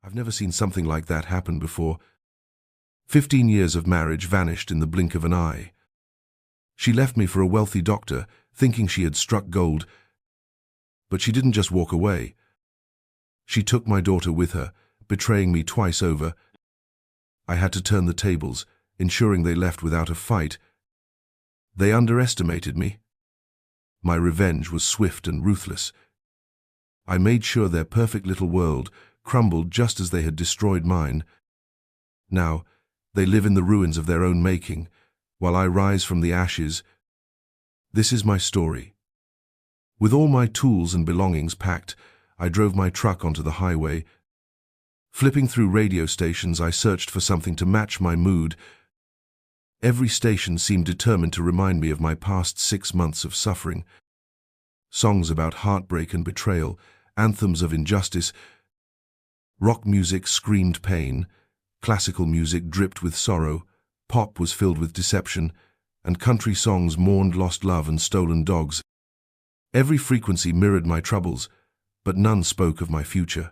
I've never seen something like that happen before. 15 years of marriage vanished in the blink of an eye. She left me for a wealthy doctor, thinking she had struck gold. But she didn't just walk away. She took my daughter with her, betraying me twice over. I had to turn the tables, ensuring they left without a fight. They underestimated me. My revenge was swift and ruthless. I made sure their perfect little world crumbled just as they had destroyed mine. Now, they live in the ruins of their own making, while I rise from the ashes. This is my story. With all my tools and belongings packed, I drove my truck onto the highway. Flipping through radio stations, I searched for something to match my mood. Every station seemed determined to remind me of my past 6 months of suffering. Songs about heartbreak and betrayal, anthems of injustice. Rock music screamed pain, classical music dripped with sorrow, pop was filled with deception, and country songs mourned lost love and stolen dogs. Every frequency mirrored my troubles, but none spoke of my future.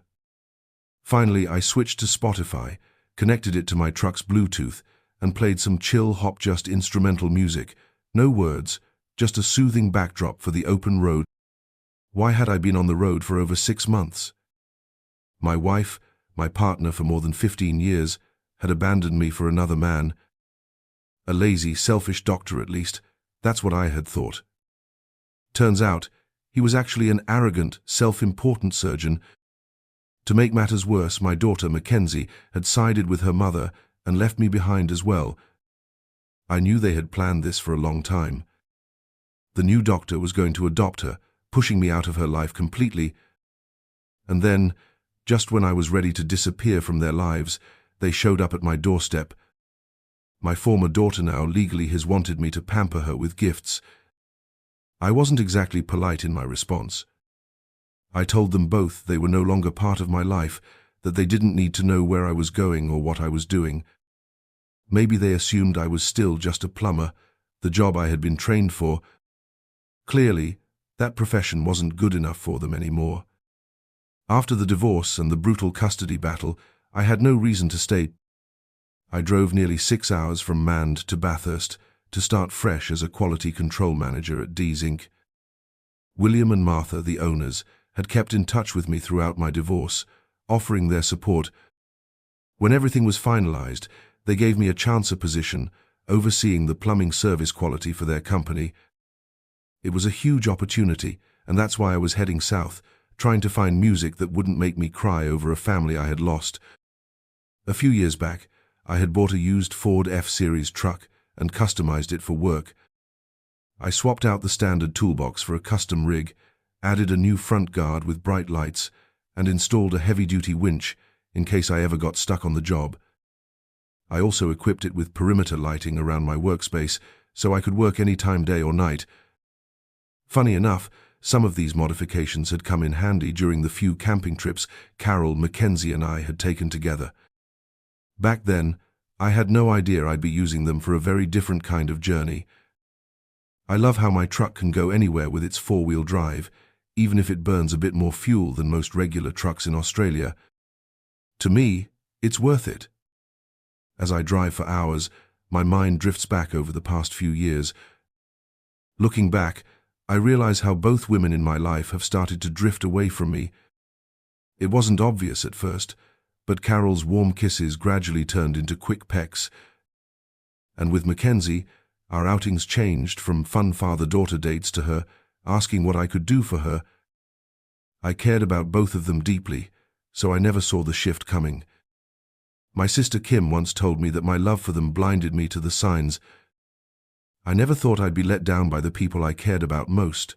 Finally, I switched to Spotify, connected it to my truck's Bluetooth, and played some chill hop-just instrumental music. No words, just a soothing backdrop for the open road. Why had I been on the road for over 6 months? My wife, my partner for more than 15 years, had abandoned me for another man. A lazy, selfish doctor at least, that's what I had thought. Turns out, he was actually an arrogant, self-important surgeon. To make matters worse, my daughter, Mackenzie, had sided with her mother and left me behind as well. I knew they had planned this for a long time. The new doctor was going to adopt her, pushing me out of her life completely. And then, just when I was ready to disappear from their lives, they showed up at my doorstep. My former daughter now legally has wanted me to pamper her with gifts. I wasn't exactly polite in my response. I told them both they were no longer part of my life, that they didn't need to know where I was going or what I was doing. Maybe they assumed I was still just a plumber, the job I had been trained for. Clearly, that profession wasn't good enough for them anymore. After the divorce and the brutal custody battle, I had no reason to stay. I drove nearly 6 hours from Mand to Bathurst to start fresh as a quality control manager at Dees Inc. William and Martha, the owners, had kept in touch with me throughout my divorce, offering their support. When everything was finalized, they gave me a chancer position, overseeing the plumbing service quality for their company. It was a huge opportunity, and that's why I was heading south, trying to find music that wouldn't make me cry over a family I had lost. A few years back, I had bought a used Ford F-Series truck and customized it for work. I swapped out the standard toolbox for a custom rig, added a new front guard with bright lights, and installed a heavy-duty winch in case I ever got stuck on the job. I also equipped it with perimeter lighting around my workspace so I could work any time, day or night. Funny enough, some of these modifications had come in handy during the few camping trips Carol, Mackenzie, and I had taken together. Back then, I had no idea I'd be using them for a very different kind of journey. I love how my truck can go anywhere with its 4-wheel drive, even if it burns a bit more fuel than most regular trucks in Australia. To me, it's worth it. As I drive for hours, my mind drifts back over the past few years. Looking back, I realize how both women in my life have started to drift away from me. It wasn't obvious at first, but Carol's warm kisses gradually turned into quick pecks. And with Mackenzie, our outings changed from fun father-daughter dates to her asking what I could do for her. I cared about both of them deeply, so I never saw the shift coming. My sister Kim once told me that my love for them blinded me to the signs. I never thought I'd be let down by the people I cared about most,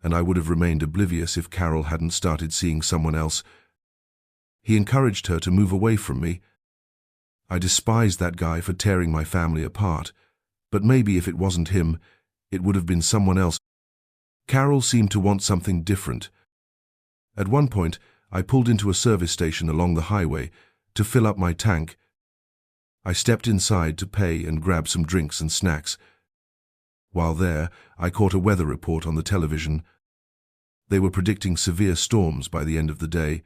and I would have remained oblivious if Carol hadn't started seeing someone else. He encouraged her to move away from me. I despised that guy for tearing my family apart, but maybe if it wasn't him, it would have been someone else. Carol seemed to want something different. At one point, I pulled into a service station along the highway to fill up my tank. I stepped inside to pay and grab some drinks and snacks. While there, I caught a weather report on the television. They were predicting severe storms by the end of the day.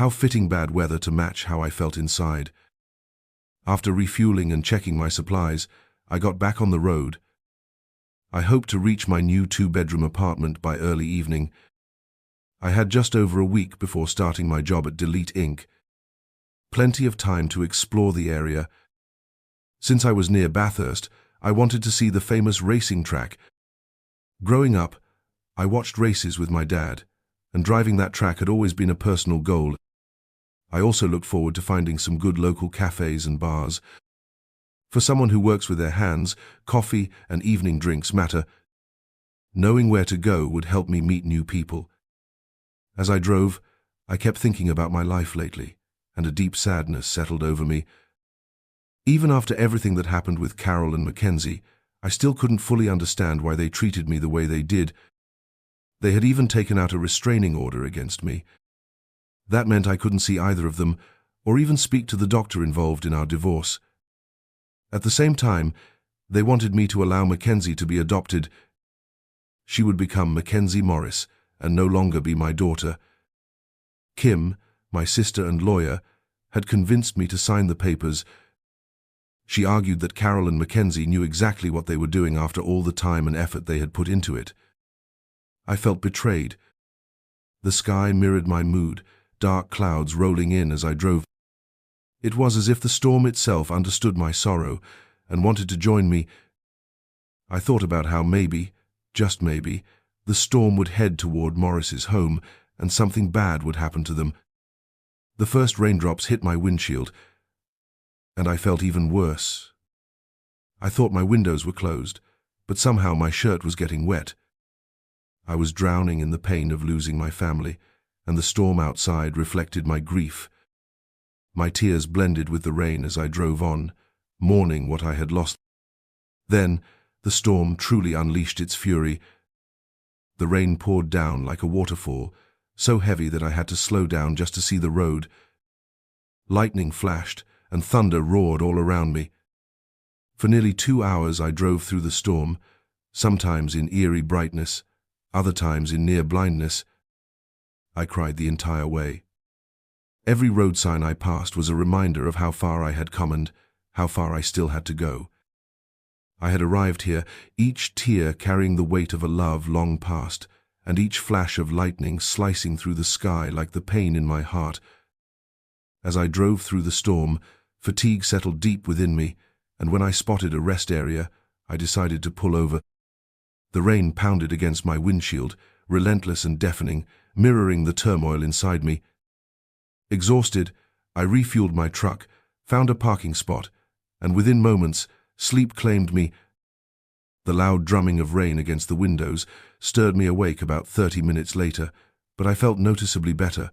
How fitting bad weather to match how I felt inside. After refueling and checking my supplies, I got back on the road. I hoped to reach my new 2-bedroom apartment by early evening. I had just over a week before starting my job at Delete Inc. Plenty of time to explore the area. Since I was near Bathurst, I wanted to see the famous racing track. Growing up, I watched races with my dad, and driving that track had always been a personal goal. I also looked forward to finding some good local cafes and bars. For someone who works with their hands, coffee and evening drinks matter. Knowing where to go would help me meet new people. As I drove, I kept thinking about my life lately, and a deep sadness settled over me. Even after everything that happened with Carol and Mackenzie, I still couldn't fully understand why they treated me the way they did. They had even taken out a restraining order against me. That meant I couldn't see either of them, or even speak to the doctor involved in our divorce. At the same time, they wanted me to allow Mackenzie to be adopted. She would become Mackenzie Morris and no longer be my daughter. Kim, my sister and lawyer, had convinced me to sign the papers. She argued that Carol and Mackenzie knew exactly what they were doing after all the time and effort they had put into it. I felt betrayed. The sky mirrored my mood, dark clouds rolling in as I drove. It was as if the storm itself understood my sorrow and wanted to join me. I thought about how maybe, just maybe, the storm would head toward Morris's home and something bad would happen to them. The first raindrops hit my windshield, and I felt even worse. I thought my windows were closed, but somehow my shirt was getting wet. I was drowning in the pain of losing my family, and the storm outside reflected my grief. My tears blended with the rain as I drove on, mourning what I had lost. Then, the storm truly unleashed its fury. The rain poured down like a waterfall, so heavy that I had to slow down just to see the road. Lightning flashed, and thunder roared all around me. For nearly 2 hours I drove through the storm, sometimes in eerie brightness, other times in near blindness. I cried the entire way. Every road sign I passed was a reminder of how far I had come and how far I still had to go. I had arrived here, each tear carrying the weight of a love long past, and each flash of lightning slicing through the sky like the pain in my heart. As I drove through the storm, fatigue settled deep within me, and when I spotted a rest area, I decided to pull over. The rain pounded against my windshield, relentless and deafening, mirroring the turmoil inside me. Exhausted, I refueled my truck, found a parking spot, and within moments, sleep claimed me. The loud drumming of rain against the windows stirred me awake about 30 minutes later, but I felt noticeably better.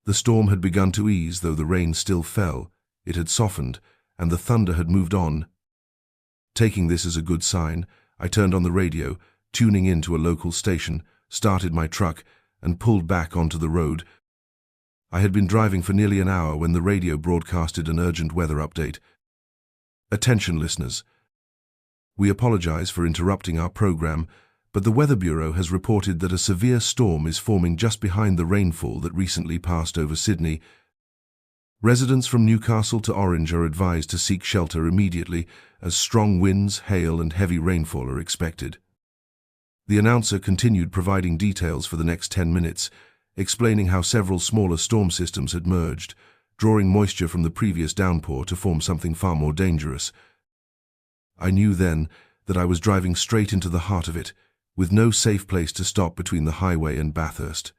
The storm had begun to ease, though the rain still fell. It had softened, and the thunder had moved on. Taking this as a good sign, I turned on the radio, tuning in to a local station, started my truck, and pulled back onto the road. I had been driving for nearly an hour when the radio broadcasted an urgent weather update. Attention, listeners. We apologize for interrupting our program, but the Weather Bureau has reported that a severe storm is forming just behind the rainfall that recently passed over Sydney. Residents from Newcastle to Orange are advised to seek shelter immediately, as strong winds, hail, and heavy rainfall are expected. The announcer continued providing details for the next 10 minutes, explaining how several smaller storm systems had merged, drawing moisture from the previous downpour to form something far more dangerous. I knew then that I was driving straight into the heart of it, with no safe place to stop between the highway and Bathurst.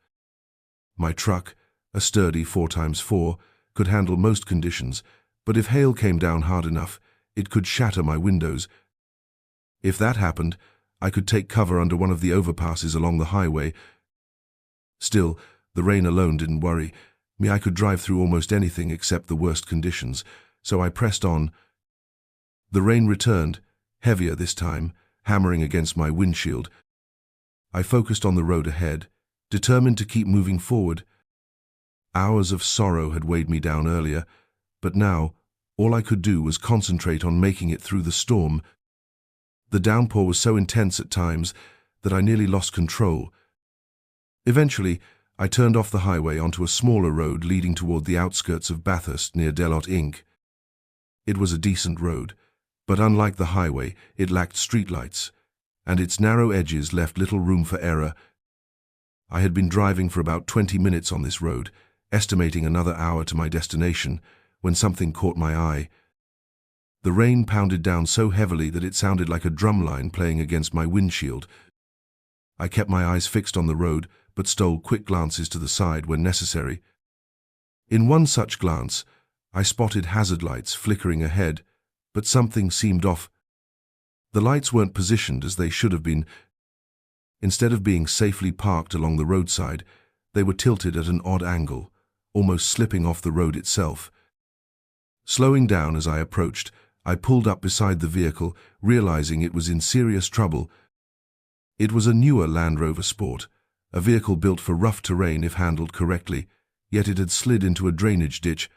My truck, a sturdy 4x4, could handle most conditions, but if hail came down hard enough, it could shatter my windows. If that happened, I could take cover under one of the overpasses along the highway. Still, the rain alone didn't worry me. I could drive through almost anything except the worst conditions, so I pressed on. The rain returned, heavier this time, hammering against my windshield. I focused on the road ahead, determined to keep moving forward. Hours of sorrow had weighed me down earlier, but now all I could do was concentrate on making it through the storm. The downpour was so intense at times that I nearly lost control. Eventually, I turned off the highway onto a smaller road leading toward the outskirts of Bathurst near Delot Inc. It was a decent road, but unlike the highway, it lacked streetlights, and its narrow edges left little room for error. I had been driving for about 20 minutes on this road, estimating another hour to my destination, when something caught my eye. The rain pounded down so heavily that it sounded like a drumline playing against my windshield. I kept my eyes fixed on the road, but stole quick glances to the side when necessary. In one such glance, I spotted hazard lights flickering ahead, but something seemed off. The lights weren't positioned as they should have been. Instead of being safely parked along the roadside, they were tilted at an odd angle, almost slipping off the road itself. Slowing down as I approached, I pulled up beside the vehicle, realizing it was in serious trouble. It was a newer Land Rover Sport, a vehicle built for rough terrain if handled correctly, yet it had slid into a drainage ditch.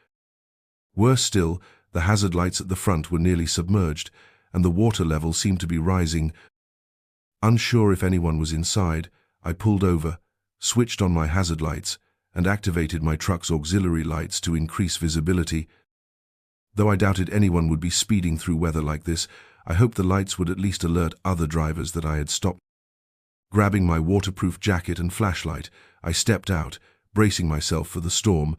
Worse still, the hazard lights at the front were nearly submerged, and the water level seemed to be rising. Unsure if anyone was inside, I pulled over, switched on my hazard lights, and activated my truck's auxiliary lights to increase visibility. Though I doubted anyone would be speeding through weather like this, I hoped the lights would at least alert other drivers that I had stopped. Grabbing my waterproof jacket and flashlight, I stepped out, bracing myself for the storm.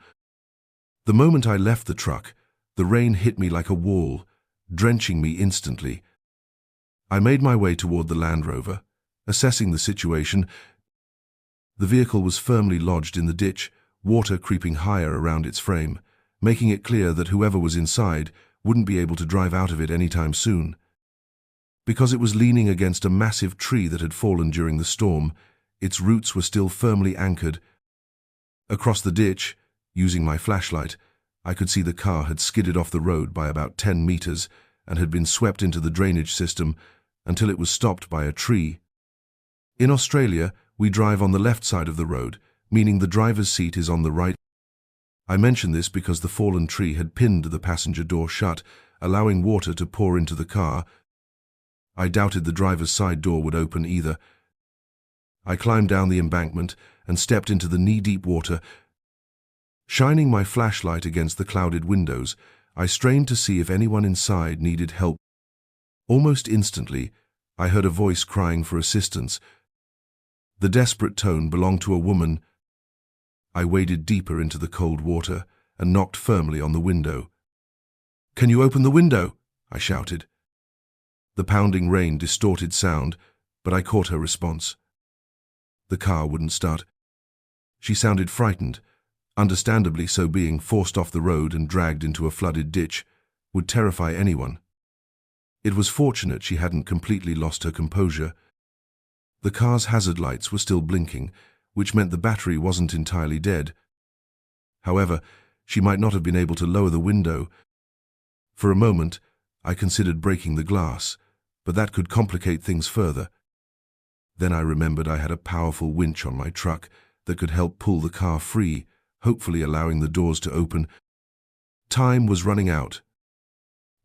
The moment I left the truck, the rain hit me like a wall, drenching me instantly. I made my way toward the Land Rover, assessing the situation. The vehicle was firmly lodged in the ditch, water creeping higher around its frame, making it clear that whoever was inside wouldn't be able to drive out of it anytime soon. Because it was leaning against a massive tree that had fallen during the storm, its roots were still firmly anchored. Across the ditch, using my flashlight, I could see the car had skidded off the road by about 10 meters and had been swept into the drainage system until it was stopped by a tree. In Australia, we drive on the left side of the road, meaning the driver's seat is on the right. I mention this because the fallen tree had pinned the passenger door shut, allowing water to pour into the car. I doubted the driver's side door would open either. I climbed down the embankment and stepped into the knee-deep water. Shining my flashlight against the clouded windows, I strained to see if anyone inside needed help. Almost instantly, I heard a voice crying for assistance. The desperate tone belonged to a woman. I waded deeper into the cold water and knocked firmly on the window. "Can you open the window?" I shouted. The pounding rain distorted sound, but I caught her response. The car wouldn't start. She sounded frightened. Understandably so, being forced off the road and dragged into a flooded ditch would terrify anyone. It was fortunate she hadn't completely lost her composure. The car's hazard lights were still blinking, which meant the battery wasn't entirely dead. However, she might not have been able to lower the window. For a moment, I considered breaking the glass, but that could complicate things further. Then I remembered I had a powerful winch on my truck that could help pull the car free, hopefully allowing the doors to open. Time was running out.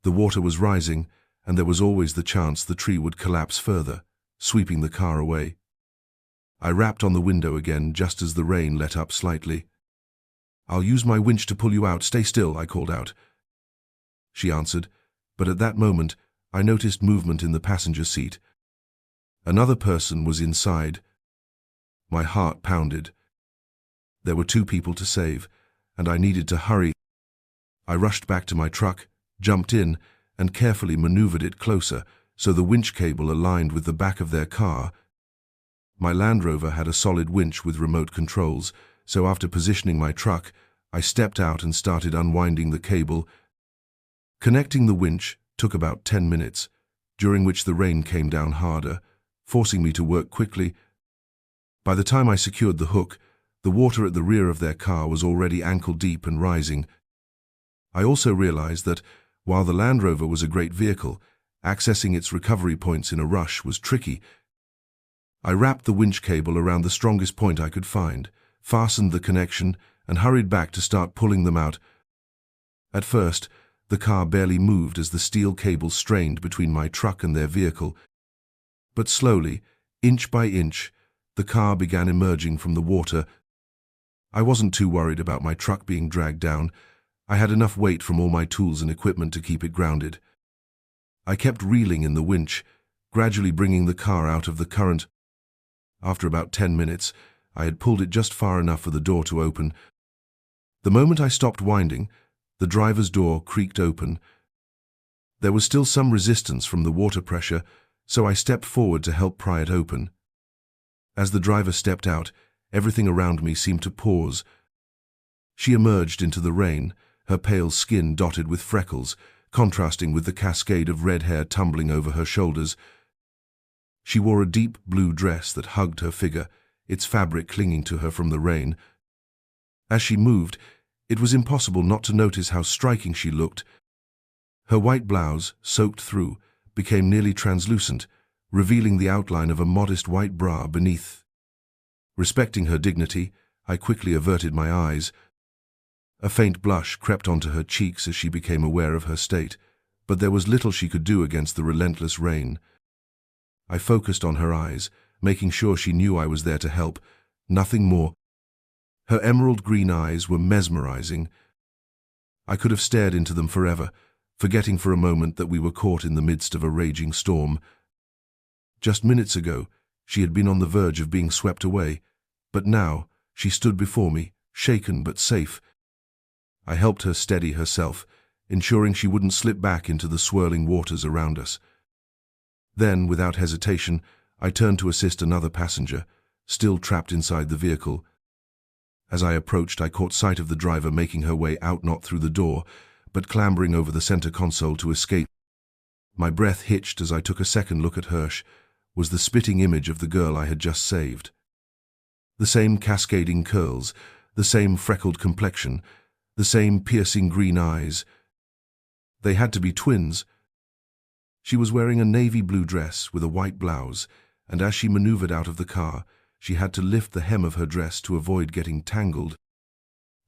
The water was rising, and there was always the chance the tree would collapse further, sweeping the car away. I rapped on the window again just as the rain let up slightly. "I'll use my winch to pull you out. Stay still," I called out. She answered, but at that moment I noticed movement in the passenger seat. Another person was inside. My heart pounded. There were 2 people to save, and I needed to hurry. I rushed back to my truck, jumped in, and carefully maneuvered it closer so the winch cable aligned with the back of their car. My Land Rover had a solid winch with remote controls, so after positioning my truck, I stepped out and started unwinding the cable. Connecting the winch took about 10 minutes, during which the rain came down harder, forcing me to work quickly. By the time I secured the hook, the water at the rear of their car was already ankle-deep and rising. I also realized that, while the Land Rover was a great vehicle, accessing its recovery points in a rush was tricky. I wrapped the winch cable around the strongest point I could find, fastened the connection, and hurried back to start pulling them out. At first, the car barely moved as the steel cable strained between my truck and their vehicle. But slowly, inch by inch, the car began emerging from the water. I wasn't too worried about my truck being dragged down. I had enough weight from all my tools and equipment to keep it grounded. I kept reeling in the winch, gradually bringing the car out of the current. After about 10 minutes, I had pulled it just far enough for the door to open. The moment I stopped winding, the driver's door creaked open. There was still some resistance from the water pressure, so I stepped forward to help pry it open. As the driver stepped out, everything around me seemed to pause. She emerged into the rain, her pale skin dotted with freckles, contrasting with the cascade of red hair tumbling over her shoulders. She wore a deep blue dress that hugged her figure, its fabric clinging to her from the rain. As she moved, it was impossible not to notice how striking she looked. Her white blouse, soaked through, became nearly translucent, revealing the outline of a modest white bra beneath. Respecting her dignity, I quickly averted my eyes. A faint blush crept onto her cheeks as she became aware of her state, but there was little she could do against the relentless rain. I focused on her eyes, making sure she knew I was there to help, nothing more. Her emerald green eyes were mesmerizing. I could have stared into them forever, forgetting for a moment that we were caught in the midst of a raging storm. Just minutes ago, she had been on the verge of being swept away, but now she stood before me, shaken but safe. I helped her steady herself, ensuring she wouldn't slip back into the swirling waters around us. Then, without hesitation, I turned to assist another passenger, still trapped inside the vehicle. As I approached, I caught sight of the driver making her way out, not through the door, but clambering over the center console to escape. My breath hitched as I took a second look at Hirsch, was the spitting image of the girl I had just saved. The same cascading curls, the same freckled complexion, the same piercing green eyes. They had to be twins. She was wearing a navy blue dress with a white blouse, and as she maneuvered out of the car, she had to lift the hem of her dress to avoid getting tangled.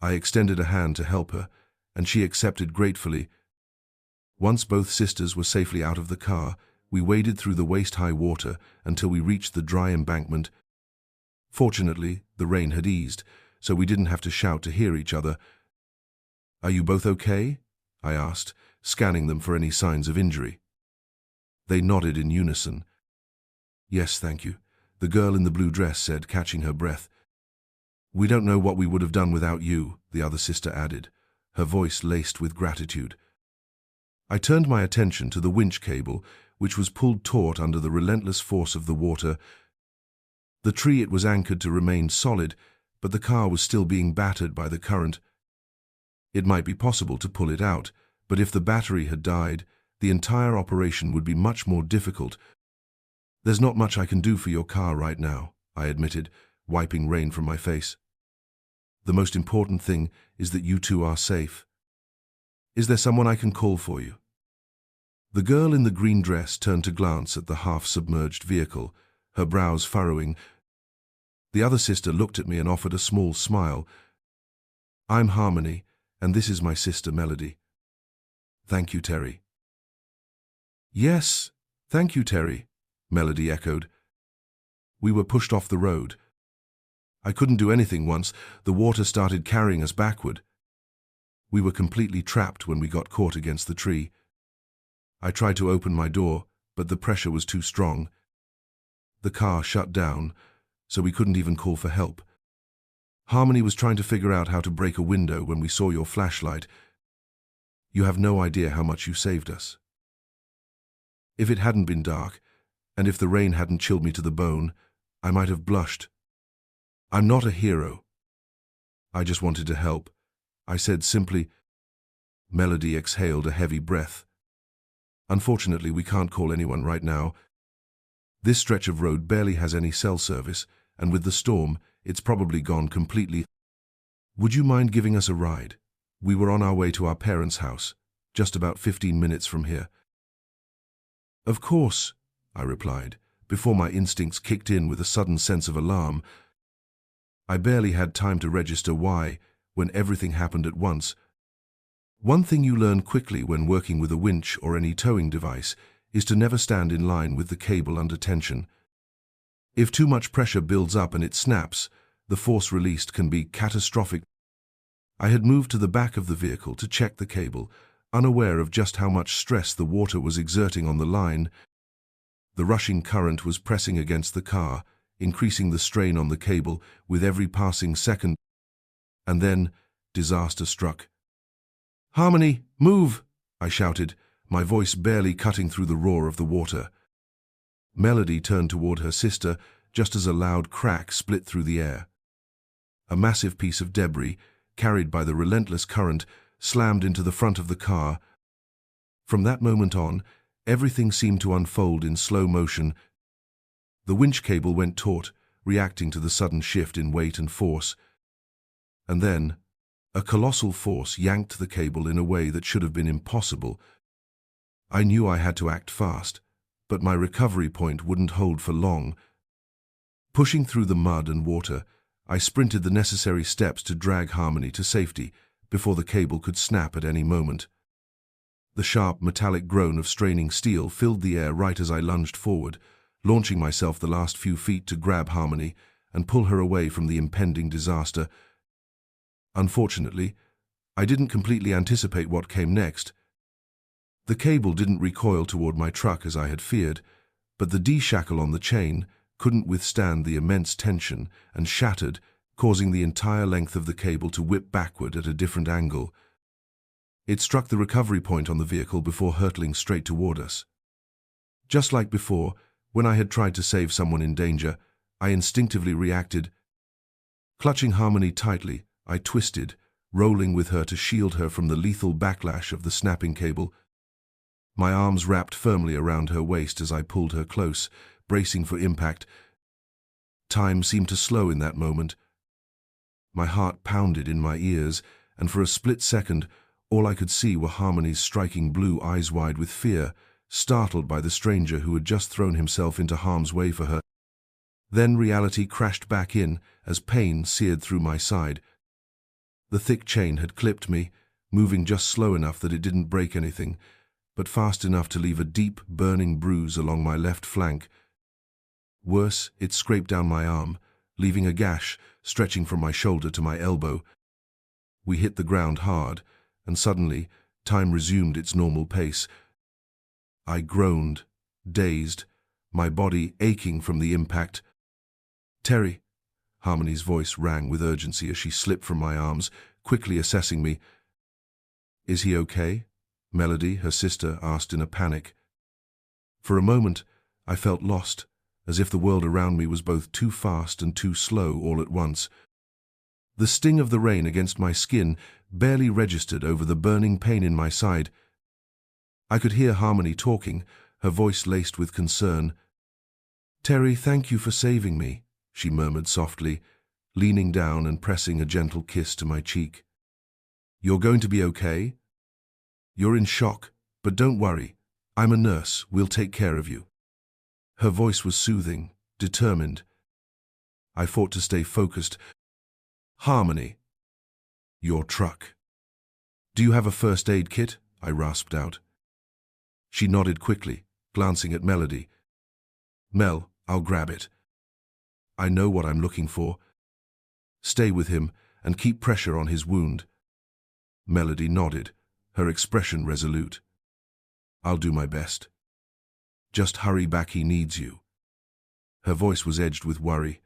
I extended a hand to help her, and she accepted gratefully. Once both sisters were safely out of the car, we waded through the waist-high water until we reached the dry embankment. Fortunately, the rain had eased, so we didn't have to shout to hear each other. "Are you both okay?" I asked, scanning them for any signs of injury. They nodded in unison. "Yes, thank you," the girl in the blue dress said, catching her breath. "We don't know what we would have done without you," the other sister added, her voice laced with gratitude. I turned my attention to the winch cable, which was pulled taut under the relentless force of the water. The tree it was anchored to remained solid, but the car was still being battered by the current. It might be possible to pull it out, but if the battery had died, the entire operation would be much more difficult. "There's not much I can do for your car right now," I admitted, wiping rain from my face. "The most important thing is that you two are safe. Is there someone I can call for you?" The girl in the green dress turned to glance at the half-submerged vehicle, her brows furrowing. The other sister looked at me and offered a small smile. "I'm Harmony, and this is my sister Melody." "Thank you, Terry." "Yes, thank you, Terry," Melody echoed. We were pushed off the road. I couldn't do anything once the water started carrying us backward. We were completely trapped when we got caught against the tree. I tried to open my door, but the pressure was too strong. The car shut down, so we couldn't even call for help. Harmony was trying to figure out how to break a window when we saw your flashlight. You have no idea how much you saved us. If it hadn't been dark, and if the rain hadn't chilled me to the bone, I might have blushed. I'm not a hero. I just wanted to help. I said simply. Melody exhaled a heavy breath. Unfortunately, we can't call anyone right now. This stretch of road barely has any cell service, and with the storm, it's probably gone completely. Would you mind giving us a ride? We were on our way to our parents' house, just about 15 minutes from here. Of course, I replied, before my instincts kicked in with a sudden sense of alarm. I barely had time to register why, when everything happened at once. One thing you learn quickly when working with a winch or any towing device is to never stand in line with the cable under tension. If too much pressure builds up and it snaps, the force released can be catastrophic. I had moved to the back of the vehicle to check the cable, unaware of just how much stress the water was exerting on the line. The rushing current was pressing against the car, increasing the strain on the cable with every passing second. And then, disaster struck. "Harmony, move!" I shouted, my voice barely cutting through the roar of the water. Melody turned toward her sister just as a loud crack split through the air. A massive piece of debris, carried by the relentless current, slammed into the front of the car. From that moment on, everything seemed to unfold in slow motion. The winch cable went taut, reacting to the sudden shift in weight and force. And then, a colossal force yanked the cable in a way that should have been impossible. I knew I had to act fast, but my recovery point wouldn't hold for long. Pushing through the mud and water, I sprinted the necessary steps to drag Harmony to safety before the cable could snap at any moment. The sharp, metallic groan of straining steel filled the air right as I lunged forward, launching myself the last few feet to grab Harmony and pull her away from the impending disaster. Unfortunately, I didn't completely anticipate what came next. The cable didn't recoil toward my truck as I had feared, but the D-shackle on the chain couldn't withstand the immense tension and shattered, causing the entire length of the cable to whip backward at a different angle. It struck the recovery point on the vehicle before hurtling straight toward us. Just like before, when I had tried to save someone in danger, I instinctively reacted. Clutching Harmony tightly, I twisted, rolling with her to shield her from the lethal backlash of the snapping cable. My arms wrapped firmly around her waist as I pulled her close, bracing for impact. Time seemed to slow in that moment. My heart pounded in my ears, and for a split second, all I could see were Harmony's striking blue eyes wide with fear, startled by the stranger who had just thrown himself into harm's way for her. Then reality crashed back in as pain seared through my side. The thick chain had clipped me, moving just slow enough that it didn't break anything, but fast enough to leave a deep, burning bruise along my left flank. Worse, it scraped down my arm, leaving a gash stretching from my shoulder to my elbow. We hit the ground hard, and suddenly, time resumed its normal pace. I groaned, dazed, my body aching from the impact. "Terry," Harmony's voice rang with urgency as she slipped from my arms, quickly assessing me. "Is he okay?" Melody, her sister, asked in a panic. For a moment, I felt lost, as if the world around me was both too fast and too slow all at once. The sting of the rain against my skin barely registered over the burning pain in my side. I could hear Harmony talking, her voice laced with concern. "Terry, thank you for saving me," she murmured softly, leaning down and pressing a gentle kiss to my cheek. "You're going to be okay? You're in shock, but don't worry. I'm a nurse. We'll take care of you." Her voice was soothing, determined. I fought to stay focused. "Harmony, your truck. Do you have a first aid kit?" I rasped out. She nodded quickly, glancing at Melody. "Mel, I'll grab it. I know what I'm looking for. Stay with him and keep pressure on his wound." Melody nodded, her expression resolute. "I'll do my best. Just hurry back, he needs you." Her voice was edged with worry.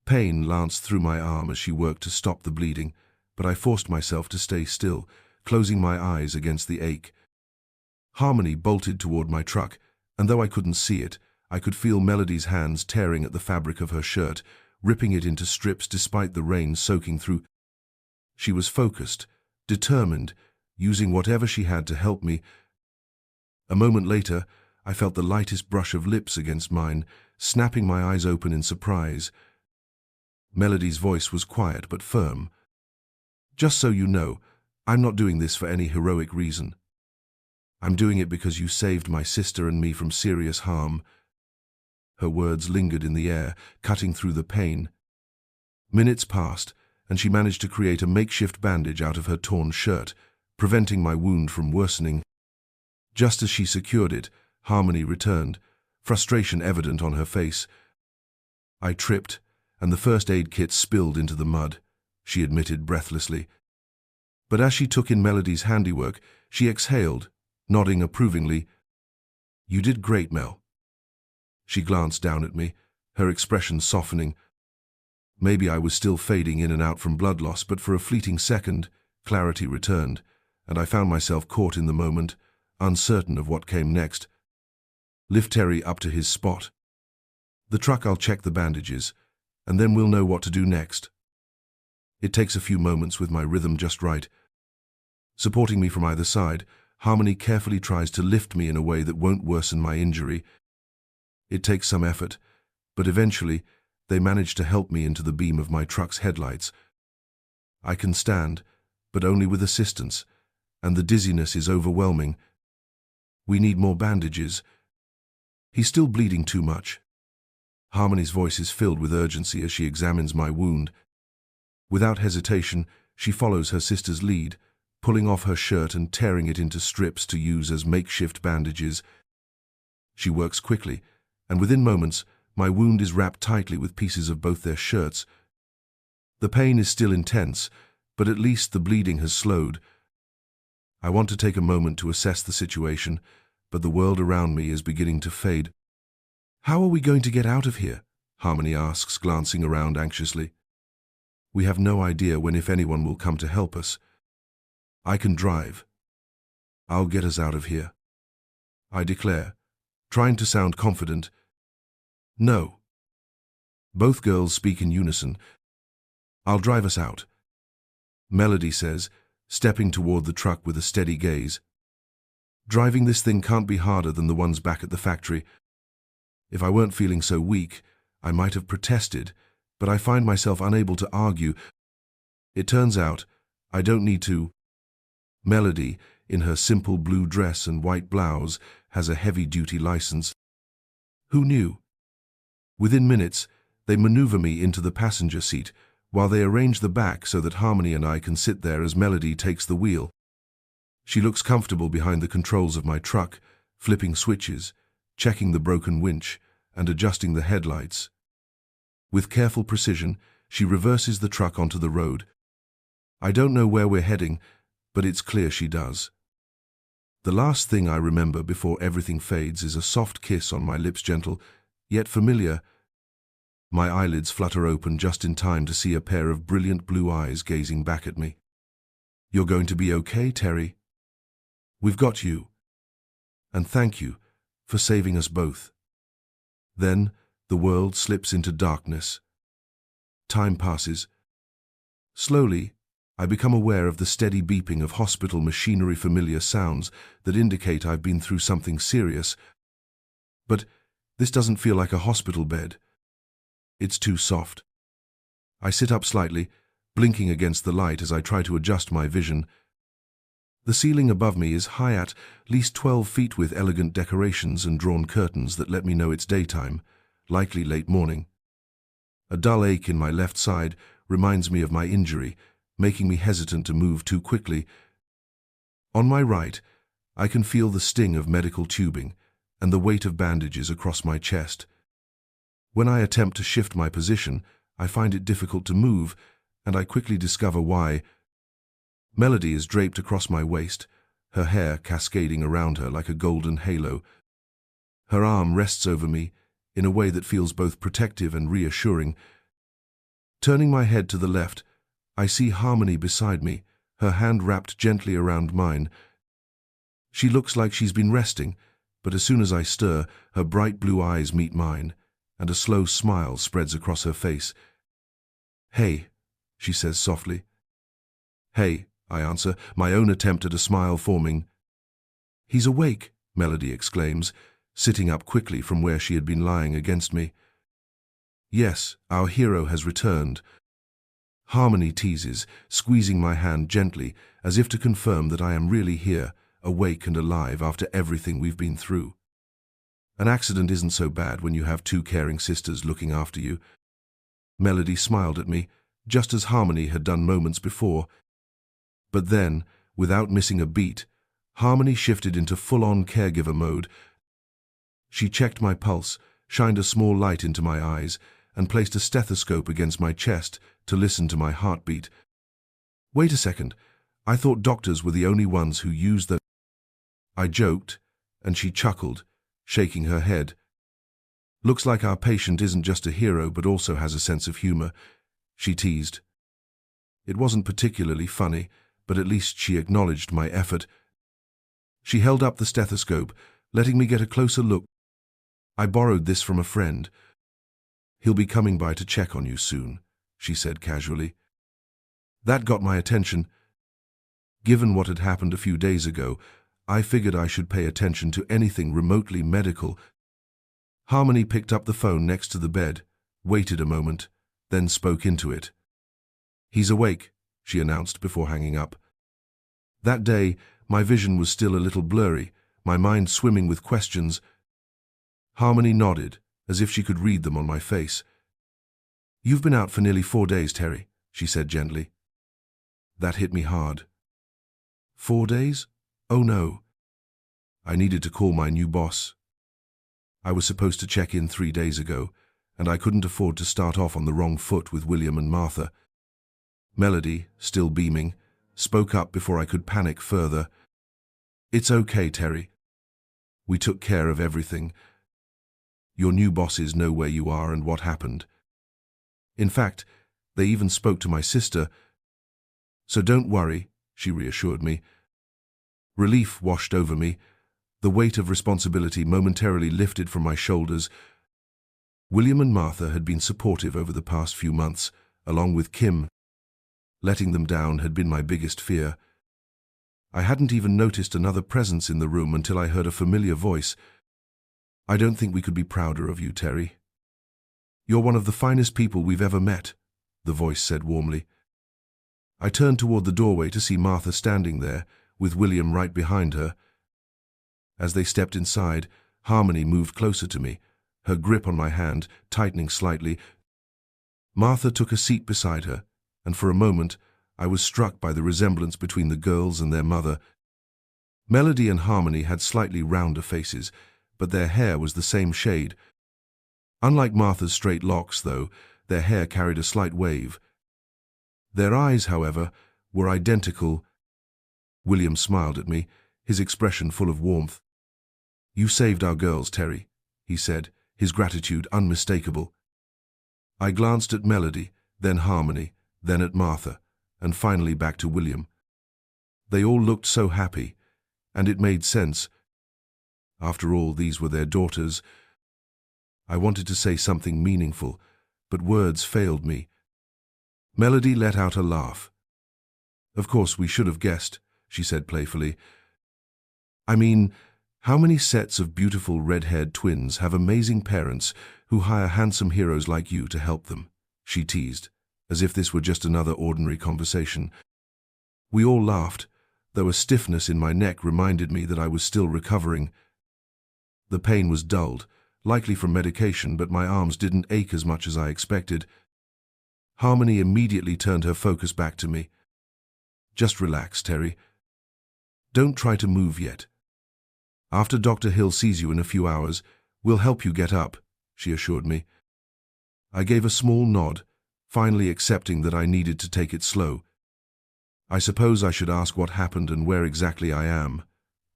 Pain lanced through my arm as she worked to stop the bleeding, but I forced myself to stay still, closing my eyes against the ache. Harmony bolted toward my truck, and though I couldn't see it, I could feel Melody's hands tearing at the fabric of her shirt, ripping it into strips despite the rain soaking through. She was focused, determined, using whatever she had to help me. A moment later, I felt the lightest brush of lips against mine, snapping my eyes open in surprise. Melody's voice was quiet but firm. "Just so you know, I'm not doing this for any heroic reason. I'm doing it because you saved my sister and me from serious harm." Her words lingered in the air, cutting through the pain. Minutes passed, and she managed to create a makeshift bandage out of her torn shirt, preventing my wound from worsening. Just as she secured it, Harmony returned, frustration evident on her face. I tripped, and the first aid kit spilled into the mud, she admitted breathlessly. But as she took in Melody's handiwork, she exhaled, nodding approvingly. "You did great, Mel." She glanced down at me, her expression softening. Maybe I was still fading in and out from blood loss, but for a fleeting second, clarity returned, and I found myself caught in the moment, uncertain of what came next. "Lift Terry up to his spot. The truck, I'll check the bandages, and then we'll know what to do next." It takes a few moments with my rhythm just right. Supporting me from either side, Harmony carefully tries to lift me in a way that won't worsen my injury. It takes some effort, but eventually they manage to help me into the beam of my truck's headlights. I can stand, but only with assistance, and the dizziness is overwhelming. "We need more bandages. He's still bleeding too much." Harmony's voice is filled with urgency as she examines my wound. Without hesitation, she follows her sister's lead, pulling off her shirt and tearing it into strips to use as makeshift bandages. She works quickly, and within moments, my wound is wrapped tightly with pieces of both their shirts. The pain is still intense, but at least the bleeding has slowed. I want to take a moment to assess the situation, but the world around me is beginning to fade. "How are we going to get out of here?" Harmony asks, glancing around anxiously. "We have no idea when, if anyone, will come to help us. I can drive. I'll get us out of here," I declare, trying to sound confident. "No." Both girls speak in unison. "I'll drive us out," Melody says, stepping toward the truck with a steady gaze. "Driving this thing can't be harder than the ones back at the factory. If I weren't feeling so weak, I might have protested, but I find myself unable to argue. It turns out I don't need to." Melody, in her simple blue dress and white blouse, has a heavy-duty license. Who knew? Within minutes, they maneuver me into the passenger seat, while they arrange the back so that Harmony and I can sit there as Melody takes the wheel. She looks comfortable behind the controls of my truck, flipping switches, checking the broken winch, and adjusting the headlights. With careful precision, she reverses the truck onto the road. I don't know where we're heading, but it's clear she does. The last thing I remember before everything fades is a soft kiss on my lips, gentle, yet familiar. My eyelids flutter open just in time to see a pair of brilliant blue eyes gazing back at me. "You're going to be okay, Terry. We've got you. And thank you for saving us both." Then the world slips into darkness. Time passes. Slowly, I become aware of the steady beeping of hospital machinery, familiar sounds that indicate I've been through something serious. But this doesn't feel like a hospital bed. It's too soft. I sit up slightly, blinking against the light as I try to adjust my vision. The ceiling above me is high at least 12 feet with elegant decorations and drawn curtains that let me know it's daytime, likely late morning. A dull ache in my left side reminds me of my injury, making me hesitant to move too quickly. On my right, I can feel the sting of medical tubing and the weight of bandages across my chest. When I attempt to shift my position, I find it difficult to move, and I quickly discover why. Melody is draped across my waist, her hair cascading around her like a golden halo. Her arm rests over me in a way that feels both protective and reassuring. Turning my head to the left, I see Harmony beside me, her hand wrapped gently around mine. She looks like she's been resting, but as soon as I stir, her bright blue eyes meet mine, and a slow smile spreads across her face. "Hey," she says softly. "Hey," I answer, my own attempt at a smile forming. "He's awake," Melody exclaims, sitting up quickly from where she had been lying against me. "Yes, our hero has returned," Harmony teases, squeezing my hand gently, as if to confirm that I am really here, awake and alive after everything we've been through. An accident isn't so bad when you have two caring sisters looking after you. Melody smiled at me, just as Harmony had done moments before. But then, without missing a beat, Harmony shifted into full-on caregiver mode. She checked my pulse, shined a small light into my eyes, and placed a stethoscope against my chest to listen to my heartbeat. "Wait a second, I thought doctors were the only ones who used the—" I joked, and she chuckled, shaking her head. "Looks like our patient isn't just a hero but also has a sense of humor," she teased. It wasn't particularly funny, but at least she acknowledged my effort. She held up the stethoscope, letting me get a closer look. "I borrowed this from a friend. He'll be coming by to check on you soon," she said casually. That got my attention. Given what had happened a few days ago, I figured I should pay attention to anything remotely medical. Harmony picked up the phone next to the bed, waited a moment, then spoke into it. "He's awake," she announced before hanging up. That day, my vision was still a little blurry, my mind swimming with questions. Harmony nodded, as if she could read them on my face. "You've been out for nearly 4 days, Terry," she said gently. That hit me hard. 4 days? Oh no. I needed to call my new boss. I was supposed to check in 3 days ago, and I couldn't afford to start off on the wrong foot with William and Martha. Melody, still beaming, spoke up before I could panic further. "It's okay, Terry. We took care of everything. Your new bosses know where you are and what happened. In fact, they even spoke to my sister. So don't worry," she reassured me. Relief washed over me. The weight of responsibility momentarily lifted from my shoulders. William and Martha had been supportive over the past few months, along with Kim. Letting them down had been my biggest fear. I hadn't even noticed another presence in the room until I heard a familiar voice. "I don't think we could be prouder of you, Terry. You're one of the finest people we've ever met," the voice said warmly. I turned toward the doorway to see Martha standing there, with William right behind her. As they stepped inside, Harmony moved closer to me, her grip on my hand tightening slightly. Martha took a seat beside her, and for a moment I was struck by the resemblance between the girls and their mother. Melody and Harmony had slightly rounder faces, but their hair was the same shade. Unlike Martha's straight locks, though, their hair carried a slight wave. Their eyes, however, were identical. William smiled at me, his expression full of warmth. "You saved our girls, Terry," he said, his gratitude unmistakable. I glanced at Melody, then Harmony, then at Martha, and finally back to William. They all looked so happy, and it made sense. After all, these were their daughters. I wanted to say something meaningful, but words failed me. Melody let out a laugh. "Of course, we should have guessed," she said playfully. "I mean, how many sets of beautiful red-haired twins have amazing parents who hire handsome heroes like you to help them?" she teased, as if this were just another ordinary conversation. We all laughed, though a stiffness in my neck reminded me that I was still recovering. The pain was dulled, likely from medication, but my arms didn't ache as much as I expected. Harmony immediately turned her focus back to me. "Just relax, Terry. Don't try to move yet. After Dr. Hill sees you in a few hours, we'll help you get up," she assured me. I gave a small nod, finally accepting that I needed to take it slow. "I suppose I should ask what happened and where exactly I am,"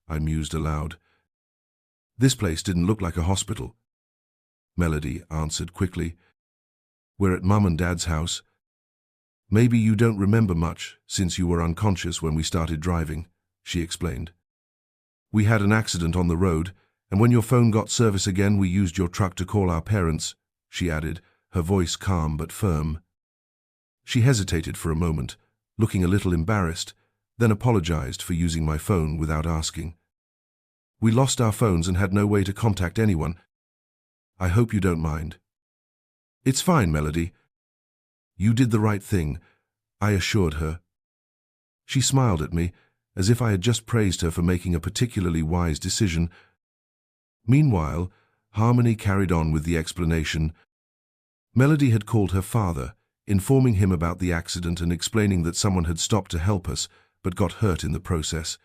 I mused aloud. "This place didn't look like a hospital," Melody answered quickly. "We're at Mum and Dad's house. Maybe you don't remember much since you were unconscious when we started driving," she explained. "We had an accident on the road, and when your phone got service again, we used your truck to call our parents," she added, her voice calm but firm. She hesitated for a moment, looking a little embarrassed, then apologized for using my phone without asking. "We lost our phones and had no way to contact anyone. I hope you don't mind." "It's fine, Melody. You did the right thing," I assured her. She smiled at me, as if I had just praised her for making a particularly wise decision. Meanwhile, Harmony carried on with the explanation. Melody had called her father, informing him about the accident and explaining that someone had stopped to help us, but got hurt in the process.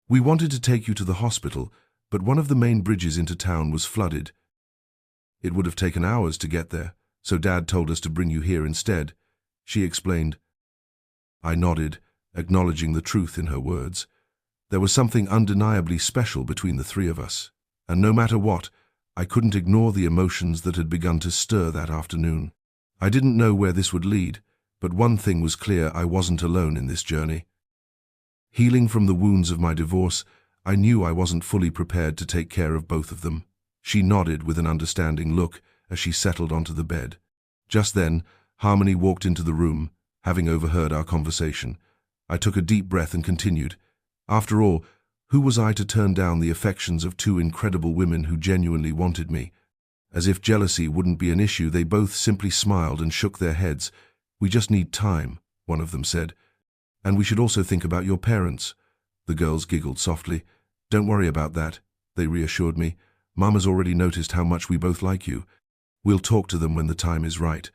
"We wanted to take you to the hospital, but one of the main bridges into town was flooded. It would have taken hours to get there, "So Dad told us to bring you here instead," she explained. I nodded, acknowledging the truth in her words. There was something undeniably special between the three of us, and no matter what, I couldn't ignore the emotions that had begun to stir that afternoon. I didn't know where this would lead, but one thing was clear: I wasn't alone in this journey. Healing from the wounds of my divorce, I knew I wasn't fully prepared to take care of both of them. She nodded with an understanding look as she settled onto the bed. Just then, Harmony walked into the room, having overheard our conversation. I took a deep breath and continued. After all, who was I to turn down the affections of two incredible women who genuinely wanted me? As if jealousy wouldn't be an issue, they both simply smiled and shook their heads. "We just need time," one of them said. "And we should also think about your parents." The girls giggled softly. "Don't worry about that," they reassured me. "Mama's already noticed how much we both like you. We'll talk to them when the time is right."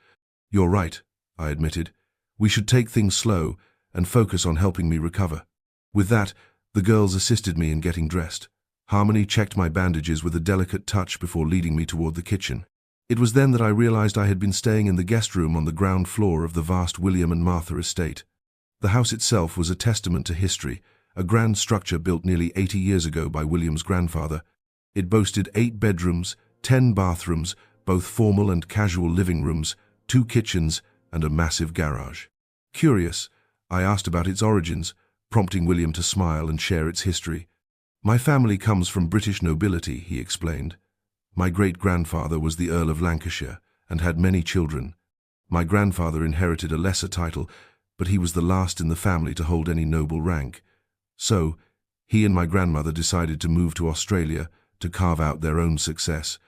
"You're right," I admitted. "We should take things slow and focus on helping me recover." With that, the girls assisted me in getting dressed. Harmony checked my bandages with a delicate touch before leading me toward the kitchen. It was then that I realized I had been staying in the guest room on the ground floor of the vast William and Martha estate. The house itself was a testament to history, a grand structure built nearly 80 years ago by William's grandfather. It boasted 8 bedrooms, 10 bathrooms, both formal and casual living rooms, 2 kitchens, and a massive garage. Curious, I asked about its origins, prompting William to smile and share its history. "My family comes from British nobility," he explained. "My great-grandfather was the Earl of Lancashire and had many children. My grandfather inherited a lesser title, but he was the last in the family to hold any noble rank. So, he and my grandmother decided to move to Australia to carve out their own success.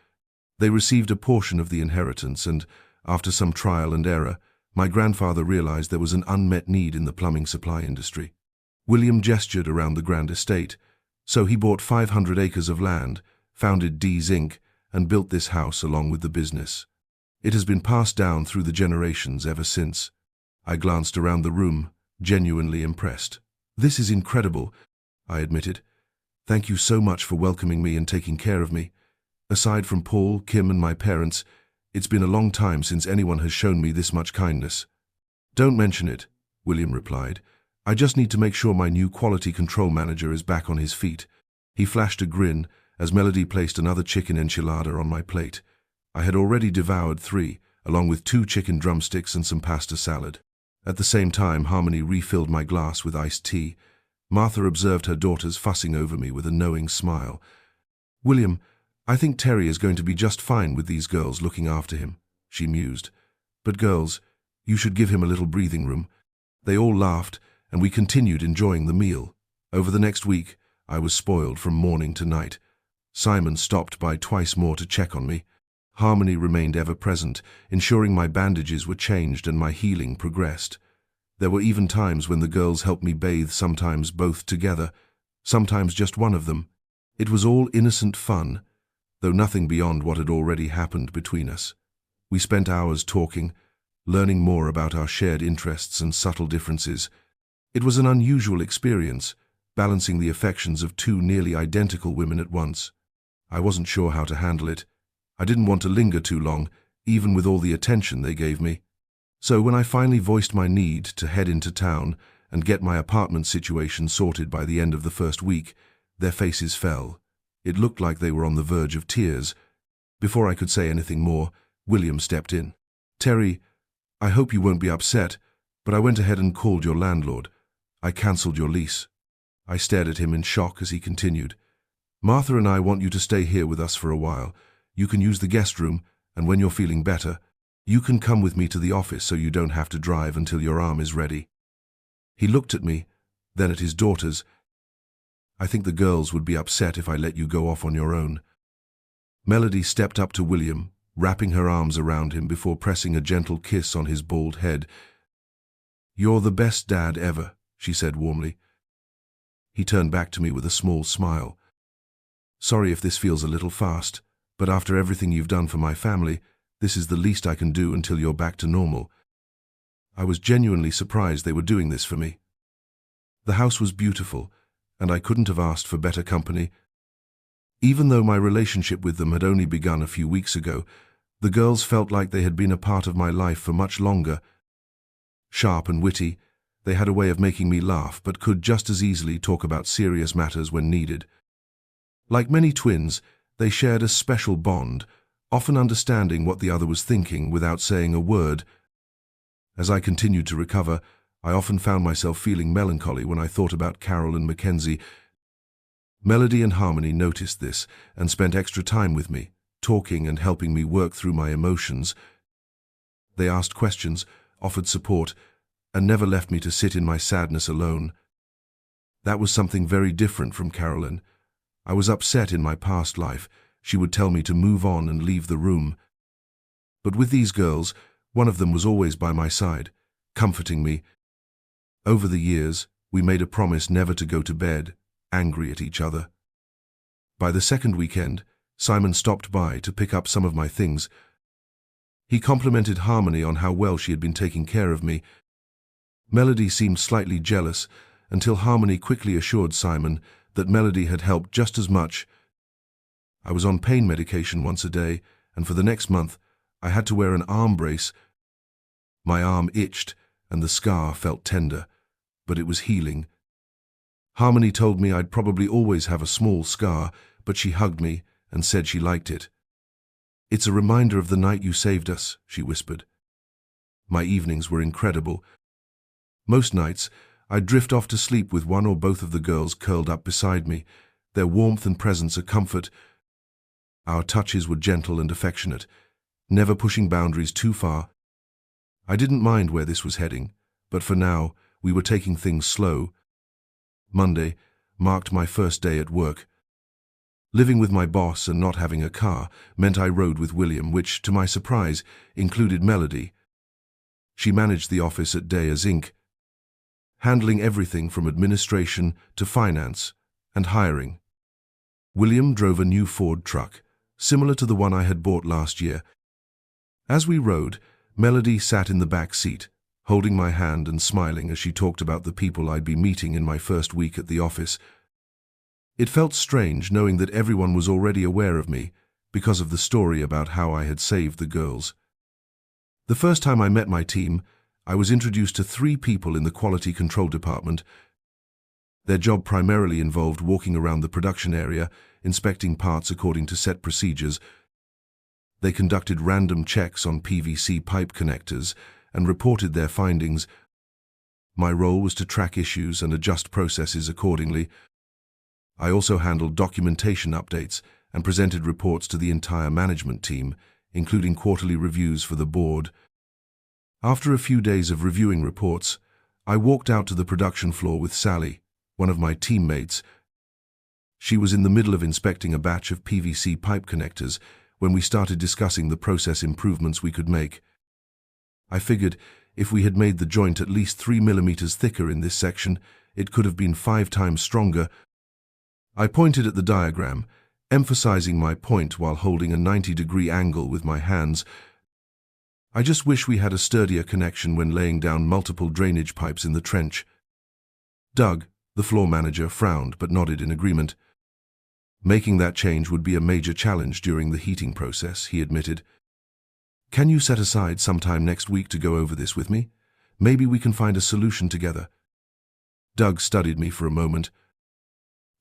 They received a portion of the inheritance and, after some trial and error, my grandfather realized there was an unmet need in the plumbing supply industry. William gestured around the grand estate. So he bought 500 acres of land, founded D's Inc., and built this house along with the business. It has been passed down through the generations ever since." I glanced around the room, genuinely impressed. "This is incredible," I admitted. "Thank you so much for welcoming me and taking care of me. Aside from Paul, Kim, and my parents, it's been a long time since anyone has shown me this much kindness." "Don't mention it," William replied. "I just need to make sure my new quality control manager is back on his feet." He flashed a grin as Melody placed another chicken enchilada on my plate. I had already devoured 3, along with 2 chicken drumsticks and some pasta salad. At the same time, Harmony refilled my glass with iced tea. Martha observed her daughters fussing over me with a knowing smile. "William, I think Terry is going to be just fine with these girls looking after him," she mused. "But girls, you should give him a little breathing room." They all laughed, and we continued enjoying the meal. Over the next week, I was spoiled from morning to night. Simon stopped by twice more to check on me. Harmony remained ever present, ensuring my bandages were changed and my healing progressed. There were even times when the girls helped me bathe, sometimes both together, sometimes just one of them. It was all innocent fun, though nothing beyond what had already happened between us. We spent hours talking, learning more about our shared interests and subtle differences. It was an unusual experience, balancing the affections of 2 nearly identical women at once. I wasn't sure how to handle it. I didn't want to linger too long, even with all the attention they gave me. So when I finally voiced my need to head into town and get my apartment situation sorted by the end of the first week, their faces fell. It looked like they were on the verge of tears. Before I could say anything more, William stepped in. "Terry, I hope you won't be upset, but I went ahead and called your landlord. I cancelled your lease." I stared at him in shock as he continued. "Martha and I want you to stay here with us for a while. You can use the guest room, and when you're feeling better, you can come with me to the office so you don't have to drive until your arm is ready." He looked at me, then at his daughters. "I think the girls would be upset if I let you go off on your own." Melody stepped up to William, wrapping her arms around him before pressing a gentle kiss on his bald head. "You're the best dad ever," she said warmly. He turned back to me with a small smile. "Sorry if this feels a little fast, but after everything you've done for my family, this is the least I can do until you're back to normal." I was genuinely surprised they were doing this for me. The house was beautiful, and I couldn't have asked for better company. Even though my relationship with them had only begun a few weeks ago, The girls felt like they had been a part of my life for much longer. Sharp and witty, they had a way of making me laugh, but could just as easily talk about serious matters when needed. Like many twins, they shared a special bond, often understanding what the other was thinking without saying a word. As I continued to recover, I often found myself feeling melancholy when I thought about Carol and Mackenzie. Melody and Harmony noticed this and spent extra time with me, talking and helping me work through my emotions. They asked questions, offered support, and never left me to sit in my sadness alone. That was something very different from Carolyn. I was upset in my past life. She would tell me to move on and leave the room. But with these girls, one of them was always by my side, comforting me. Over the years, we made a promise never to go to bed, angry at each other. By the second weekend, Simon stopped by to pick up some of my things. He complimented Harmony on how well she had been taking care of me. Melody seemed slightly jealous, until Harmony quickly assured Simon that Melody had helped just as much. I was on pain medication once a day, and for the next month, I had to wear an arm brace. My arm itched, and the scar felt tender, but it was healing. Harmony told me I'd probably always have a small scar, but she hugged me and said she liked it. "It's a reminder of the night you saved us," she whispered. My evenings were incredible. Most nights, I'd drift off to sleep with one or both of the girls curled up beside me, their warmth and presence a comfort. Our touches were gentle and affectionate, never pushing boundaries too far. I didn't mind where this was heading, but for now, we were taking things slow. Monday marked my first day at work. Living with my boss and not having a car meant I rode with William, which, to my surprise, included Melody. She managed the office at Deyers Inc., handling everything from administration to finance and hiring. William drove a new Ford truck, similar to the one I had bought last year. As we rode, Melody sat in the back seat, holding my hand and smiling as she talked about the people I'd be meeting in my first week at the office. It felt strange knowing that everyone was already aware of me because of the story about how I had saved the girls. The first time I met my team, I was introduced to 3 people in the quality control department. Their job primarily involved walking around the production area, inspecting parts according to set procedures. They conducted random checks on PVC pipe connectors and reported their findings. My role was to track issues and adjust processes accordingly. I also handled documentation updates and presented reports to the entire management team, including quarterly reviews for the board. After a few days of reviewing reports, I walked out to the production floor with Sally, one of my teammates. She was in the middle of inspecting a batch of PVC pipe connectors when we started discussing the process improvements we could make. I figured if we had made the joint at least 3 millimeters thicker in this section, it could have been 5 times stronger. I pointed at the diagram, emphasizing my point while holding a 90-degree angle with my hands. I just wish we had a sturdier connection when laying down multiple drainage pipes in the trench. Doug, the floor manager, frowned but nodded in agreement. Making that change would be a major challenge during the heating process, he admitted. "Can you set aside some time next week to go over this with me? Maybe we can find a solution together." Doug studied me for a moment.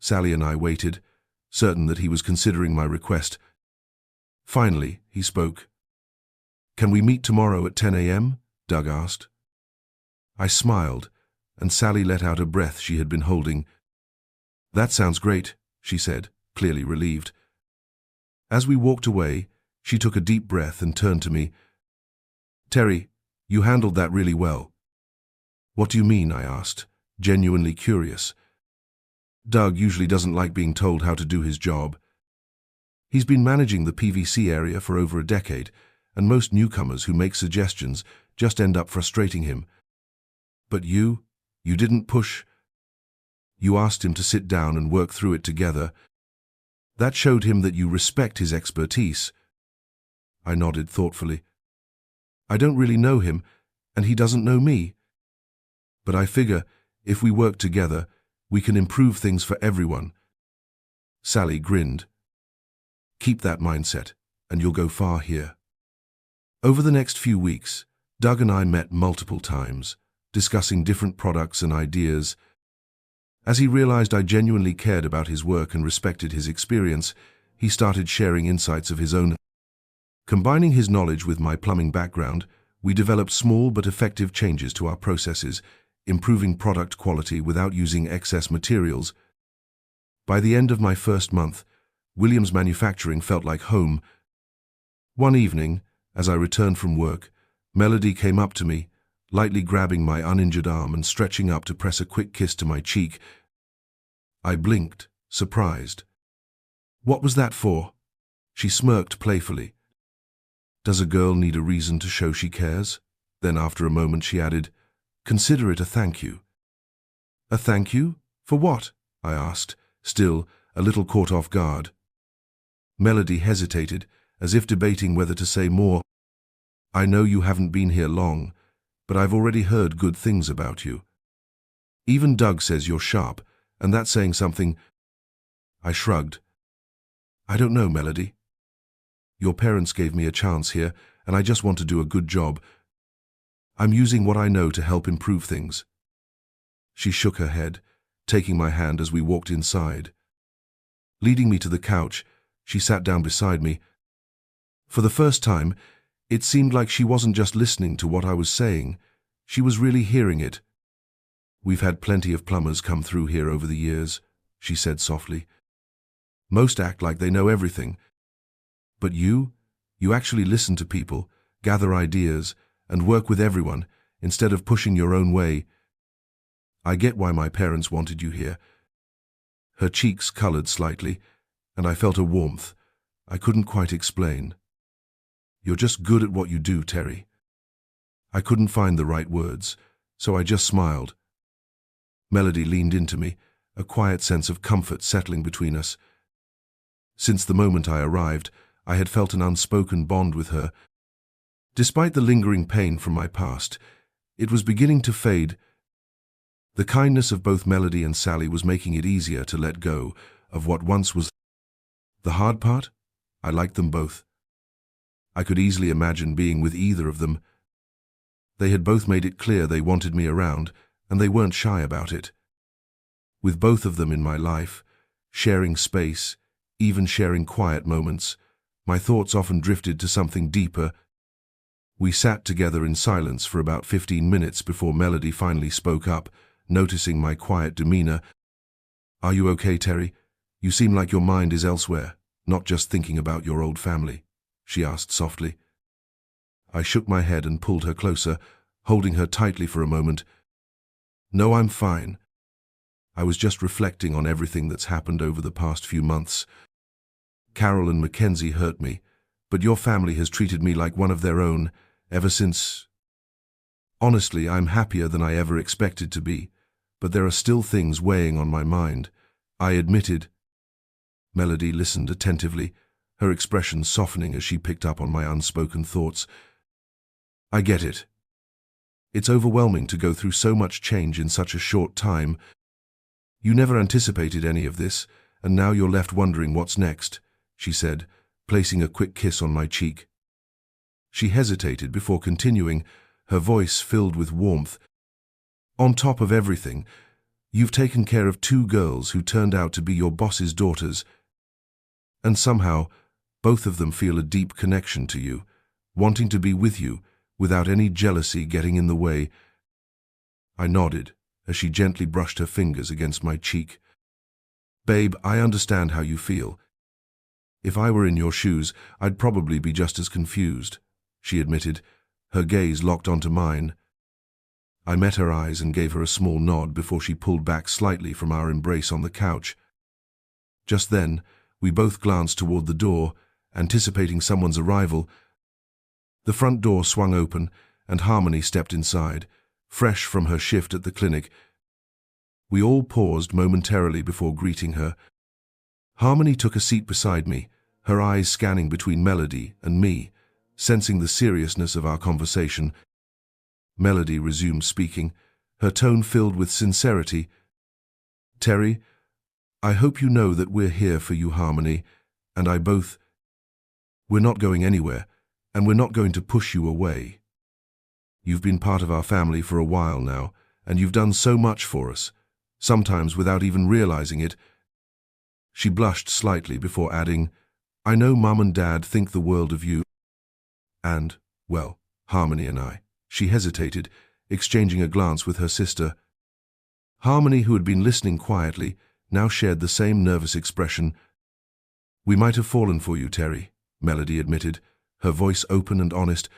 Sally and I waited, certain that he was considering my request. Finally, he spoke. "Can we meet tomorrow at 10 a.m.? Doug asked. I smiled, and Sally let out a breath she had been holding. "That sounds great," she said, clearly relieved. As we walked away, she took a deep breath and turned to me. "Terry, you handled that really well." "What do you mean?" I asked, genuinely curious. Doug usually doesn't like being told how to do his job. He's been managing the PVC area for over a decade, and most newcomers who make suggestions just end up frustrating him. But you didn't push. You asked him to sit down and work through it together. That showed him that you respect his expertise. I nodded thoughtfully. I don't really know him, and he doesn't know me. But I figure, if we work together, we can improve things for everyone. Sally grinned. "Keep that mindset, and you'll go far here." Over the next few weeks, Doug and I met multiple times, discussing different products and ideas. As he realized I genuinely cared about his work and respected his experience, he started sharing insights of his own. Combining his knowledge with my plumbing background, we developed small but effective changes to our processes, improving product quality without using excess materials. By the end of my first month, Williams Manufacturing felt like home. One evening, as I returned from work, Melody came up to me, lightly grabbing my uninjured arm and stretching up to press a quick kiss to my cheek. I blinked, surprised. "What was that for?" She smirked playfully. "Does a girl need a reason to show she cares?" Then after a moment she added, "Consider it a thank you." "A thank you? For what?" I asked, still a little caught off guard. Melody hesitated, as if debating whether to say more. "I know you haven't been here long, but I've already heard good things about you. Even Doug says you're sharp, and that's saying something." I shrugged. "I don't know, Melody. Your parents gave me a chance here, and I just want to do a good job. I'm using what I know to help improve things." She shook her head, taking my hand as we walked inside. Leading me to the couch, she sat down beside me. For the first time, it seemed like she wasn't just listening to what I was saying, she was really hearing it. "We've had plenty of plumbers come through here over the years," she said softly. "Most act like they know everything. But you actually listen to people, gather ideas, and work with everyone, instead of pushing your own way. I get why my parents wanted you here." Her cheeks colored slightly, and I felt a warmth I couldn't quite explain. "You're just good at what you do, Terry." I couldn't find the right words, so I just smiled. Melody leaned into me, a quiet sense of comfort settling between us. Since the moment I arrived, I had felt an unspoken bond with her. Despite the lingering pain from my past, it was beginning to fade. The kindness of both Melody and Sally was making it easier to let go of what once was. The hard part? I liked them both. I could easily imagine being with either of them. They had both made it clear they wanted me around, and they weren't shy about it. With both of them in my life, sharing space, even sharing quiet moments, my thoughts often drifted to something deeper. We sat together in silence for about 15 minutes before Melody finally spoke up, noticing my quiet demeanor. "Are you okay, Terry? You seem like your mind is elsewhere, not just thinking about your old family," she asked softly. I shook my head and pulled her closer, holding her tightly for a moment. "No, I'm fine. I was just reflecting on everything that's happened over the past few months. Carol and Mackenzie hurt me, but your family has treated me like one of their own ever since. Honestly, I'm happier than I ever expected to be, but there are still things weighing on my mind," I admitted. Melody listened attentively, her expression softening as she picked up on my unspoken thoughts. "I get it. It's overwhelming to go through so much change in such a short time. You never anticipated any of this, and now you're left wondering what's next," she said, placing a quick kiss on my cheek. She hesitated before continuing, her voice filled with warmth. "On top of everything, you've taken care of 2 girls who turned out to be your boss's daughters. And somehow, both of them feel a deep connection to you, wanting to be with you, without any jealousy getting in the way." I nodded as she gently brushed her fingers against my cheek. "Babe, I understand how you feel. If I were in your shoes, I'd probably be just as confused," she admitted, her gaze locked onto mine. I met her eyes and gave her a small nod before she pulled back slightly from our embrace on the couch. Just then, we both glanced toward the door, anticipating someone's arrival. The front door swung open, and Harmony stepped inside, fresh from her shift at the clinic. We all paused momentarily before greeting her. Harmony took a seat beside me, her eyes scanning between Melody and me, sensing the seriousness of our conversation. Melody resumed speaking, her tone filled with sincerity. "Terry, I hope you know that we're here for you, Harmony, and I both. We're not going anywhere. And we're not going to push you away. You've been part of our family for a while now, and you've done so much for us, sometimes without even realizing it. She blushed slightly before adding, I know Mum and Dad think the world of you. And, well, Harmony and I. She hesitated, exchanging a glance with her sister. Harmony, who had been listening quietly, now shared the same nervous expression. We might have fallen for you, Terry, Melody admitted, her voice open and honest.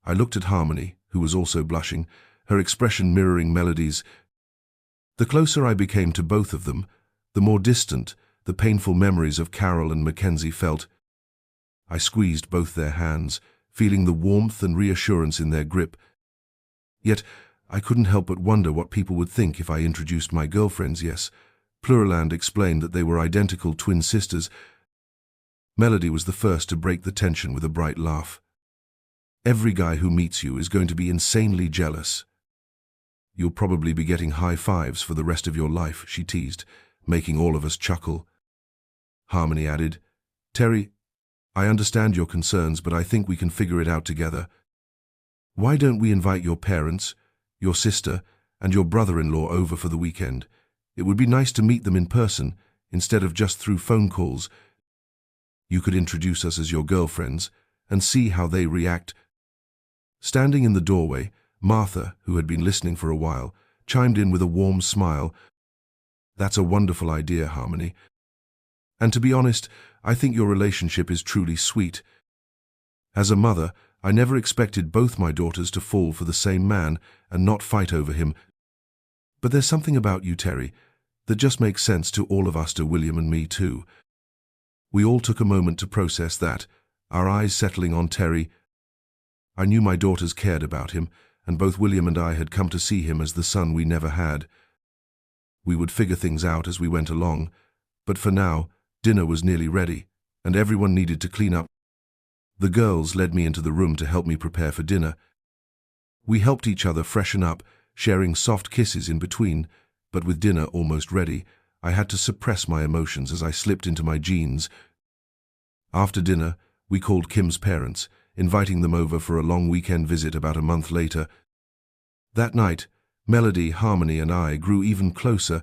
I looked at Harmony, who was also blushing, her expression mirroring Melody's. The closer I became to both of them, the more distant the painful memories of Carol and Mackenzie felt. I squeezed both their hands, feeling the warmth and reassurance in their grip. Yet I couldn't help but wonder what people would think if I introduced my girlfriends. Yes, Pluriland explained that they were identical twin sisters. Melody was the first to break the tension with a bright laugh. Every guy who meets you is going to be insanely jealous. You'll probably be getting high fives for the rest of your life, she teased, making all of us chuckle. Harmony added, Terry, I understand your concerns, but I think we can figure it out together. Why don't we invite your parents, your sister, and your brother-in-law over for the weekend? It would be nice to meet them in person, instead of just through phone calls. You could introduce us as your girlfriends, and see how they react. Standing in the doorway, Martha, who had been listening for a while, chimed in with a warm smile. That's a wonderful idea, Harmony. And to be honest, I think your relationship is truly sweet. As a mother, I never expected both my daughters to fall for the same man and not fight over him. But there's something about you, Terry, that just makes sense to all of us, to William and me too. We all took a moment to process that, our eyes settling on Terry. I knew my daughters cared about him, and both William and I had come to see him as the son we never had. We would figure things out as we went along, but for now, dinner was nearly ready, and everyone needed to clean up. The girls led me into the room to help me prepare for dinner. We helped each other freshen up, sharing soft kisses in between, but with dinner almost ready, I had to suppress my emotions as I slipped into my jeans. After dinner, we called Kim's parents, inviting them over for a long weekend visit about a month later. That night, Melody, Harmony, and I grew even closer.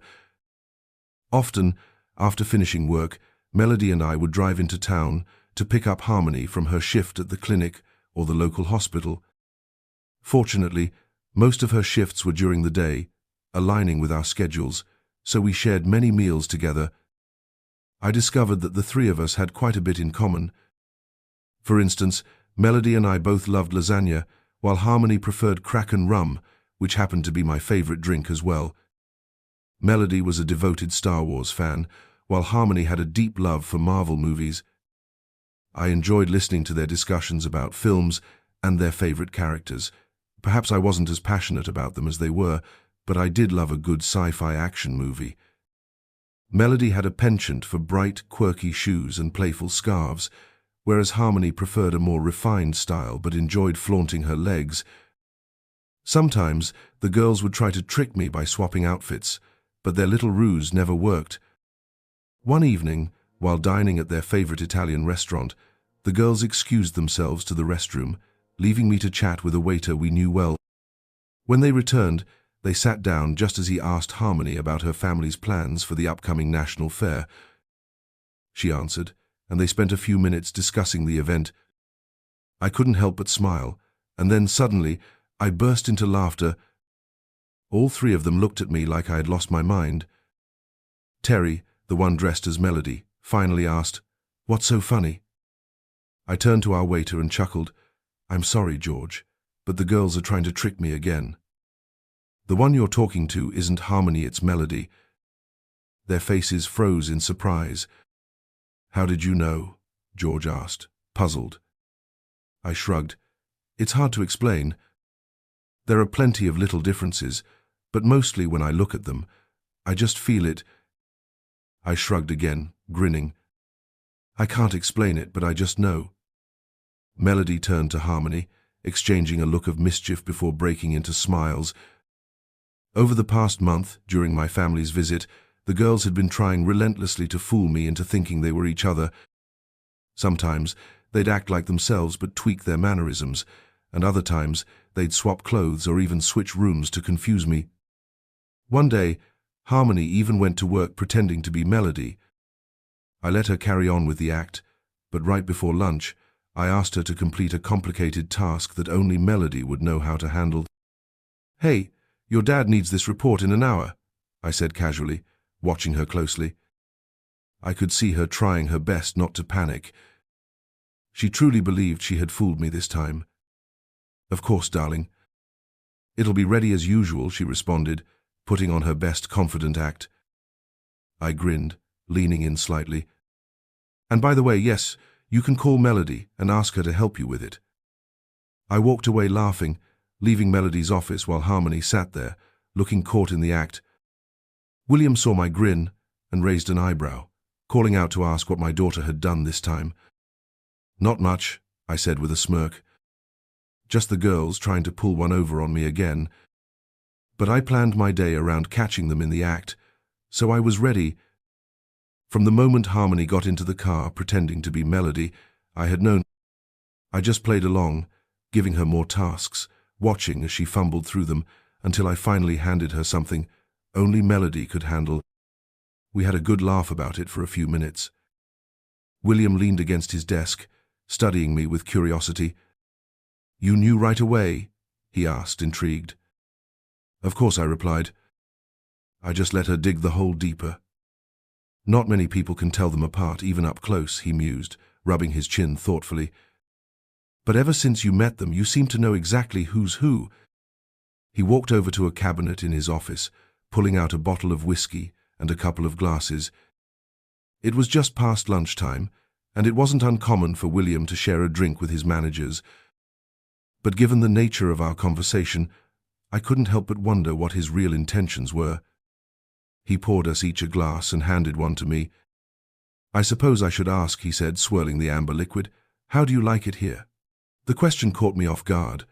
Often, after finishing work, Melody and I would drive into town to pick up Harmony from her shift at the clinic or the local hospital. Fortunately, most of her shifts were during the day, aligning with our schedules, so we shared many meals together. I discovered that the three of us had quite a bit in common. For instance, Melody and I both loved lasagna, while Harmony preferred Kraken rum, which happened to be my favorite drink as well. Melody was a devoted Star Wars fan, while Harmony had a deep love for Marvel movies. I enjoyed listening to their discussions about films and their favorite characters. Perhaps I wasn't as passionate about them as they were, but I did love a good sci-fi action movie. Melody had a penchant for bright, quirky shoes and playful scarves, whereas Harmony preferred a more refined style but enjoyed flaunting her legs. Sometimes the girls would try to trick me by swapping outfits, but their little ruse never worked. One evening, while dining at their favorite Italian restaurant, the girls excused themselves to the restroom, leaving me to chat with a waiter we knew well. When they returned, they sat down just as he asked Harmony about her family's plans for the upcoming national fair. She answered, and they spent a few minutes discussing the event. I couldn't help but smile, and then suddenly I burst into laughter. All three of them looked at me like I had lost my mind. Terry, the one dressed as Melody, finally asked, "What's so funny?" I turned to our waiter and chuckled. "I'm sorry, George, but the girls are trying to trick me again. The one you're talking to isn't Harmony, it's Melody." Their faces froze in surprise. "How did you know?" George asked, puzzled. I shrugged. "It's hard to explain. There are plenty of little differences, but mostly when I look at them, I just feel it." I shrugged again, grinning. "I can't explain it, but I just know." Melody turned to Harmony, exchanging a look of mischief before breaking into smiles. Over the past month, during my family's visit, the girls had been trying relentlessly to fool me into thinking they were each other. Sometimes They'd act like themselves but tweak their mannerisms, and other times they'd swap clothes or even switch rooms to confuse me. One day, Harmony even went to work pretending to be Melody. I let her carry on with the act, but right before lunch, I asked her to complete a complicated task that only Melody would know how to handle. "Hey, your dad needs this report in an hour," I said casually, watching her closely. I could see her trying her best not to panic. She truly believed she had fooled me this time. "Of course, darling." "It'll be ready as usual," she responded, putting on her best confident act. I grinned, leaning in slightly. "And by the way, yes, you can call Melody and ask her to help you with it." I walked away laughing, leaving Melody's office while Harmony sat there, looking caught in the act. William saw my grin and raised an eyebrow, calling out to ask what my daughter had done this time. "Not much," I said with a smirk. "Just the girls trying to pull one over on me again." But I planned my day around catching them in the act, so I was ready. From the moment Harmony got into the car pretending to be Melody, I had known. I just played along, giving her more tasks, watching as she fumbled through them, until I finally handed her something only Melody could handle. We had a good laugh about it for a few minutes. William leaned against his desk, studying me with curiosity. "You knew right away?" he asked, intrigued. "Of course," I replied. "I just let her dig the hole deeper." "Not many people can tell them apart, even up close," he mused, rubbing his chin thoughtfully. "But ever since you met them, you seem to know exactly who's who." He walked over to a cabinet in his office, pulling out a bottle of whiskey and a couple of glasses. It was just past lunchtime, and it wasn't uncommon for William to share a drink with his managers. But given the nature of our conversation, I couldn't help but wonder what his real intentions were. He poured us each a glass and handed one to me. "I suppose I should ask," he said, swirling the amber liquid, "how do you like it here?" The question caught me off guard.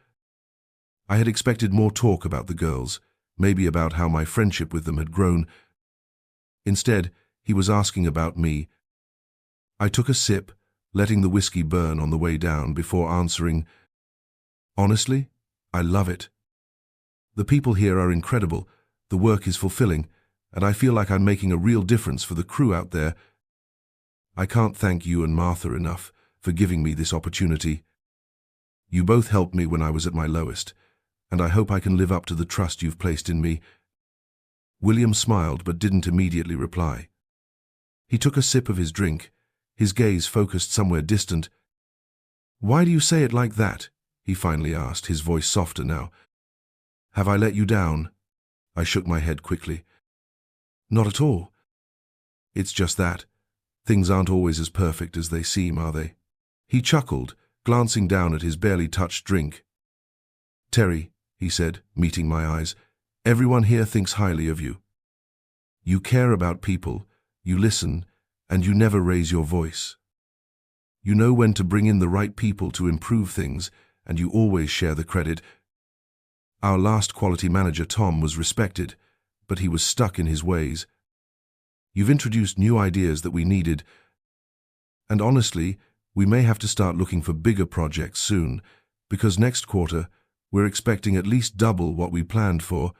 I had expected more talk about the girls, maybe about how my friendship with them had grown. Instead, he was asking about me. I took a sip, letting the whiskey burn on the way down before answering, "Honestly, I love it. The people here are incredible, the work is fulfilling, and I feel like I'm making a real difference for the crew out there. I can't thank you and Martha enough for giving me this opportunity. You both helped me when I was at my lowest, and I hope I can live up to the trust you've placed in me." William smiled but didn't immediately reply. He took a sip of his drink, his gaze focused somewhere distant. "Why do you say it like that?" he finally asked, his voice softer now. "Have I let you down?" I shook my head quickly. "Not at all. It's just that. Things aren't always as perfect as they seem, are they?" He chuckled, glancing down at his barely touched drink. "Terry," he said, meeting my eyes, "everyone here thinks highly of you. You care about people, you listen, and you never raise your voice. You know when to bring in the right people to improve things, and you always share the credit. Our last quality manager, Tom, was respected, but he was stuck in his ways. You've introduced new ideas that we needed, and honestly, we may have to start looking for bigger projects soon, because next quarter, we're expecting at least double what we planned for."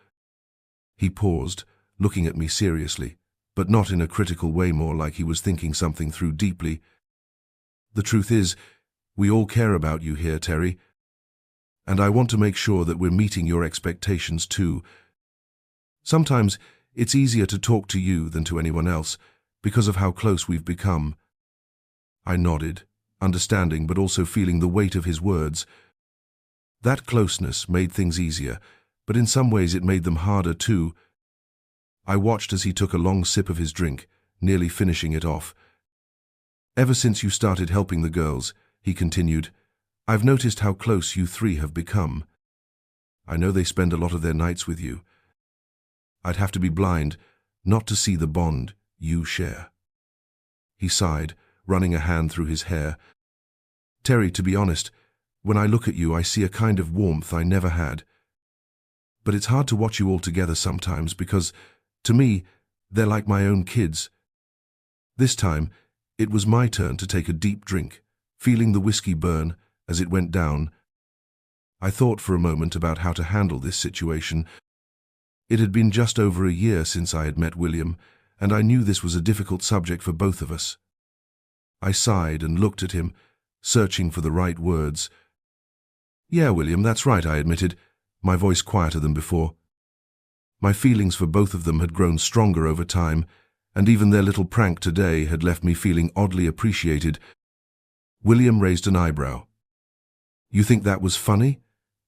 He paused, looking at me seriously, but not in a critical way, more like he was thinking something through deeply. "The truth is, we all care about you here, Terry, and I want to make sure that we're meeting your expectations too. Sometimes it's easier to talk to you than to anyone else, because of how close we've become." I nodded, understanding but also feeling the weight of his words. That closeness made things easier, but in some ways it made them harder too. I watched as he took a long sip of his drink, nearly finishing it off. "Ever since you started helping the girls," he continued, "I've noticed how close you three have become. I know they spend a lot of their nights with you. I'd have to be blind not to see the bond you share." He sighed, running a hand through his hair. "Terry, to be honest, when I look at you, I see a kind of warmth I never had. But it's hard to watch you all together sometimes because, to me, they're like my own kids." This time, it was my turn to take a deep drink, feeling the whiskey burn as it went down. I thought for a moment about how to handle this situation. It had been just over a year since I had met William, and I knew this was a difficult subject for both of us. I sighed and looked at him, searching for the right words. "Yeah, William, that's right," I admitted, my voice quieter than before. My feelings for both of them had grown stronger over time, and even their little prank today had left me feeling oddly appreciated. William raised an eyebrow. "You think that was funny?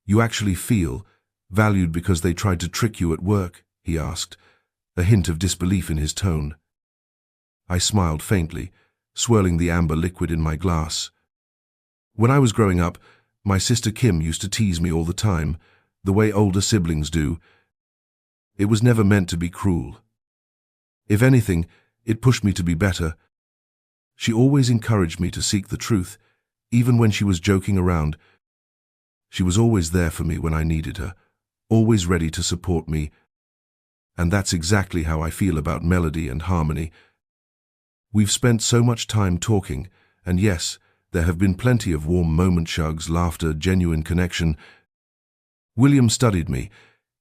You actually feel valued because they tried to trick you at work?" he asked, a hint of disbelief in his tone. I smiled faintly, swirling the amber liquid in my glass. "When I was growing up, my sister Kim used to tease me all the time, the way older siblings do. It was never meant to be cruel. If anything, it pushed me to be better. She always encouraged me to seek the truth, even when she was joking around. She was always there for me when I needed her, always ready to support me. And that's exactly how I feel about Melody and Harmony. We've spent so much time talking, and yes, there have been plenty of warm moment shugs, laughter, genuine connection." William studied me,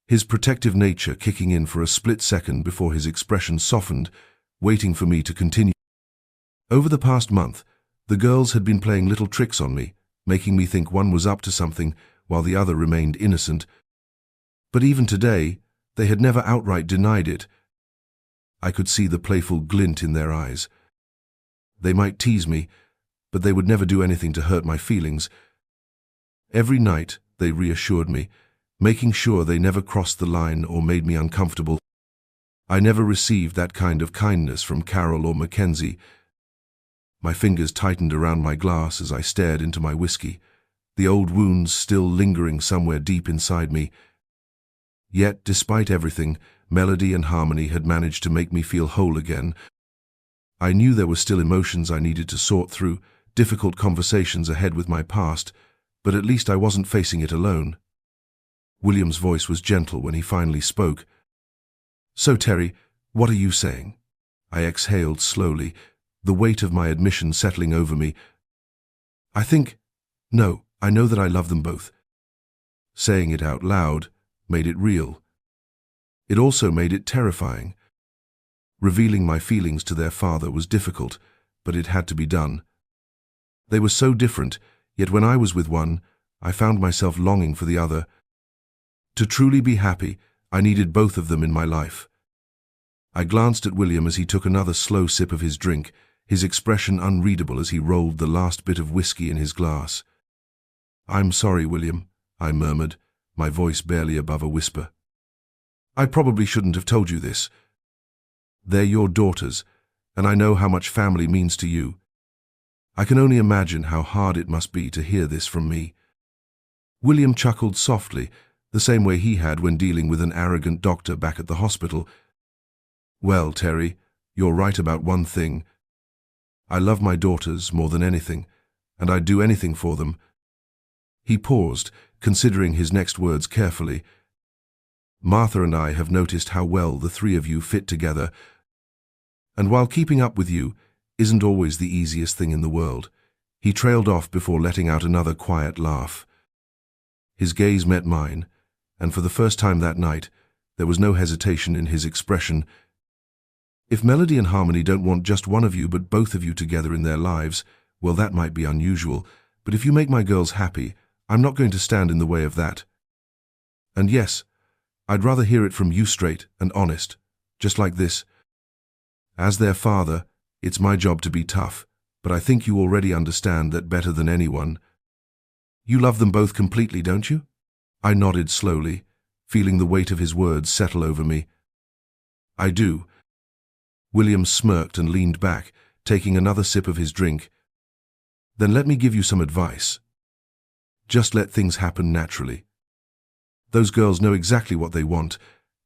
his protective nature kicking in for a split second before his expression softened, waiting for me to continue. Over the past month, the girls had been playing little tricks on me, making me think one was up to something while the other remained innocent. But even today, they had never outright denied it. I could see the playful glint in their eyes. They might tease me, but they would never do anything to hurt my feelings. Every night, they reassured me, making sure they never crossed the line or made me uncomfortable. I never received that kind of kindness from Carol or Mackenzie. My fingers tightened around my glass as I stared into my whiskey, the old wounds still lingering somewhere deep inside me. Yet, despite everything, Melody and Harmony had managed to make me feel whole again. I knew there were still emotions I needed to sort through, difficult conversations ahead with my past, but at least I wasn't facing it alone. William's voice was gentle when he finally spoke. "So, Terry, what are you saying?" I exhaled slowly, the weight of my admission settling over me. No, I know that I love them both." Saying it out loud made it real. It also made it terrifying. Revealing my feelings to their father was difficult, but it had to be done. They were so different, yet when I was with one, I found myself longing for the other. To truly be happy, I needed both of them in my life. I glanced at William as he took another slow sip of his drink, his expression unreadable as he rolled the last bit of whiskey in his glass. "I'm sorry, William," I murmured, my voice barely above a whisper. "I probably shouldn't have told you this. They're your daughters, and I know how much family means to you. I can only imagine how hard it must be to hear this from me." William chuckled softly, the same way he had when dealing with an arrogant doctor back at the hospital. "Well, Terry, you're right about one thing. I love my daughters more than anything, and I'd do anything for them." He paused, considering his next words carefully. "Martha and I have noticed how well the three of you fit together, and while keeping up with you isn't always the easiest thing in the world." He trailed off before letting out another quiet laugh. His gaze met mine, and for the first time that night, there was no hesitation in his expression. "If Melody and Harmony don't want just one of you but both of you together in their lives, well, that might be unusual, but if you make my girls happy, I'm not going to stand in the way of that. And yes, I'd rather hear it from you straight and honest, just like this. As their father, it's my job to be tough, but I think you already understand that better than anyone. You love them both completely, don't you?" I nodded slowly, feeling the weight of his words settle over me. "I do." William smirked and leaned back, taking another sip of his drink. "Then let me give you some advice. Just let things happen naturally. Those girls know exactly what they want,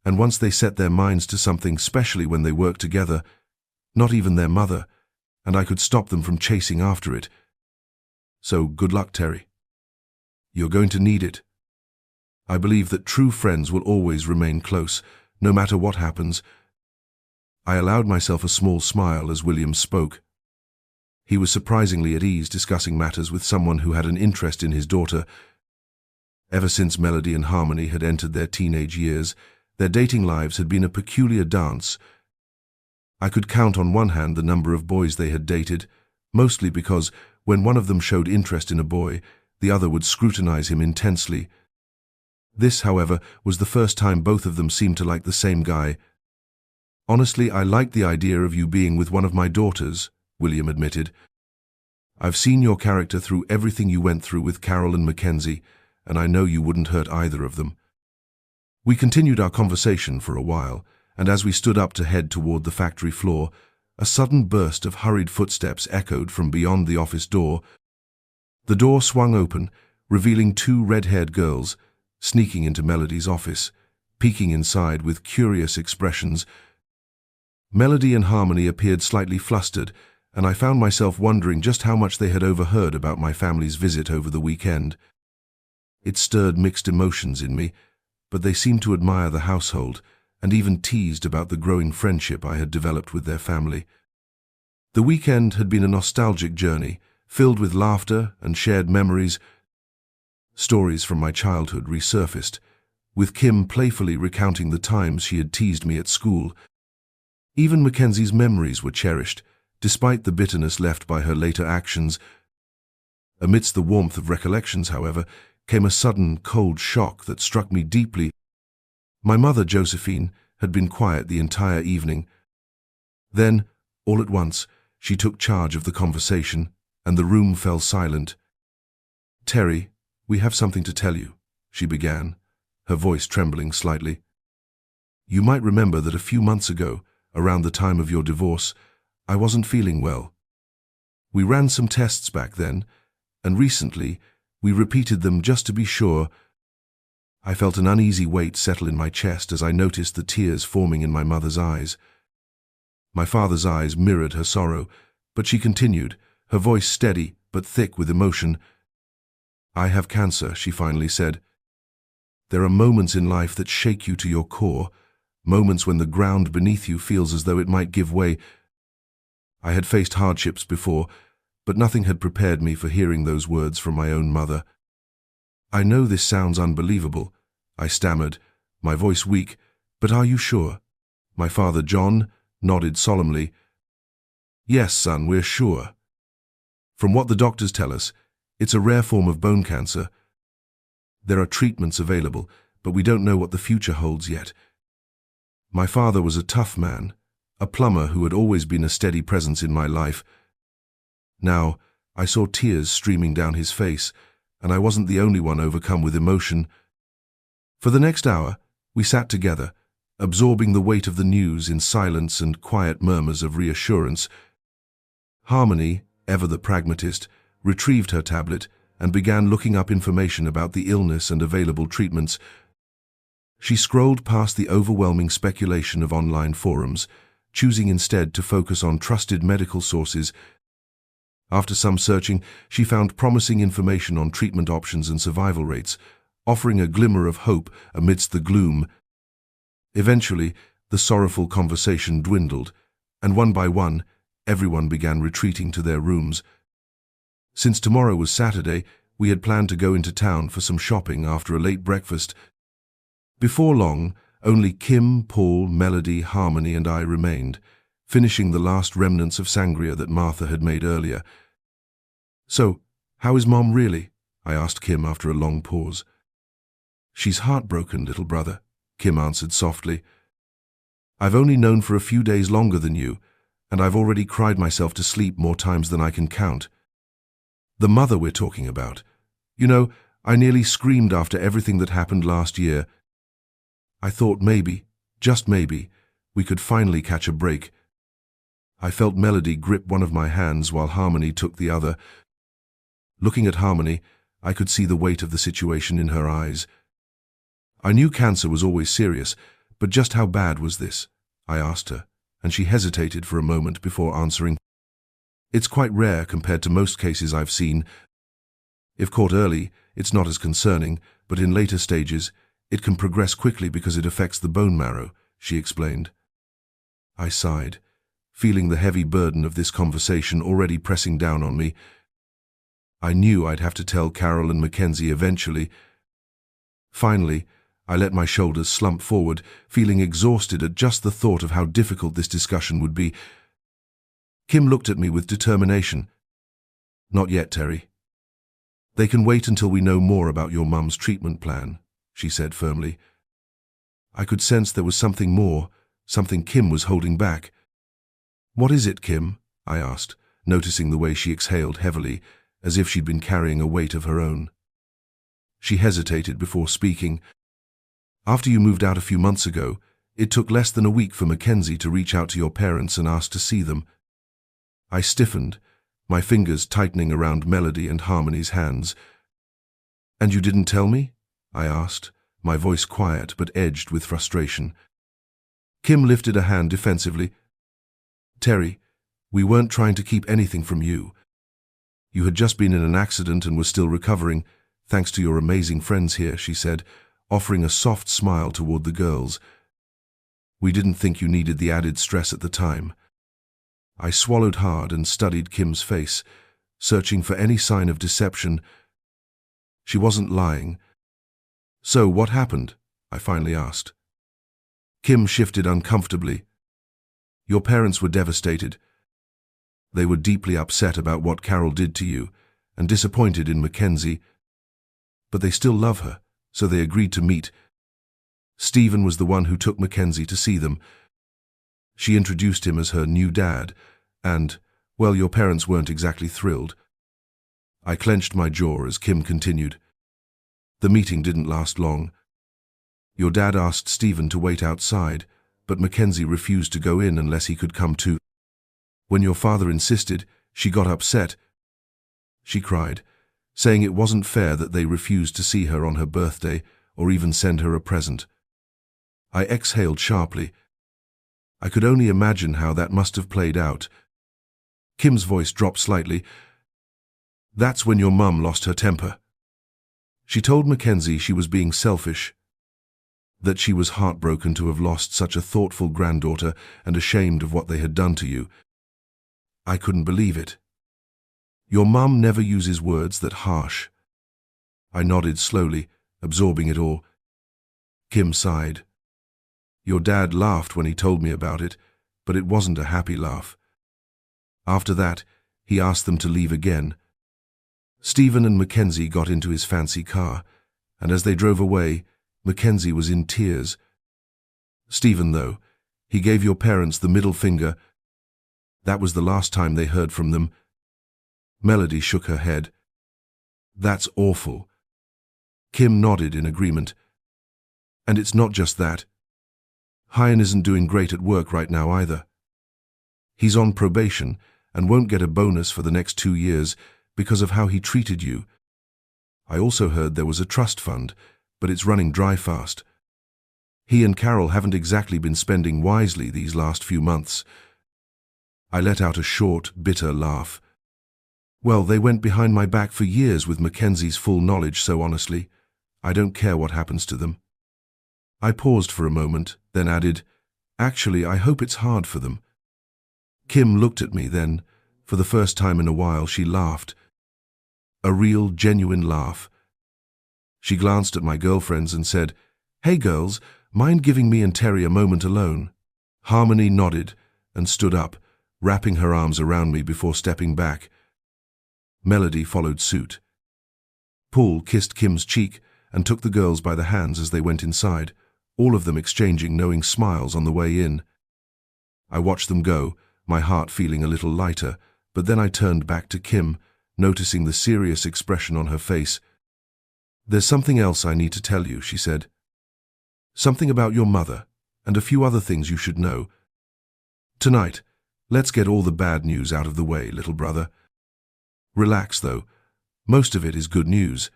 and once they set their minds to something, especially when they work together, not even their mother, and I could stop them from chasing after it. So good luck, Terry. You're going to need it. I believe that true friends will always remain close, no matter what happens." I allowed myself a small smile as William spoke. He was surprisingly at ease discussing matters with someone who had an interest in his daughter. Ever since Melody and Harmony had entered their teenage years, their dating lives had been a peculiar dance. I could count on one hand the number of boys they had dated, mostly because when one of them showed interest in a boy, the other would scrutinize him intensely. This, however, was the first time both of them seemed to like the same guy. "Honestly, I liked the idea of you being with one of my daughters," William admitted. "I've seen your character through everything you went through with Carol and Mackenzie, and I know you wouldn't hurt either of them." We continued our conversation for a while, and as we stood up to head toward the factory floor, a sudden burst of hurried footsteps echoed from beyond the office door. The door swung open, revealing two red-haired girls, sneaking into Melody's office, peeking inside with curious expressions. Melody and Harmony appeared slightly flustered, and I found myself wondering just how much they had overheard about my family's visit over the weekend. It stirred mixed emotions in me, but they seemed to admire the household, and even teased about the growing friendship I had developed with their family. The weekend had been a nostalgic journey, filled with laughter and shared memories. Stories from my childhood resurfaced, with Kim playfully recounting the times she had teased me at school. Even Mackenzie's memories were cherished, despite the bitterness left by her later actions. Amidst the warmth of recollections, however, came a sudden, cold shock that struck me deeply. My mother, Josephine, had been quiet the entire evening. Then, all at once, she took charge of the conversation, and the room fell silent. "Terry, we have something to tell you," she began, her voice trembling slightly. "You might remember that a few months ago, around the time of your divorce, I wasn't feeling well. We ran some tests back then, and recently we repeated them just to be sure." I felt an uneasy weight settle in my chest as I noticed the tears forming in my mother's eyes. My father's eyes mirrored her sorrow, but she continued, her voice steady but thick with emotion. "I have cancer," she finally said. "There are moments in life that shake you to your core, moments when the ground beneath you feels as though it might give way. I had faced hardships before, but nothing had prepared me for hearing those words from my own mother. I know this sounds unbelievable," I stammered, my voice weak, "but are you sure?" My father, John, nodded solemnly. "Yes, son, we're sure. From what the doctors tell us, it's a rare form of bone cancer. There are treatments available, but we don't know what the future holds yet." My father was a tough man, a plumber who had always been a steady presence in my life. Now, I saw tears streaming down his face, and I wasn't the only one overcome with emotion. For the next hour, we sat together, absorbing the weight of the news in silence and quiet murmurs of reassurance. Harmony, ever the pragmatist, retrieved her tablet and began looking up information about the illness and available treatments. She scrolled past the overwhelming speculation of online forums, choosing instead to focus on trusted medical sources. After some searching, she found promising information on treatment options and survival rates, offering a glimmer of hope amidst the gloom. Eventually, the sorrowful conversation dwindled, and one by one, everyone began retreating to their rooms. Since tomorrow was Saturday, we had planned to go into town for some shopping after a late breakfast. Before long, only Kim, Paul, Melody, Harmony, and I remained, finishing the last remnants of sangria that Martha had made earlier. "So, how is Mom really?" I asked Kim after a long pause. "She's heartbroken, little brother," Kim answered softly. "I've only known for a few days longer than you, and I've already cried myself to sleep more times than I can count. The mother we're talking about. You know, I nearly screamed after everything that happened last year. I thought maybe, just maybe, we could finally catch a break." I felt Melody grip one of my hands while Harmony took the other. Looking at Harmony, I could see the weight of the situation in her eyes. I knew cancer was always serious, but just how bad was this? I asked her, and she hesitated for a moment before answering. "It's quite rare compared to most cases I've seen. If caught early, it's not as concerning, but in later stages, it can progress quickly because it affects the bone marrow," she explained. I sighed. feeling the heavy burden of this conversation already pressing down on me. I knew I'd have to tell Carol and Mackenzie eventually. Finally, I let my shoulders slump forward, feeling exhausted at just the thought of how difficult this discussion would be. Kim looked at me with determination. "Not yet, Terry. They can wait until we know more about your mum's treatment plan," she said firmly. I could sense there was something more, something Kim was holding back. "What is it, Kim?" I asked, noticing the way she exhaled heavily, as if she'd been carrying a weight of her own. She hesitated before speaking. "After you moved out a few months ago, it took less than a week for Mackenzie to reach out to your parents and ask to see them." I stiffened, my fingers tightening around Melody and Harmony's hands. "And you didn't tell me?" I asked, my voice quiet but edged with frustration. Kim lifted a hand defensively. "Terry, we weren't trying to keep anything from you. You had just been in an accident and were still recovering, thanks to your amazing friends here," she said, offering a soft smile toward the girls. "We didn't think you needed the added stress at the time." I swallowed hard and studied Kim's face, searching for any sign of deception. She wasn't lying. "So what happened?" I finally asked. Kim shifted uncomfortably. "Your parents were devastated. They were deeply upset about what Carol did to you, and disappointed in Mackenzie. But they still love her, so they agreed to meet. Stephen was the one who took Mackenzie to see them. She introduced him as her new dad, and, well, your parents weren't exactly thrilled." I clenched my jaw as Kim continued. "The meeting didn't last long. Your dad asked Stephen to wait outside, but Mackenzie refused to go in unless he could come too. When your father insisted, she got upset. She cried, saying it wasn't fair that they refused to see her on her birthday or even send her a present." I exhaled sharply. I could only imagine how that must have played out. Kim's voice dropped slightly. "That's when your mum lost her temper. She told Mackenzie she was being selfish, that she was heartbroken to have lost such a thoughtful granddaughter and ashamed of what they had done to you. I couldn't believe it. Your mum never uses words that harsh." I nodded slowly, absorbing it all. Kim sighed. "Your dad laughed when he told me about it, but it wasn't a happy laugh. After that, he asked them to leave again. Stephen and Mackenzie got into his fancy car, and as they drove away, Mackenzie was in tears. Stephen, though, he gave your parents the middle finger. That was the last time they heard from them." Melody shook her head. "That's awful." Kim nodded in agreement. "And it's not just that. Hyan isn't doing great at work right now either. He's on probation and won't get a bonus for the next 2 years because of how he treated you. I also heard there was a trust fund, but it's running dry fast. He and Carol haven't exactly been spending wisely these last few months." I let out a short, bitter laugh. "Well, they went behind my back for years with Mackenzie's full knowledge, so honestly, I don't care what happens to them." I paused for a moment, then added, "Actually, I hope it's hard for them." Kim looked at me then. For the first time in a while, she laughed. A real, genuine laugh. She glanced at my girlfriends and said, "Hey girls, mind giving me and Terry a moment alone?" Harmony nodded and stood up, wrapping her arms around me before stepping back. Melody followed suit. Paul kissed Kim's cheek and took the girls by the hands as they went inside, all of them exchanging knowing smiles on the way in. I watched them go, my heart feeling a little lighter, but then I turned back to Kim, noticing the serious expression on her face. "There's something else I need to tell you," she said. "Something about your mother, and a few other things you should know. Tonight, let's get all the bad news out of the way, little brother. Relax, though. Most of it is good news."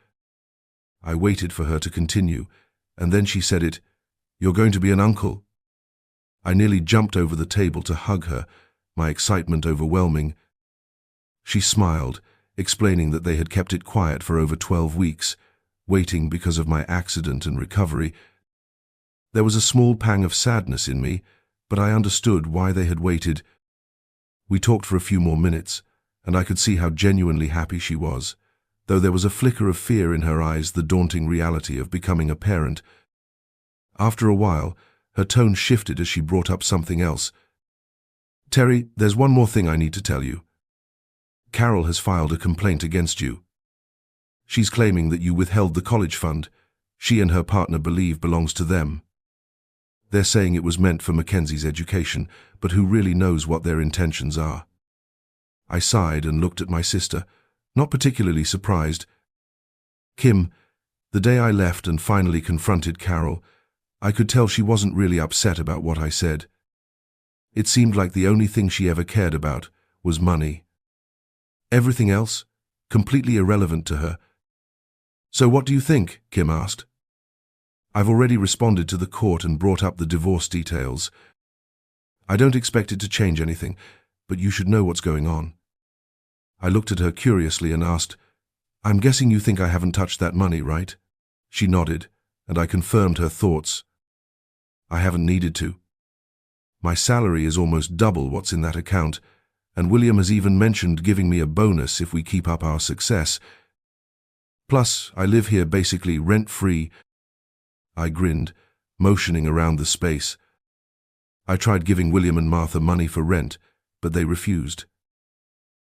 I waited for her to continue, and then she said it. "You're going to be an uncle." I nearly jumped over the table to hug her, my excitement overwhelming. She smiled, explaining that they had kept it quiet for over 12 weeks, waiting because of my accident and recovery. There was a small pang of sadness in me, but I understood why they had waited. We talked for a few more minutes, and I could see how genuinely happy she was, though there was a flicker of fear in her eyes, the daunting reality of becoming a parent. After a while, her tone shifted as she brought up something else. "Terry, there's one more thing I need to tell you. Carol has filed a complaint against you. She's claiming that you withheld the college fund she and her partner believe belongs to them. They're saying it was meant for Mackenzie's education, but who really knows what their intentions are?" I sighed and looked at my sister, not particularly surprised. "Kim, the day I left and finally confronted Carol, I could tell she wasn't really upset about what I said. It seemed like the only thing she ever cared about was money. Everything else, completely irrelevant to her." "So what do you think?" Kim asked. "I've already responded to the court and brought up the divorce details. I don't expect it to change anything, but you should know what's going on." I looked at her curiously and asked, "I'm guessing you think I haven't touched that money, right?" She nodded, and I confirmed her thoughts. "I haven't needed to. My salary is almost double what's in that account, and William has even mentioned giving me a bonus if we keep up our success. Plus, I live here basically rent-free." I grinned, motioning around the space. "I tried giving William and Martha money for rent, but they refused.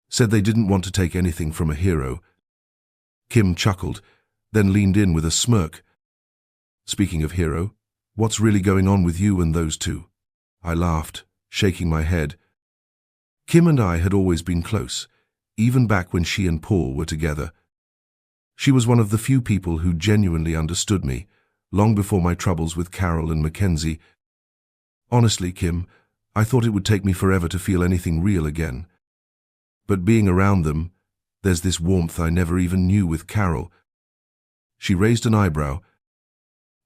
Said they didn't want to take anything from a hero." Kim chuckled, then leaned in with a smirk. "Speaking of hero, what's really going on with you and those two?" I laughed, shaking my head. Kim and I had always been close, even back when she and Paul were together. She was one of the few people who genuinely understood me, long before my troubles with Carol and Mackenzie. Honestly, Kim, I thought it would take me forever to feel anything real again. But being around them, there's this warmth I never even knew with Carol." She raised an eyebrow.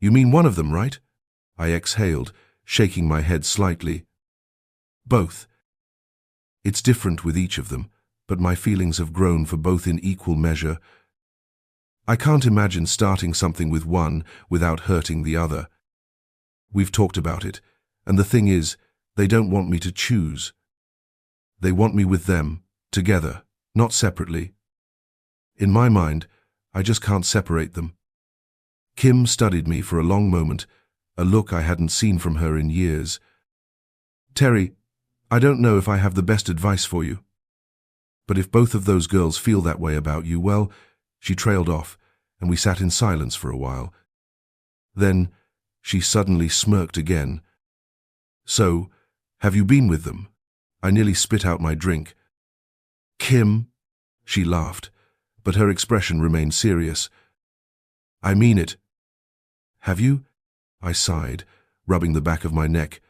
"You mean one of them, right?" I exhaled, shaking my head slightly. "Both. It's different with each of them, but my feelings have grown for both in equal measure. I can't imagine starting something with one without hurting the other. We've talked about it, and the thing is, they don't want me to choose. They want me with them, together, not separately. In my mind, I just can't separate them." Kim studied me for a long moment, a look I hadn't seen from her in years. "Terry, I don't know if I have the best advice for you. But if both of those girls feel that way about you, well," she trailed off, and we sat in silence for a while. Then she suddenly smirked again. "So, have you been with them?" I nearly spit out my drink. "Kim," she laughed, but her expression remained serious. "I mean it." "Have you?" I sighed, rubbing the back of my neck.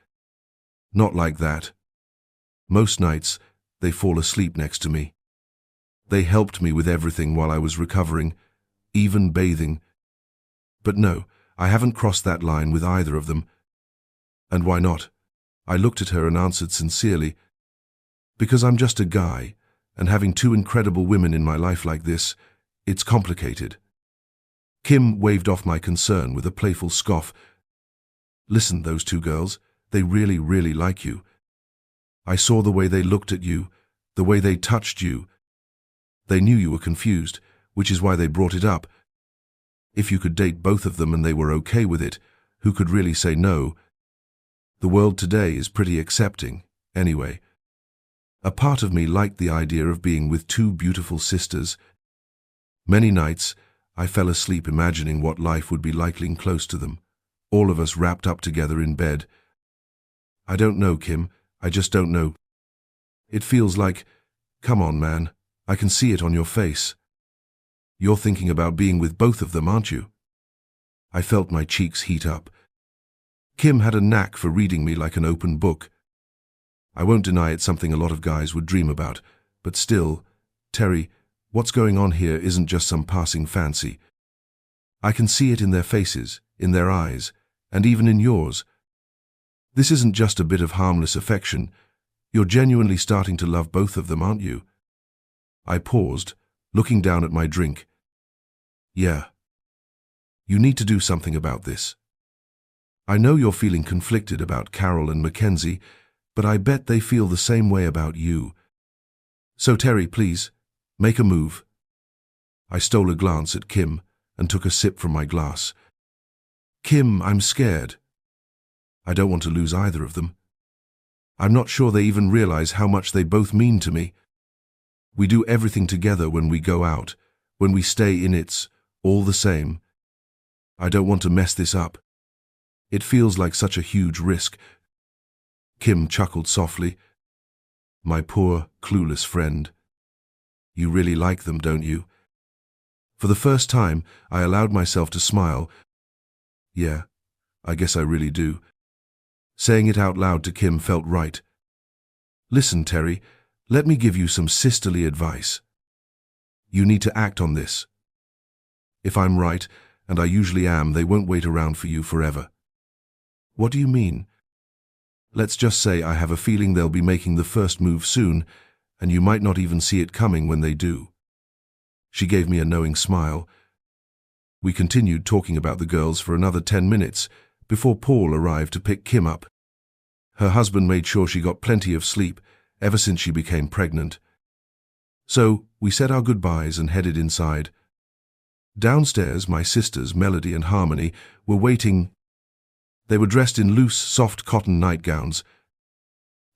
"Not like that. Most nights, they fall asleep next to me. They helped me with everything while I was recovering, even bathing. But no, I haven't crossed that line with either of them. And why not?" I looked at her and answered sincerely, "Because I'm just a guy, and having two incredible women in my life like this, it's complicated." Kim waved off my concern with a playful scoff. "Listen, those two girls, they really, really like you. I saw the way they looked at you, the way they touched you. They knew you were confused, which is why they brought it up. If you could date both of them and they were okay with it, who could really say no? The world today is pretty accepting, anyway. A part of me liked the idea of being with two beautiful sisters. Many nights, I fell asleep imagining what life would be like lying close to them, all of us wrapped up together in bed. I don't know, Kim, I just don't know. It feels like, come on, man, I can see it on your face. You're thinking about being with both of them, aren't you?" I felt my cheeks heat up. Kim had a knack for reading me like an open book. I won't deny it's something a lot of guys would dream about, but still, Terry, what's going on here isn't just some passing fancy. I can see it in their faces, in their eyes, and even in yours. This isn't just a bit of harmless affection. You're genuinely starting to love both of them, aren't you? I paused, looking down at my drink. Yeah. You need to do something about this. I know you're feeling conflicted about Carol and Mackenzie, but I bet they feel the same way about you. So Terry, please, make a move. I stole a glance at Kim and took a sip from my glass. Kim, I'm scared. I don't want to lose either of them. I'm not sure they even realize how much they both mean to me. We do everything together when we go out, when we stay in, it's all the same. I don't want to mess this up. It feels like such a huge risk. Kim chuckled softly. My poor, clueless friend. You really like them, don't you? For the first time, I allowed myself to smile. Yeah, I guess I really do. Saying it out loud to Kim felt right. Listen, Terry, let me give you some sisterly advice. You need to act on this. If I'm right, and I usually am, they won't wait around for you forever. What do you mean? Let's just say I have a feeling they'll be making the first move soon, and you might not even see it coming when they do. She gave me a knowing smile. We continued talking about the girls for another 10 minutes before Paul arrived to pick Kim up. Her husband made sure she got plenty of sleep ever since she became pregnant. So we said our goodbyes and headed inside. Downstairs, my sisters, Melody and Harmony, were waiting. They were dressed in loose, soft cotton nightgowns.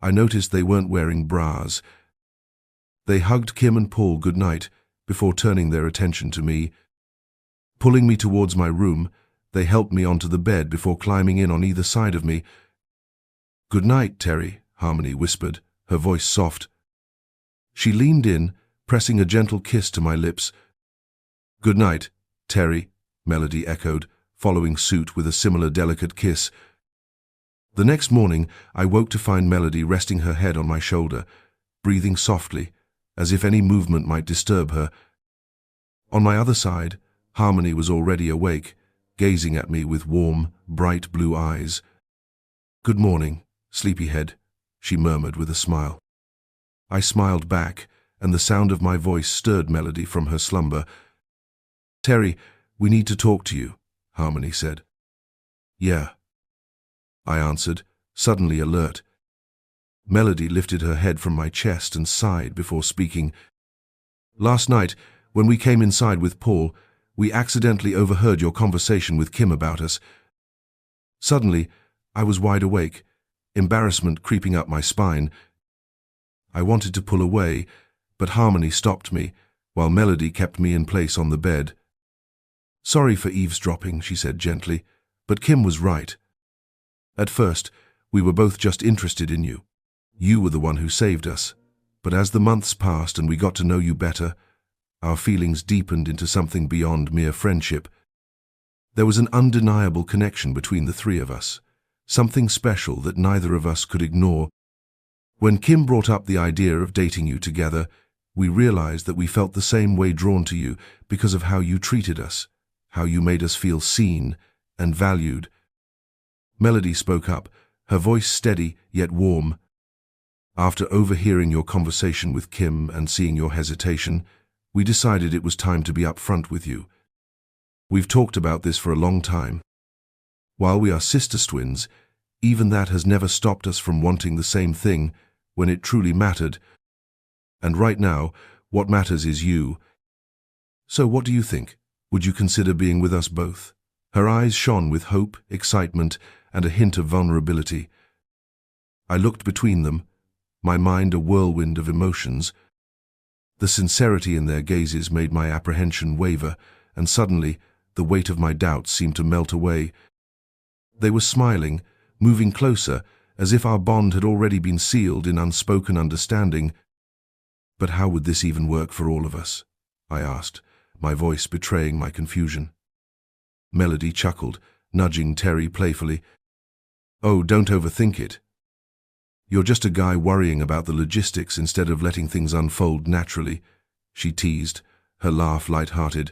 I noticed they weren't wearing bras. They hugged Kim and Paul goodnight before turning their attention to me. Pulling me towards my room, they helped me onto the bed before climbing in on either side of me. Good night, Terry, Harmony whispered, her voice soft. She leaned in, pressing a gentle kiss to my lips. Good night, Terry, Melody echoed, following suit with a similar delicate kiss. The next morning, I woke to find Melody resting her head on my shoulder, breathing softly, as if any movement might disturb her. On my other side, Harmony was already awake, gazing at me with warm, bright blue eyes. Good morning, sleepyhead, she murmured with a smile. I smiled back, and the sound of my voice stirred Melody from her slumber. Terry, we need to talk to you, Harmony said. Yeah, I answered, suddenly alert. Melody lifted her head from my chest and sighed before speaking. Last night, when we came inside with Paul, we accidentally overheard your conversation with Kim about us. Suddenly, I was wide awake, embarrassment creeping up my spine. I wanted to pull away, but Harmony stopped me, while Melody kept me in place on the bed. Sorry for eavesdropping, she said gently, but Kim was right. At first, we were both just interested in you. You were the one who saved us, but as the months passed and we got to know you better, our feelings deepened into something beyond mere friendship. There was an undeniable connection between the three of us, something special that neither of us could ignore. When Kim brought up the idea of dating you together, we realized that we felt the same way drawn to you because of how you treated us, how you made us feel seen and valued. Melody spoke up, her voice steady yet warm. After overhearing your conversation with Kim and seeing your hesitation, we decided it was time to be upfront with you. We've talked about this for a long time. While we are sister twins, even that has never stopped us from wanting the same thing when it truly mattered. And right now, what matters is you. So what do you think? Would you consider being with us both? Her eyes shone with hope, excitement, and a hint of vulnerability. I looked between them, my mind a whirlwind of emotions. The sincerity in their gazes made my apprehension waver, and suddenly the weight of my doubts seemed to melt away. They were smiling, moving closer, as if our bond had already been sealed in unspoken understanding. But how would this even work for all of us? I asked, my voice betraying my confusion. Melody chuckled, nudging Terry playfully. Oh, don't overthink it. You're just a guy worrying about the logistics instead of letting things unfold naturally, she teased, her laugh light-hearted.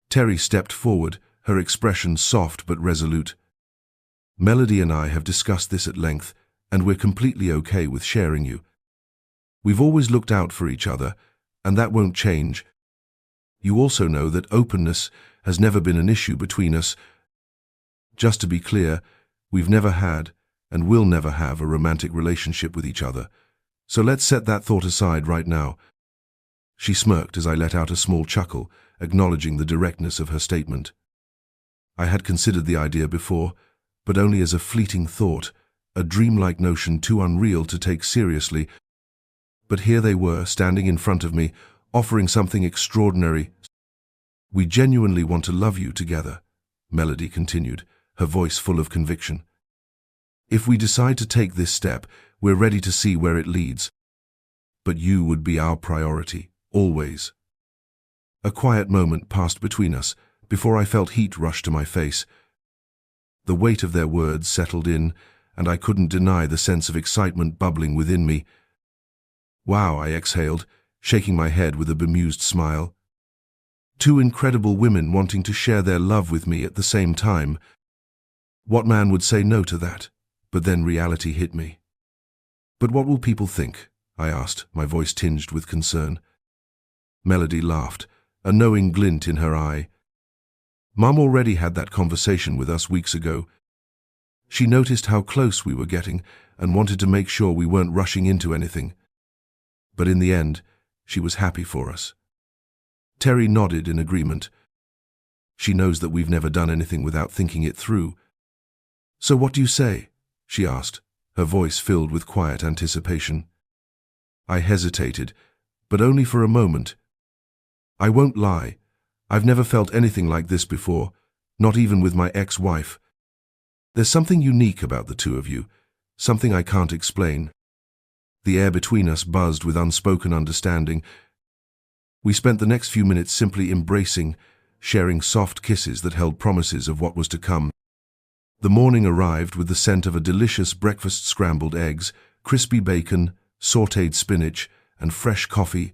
Terry stepped forward, her expression soft but resolute. Melody and I have discussed this at length, and we're completely okay with sharing you. We've always looked out for each other, and that won't change. You also know that openness has never been an issue between us. Just to be clear, we've never had and will never have a romantic relationship with each other, So let's set that thought aside right now. She smirked as I let out a small chuckle, acknowledging the directness of her statement. I had considered the idea before, but only as a fleeting thought, a dreamlike notion too unreal to take seriously. But here they were, standing in front of me, offering something extraordinary. We genuinely want to love you together, Melody continued, her voice full of conviction. If we decide to take this step, we're ready to see where it leads. But you would be our priority, always. A quiet moment passed between us, before I felt heat rush to my face. The weight of their words settled in, and I couldn't deny the sense of excitement bubbling within me. Wow, I exhaled, shaking my head with a bemused smile. Two incredible women wanting to share their love with me at the same time. What man would say no to that? But then reality hit me. But what will people think? I asked, my voice tinged with concern. Melody laughed, a knowing glint in her eye. Mum already had that conversation with us weeks ago. She noticed how close we were getting and wanted to make sure we weren't rushing into anything. But in the end, she was happy for us. Terry nodded in agreement. She knows that we've never done anything without thinking it through. So what do you say? She asked, her voice filled with quiet anticipation. I hesitated, but only for a moment. I won't lie. I've never felt anything like this before, not even with my ex-wife. There's something unique about the two of you, something I can't explain. The air between us buzzed with unspoken understanding. We spent the next few minutes simply embracing, sharing soft kisses that held promises of what was to come. The morning arrived with the scent of a delicious breakfast: scrambled eggs, crispy bacon, sautéed spinach, and fresh coffee.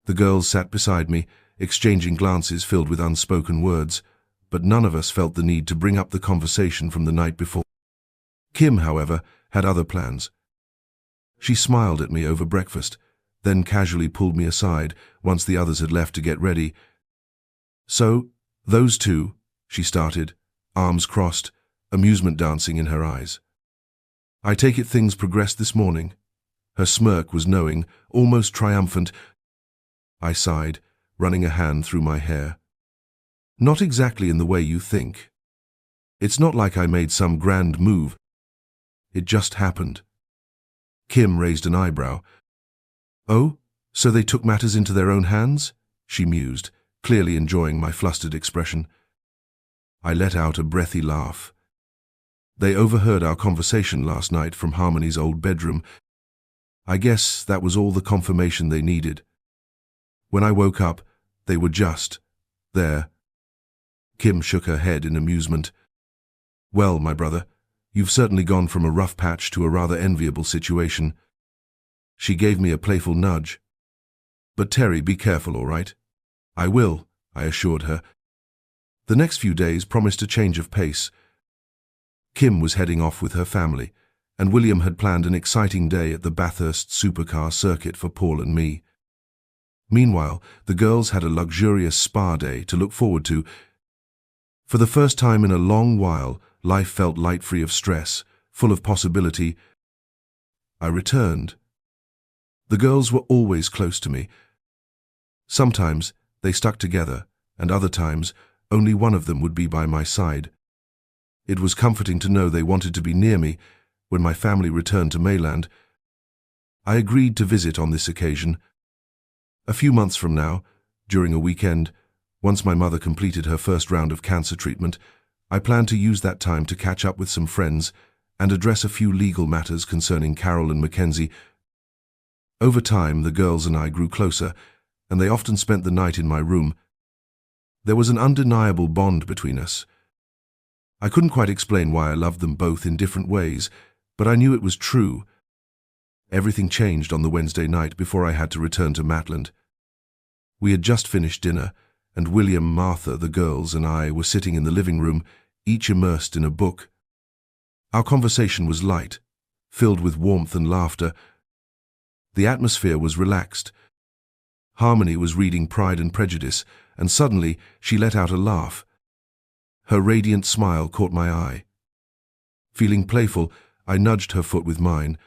The girls sat beside me, exchanging glances filled with unspoken words, but none of us felt the need to bring up the conversation from the night before. Kim, however, had other plans. She smiled at me over breakfast, then casually pulled me aside once the others had left to get ready. So, those two, she started, arms crossed, amusement dancing in her eyes. I take it things progressed this morning. Her smirk was knowing, almost triumphant. I sighed, running a hand through my hair. Not exactly in the way you think. It's not like I made some grand move. It just happened. Kim raised an eyebrow. Oh, so they took matters into their own hands? She mused, clearly enjoying my flustered expression. I let out a breathy laugh. They overheard our conversation last night from Harmony's old bedroom. I guess that was all the confirmation they needed. When I woke up, they were just there. Kim shook her head in amusement. Well, my brother, you've certainly gone from a rough patch to a rather enviable situation. She gave me a playful nudge. But Terry, be careful, all right? I will, I assured her. The next few days promised a change of pace. Kim was heading off with her family, and William had planned an exciting day at the Bathurst supercar circuit for Paul and me. Meanwhile, the girls had a luxurious spa day to look forward to. For the first time in a long while, life felt light, free of stress, full of possibility. I returned. The girls were always close to me. Sometimes they stuck together, and other times only one of them would be by my side. It was comforting to know they wanted to be near me when my family returned to mainland. I agreed to visit on this occasion. A few months from now, during a weekend, once my mother completed her first round of cancer treatment, I planned to use that time to catch up with some friends and address a few legal matters concerning Carol and Mackenzie. Over time, the girls and I grew closer, and they often spent the night in my room. There was an undeniable bond between us. I couldn't quite explain why I loved them both in different ways, but I knew it was true. Everything changed on the Wednesday night before I had to return to Matland. We had just finished dinner, and William, Martha, the girls, and I were sitting in the living room, each immersed in a book. Our conversation was light, filled with warmth and laughter. The atmosphere was relaxed. Harmony was reading Pride and Prejudice, and suddenly she let out a laugh. Her radiant smile caught my eye. Feeling playful, I nudged her foot with mine.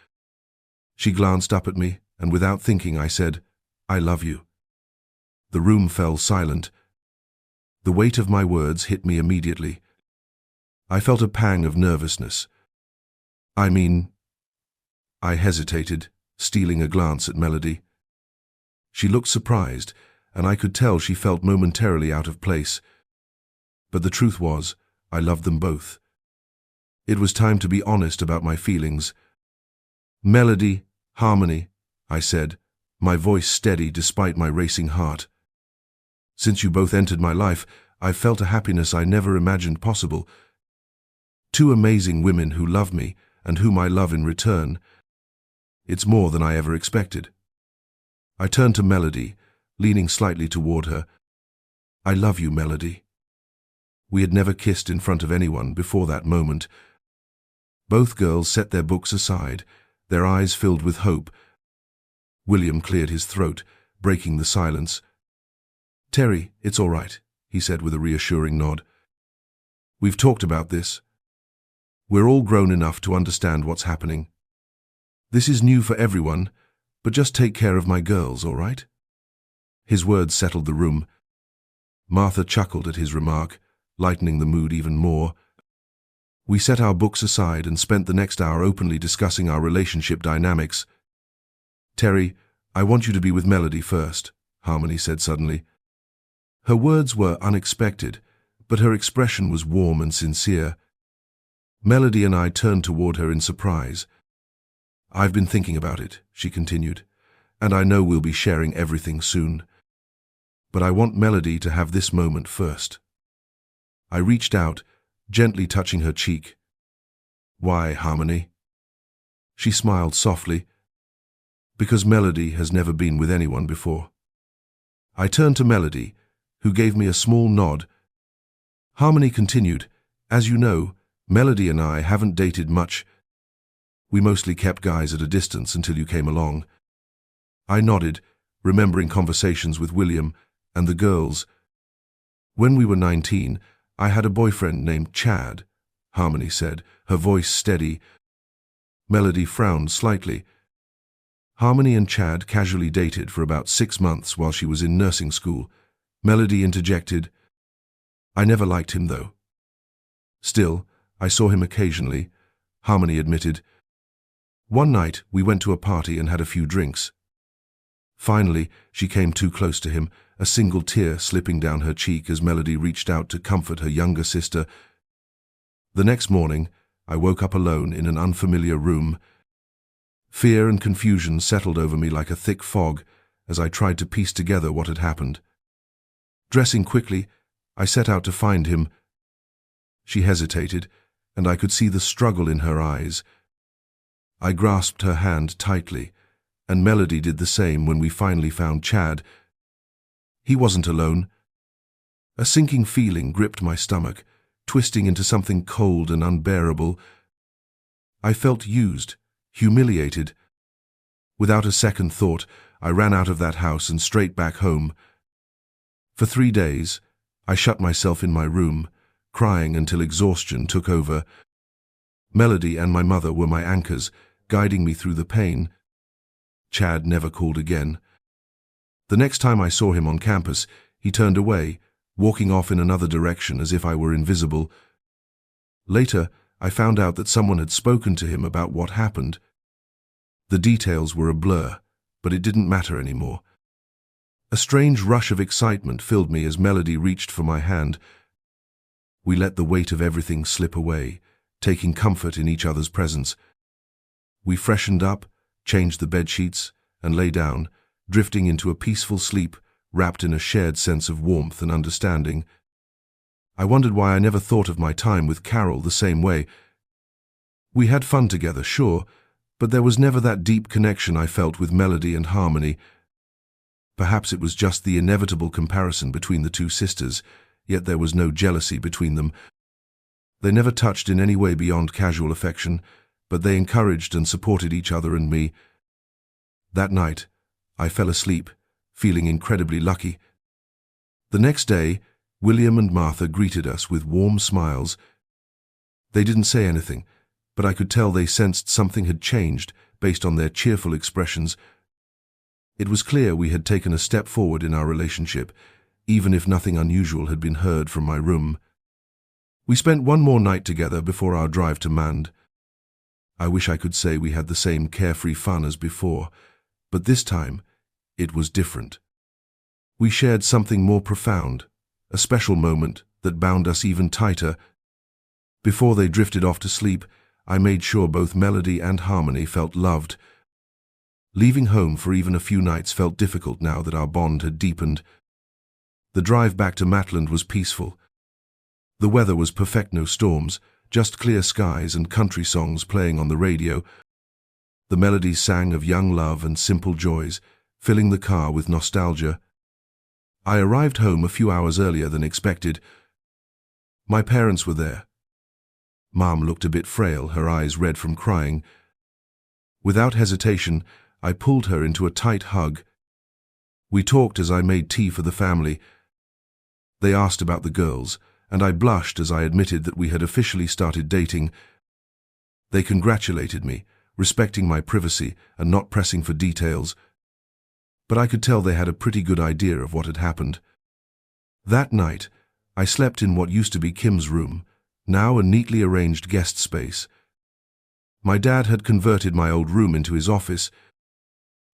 She glanced up at me, and without thinking I said, "I love you." The room fell silent. The weight of my words hit me immediately. I felt a pang of nervousness. I hesitated, stealing a glance at Melody. She looked surprised, and I could tell she felt momentarily out of place. But the truth was, I loved them both. It was time to be honest about my feelings. "Melody, Harmony," I said, my voice steady despite my racing heart. "Since you both entered my life, I've felt a happiness I never imagined possible. Two amazing women who love me and whom I love in return. It's more than I ever expected." I turned to Melody, leaning slightly toward her. "I love you, Melody." We had never kissed in front of anyone before that moment. Both girls set their books aside, their eyes filled with hope. William cleared his throat, breaking the silence. "Terry, it's all right," he said with a reassuring nod. "We've talked about this. We're all grown enough to understand what's happening. This is new for everyone, but just take care of my girls, all right?" His words settled the room. Martha chuckled at his remark, lightening the mood even more. We set our books aside and spent the next hour openly discussing our relationship dynamics. "Terry, I want you to be with Melody first," Harmony said suddenly. Her words were unexpected, but her expression was warm and sincere. Melody and I turned toward her in surprise. "I've been thinking about it," she continued, "and I know we'll be sharing everything soon. But I want Melody to have this moment first." I reached out, gently touching her cheek. "Why, Harmony?" She smiled softly. "Because Melody has never been with anyone before." I turned to Melody, who gave me a small nod. Harmony continued, "As you know, Melody and I haven't dated much. We mostly kept guys at a distance until you came along." I nodded, remembering conversations with William and the girls. "When we were 19, I had a boyfriend named Chad," Harmony said, her voice steady. Melody frowned slightly. "Harmony and Chad casually dated for about 6 months while she was in nursing school." Melody interjected, "I never liked him, though." "Still, I saw him occasionally," Harmony admitted. "One night, we went to a party and had a few drinks. Finally, she came too close to him, a single tear slipping down her cheek as Melody reached out to comfort her younger sister. The next morning, I woke up alone in an unfamiliar room. Fear and confusion settled over me like a thick fog as I tried to piece together what had happened. Dressing quickly, I set out to find him. She hesitated, and I could see the struggle in her eyes. I grasped her hand tightly, and Melody did the same when we finally found Chad. He wasn't alone. A sinking feeling gripped my stomach, twisting into something cold and unbearable. I felt used, humiliated. Without a second thought, I ran out of that house and straight back home. For 3 days, I shut myself in my room, crying until exhaustion took over. Melody and my mother were my anchors, guiding me through the pain. Chad never called again. The next time I saw him on campus, he turned away, walking off in another direction as if I were invisible. Later, I found out that someone had spoken to him about what happened. The details were a blur, but it didn't matter anymore. A strange rush of excitement filled me as Melody reached for my hand. We let the weight of everything slip away, taking comfort in each other's presence. We freshened up, changed the bedsheets, and lay down, drifting into a peaceful sleep, wrapped in a shared sense of warmth and understanding. I wondered why I never thought of my time with Carol the same way. We had fun together, sure, but there was never that deep connection I felt with Melody and Harmony. Perhaps it was just the inevitable comparison between the two sisters, yet there was no jealousy between them. They never touched in any way beyond casual affection, but they encouraged and supported each other and me. That night, I fell asleep, feeling incredibly lucky. The next day, William and Martha greeted us with warm smiles. They didn't say anything, but I could tell they sensed something had changed based on their cheerful expressions. It was clear we had taken a step forward in our relationship, even if nothing unusual had been heard from my room. We spent one more night together before our drive to Mand. I wish I could say we had the same carefree fun as before, but this time it was different. We shared something more profound, a special moment that bound us even tighter. Before they drifted off to sleep, I made sure both Melody and Harmony felt loved. Leaving home for even a few nights felt difficult now that our bond had deepened. The drive back to Matland was peaceful. The weather was perfect, no storms, just clear skies and country songs playing on the radio. The melodies sang of young love and simple joys, filling the car with nostalgia. I arrived home a few hours earlier than expected. My parents were there. Mom looked a bit frail, her eyes red from crying. Without hesitation, I pulled her into a tight hug. We talked as I made tea for the family. They asked about the girls, and I blushed as I admitted that we had officially started dating. They congratulated me, respecting my privacy and not pressing for details. But I could tell they had a pretty good idea of what had happened. That night, I slept in what used to be Kim's room, now a neatly arranged guest space. My dad had converted my old room into his office.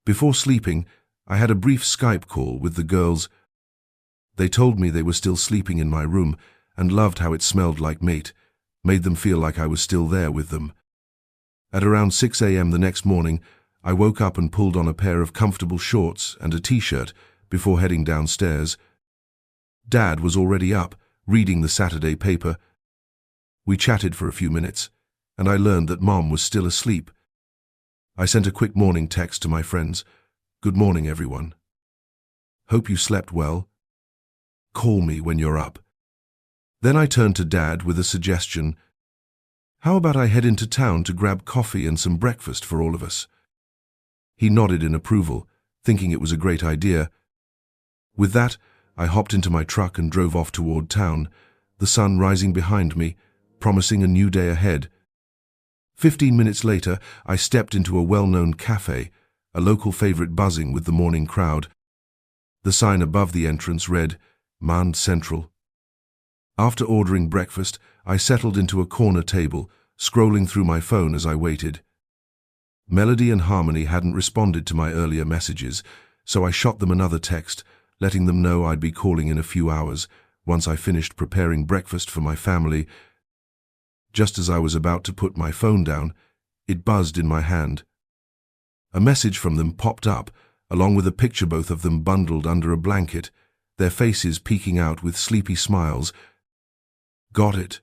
Before sleeping, I had a brief Skype call with the girls. They told me they were still sleeping in my room and loved how it smelled like mate, made them feel like I was still there with them. At around 6 a.m. the next morning, I woke up and pulled on a pair of comfortable shorts and a t-shirt before heading downstairs. Dad was already up, reading the Saturday paper. We chatted for a few minutes, and I learned that Mom was still asleep. I sent a quick morning text to my friends. "Good morning, everyone. Hope you slept well. Call me when you're up." Then I turned to Dad with a suggestion. "How about I head into town to grab coffee and some breakfast for all of us?" He nodded in approval, thinking it was a great idea. With that, I hopped into my truck and drove off toward town, the sun rising behind me, promising a new day ahead. 15 minutes later, I stepped into a well-known cafe, a local favorite buzzing with the morning crowd. The sign above the entrance read, Mand Central. After ordering breakfast, I settled into a corner table, scrolling through my phone as I waited. Melody and Harmony hadn't responded to my earlier messages, so I shot them another text, letting them know I'd be calling in a few hours, once I finished preparing breakfast for my family. Just as I was about to put my phone down, it buzzed in my hand. A message from them popped up, along with a picture, both of them bundled under a blanket, their faces peeking out with sleepy smiles. "Got it.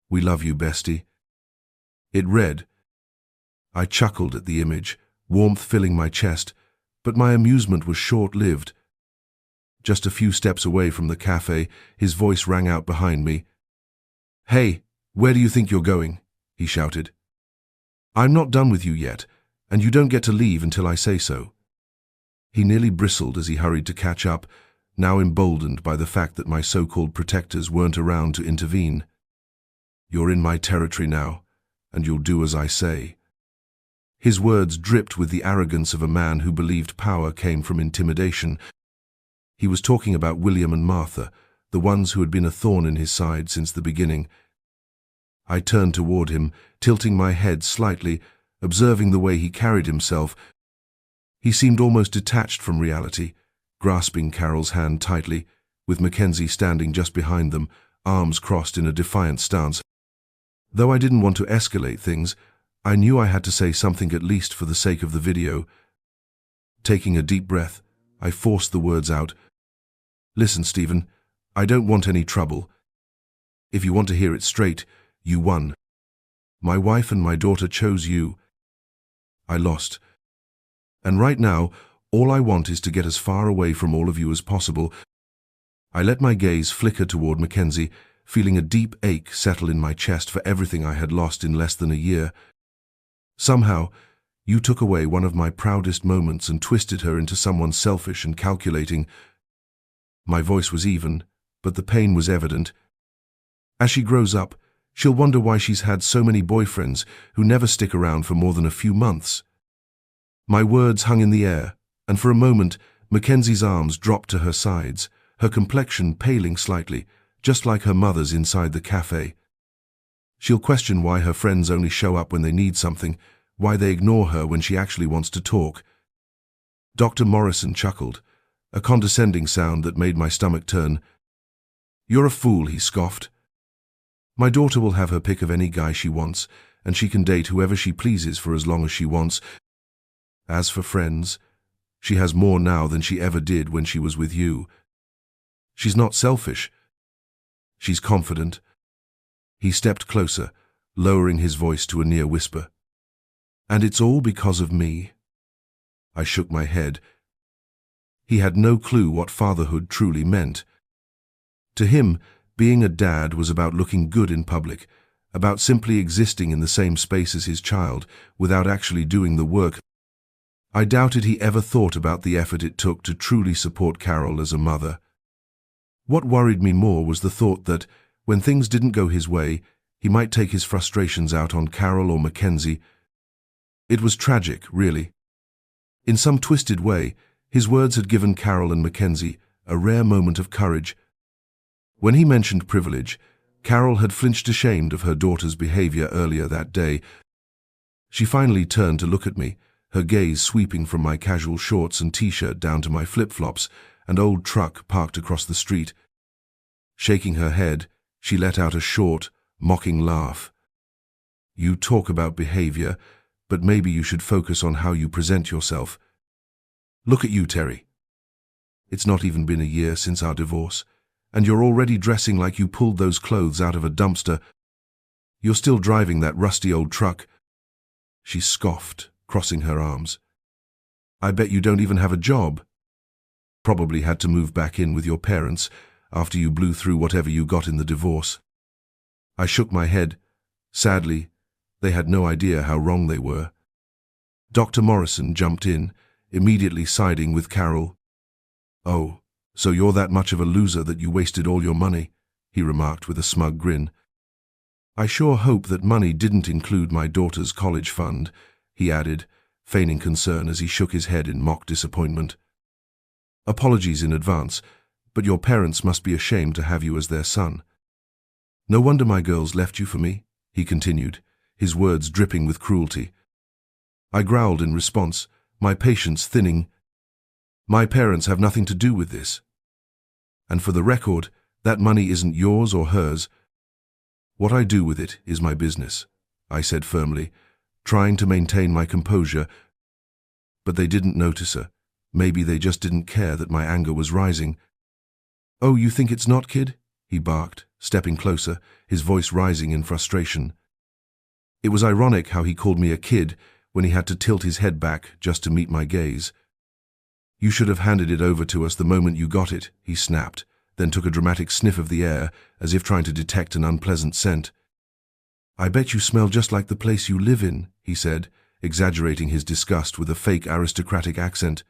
We love you, bestie." It read. I chuckled at the image, warmth filling my chest, but my amusement was short-lived. Just a few steps away from the cafe, his voice rang out behind me. "Hey, where do you think you're going?" he shouted. "I'm not done with you yet, and you don't get to leave until I say so." He nearly bristled as he hurried to catch up, now emboldened by the fact that my so-called protectors weren't around to intervene. "You're in my territory now, and you'll do as I say." His words dripped with the arrogance of a man who believed power came from intimidation. He was talking about William and Martha, the ones who had been a thorn in his side since the beginning. I turned toward him, tilting my head slightly, observing the way he carried himself. He seemed almost detached from reality, grasping Carol's hand tightly, with Mackenzie standing just behind them, arms crossed in a defiant stance. Though I didn't want to escalate things, I knew I had to say something, at least for the sake of the video. Taking a deep breath, I forced the words out. "Listen, Stephen, I don't want any trouble. If you want to hear it straight, you won. My wife and my daughter chose you. I lost. And right now, all I want is to get as far away from all of you as possible." I let my gaze flicker toward Mackenzie, feeling a deep ache settle in my chest for everything I had lost in less than a year. "Somehow, you took away one of my proudest moments and twisted her into someone selfish and calculating." My voice was even, but the pain was evident. "As she grows up, She'll wonder why she's had so many boyfriends who never stick around for more than a few months. My words hung in the air, and for a moment, Mackenzie's arms dropped to her sides, her complexion paling slightly, just like her mother's inside the cafe. She'll question why her friends only show up when they need something, why they ignore her when she actually wants to talk. Dr. Morrison chuckled, a condescending sound that made my stomach turn. "You're a fool," he scoffed. "My daughter will have her pick of any guy she wants, and she can date whoever she pleases for as long as she wants. As for friends, she has more now than she ever did when she was with you. She's not selfish. She's confident." He stepped closer, lowering his voice to a near whisper. "And it's all because of me." I shook my head. He had no clue what fatherhood truly meant. To him, being a dad was about looking good in public, about simply existing in the same space as his child, without actually doing the work. I doubted he ever thought about the effort it took to truly support Carol as a mother. What worried me more was the thought that, when things didn't go his way, he might take his frustrations out on Carol or Mackenzie. It was tragic, really. In some twisted way, his words had given Carol and Mackenzie a rare moment of courage. When he mentioned privilege, Carol had flinched ashamed of her daughter's behavior earlier that day. She finally turned to look at me, her gaze sweeping from my casual shorts and t-shirt down to my flip-flops, an old truck parked across the street. Shaking her head, she let out a short, mocking laugh. "You talk about behavior, but maybe you should focus on how you present yourself. Look at you, Terry. It's not even been a year since our divorce, and you're already dressing like you pulled those clothes out of a dumpster. You're still driving that rusty old truck." She scoffed, crossing her arms. "I bet you don't even have a job. Probably had to move back in with your parents after you blew through whatever you got in the divorce." I shook my head. Sadly, they had no idea how wrong they were. Dr. Morrison jumped in, immediately siding with Carol. "Oh, so you're that much of a loser that you wasted all your money," he remarked with a smug grin. "I sure hope that money didn't include my daughter's college fund," he added, feigning concern as he shook his head in mock disappointment. "Apologies in advance, but your parents must be ashamed to have you as their son. No wonder my girls left you for me," he continued, his words dripping with cruelty. I growled in response, my patience thinning. "My parents have nothing to do with this. And for the record, that money isn't yours or hers. What I do with it is my business," I said firmly, trying to maintain my composure. But they didn't notice her. Maybe they just didn't care that my anger was rising. "Oh, you think it's not, kid?" he barked, stepping closer, his voice rising in frustration. It was ironic how he called me a kid when he had to tilt his head back just to meet my gaze. "You should have handed it over to us the moment you got it," he snapped, then took a dramatic sniff of the air, as if trying to detect an unpleasant scent. "I bet you smell just like the place you live in," he said, exaggerating his disgust with a fake aristocratic accent.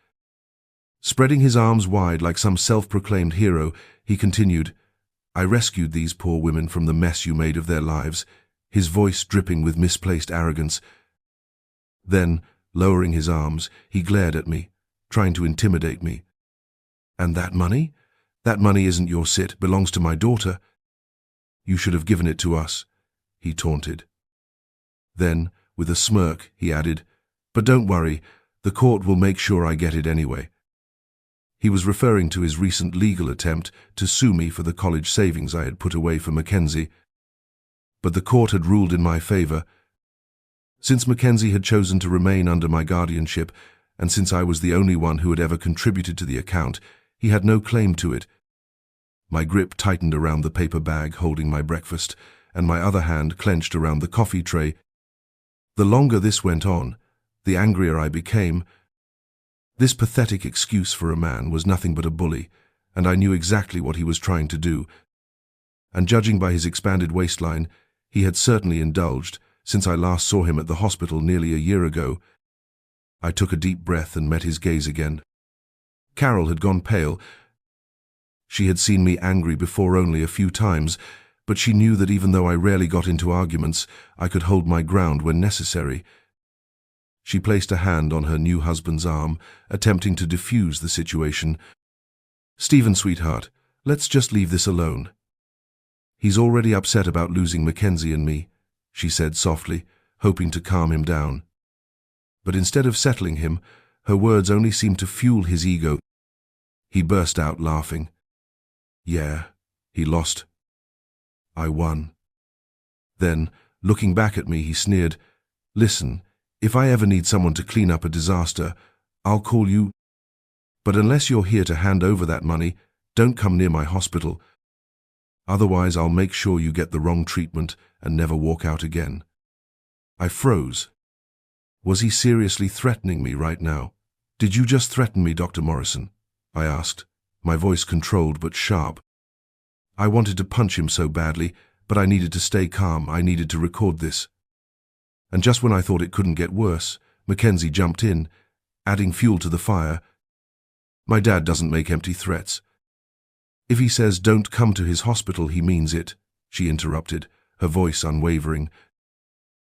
Spreading his arms wide like some self-proclaimed hero, he continued, "I rescued these poor women from the mess you made of their lives," his voice dripping with misplaced arrogance. Then, lowering his arms, he glared at me, trying to intimidate me. "And that money? That money isn't yours, it belongs to my daughter. You should have given it to us," he taunted. Then, with a smirk, he added, "But don't worry, the court will make sure I get it anyway." He was referring to his recent legal attempt to sue me for the college savings I had put away for Mackenzie. But the court had ruled in my favor. Since Mackenzie had chosen to remain under my guardianship, and since I was the only one who had ever contributed to the account, he had no claim to it. My grip tightened around the paper bag holding my breakfast, and my other hand clenched around the coffee tray. The longer this went on, the angrier I became. This pathetic excuse for a man was nothing but a bully, and I knew exactly what he was trying to do. And judging by his expanded waistline, he had certainly indulged, since I last saw him at the hospital nearly a year ago. I took a deep breath and met his gaze again. Carol had gone pale. She had seen me angry before only a few times, but she knew that even though I rarely got into arguments, I could hold my ground when necessary. She placed a hand on her new husband's arm, attempting to diffuse the situation. "Stephen, sweetheart, let's just leave this alone. He's already upset about losing Mackenzie and me," she said softly, hoping to calm him down. But instead of settling him, her words only seemed to fuel his ego. He burst out laughing. "Yeah, he lost. I won." Then, looking back at me, he sneered, "Listen, if I ever need someone to clean up a disaster, I'll call you. But unless you're here to hand over that money, don't come near my hospital. Otherwise, I'll make sure you get the wrong treatment and never walk out again." I froze. Was he seriously threatening me right now? "Did you just threaten me, Dr. Morrison?" I asked, my voice controlled but sharp. I wanted to punch him so badly, but I needed to stay calm. I needed to record this. And just when I thought it couldn't get worse, Mackenzie jumped in, adding fuel to the fire. "My dad doesn't make empty threats. If he says don't come to his hospital, he means it," she interrupted, her voice unwavering.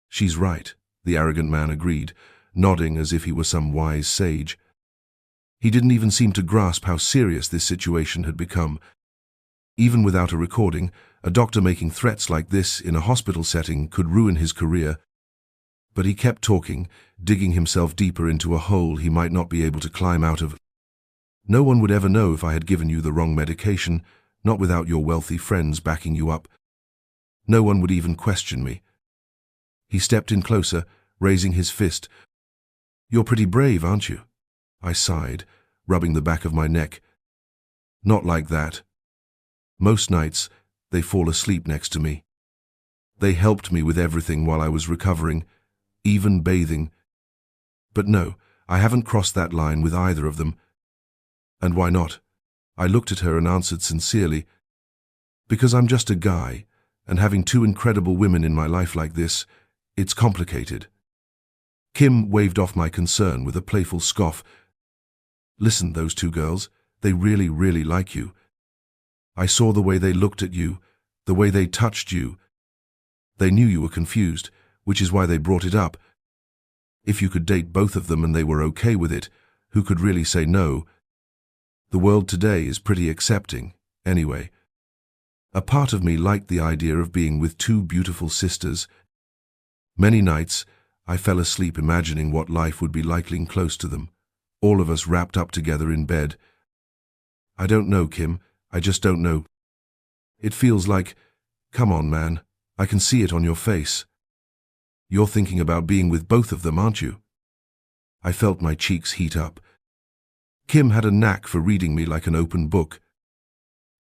"She's right," the arrogant man agreed, nodding as if he were some wise sage. He didn't even seem to grasp how serious this situation had become. Even without a recording, a doctor making threats like this in a hospital setting could ruin his career. But he kept talking, digging himself deeper into a hole he might not be able to climb out of. "No one would ever know if I had given you the wrong medication, not without your wealthy friends backing you up. No one would even question me." He stepped in closer, raising his fist. "You're pretty brave, aren't you?" I sighed, rubbing the back of my neck. "Not like that. Most nights, they fall asleep next to me. They helped me with everything while I was recovering, even bathing. But no, I haven't crossed that line with either of them. And why not?" I looked at her and answered sincerely, "Because I'm just a guy, and having two incredible women in my life like this, it's complicated." Kim waved off my concern with a playful scoff. "Listen, those two girls, they really, really like you. I saw the way they looked at you, the way they touched you. They knew you were confused, which is why they brought it up. If you could date both of them and they were okay with it, who could really say no? The world today is pretty accepting, anyway. A part of me liked the idea of being with two beautiful sisters. Many nights, I fell asleep imagining what life would be like lying close to them, all of us wrapped up together in bed. I don't know, Kim. I just don't know. It feels like, come on, man, I can see it on your face. You're thinking about being with both of them, aren't you?" I felt my cheeks heat up. Kim had a knack for reading me like an open book.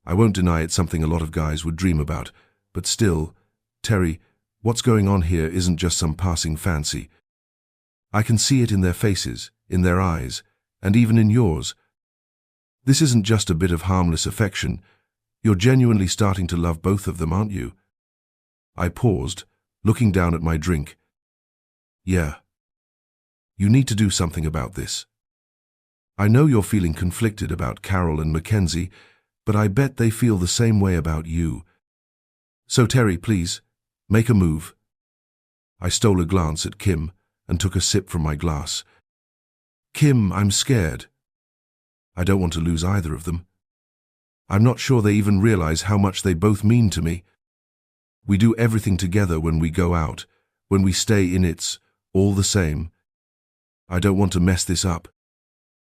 I won't deny it's something a lot of guys would dream about, but still, Terry, what's going on here isn't just some passing fancy. I can see it in their faces, in their eyes, and even in yours. This isn't just a bit of harmless affection. You're genuinely starting to love both of them, aren't you? I paused, looking down at my drink. "Yeah. You need to do something about this. I know you're feeling conflicted about Carol and Mackenzie, but I bet they feel the same way about you. So Terry, please, make a move." I stole a glance at Kim and took a sip from my glass. "Kim, I'm scared. I don't want to lose either of them. I'm not sure they even realize how much they both mean to me. We do everything together when we go out, when we stay in, it's all the same. I don't want to mess this up.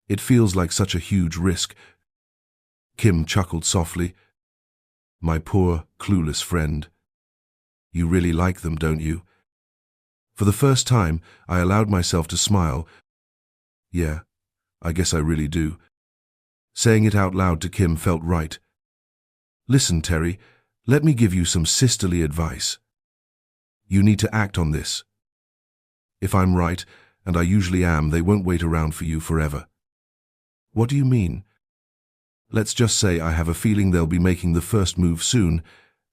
It feels like such a huge risk." Kim chuckled softly. "My poor, clueless friend. You really like them, don't you?" For the first time, I allowed myself to smile. "Yeah, I guess I really do." Saying it out loud to Kim felt right. "Listen, Terry, let me give you some sisterly advice. You need to act on this. If I'm right, and I usually am, they won't wait around for you forever." "What do you mean?" "Let's just say I have a feeling they'll be making the first move soon,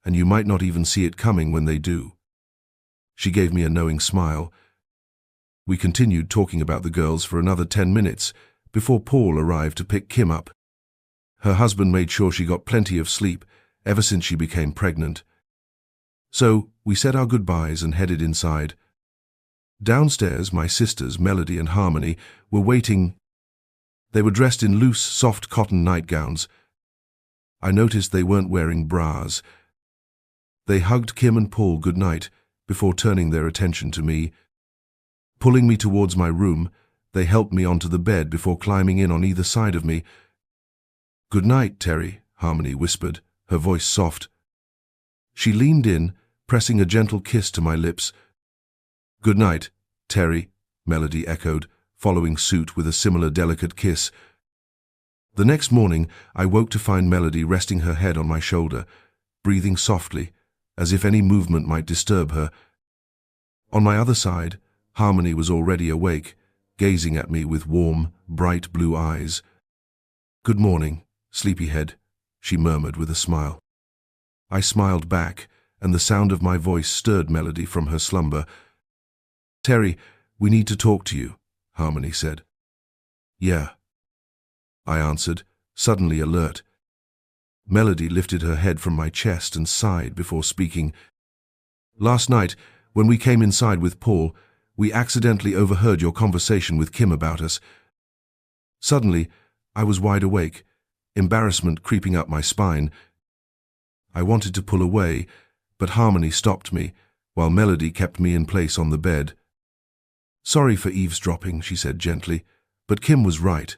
and you might not even see it coming when they do." She gave me a knowing smile. We continued talking about the girls for another 10 minutes, before Paul arrived to pick Kim up. Her husband made sure she got plenty of sleep ever since she became pregnant. So we said our goodbyes and headed inside. Downstairs, my sisters, Melody and Harmony, were waiting. They were dressed in loose, soft cotton nightgowns. I noticed they weren't wearing bras. They hugged Kim and Paul goodnight before turning their attention to me. Pulling me towards my room, they helped me onto the bed before climbing in on either side of me. "Good night, Terry," Harmony whispered, her voice soft. She leaned in, pressing a gentle kiss to my lips. "Good night, Terry," Melody echoed, following suit with a similar delicate kiss. The next morning, I woke to find Melody resting her head on my shoulder, breathing softly, as if any movement might disturb her. On my other side, Harmony was already awake, gazing at me with warm, bright blue eyes. "Good morning, sleepyhead," she murmured with a smile. I smiled back, and the sound of my voice stirred Melody from her slumber. "Terry, we need to talk to you," Harmony said. "Yeah," I answered, suddenly alert. Melody lifted her head from my chest and sighed before speaking. "Last night, when we came inside with Paul, we accidentally overheard your conversation with Kim about us. Suddenly, I was wide awake, embarrassment creeping up my spine. I wanted to pull away, but Harmony stopped me, while Melody kept me in place on the bed. "Sorry for eavesdropping," she said gently, "but Kim was right.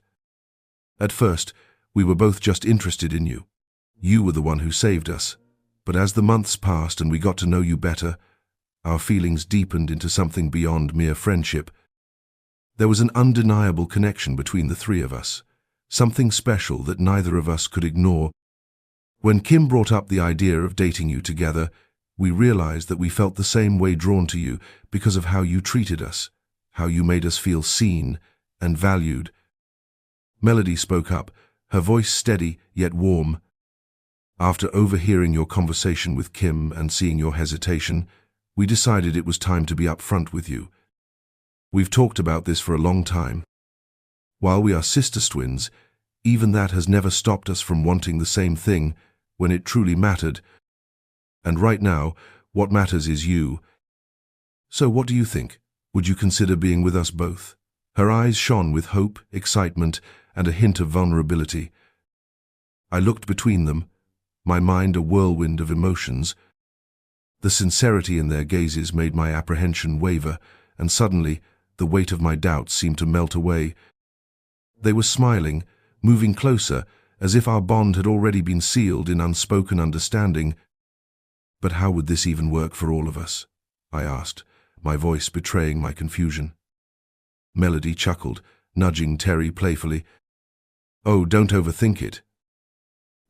At first, we were both just interested in you. You were the one who saved us. But as the months passed and we got to know you better, our feelings deepened into something beyond mere friendship. There was an undeniable connection between the three of us, something special that neither of us could ignore. When Kim brought up the idea of dating you together, we realized that we felt the same way drawn to you because of how you treated us, how you made us feel seen and valued." Melody spoke up, her voice steady yet warm. "After overhearing your conversation with Kim and seeing your hesitation, we decided it was time to be upfront with you. We've talked about this for a long time. While we are sister twins, even that has never stopped us from wanting the same thing when it truly mattered. And right now, what matters is you. So what do you think? Would you consider being with us both?" Her eyes shone with hope, excitement, and a hint of vulnerability. I looked between them, my mind a whirlwind of emotions. The sincerity in their gazes made my apprehension waver, and suddenly the weight of my doubts seemed to melt away. They were smiling, moving closer, as if our bond had already been sealed in unspoken understanding. "But how would this even work for all of us?" I asked, my voice betraying my confusion. Melody chuckled, nudging Terry playfully. "Oh, don't overthink it.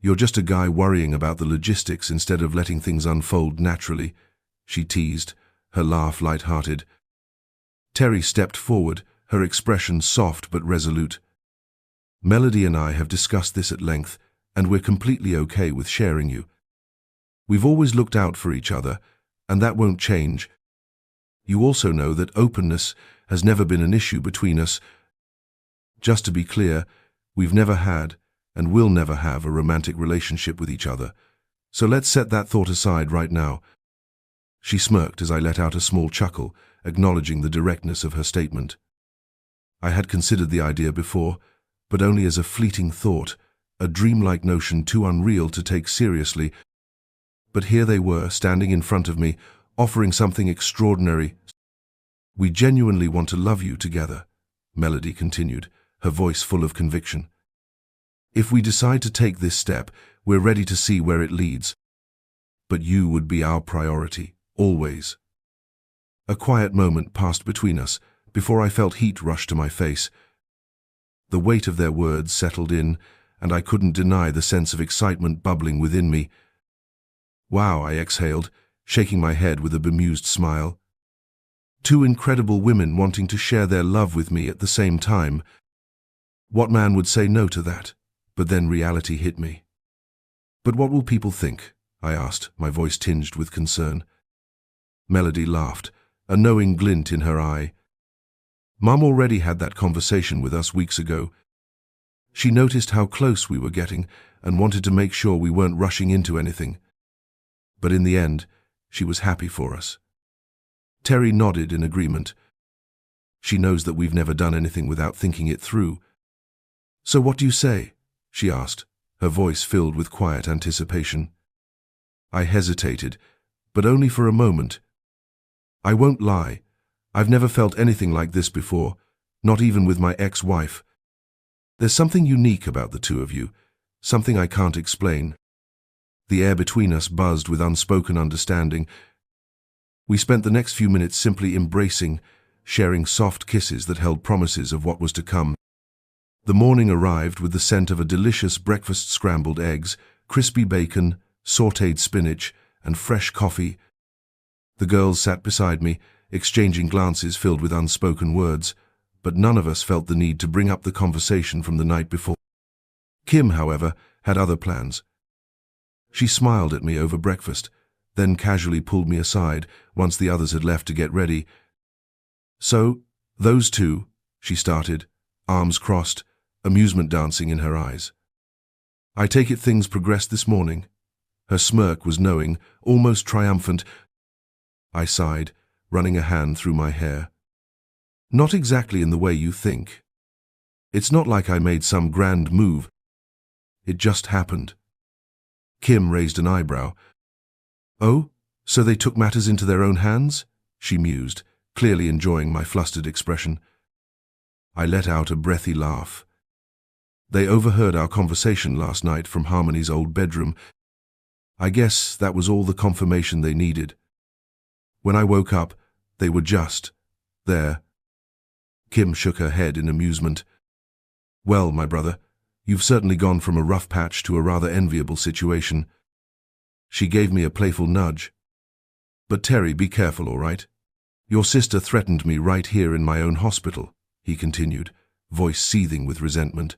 You're just a guy worrying about the logistics instead of letting things unfold naturally," she teased, her laugh light-hearted. Terry stepped forward, her expression soft but resolute. "Melody and I have discussed this at length, and we're completely okay with sharing you. We've always looked out for each other, and that won't change. You also know that openness has never been an issue between us. Just to be clear, we've never had and will never have a romantic relationship with each other, so let's set that thought aside right now." She smirked as I let out a small chuckle, acknowledging the directness of her statement. I had considered the idea before, but only as a fleeting thought, a dreamlike notion too unreal to take seriously. But here they were, standing in front of me, offering something extraordinary. "We genuinely want to love you together," Melody continued, her voice full of conviction. "If we decide to take this step, we're ready to see where it leads. But you would be our priority, always." A quiet moment passed between us before I felt heat rush to my face. The weight of their words settled in, and I couldn't deny the sense of excitement bubbling within me. "Wow," I exhaled, shaking my head with a bemused smile. Two incredible women wanting to share their love with me at the same time. What man would say no to that? But then reality hit me. "But what will people think?" I asked, my voice tinged with concern. Melody laughed, a knowing glint in her eye. "Mum already had that conversation with us weeks ago. She noticed how close we were getting and wanted to make sure we weren't rushing into anything. But in the end, she was happy for us. Terry nodded in agreement. She knows that we've never done anything without thinking it through. So what do you say? She asked, her voice filled with quiet anticipation. I hesitated, but only for a moment. I won't lie. I've never felt anything like this before, not even with my ex-wife. There's something unique about the two of you, something I can't explain. The air between us buzzed with unspoken understanding. We spent the next few minutes simply embracing, sharing soft kisses that held promises of what was to come. The morning arrived with the scent of a delicious breakfast: scrambled eggs, crispy bacon, sautéed spinach, and fresh coffee. The girls sat beside me, exchanging glances filled with unspoken words, but none of us felt the need to bring up the conversation from the night before. Kim, however, had other plans. She smiled at me over breakfast, then casually pulled me aside once the others had left to get ready. So, those two, she started, arms crossed, amusement dancing in her eyes. I take it things progressed this morning. Her smirk was knowing, almost triumphant. I sighed, running a hand through my hair. Not exactly in the way you think. It's not like I made some grand move. It just happened. Kim raised an eyebrow. Oh, so they took matters into their own hands? She mused, clearly enjoying my flustered expression. I let out a breathy laugh. They overheard our conversation last night from Harmony's old bedroom. I guess that was all the confirmation they needed. When I woke up, they were just there. Kim shook her head in amusement. Well, my brother, you've certainly gone from a rough patch to a rather enviable situation. She gave me a playful nudge. But Terry, be careful, all right? Your sister threatened me right here in my own hospital, he continued, voice seething with resentment.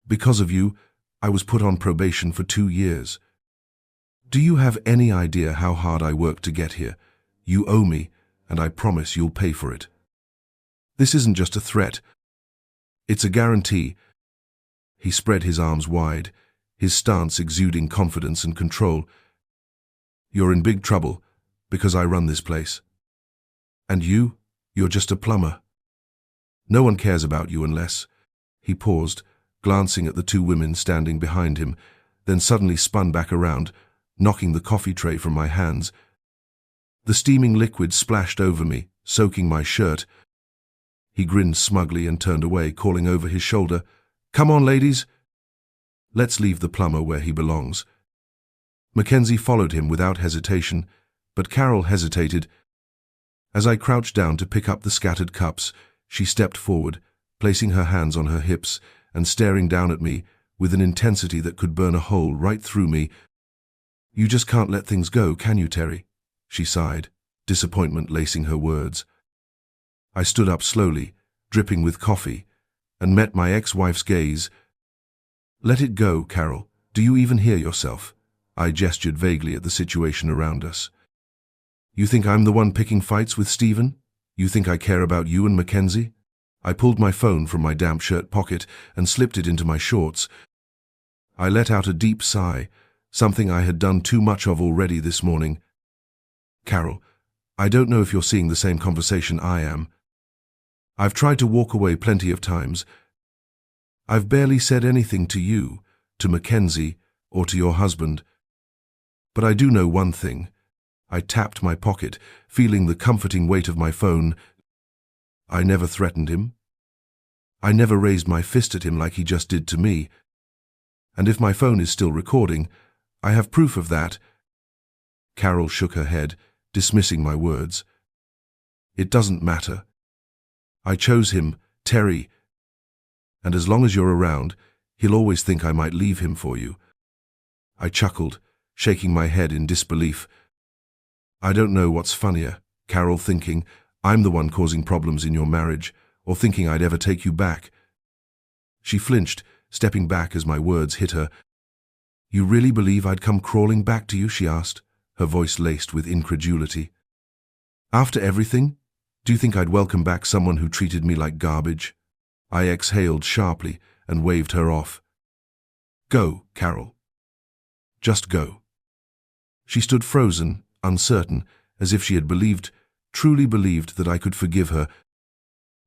Because of you, I was put on probation for 2 years. Do you have any idea how hard I worked to get here? You owe me, and I promise you'll pay for it. This isn't just a threat. It's a guarantee. He spread his arms wide, his stance exuding confidence and control. You're in big trouble, because I run this place. And you're just a plumber. No one cares about you unless... He paused, glancing at the two women standing behind him, then suddenly spun back around, knocking the coffee tray from my hands. The steaming liquid splashed over me, soaking my shirt. He grinned smugly and turned away, calling over his shoulder, Come on, ladies. Let's leave the plumber where he belongs. Mackenzie followed him without hesitation, but Carol hesitated. As I crouched down to pick up the scattered cups, she stepped forward, placing her hands on her hips and staring down at me with an intensity that could burn a hole right through me. You just can't let things go, can you, Terry? She sighed, disappointment lacing her words. I stood up slowly, dripping with coffee, and met my ex-wife's gaze. Let it go, Carol. Do you even hear yourself? I gestured vaguely at the situation around us. You think I'm the one picking fights with Stephen? You think I care about you and Mackenzie? I pulled my phone from my damp shirt pocket and slipped it into my shorts. I let out a deep sigh, something I had done too much of already this morning. Carol, I don't know if you're seeing the same conversation I am. I've tried to walk away plenty of times. I've barely said anything to you, to Mackenzie, or to your husband. But I do know one thing. I tapped my pocket, feeling the comforting weight of my phone. I never threatened him. I never raised my fist at him like he just did to me. And if my phone is still recording, I have proof of that. Carol shook her head, dismissing my words. It doesn't matter. I chose him, Terry, and as long as you're around, he'll always think I might leave him for you. I chuckled, shaking my head in disbelief. I don't know what's funnier, Carol thinking I'm the one causing problems in your marriage, or thinking I'd ever take you back. She flinched, stepping back as my words hit her. You really believe I'd come crawling back to you? She asked, her voice laced with incredulity. After everything? Do you think I'd welcome back someone who treated me like garbage? I exhaled sharply and waved her off. Go, Carol. Just go. She stood frozen, uncertain, as if she had truly believed that I could forgive her.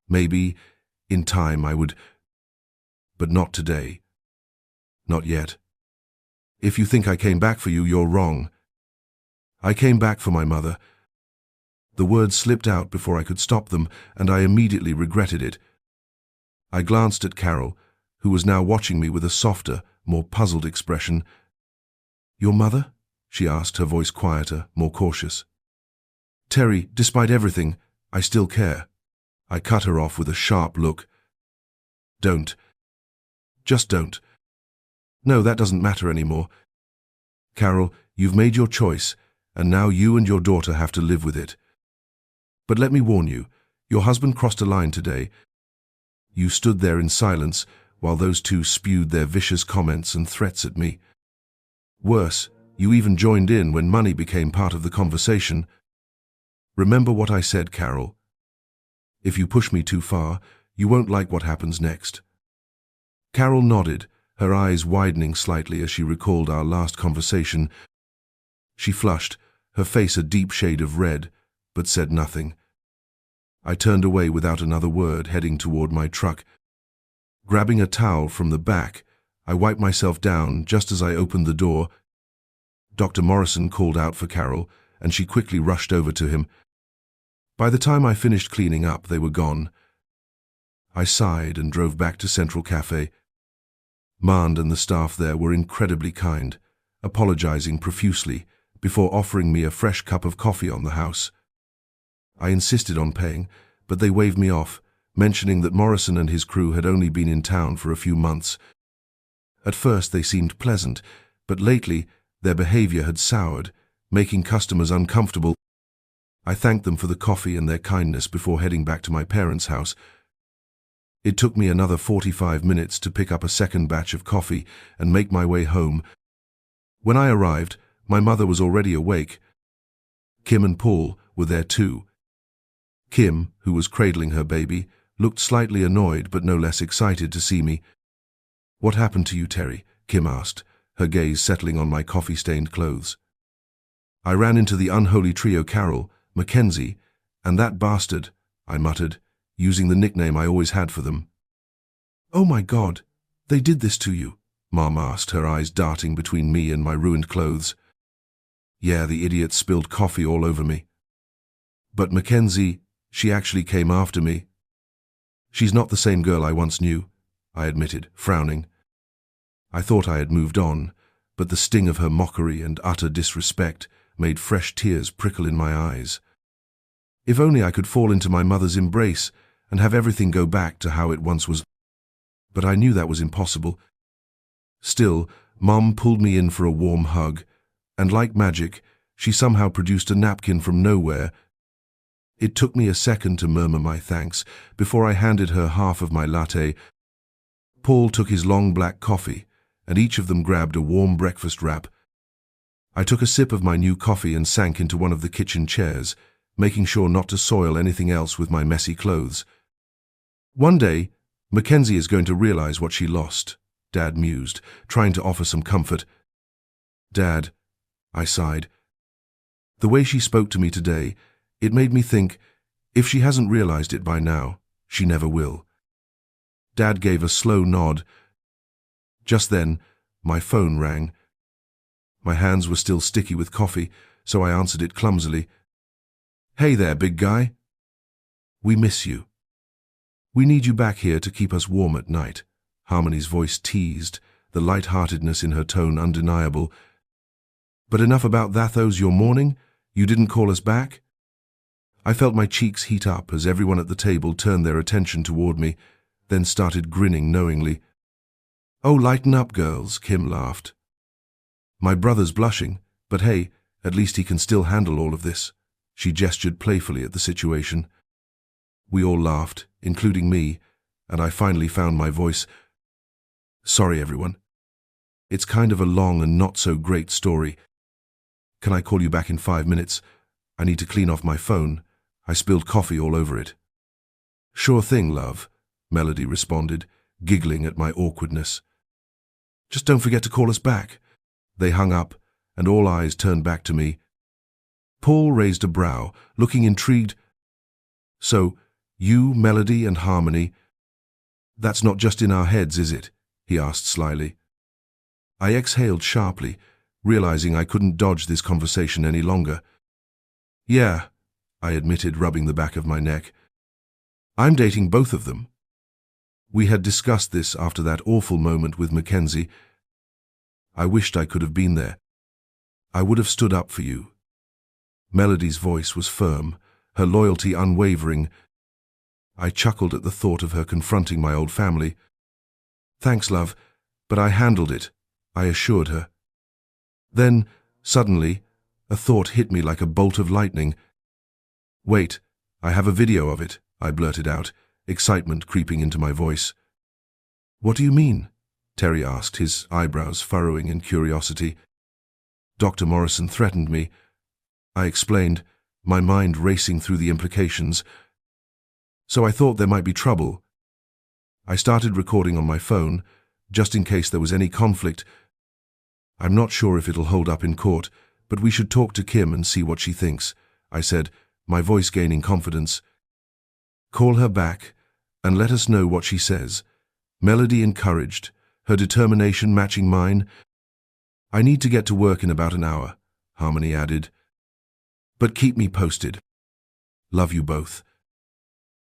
Maybe, in time, I would, but not today. Not yet. If you think I came back for you, you're wrong. I came back for my mother. The words slipped out before I could stop them, and I immediately regretted it. I glanced at Carol, who was now watching me with a softer, more puzzled expression. "Your mother?" she asked, her voice quieter, more cautious. "Terry, despite everything, I still care." I cut her off with a sharp look. "Don't. Just don't. No, that doesn't matter anymore. Carol, you've made your choice, and now you and your daughter have to live with it. But let me warn you, your husband crossed a line today. You stood there in silence while those two spewed their vicious comments and threats at me. Worse, you even joined in when money became part of the conversation. Remember what I said, Carol. If you push me too far, you won't like what happens next." Carol nodded, her eyes widening slightly as she recalled our last conversation. She flushed, her face a deep shade of red, but said nothing. I turned away without another word, heading toward my truck. Grabbing a towel from the back, I wiped myself down just as I opened the door. Dr. Morrison called out for Carol, and she quickly rushed over to him. By the time I finished cleaning up, they were gone. I sighed and drove back to Central Cafe. Mand and the staff there were incredibly kind, apologizing profusely before offering me a fresh cup of coffee on the house. I insisted on paying, but they waved me off, mentioning that Morrison and his crew had only been in town for a few months. At first they seemed pleasant, but lately their behavior had soured, making customers uncomfortable. I thanked them for the coffee and their kindness before heading back to my parents' house. It took me another 45 minutes to pick up a second batch of coffee and make my way home. When I arrived, my mother was already awake. Kim and Paul were there too. Kim, who was cradling her baby, looked slightly annoyed but no less excited to see me. "What happened to you, Terry?" Kim asked, her gaze settling on my coffee-stained clothes. "I ran into the unholy trio Carol, Mackenzie, and that bastard," I muttered, using the nickname I always had for them. "Oh my God, they did this to you?" Mom asked, her eyes darting between me and my ruined clothes. "Yeah, the idiots spilled coffee all over me. But Mackenzie, she actually came after me." "She's not the same girl I once knew," I admitted, frowning. I thought I had moved on, but the sting of her mockery and utter disrespect made fresh tears prickle in my eyes. If only I could fall into my mother's embrace and have everything go back to how it once was. But I knew that was impossible. Still, Mom pulled me in for a warm hug, and like magic, she somehow produced a napkin from nowhere. It took me a second to murmur my thanks before I handed her half of my latte. Paul took his long black coffee, and each of them grabbed a warm breakfast wrap. I took a sip of my new coffee and sank into one of the kitchen chairs, making sure not to soil anything else with my messy clothes. "One day, Mackenzie is going to realize what she lost," Dad mused, trying to offer some comfort. "Dad," I sighed. "The way she spoke to me today, it made me think, if she hasn't realized it by now, she never will." Dad gave a slow nod. Just then, my phone rang. My hands were still sticky with coffee, so I answered it clumsily. "Hey there, big guy. We miss you. We need you back here to keep us warm at night," Harmony's voice teased, the light-heartedness in her tone undeniable. "But enough about that, those your morning? You didn't call us back?" I felt my cheeks heat up as everyone at the table turned their attention toward me, then started grinning knowingly. "Oh, lighten up, girls," Kim laughed. "My brother's blushing, but hey, at least he can still handle all of this." She gestured playfully at the situation. We all laughed, including me, and I finally found my voice. "Sorry, everyone. It's kind of a long and not-so-great story. Can I call you back in 5 minutes? I need to clean off my phone. I spilled coffee all over it." "Sure thing, love," Melody responded, giggling at my awkwardness. "Just don't forget to call us back." They hung up, and all eyes turned back to me. Paul raised a brow, looking intrigued. So, you, Melody, and Harmony, that's not just in our heads, is it? He asked slyly. I exhaled sharply, realizing I couldn't dodge this conversation any longer. Yeah, I admitted, rubbing the back of my neck. I'm dating both of them. We had discussed this after that awful moment with Mackenzie. I wished I could have been there. I would have stood up for you. Melody's voice was firm, her loyalty unwavering. I chuckled at the thought of her confronting my old family. Thanks, love, but I handled it, I assured her. Then, suddenly, a thought hit me like a bolt of lightning. Wait, I have a video of it, I blurted out, excitement creeping into my voice. What do you mean? Terry asked, his eyebrows furrowing in curiosity. Dr. Morrison threatened me. I explained, my mind racing through the implications. So I thought there might be trouble. I started recording on my phone, just in case there was any conflict. I'm not sure if it'll hold up in court, but we should talk to Kim and see what she thinks, I said, my voice gaining confidence. Call her back and let us know what she says. Melody encouraged, her determination matching mine. I need to get to work in about an hour, Harmony added. But keep me posted. Love you both.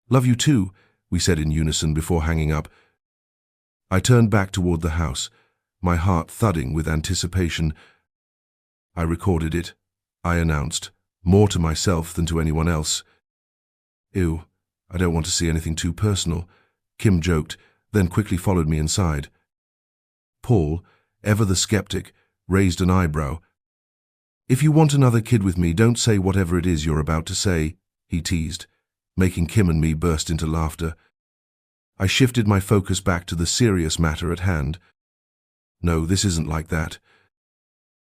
Love you too, we said in unison before hanging up. I turned back toward the house, my heart thudding with anticipation. I recorded it, I announced, more to myself than to anyone else. Ew, I don't want to see anything too personal, Kim joked, then quickly followed me inside. Paul, ever the skeptic, raised an eyebrow. If you want another kid with me, don't say whatever it is you're about to say, he teased, making Kim and me burst into laughter. I shifted my focus back to the serious matter at hand. No, this isn't like that.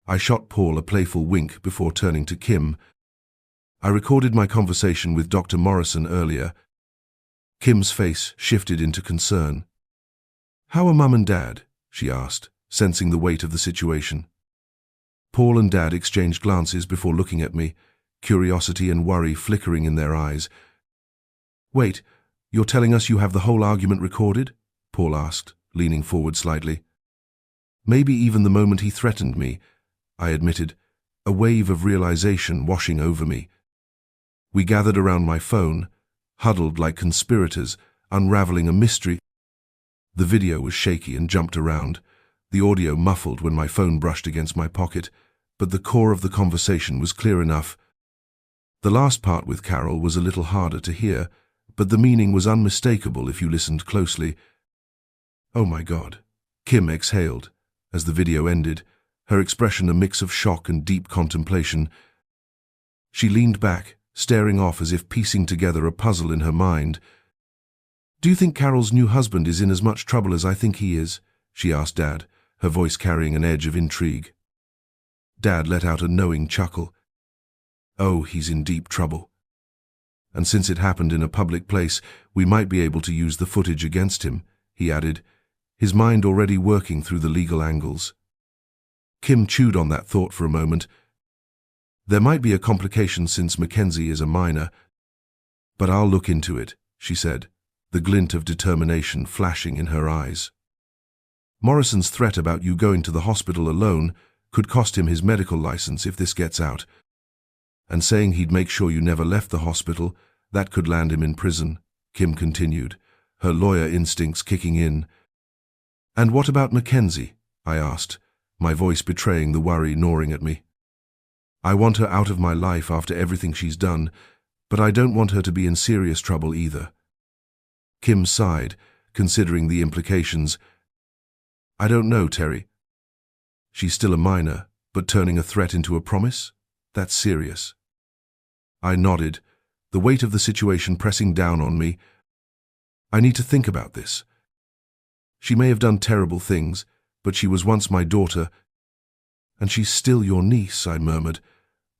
I shot Paul a playful wink before turning to Kim. I recorded my conversation with Dr. Morrison earlier. Kim's face shifted into concern. How are Mum and Dad? She asked, sensing the weight of the situation. Paul and Dad exchanged glances before looking at me, curiosity and worry flickering in their eyes. Wait, you're telling us you have the whole argument recorded? Paul asked, leaning forward slightly. Maybe even the moment he threatened me, I admitted, a wave of realization washing over me. We gathered around my phone, huddled like conspirators, unraveling a mystery. The video was shaky and jumped around, the audio muffled when my phone brushed against my pocket, but the core of the conversation was clear enough. The last part with Carol was a little harder to hear, but the meaning was unmistakable if you listened closely. Oh my God, Kim exhaled as the video ended, her expression a mix of shock and deep contemplation. She leaned back, staring off as if piecing together a puzzle in her mind. Do you think Carol's new husband is in as much trouble as I think he is? She asked Dad, her voice carrying an edge of intrigue. Dad let out a knowing chuckle. Oh, he's in deep trouble. And since it happened in a public place, we might be able to use the footage against him, he added, his mind already working through the legal angles. Kim chewed on that thought for a moment. There might be a complication since Mackenzie is a minor, but I'll look into it, she said, the glint of determination flashing in her eyes. Morrison's threat about you going to the hospital alone could cost him his medical license if this gets out. And saying he'd make sure you never left the hospital, that could land him in prison, Kim continued, her lawyer instincts kicking in. And what about Mackenzie? I asked, my voice betraying the worry gnawing at me. I want her out of my life after everything she's done, but I don't want her to be in serious trouble either. Kim sighed, considering the implications. I don't know, Terry. She's still a minor, but turning a threat into a promise? That's serious. I nodded, the weight of the situation pressing down on me. I need to think about this. She may have done terrible things, but she was once my daughter, and she's still your niece, I murmured,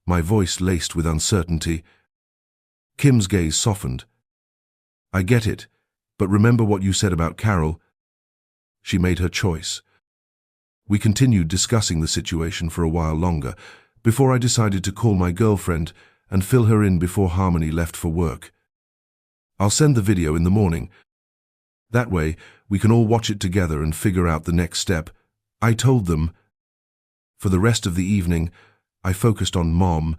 my voice laced with uncertainty. Kim's gaze softened. I get it, but remember what you said about Carol. She made her choice. We continued discussing the situation for a while longer, before I decided to call my girlfriend and fill her in before Harmony left for work. I'll send the video in the morning. That way, we can all watch it together and figure out the next step, I told them. For the rest of the evening, I focused on Mom.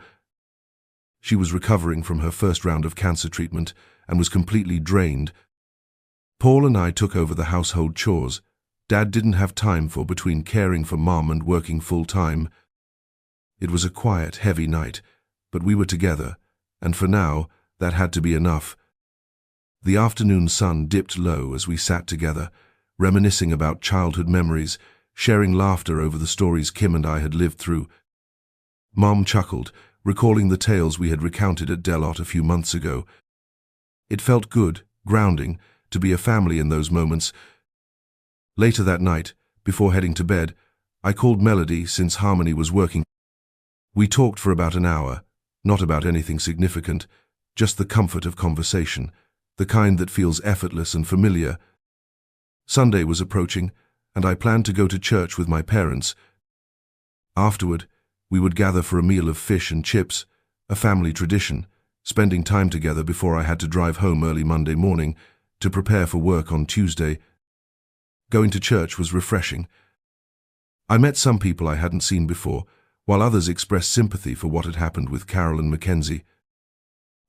She was recovering from her first round of cancer treatment and was completely drained. Paul and I took over the household chores. Dad didn't have time for between caring for Mom and working full-time. It was a quiet, heavy night, but we were together, and for now, that had to be enough. The afternoon sun dipped low as we sat together, reminiscing about childhood memories, sharing laughter over the stories Kim and I had lived through. Mom chuckled, recalling the tales we had recounted at Delot a few months ago. It felt good, grounding, to be a family in those moments. Later that night, before heading to bed, I called Melody since Harmony was working. We talked for about an hour, not about anything significant, just the comfort of conversation, the kind that feels effortless and familiar. Sunday was approaching, and I planned to go to church with my parents. Afterward, we would gather for a meal of fish and chips, a family tradition, spending time together before I had to drive home early Monday morning to prepare for work on Tuesday. Going to church was refreshing. I met some people I hadn't seen before, while others expressed sympathy for what had happened with Carol and Mackenzie.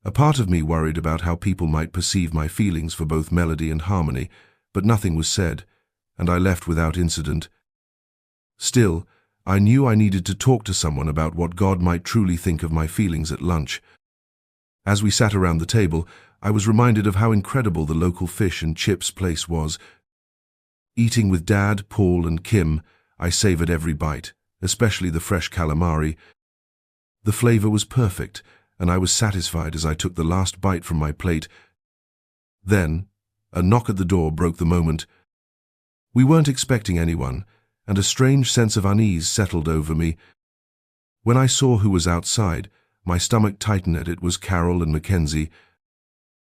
A part of me worried about how people might perceive my feelings for both Melody and Harmony, but nothing was said, and I left without incident. Still, I knew I needed to talk to someone about what God might truly think of my feelings at lunch. As we sat around the table, I was reminded of how incredible the local fish and chips place was. Eating with Dad, Paul, and Kim, I savored every bite, especially the fresh calamari. The flavor was perfect, and I was satisfied as I took the last bite from my plate. Then, a knock at the door broke the moment. We weren't expecting anyone, and a strange sense of unease settled over me. When I saw who was outside, my stomach tightened. It was Carol and Mackenzie.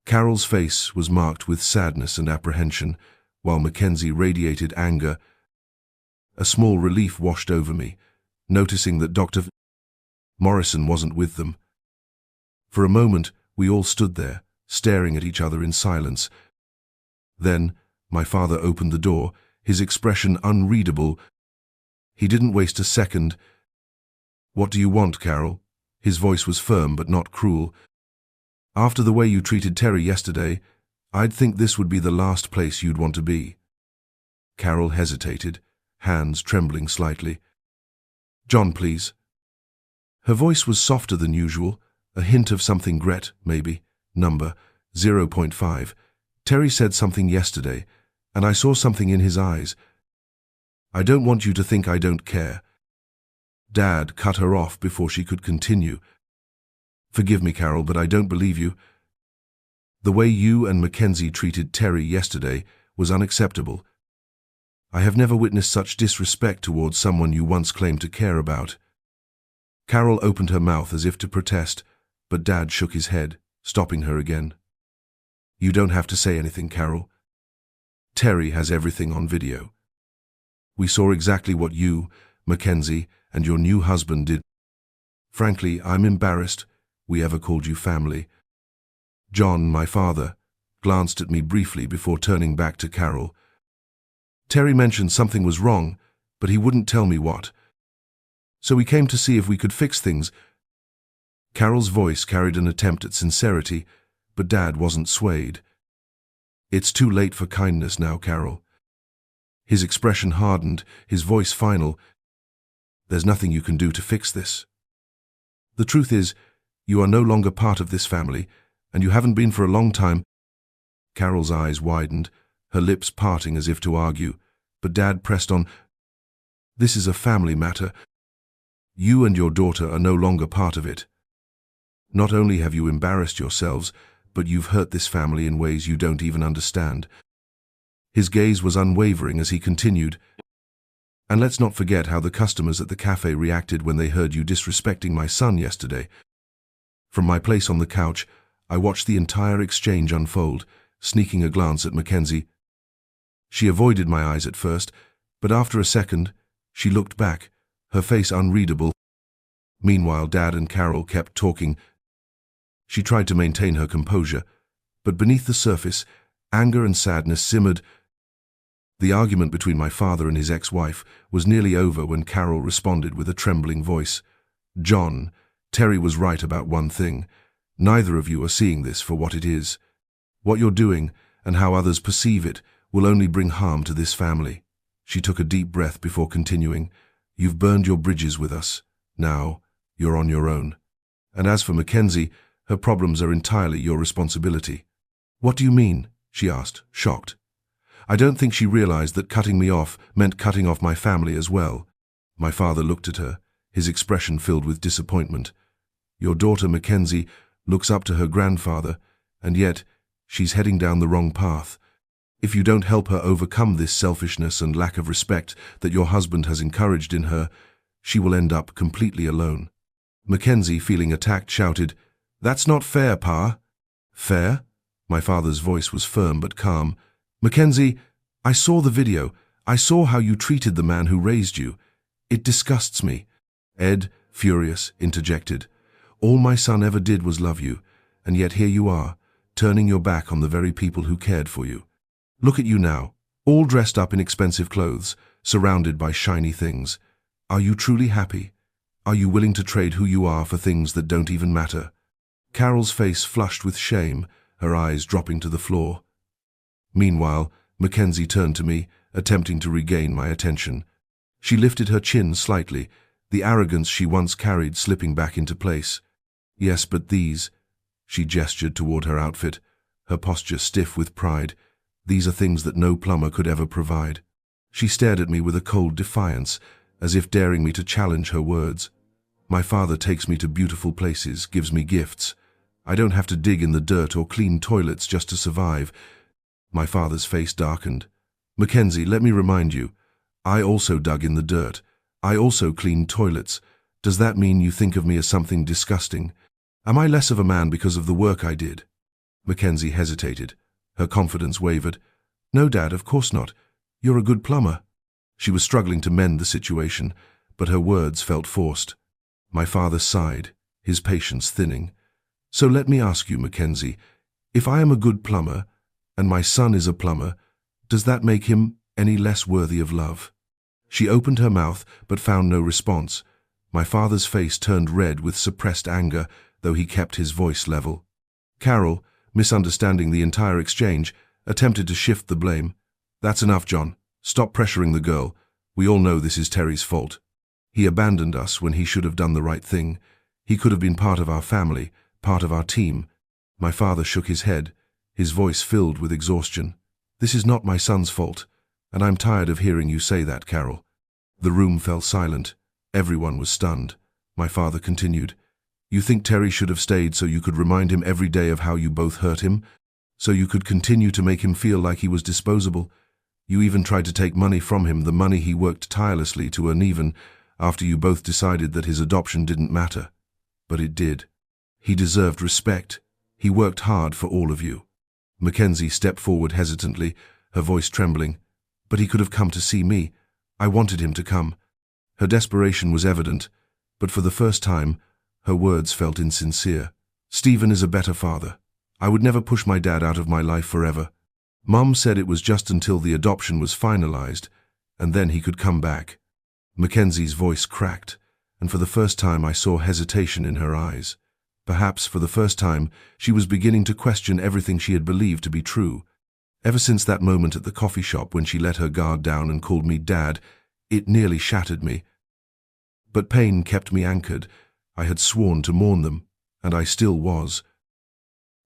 Carol's face was marked with sadness and apprehension, while Mackenzie radiated anger. A small relief washed over me, noticing that Dr. Morrison wasn't with them. For a moment, we all stood there, staring at each other in silence. Then, my father opened the door, his expression unreadable. He didn't waste a second. "What do you want, Carol?" His voice was firm but not cruel. "After the way you treated Terry yesterday, I'd think this would be the last place you'd want to be." Carol hesitated, hands trembling slightly. "John, please." Her voice was softer than usual, a hint of something Gret, maybe. Number 0.5. "Terry said something yesterday, and I saw something in his eyes. I don't want you to think I don't care." Dad cut her off before she could continue. "Forgive me, Carol, but I don't believe you. The way you and Mackenzie treated Terry yesterday was unacceptable. I have never witnessed such disrespect towards someone you once claimed to care about." Carol opened her mouth as if to protest, but Dad shook his head, stopping her again. "You don't have to say anything, Carol. Terry has everything on video. We saw exactly what you, Mackenzie, and your new husband did. Frankly, I'm embarrassed we ever called you family." John, my father, glanced at me briefly before turning back to Carol. "Terry mentioned something was wrong, but he wouldn't tell me what. So we came to see if we could fix things." Carol's voice carried an attempt at sincerity, but Dad wasn't swayed. "It's too late for kindness now, Carol." His expression hardened, his voice final. "There's nothing you can do to fix this. The truth is, you are no longer part of this family, and you haven't been for a long time." Carol's eyes widened, her lips parting as if to argue, but Dad pressed on. "This is a family matter. You and your daughter are no longer part of it. Not only have you embarrassed yourselves, but you've hurt this family in ways you don't even understand." His gaze was unwavering as he continued. "And let's not forget how the customers at the cafe reacted when they heard you disrespecting my son yesterday." From my place on the couch, I watched the entire exchange unfold, sneaking a glance at Mackenzie. She avoided my eyes at first, but after a second, she looked back, her face unreadable. Meanwhile, Dad and Carol kept talking. She tried to maintain her composure, but beneath the surface, anger and sadness simmered. The argument between my father and his ex-wife was nearly over when Carol responded with a trembling voice. "John, Terry was right about one thing. Neither of you are seeing this for what it is. What you're doing, and how others perceive it, will only bring harm to this family." She took a deep breath before continuing. "You've burned your bridges with us. Now, you're on your own. And as for Mackenzie, her problems are entirely your responsibility." "What do you mean?" she asked, shocked. I don't think she realized that cutting me off meant cutting off my family as well. My father looked at her, his expression filled with disappointment. "Your daughter, Mackenzie, looks up to her grandfather, and yet she's heading down the wrong path. If you don't help her overcome this selfishness and lack of respect that your husband has encouraged in her, she will end up completely alone." Mackenzie, feeling attacked, shouted, "That's not fair, Pa." "Fair?" My father's voice was firm but calm. "Mackenzie, I saw the video. I saw how you treated the man who raised you. It disgusts me." Ed, furious, interjected, "All my son ever did was love you, and yet here you are, turning your back on the very people who cared for you. Look at you now, all dressed up in expensive clothes, surrounded by shiny things. Are you truly happy? Are you willing to trade who you are for things that don't even matter?" Carol's face flushed with shame, her eyes dropping to the floor. Meanwhile, Mackenzie turned to me, attempting to regain my attention. She lifted her chin slightly, the arrogance she once carried slipping back into place. "Yes, but these," she gestured toward her outfit, her posture stiff with pride, "these are things that no plumber could ever provide." She stared at me with a cold defiance, as if daring me to challenge her words. "My father takes me to beautiful places, gives me gifts. I don't have to dig in the dirt or clean toilets just to survive." My father's face darkened. "Mackenzie, let me remind you, I also dug in the dirt. I also cleaned toilets. Does that mean you think of me as something disgusting? Am I less of a man because of the work I did?" Mackenzie hesitated. Her confidence wavered. "No, Dad, of course not. You're a good plumber." She was struggling to mend the situation, but her words felt forced. My father sighed, his patience thinning. "So let me ask you, Mackenzie, if I am a good plumber, and my son is a plumber, does that make him any less worthy of love?" She opened her mouth, but found no response. My father's face turned red with suppressed anger, though he kept his voice level. Carol, misunderstanding the entire exchange, attempted to shift the blame. "That's enough, John. Stop pressuring the girl. We all know this is Terry's fault. He abandoned us when he should have done the right thing. He could have been part of our family, part of our team." My father shook his head, his voice filled with exhaustion. "This is not my son's fault, and I'm tired of hearing you say that, Carol." The room fell silent. Everyone was stunned. My father continued, "You think Terry should have stayed so you could remind him every day of how you both hurt him? So you could continue to make him feel like he was disposable? You even tried to take money from him, the money he worked tirelessly to earn, even after you both decided that his adoption didn't matter. But it did. He deserved respect. He worked hard for all of you." Mackenzie stepped forward hesitantly, her voice trembling. "But he could have come to see me. I wanted him to come." Her desperation was evident, but for the first time, her words felt insincere. "Stephen is a better father. I would never push my dad out of my life forever. Mom said it was just until the adoption was finalized, and then he could come back." Mackenzie's voice cracked, and for the first time I saw hesitation in her eyes. Perhaps for the first time, she was beginning to question everything she had believed to be true. Ever since that moment at the coffee shop when she let her guard down and called me Dad, it nearly shattered me. But pain kept me anchored. I had sworn to mourn them, and I still was.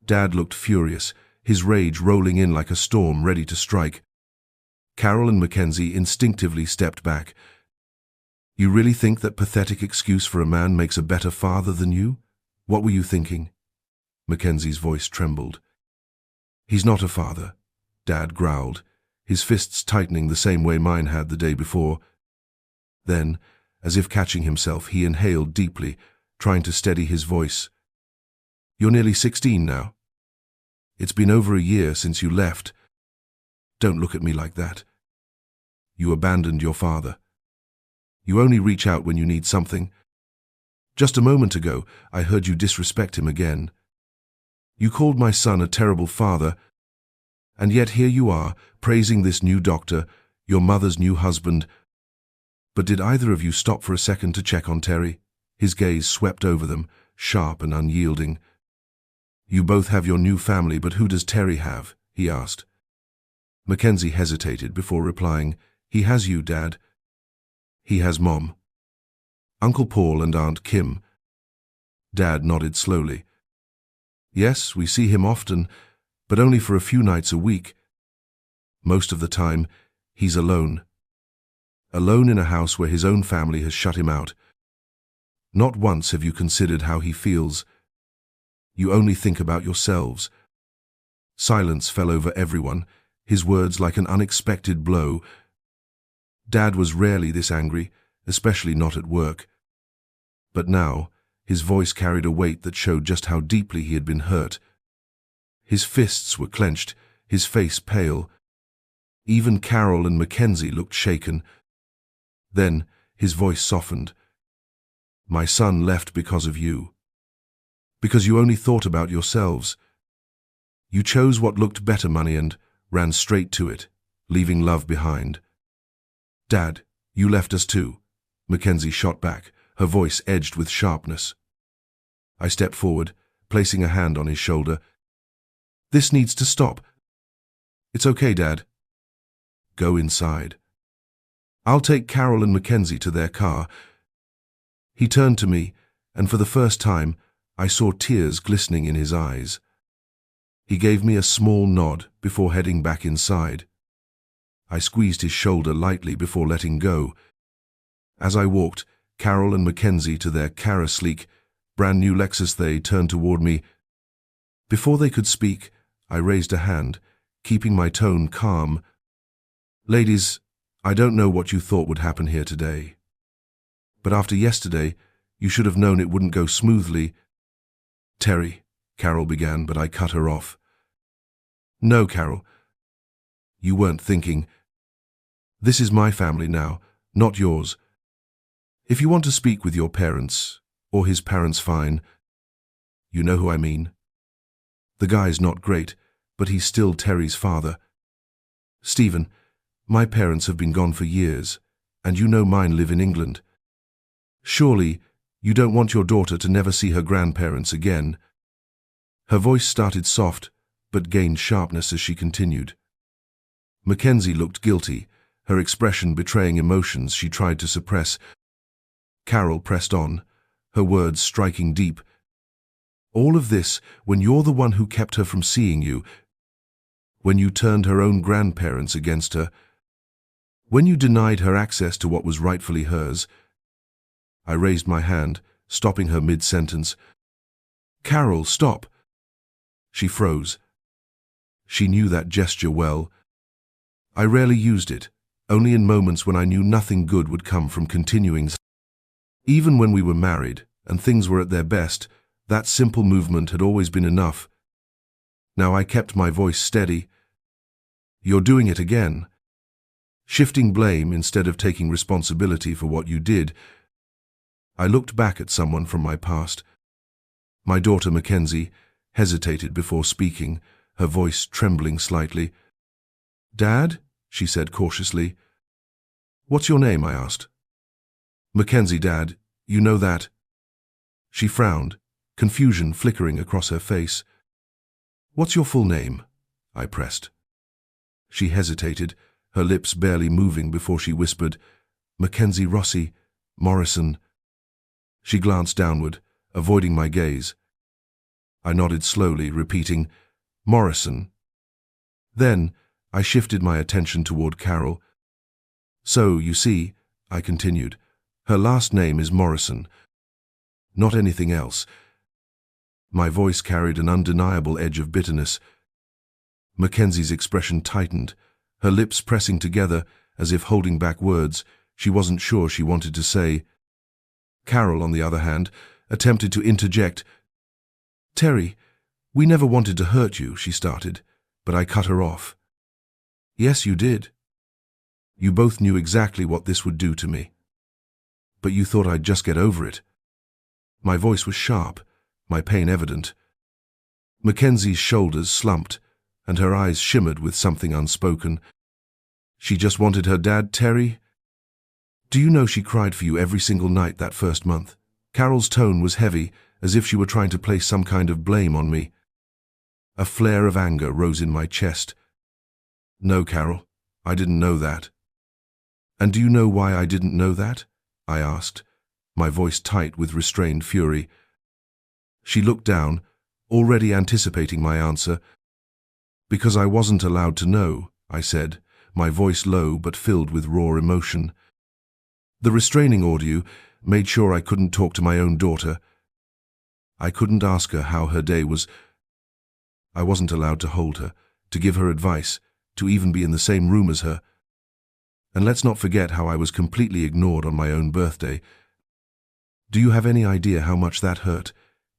Dad looked furious, his rage rolling in like a storm ready to strike. Carol and Mackenzie instinctively stepped back. "You really think that pathetic excuse for a man makes a better father than you? What were you thinking?" Mackenzie's voice trembled. "He's not a father," Dad growled, his fists tightening the same way mine had the day before. Then, as if catching himself, he inhaled deeply, trying to steady his voice. "You're nearly 16 now. It's been over a year since you left. Don't look at me like that. You abandoned your father. You only reach out when you need something. Just a moment ago, I heard you disrespect him again. You called my son a terrible father, and yet here you are, praising this new doctor, your mother's new husband. But did either of you stop for a second to check on Terry? His gaze swept over them, sharp and unyielding. You both have your new family, but who does Terry have? He asked. Mackenzie hesitated before replying. He has you, Dad. He has Mom. Uncle Paul and Aunt Kim. Dad nodded slowly. Yes, we see him often, but only for a few nights a week. Most of the time, he's alone. Alone in a house where his own family has shut him out. Not once have you considered how he feels. You only think about yourselves. Silence fell over everyone, his words like an unexpected blow. Dad was rarely this angry, especially not at work. But now, his voice carried a weight that showed just how deeply he had been hurt. His fists were clenched, his face pale. Even Carol and Mackenzie looked shaken. Then, his voice softened. My son left because of you. Because you only thought about yourselves. You chose what looked better money and ran straight to it, leaving love behind. Dad, you left us too. Mackenzie shot back, her voice edged with sharpness. I stepped forward, placing a hand on his shoulder. This needs to stop. It's okay, Dad. Go inside. I'll take Carol and Mackenzie to their car. He turned to me, and for the first time, I saw tears glistening in his eyes. He gave me a small nod before heading back inside. I squeezed his shoulder lightly before letting go. As I walked, Carol and Mackenzie to their Cara-sleek, brand-new Lexus, they turned toward me. Before they could speak, I raised a hand, keeping my tone calm. Ladies, I don't know what you thought would happen here today. But after yesterday, you should have known it wouldn't go smoothly. Terry, Carol began, but I cut her off. No, Carol. You weren't thinking. This is my family now, not yours. If you want to speak with your parents, or his parents, fine. You know who I mean. The guy's not great, but he's still Terry's father. Stephen, my parents have been gone for years, and you know mine live in England. Surely, you don't want your daughter to never see her grandparents again. Her voice started soft, but gained sharpness as she continued. Mackenzie looked guilty, her expression betraying emotions she tried to suppress. Carol pressed on, her words striking deep. All of this when you're the one who kept her from seeing you, when you turned her own grandparents against her, when you denied her access to what was rightfully hers. I raised my hand, stopping her mid-sentence. Carol, stop! She froze. She knew that gesture well. I rarely used it, only in moments when I knew nothing good would come from continuing. Even when we were married, and things were at their best, that simple movement had always been enough. Now I kept my voice steady. You're doing it again. Shifting blame instead of taking responsibility for what you did. I looked back at someone from my past. My daughter Mackenzie hesitated before speaking, her voice trembling slightly. Dad? She said cautiously. What's your name? I asked. Mackenzie, Dad. You know that. She frowned, confusion flickering across her face. What's your full name? I pressed. She hesitated, her lips barely moving before she whispered, Mackenzie Rossi, Morrison. She glanced downward, avoiding my gaze. I nodded slowly, repeating, Morrison. Then, I shifted my attention toward Carol. So, you see, I continued, her last name is Morrison. Not anything else. My voice carried an undeniable edge of bitterness. Mackenzie's expression tightened, her lips pressing together as if holding back words she wasn't sure she wanted to say. Carol, on the other hand, attempted to interject. Terry, we never wanted to hurt you, she started, but I cut her off. Yes, you did. You both knew exactly what this would do to me. But you thought I'd just get over it. My voice was sharp, my pain evident. Mackenzie's shoulders slumped, and her eyes shimmered with something unspoken. She just wanted her dad, Terry? Do you know she cried for you every single night that first month? Carol's tone was heavy, as if she were trying to place some kind of blame on me. A flare of anger rose in my chest. No, Carol, I didn't know that. And do you know why I didn't know that? I asked, my voice tight with restrained fury. She looked down, already anticipating my answer. Because I wasn't allowed to know, I said, my voice low but filled with raw emotion. The restraining order made sure I couldn't talk to my own daughter. I couldn't ask her how her day was. I wasn't allowed to hold her, to give her advice, to even be in the same room as her. And let's not forget how I was completely ignored on my own birthday. Do you have any idea how much that hurt?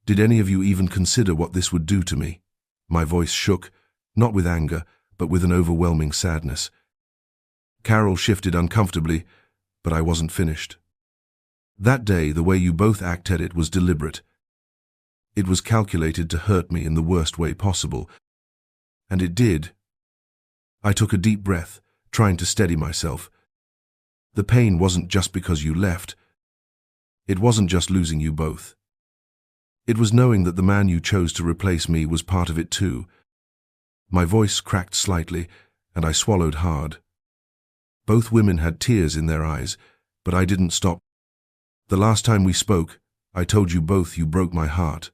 Did any of you even consider what this would do to me? My voice shook, not with anger, but with an overwhelming sadness. Carol shifted uncomfortably, but I wasn't finished. That day, the way you both acted it was deliberate. It was calculated to hurt me in the worst way possible. And it did. I took a deep breath, trying to steady myself. The pain wasn't just because you left. It wasn't just losing you both. It was knowing that the man you chose to replace me was part of it too. My voice cracked slightly, and I swallowed hard. Both women had tears in their eyes, but I didn't stop. The last time we spoke, I told you both you broke my heart.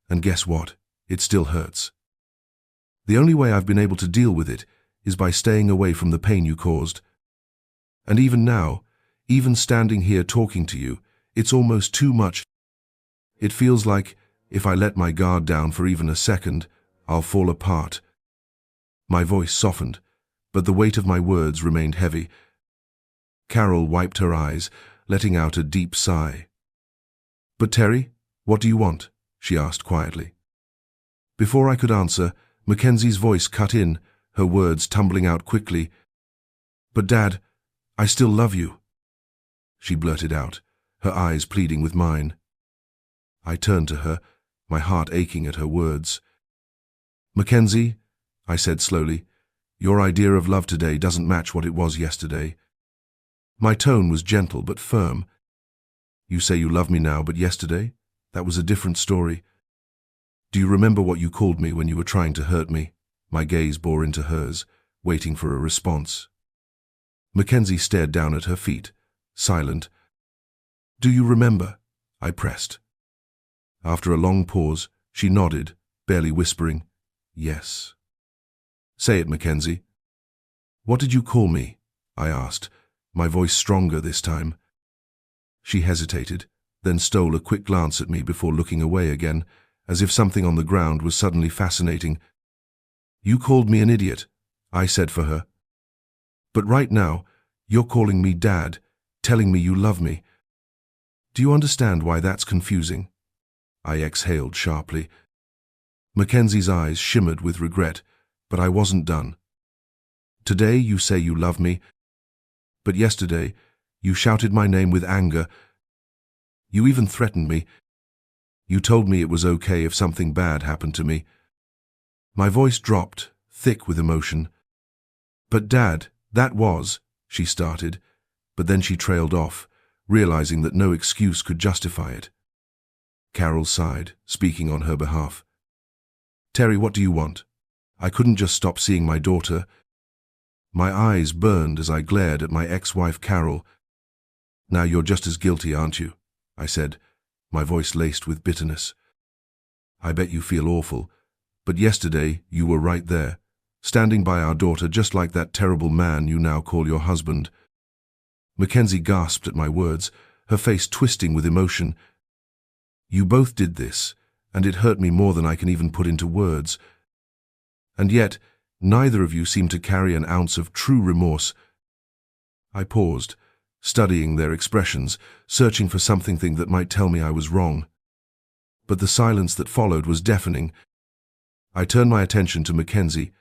And guess what? It still hurts. The only way I've been able to deal with it is by staying away from the pain you caused. And even now, even standing here talking to you, it's almost too much. It feels like, if I let my guard down for even a second, I'll fall apart. My voice softened, but the weight of my words remained heavy. Carol wiped her eyes, letting out a deep sigh. But Terry, what do you want? She asked quietly. Before I could answer, Mackenzie's voice cut in, her words tumbling out quickly. But Dad, I still love you. She blurted out, her eyes pleading with mine. I turned to her, my heart aching at her words. Mackenzie, I said slowly, your idea of love today doesn't match what it was yesterday. My tone was gentle but firm. You say you love me now, but yesterday? That was a different story. Do you remember what you called me when you were trying to hurt me? My gaze bore into hers, waiting for a response. Mackenzie stared down at her feet, silent. Do you remember? I pressed. After a long pause, she nodded, barely whispering, yes. Say it, Mackenzie. What did you call me? I asked, my voice stronger this time. She hesitated, then stole a quick glance at me before looking away again, as if something on the ground was suddenly fascinating. You called me an idiot, I said for her. But right now, you're calling me Dad, telling me you love me. Do you understand why that's confusing? I exhaled sharply. Mackenzie's eyes shimmered with regret, but I wasn't done. Today you say you love me, but yesterday you shouted my name with anger. You even threatened me. You told me it was okay if something bad happened to me. My voice dropped, thick with emotion. But Dad, that was, she started, but then she trailed off, realizing that no excuse could justify it. Carol sighed, speaking on her behalf. Terry, what do you want? I couldn't just stop seeing my daughter. My eyes burned as I glared at my ex-wife Carol. Now you're just as guilty, aren't you? I said, my voice laced with bitterness. I bet you feel awful, but yesterday you were right there, standing by our daughter just like that terrible man you now call your husband. Mackenzie gasped at my words, her face twisting with emotion. You both did this, and it hurt me more than I can even put into words. And yet, neither of you seemed to carry an ounce of true remorse. I paused, studying their expressions, searching for something that might tell me I was wrong. But the silence that followed was deafening. I turned my attention to Mackenzie.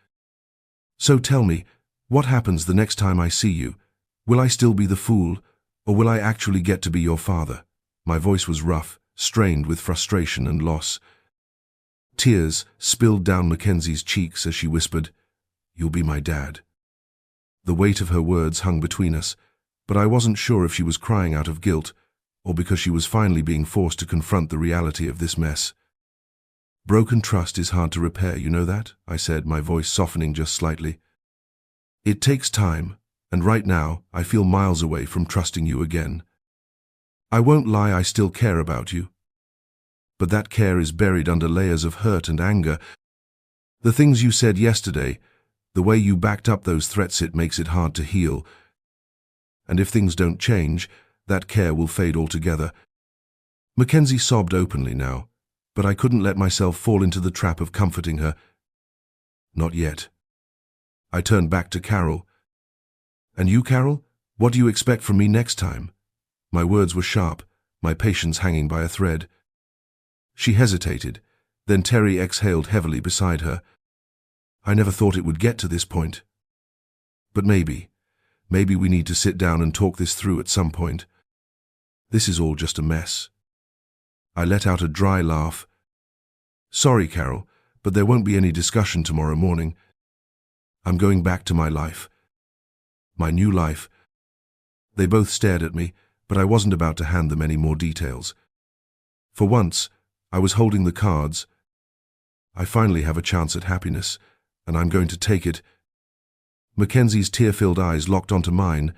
So tell me, what happens the next time I see you? Will I still be the fool, or will I actually get to be your father? My voice was rough, strained with frustration and loss. Tears spilled down Mackenzie's cheeks as she whispered, "You'll be my dad." The weight of her words hung between us, but I wasn't sure if she was crying out of guilt or because she was finally being forced to confront the reality of this mess. "Broken trust is hard to repair, you know that?" I said, my voice softening just slightly. "It takes time, and right now I feel miles away from trusting you again. I won't lie, I still care about you. But that care is buried under layers of hurt and anger. The things you said yesterday, the way you backed up those threats, it makes it hard to heal. And if things don't change, that care will fade altogether." Mackenzie sobbed openly now, but I couldn't let myself fall into the trap of comforting her. "Not yet." I turned back to Carol. "And you, Carol? What do you expect from me next time?" My words were sharp, my patience hanging by a thread. She hesitated, then Terry exhaled heavily beside her. "I never thought it would get to this point. But maybe we need to sit down and talk this through at some point. This is all just a mess." I let out a dry laugh. "Sorry, Carol, but there won't be any discussion tomorrow morning. I'm going back to my life. My new life." They both stared at me, but I wasn't about to hand them any more details. For once, I was holding the cards. I finally have a chance at happiness, and I'm going to take it. Mackenzie's tear-filled eyes locked onto mine,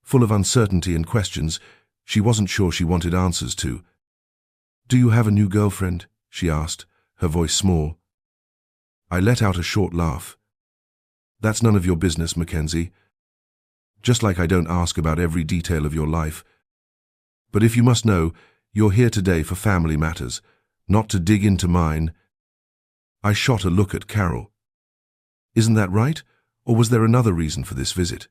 full of uncertainty and questions she wasn't sure she wanted answers to. "Do you have a new girlfriend?" she asked, her voice small. I let out a short laugh. "That's none of your business, Mackenzie. Just like I don't ask about every detail of your life. But if you must know, you're here today for family matters, not to dig into mine." I shot a look at Carol. "Isn't that right? Or was there another reason for this visit?"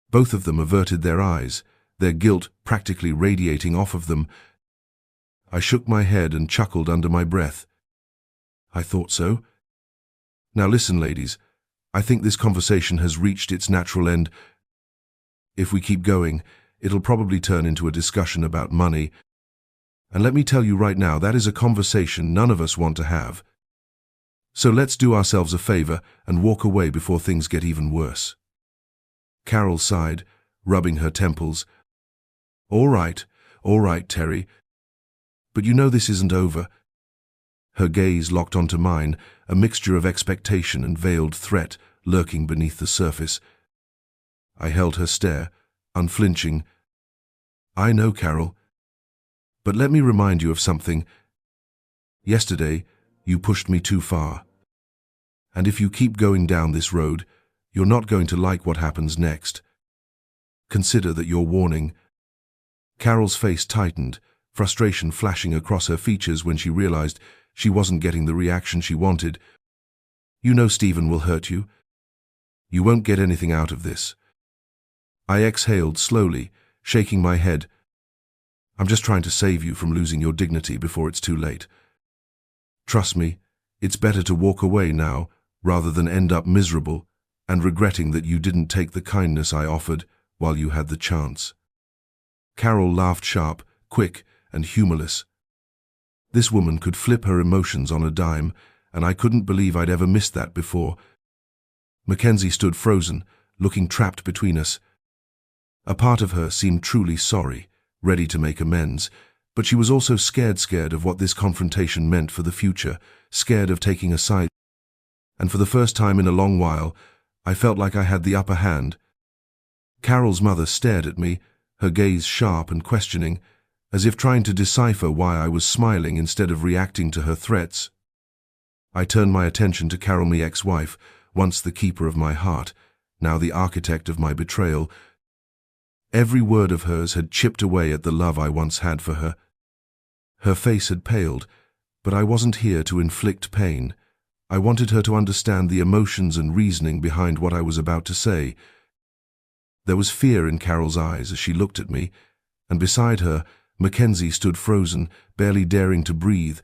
Both of them averted their eyes, their guilt practically radiating off of them. I shook my head and chuckled under my breath. "I thought so. Now listen, ladies, I think this conversation has reached its natural end. If we keep going, it'll probably turn into a discussion about money. And let me tell you right now, that is a conversation none of us want to have. So let's do ourselves a favor and walk away before things get even worse." Carol sighed, rubbing her temples. All right, Terry. But you know this isn't over." Her gaze locked onto mine, a mixture of expectation and veiled threat lurking beneath the surface. I held her stare, unflinching. "I know, Carol. But let me remind you of something. Yesterday, you pushed me too far. And if you keep going down this road, you're not going to like what happens next. Consider that your warning." Carol's face tightened, frustration flashing across her features when she realized she wasn't getting the reaction she wanted. "You know Stephen will hurt you. You won't get anything out of this." I exhaled slowly, shaking my head. "I'm just trying to save you from losing your dignity before it's too late. Trust me, it's better to walk away now rather than end up miserable and regretting that you didn't take the kindness I offered while you had the chance." Carol laughed sharp, quick, and humorless. This woman could flip her emotions on a dime, and I couldn't believe I'd ever missed that before. Mackenzie stood frozen, looking trapped between us. A part of her seemed truly sorry, ready to make amends, but she was also scared of what this confrontation meant for the future, scared of taking a side. And for the first time in a long while, I felt like I had the upper hand. Carol's mother stared at me, her gaze sharp and questioning, as if trying to decipher why I was smiling instead of reacting to her threats. I turned my attention to Carol, my ex-wife, once the keeper of my heart, now the architect of my betrayal. Every word of hers had chipped away at the love I once had for her. Her face had paled, but I wasn't here to inflict pain. I wanted her to understand the emotions and reasoning behind what I was about to say. There was fear in Carol's eyes as she looked at me, and beside her, Mackenzie stood frozen, barely daring to breathe.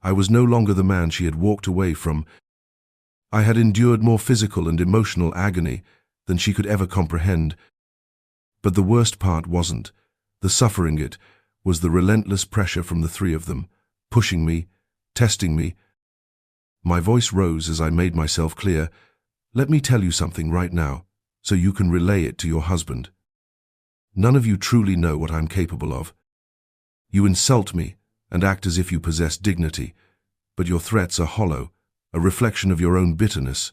I was no longer the man she had walked away from. I had endured more physical and emotional agony than she could ever comprehend. But the worst part wasn't the suffering, it was the relentless pressure from the three of them, pushing me, testing me. My voice rose as I made myself clear. Let me tell you something right now, so you can relay it to your husband. None of you truly know what I'm capable of. You insult me and act as if you possess dignity, but your threats are hollow, a reflection of your own bitterness.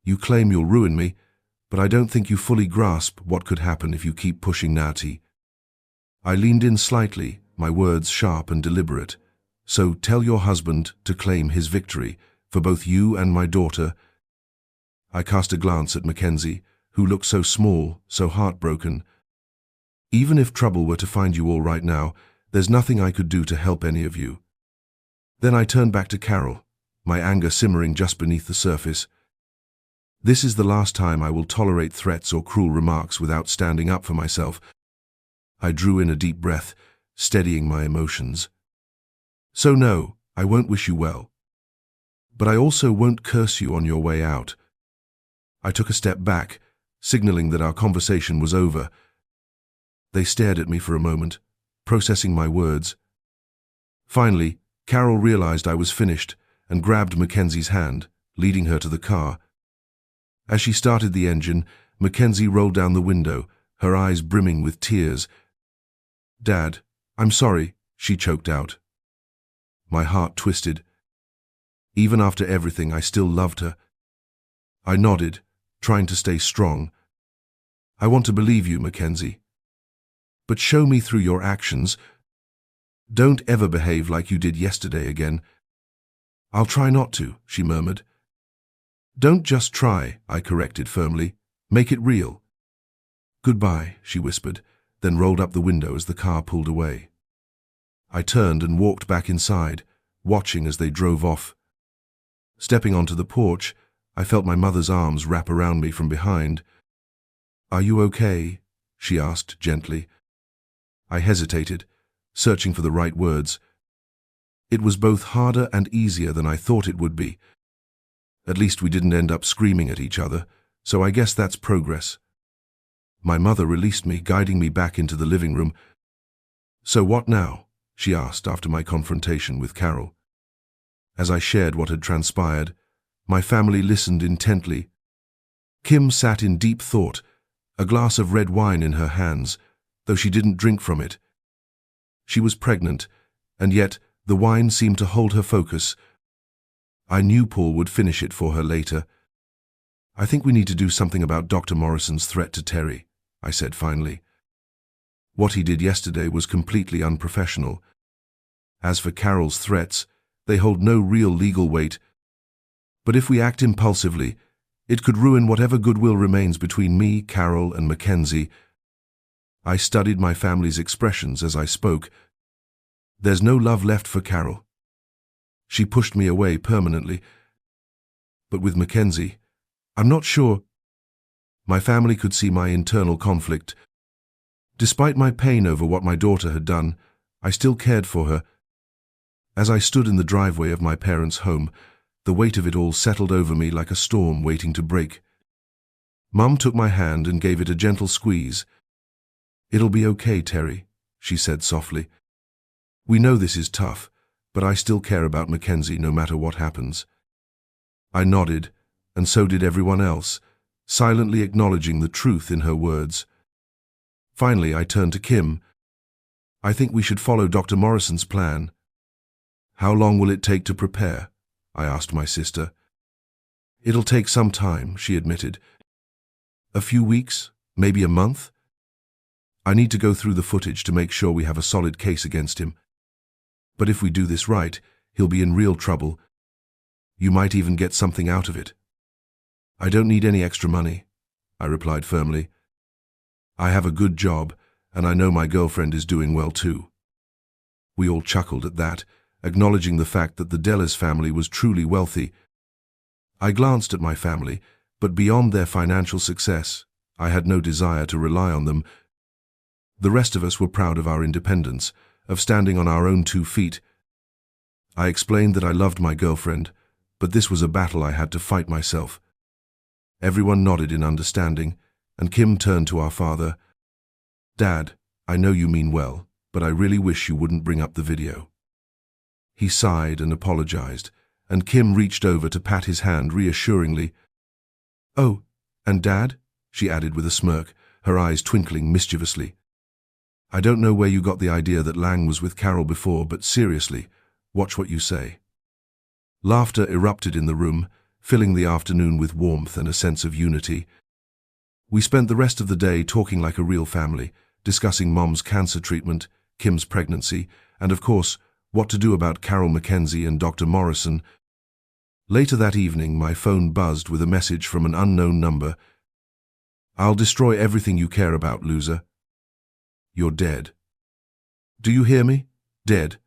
You claim you'll ruin me, but I don't think you fully grasp what could happen if you keep pushing Nati. I leaned in slightly, my words sharp and deliberate. So tell your husband to claim his victory, for both you and my daughter. I cast a glance at Mackenzie, who looked so small, so heartbroken. Even if trouble were to find you all right now, there's nothing I could do to help any of you. Then I turned back to Carol, my anger simmering just beneath the surface. This is the last time I will tolerate threats or cruel remarks without standing up for myself. I drew in a deep breath, steadying my emotions. So no, I won't wish you well. But I also won't curse you on your way out. I took a step back, signaling that our conversation was over. They stared at me for a moment, processing my words. Finally, Carol realized I was finished and grabbed Mackenzie's hand, leading her to the car. As she started the engine, Mackenzie rolled down the window, her eyes brimming with tears. "Dad, I'm sorry," she choked out. My heart twisted. Even after everything, I still loved her. I nodded, trying to stay strong. "I want to believe you, Mackenzie. But show me through your actions. Don't ever behave like you did yesterday again." "I'll try not to," she murmured. "Don't just try," I corrected firmly. "Make it real." "Goodbye," she whispered, then rolled up the window as the car pulled away. I turned and walked back inside, watching as they drove off. Stepping onto the porch, I felt my mother's arms wrap around me from behind. "Are you okay?" she asked gently. I hesitated, searching for the right words. It was both harder and easier than I thought it would be. At least we didn't end up screaming at each other, so I guess that's progress. My mother released me, guiding me back into the living room. "So what now?" she asked after my confrontation with Carol. As I shared what had transpired, my family listened intently. Kim sat in deep thought, a glass of red wine in her hands, though she didn't drink from it. She was pregnant, and yet the wine seemed to hold her focus. I knew Paul would finish it for her later. "I think we need to do something about Dr. Morrison's threat to Terry," I said finally. "What he did yesterday was completely unprofessional. As for Carol's threats, they hold no real legal weight. But if we act impulsively, it could ruin whatever goodwill remains between me, Carol, and Mackenzie." I studied my family's expressions as I spoke. There's no love left for Carol. She pushed me away permanently. But with Mackenzie, I'm not sure. My family could see my internal conflict. Despite my pain over what my daughter had done, I still cared for her. As I stood in the driveway of my parents' home, the weight of it all settled over me like a storm waiting to break. Mum took my hand and gave it a gentle squeeze. "It'll be okay, Terry," she said softly. "We know this is tough, but I still care about Mackenzie no matter what happens." I nodded, and so did everyone else, silently acknowledging the truth in her words. Finally, I turned to Kim. "I think we should follow Dr. Morrison's plan." "How long will it take to prepare?" I asked my sister. "It'll take some time," she admitted. "A few weeks, maybe a month. I need to go through the footage to make sure we have a solid case against him. But if we do this right, he'll be in real trouble. You might even get something out of it." "I don't need any extra money," I replied firmly. "I have a good job, and I know my girlfriend is doing well too." We all chuckled at that, acknowledging the fact that the Dellas family was truly wealthy. I glanced at my family, but beyond their financial success, I had no desire to rely on them. The rest of us were proud of our independence, of standing on our own 2 feet. I explained that I loved my girlfriend, but this was a battle I had to fight myself. Everyone nodded in understanding, and Kim turned to our father. "Dad, I know you mean well, but I really wish you wouldn't bring up the video." He sighed and apologized, and Kim reached over to pat his hand reassuringly. "Oh, and Dad?" she added with a smirk, her eyes twinkling mischievously. "I don't know where you got the idea that Lang was with Carol before, but seriously, watch what you say." Laughter erupted in the room, filling the afternoon with warmth and a sense of unity. We spent the rest of the day talking like a real family, discussing Mom's cancer treatment, Kim's pregnancy, and of course, what to do about Carol Mackenzie and Dr. Morrison. Later that evening, my phone buzzed with a message from an unknown number. "I'll destroy everything you care about, loser. You're dead." "Do you hear me? Dead."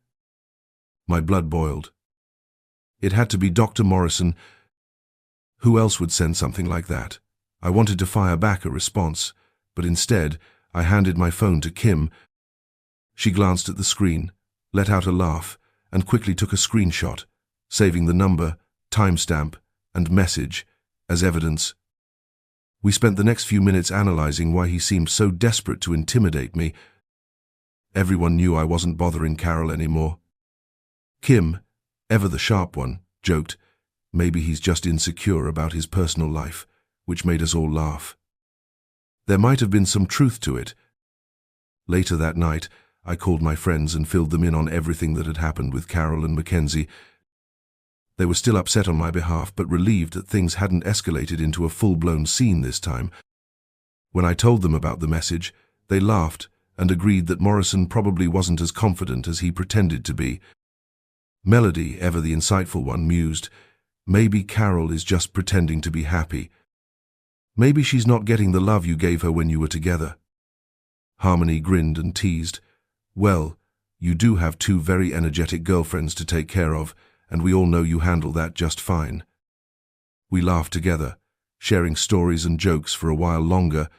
My blood boiled. It had to be Dr. Morrison. Who else would send something like that? I wanted to fire back a response, but instead, I handed my phone to Kim. She glanced at the screen, let out a laugh, and quickly took a screenshot, saving the number, timestamp, and message as evidence. We spent the next few minutes analyzing why he seemed so desperate to intimidate me. Everyone knew I wasn't bothering Carol anymore. Kim, ever the sharp one, joked, maybe he's just insecure about his personal life, which made us all laugh. There might have been some truth to it. Later that night, I called my friends and filled them in on everything that had happened with Carol and Mackenzie. They were still upset on my behalf, but relieved that things hadn't escalated into a full-blown scene this time. When I told them about the message, they laughed and agreed that Morrison probably wasn't as confident as he pretended to be. Melody, ever the insightful one, mused, maybe Carol is just pretending to be happy. Maybe she's not getting the love you gave her when you were together. Harmony grinned and teased, well, you do have two very energetic girlfriends to take care of, and we all know you handle that just fine. We laughed together, sharing stories and jokes for a while longer.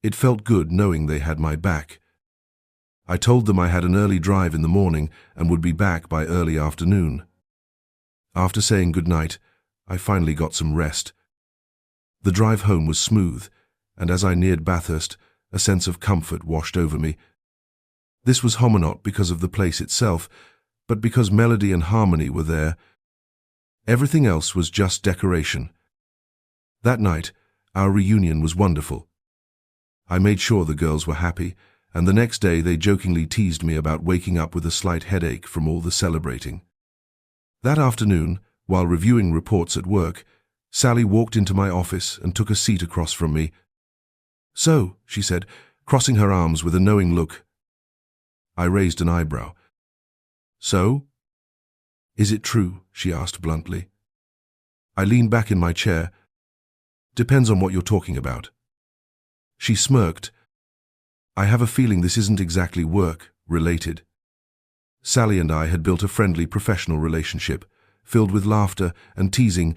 It felt good knowing they had my back. I told them I had an early drive in the morning and would be back by early afternoon. After saying goodnight, I finally got some rest. The drive home was smooth, and as I neared Bathurst, a sense of comfort washed over me. This was not because of the place itself, but because Melody and Harmony were there. Everything else was just decoration. That night, our reunion was wonderful. I made sure the girls were happy, and the next day they jokingly teased me about waking up with a slight headache from all the celebrating. That afternoon, while reviewing reports at work, Sally walked into my office and took a seat across from me. "So," she said, crossing her arms with a knowing look. I raised an eyebrow. "So? Is it true?" she asked bluntly. I leaned back in my chair. "Depends on what you're talking about." She smirked. "I have a feeling this isn't exactly work-related." Sally and I had built a friendly professional relationship, filled with laughter and teasing.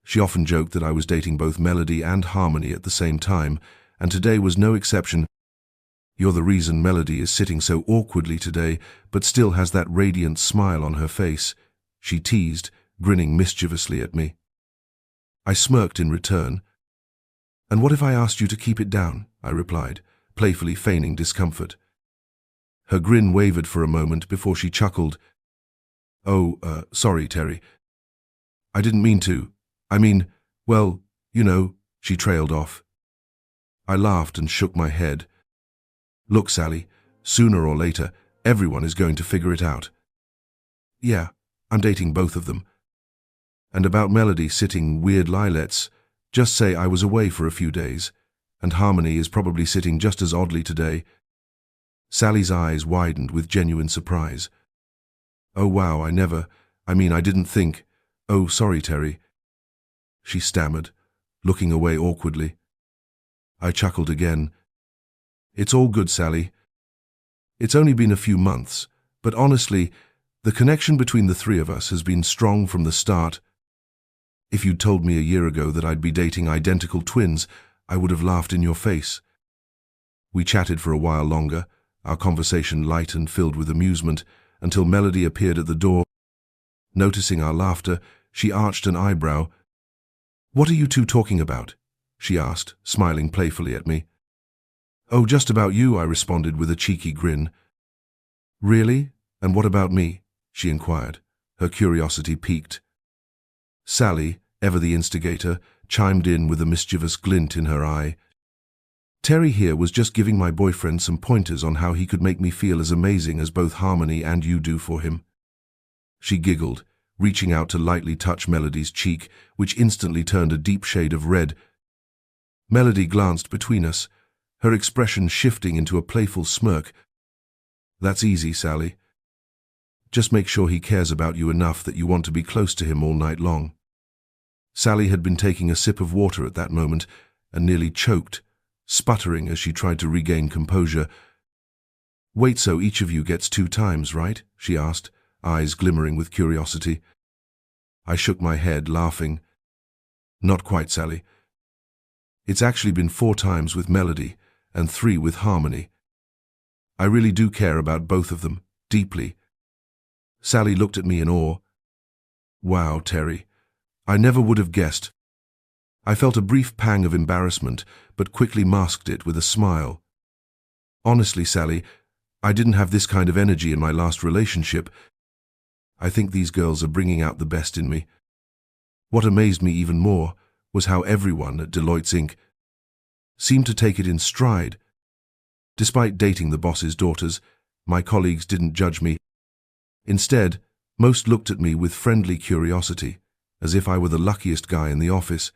She often joked that I was dating both Melody and Harmony at the same time, and today was no exception. "You're the reason Melody is sitting so awkwardly today, but still has that radiant smile on her face," she teased, grinning mischievously at me. I smirked in return. "And what if I asked you to keep it down?" I replied, playfully feigning discomfort. Her grin wavered for a moment before she chuckled. "Oh, sorry, Terry. I didn't mean to. I mean, well, you know," she trailed off. I laughed and shook my head. "Look, Sally, sooner or later, everyone is going to figure it out." "Yeah, I'm dating both of them." "And about Melody sitting weird lilets, just say I was away for a few days, and Harmony is probably sitting just as oddly today." Sally's eyes widened with genuine surprise. "Oh wow, I didn't think. Oh, sorry, Terry," she stammered, looking away awkwardly. I chuckled again. "It's all good, Sally. It's only been a few months, but honestly, the connection between the three of us has been strong from the start. If you'd told me a year ago that I'd be dating identical twins, I would have laughed in your face." We chatted for a while longer, our conversation light and filled with amusement, until Melody appeared at the door. Noticing our laughter, she arched an eyebrow. "What are you two talking about?" she asked, smiling playfully at me. "Oh, just about you," I responded with a cheeky grin. "Really? And what about me?" she inquired, her curiosity piqued. Sally, ever the instigator, chimed in with a mischievous glint in her eye. "Terry here was just giving my boyfriend some pointers on how he could make me feel as amazing as both Harmony and you do for him." She giggled, reaching out to lightly touch Melody's cheek, which instantly turned a deep shade of red. Melody glanced between us, her expression shifting into a playful smirk. "That's easy, Sally. Just make sure he cares about you enough that you want to be close to him all night long." Sally had been taking a sip of water at that moment and nearly choked, sputtering as she tried to regain composure. "Wait, so each of you gets 2 times, right?" she asked, eyes glimmering with curiosity. I shook my head, laughing. "Not quite, Sally. It's actually been 4 times with Melody and 3 with Harmony. I really do care about both of them, deeply." Sally looked at me in awe. "Wow, Terry. I never would have guessed." I felt a brief pang of embarrassment, but quickly masked it with a smile. "Honestly, Sally, I didn't have this kind of energy in my last relationship. I think these girls are bringing out the best in me." What amazed me even more was how everyone at Deloitte's Inc. seemed to take it in stride. Despite dating the boss's daughters, my colleagues didn't judge me. Instead, most looked at me with friendly curiosity, as if I were the luckiest guy in the office.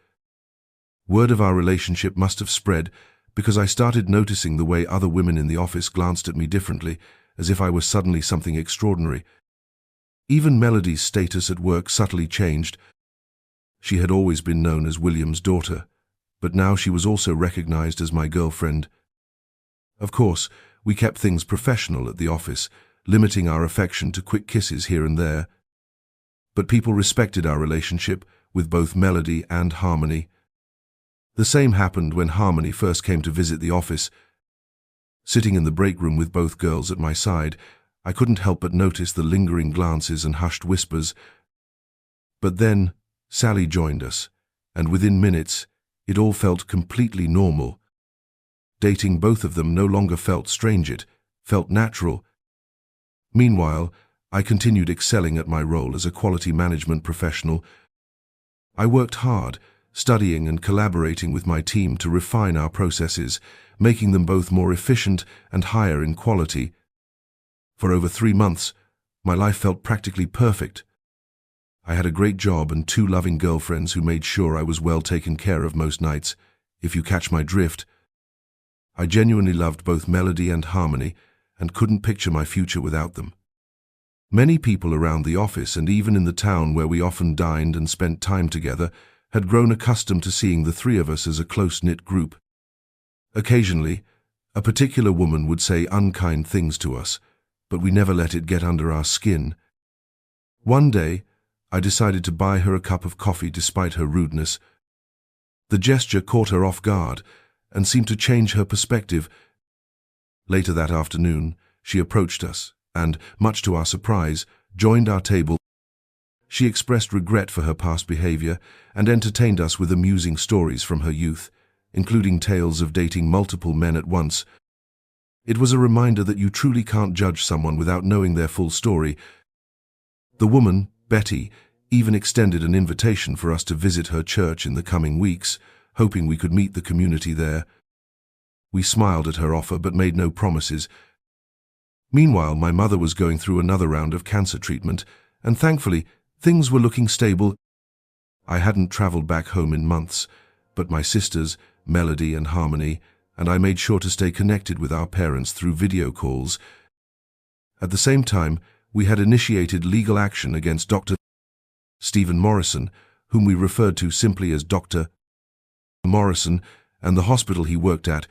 Word of our relationship must have spread because I started noticing the way other women in the office glanced at me differently, as if I was suddenly something extraordinary. Even Melody's status at work subtly changed. She had always been known as William's daughter, but now she was also recognized as my girlfriend. Of course, we kept things professional at the office, limiting our affection to quick kisses here and there. But people respected our relationship with both Melody and Harmony. The same happened when Harmony first came to visit the office. Sitting in the break room with both girls at my side, I couldn't help but notice the lingering glances and hushed whispers. But then Sally joined us, and within minutes, it all felt completely normal. Dating both of them no longer felt strange, it felt natural. Meanwhile, I continued excelling at my role as a quality management professional. I worked hard, studying and collaborating with my team to refine our processes, making them both more efficient and higher in quality. For over 3 months, my life felt practically perfect. I had a great job and 2 loving girlfriends who made sure I was well taken care of most nights, if you catch my drift. I genuinely loved both Melody and Harmony and couldn't picture my future without them. Many people around the office and even in the town where we often dined and spent time together had grown accustomed to seeing the 3 of us as a close-knit group. Occasionally, a particular woman would say unkind things to us, but we never let it get under our skin. One day, I decided to buy her a cup of coffee despite her rudeness. The gesture caught her off guard and seemed to change her perspective. Later that afternoon, she approached us and, much to our surprise, joined our table. She expressed regret for her past behavior and entertained us with amusing stories from her youth, including tales of dating multiple men at once. It was a reminder that you truly can't judge someone without knowing their full story. The woman, Betty, even extended an invitation for us to visit her church in the coming weeks, hoping we could meet the community there. We smiled at her offer but made no promises. Meanwhile, my mother was going through another round of cancer treatment, and thankfully, things were looking stable. I hadn't traveled back home in months, but my sisters, Melody and Harmony, and I made sure to stay connected with our parents through video calls. At the same time, we had initiated legal action against Dr. Stephen Morrison, whom we referred to simply as Dr. Morrison, and the hospital he worked at.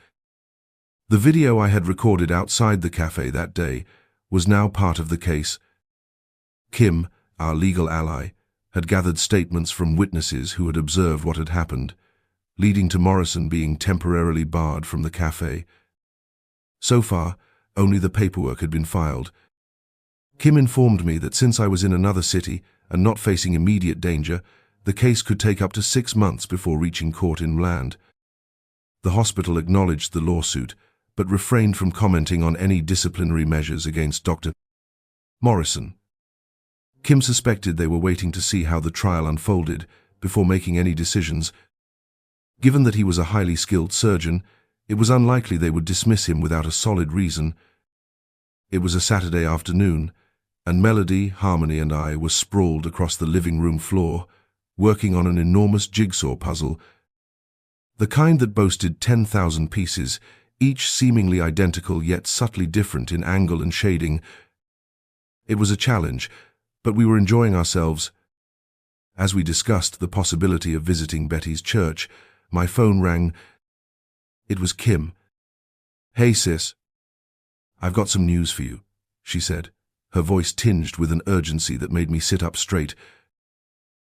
The video I had recorded outside the cafe that day was now part of the case. Kim, our legal ally, had gathered statements from witnesses who had observed what had happened, leading to Morrison being temporarily barred from the cafe. So far, only the paperwork had been filed. Kim informed me that since I was in another city and not facing immediate danger, the case could take up to 6 months before reaching court in land. The hospital acknowledged the lawsuit, but refrained from commenting on any disciplinary measures against Dr. Morrison. Kim suspected they were waiting to see how the trial unfolded before making any decisions. Given that he was a highly skilled surgeon, it was unlikely they would dismiss him without a solid reason. It was a Saturday afternoon, and Melody, Harmony, and I were sprawled across the living room floor, working on an enormous jigsaw puzzle, the kind that boasted 10,000 pieces, each seemingly identical yet subtly different in angle and shading. It was a challenge, but we were enjoying ourselves. As we discussed the possibility of visiting Betty's church, my phone rang. It was Kim. "Hey, sis. I've got some news for you," she said, her voice tinged with an urgency that made me sit up straight.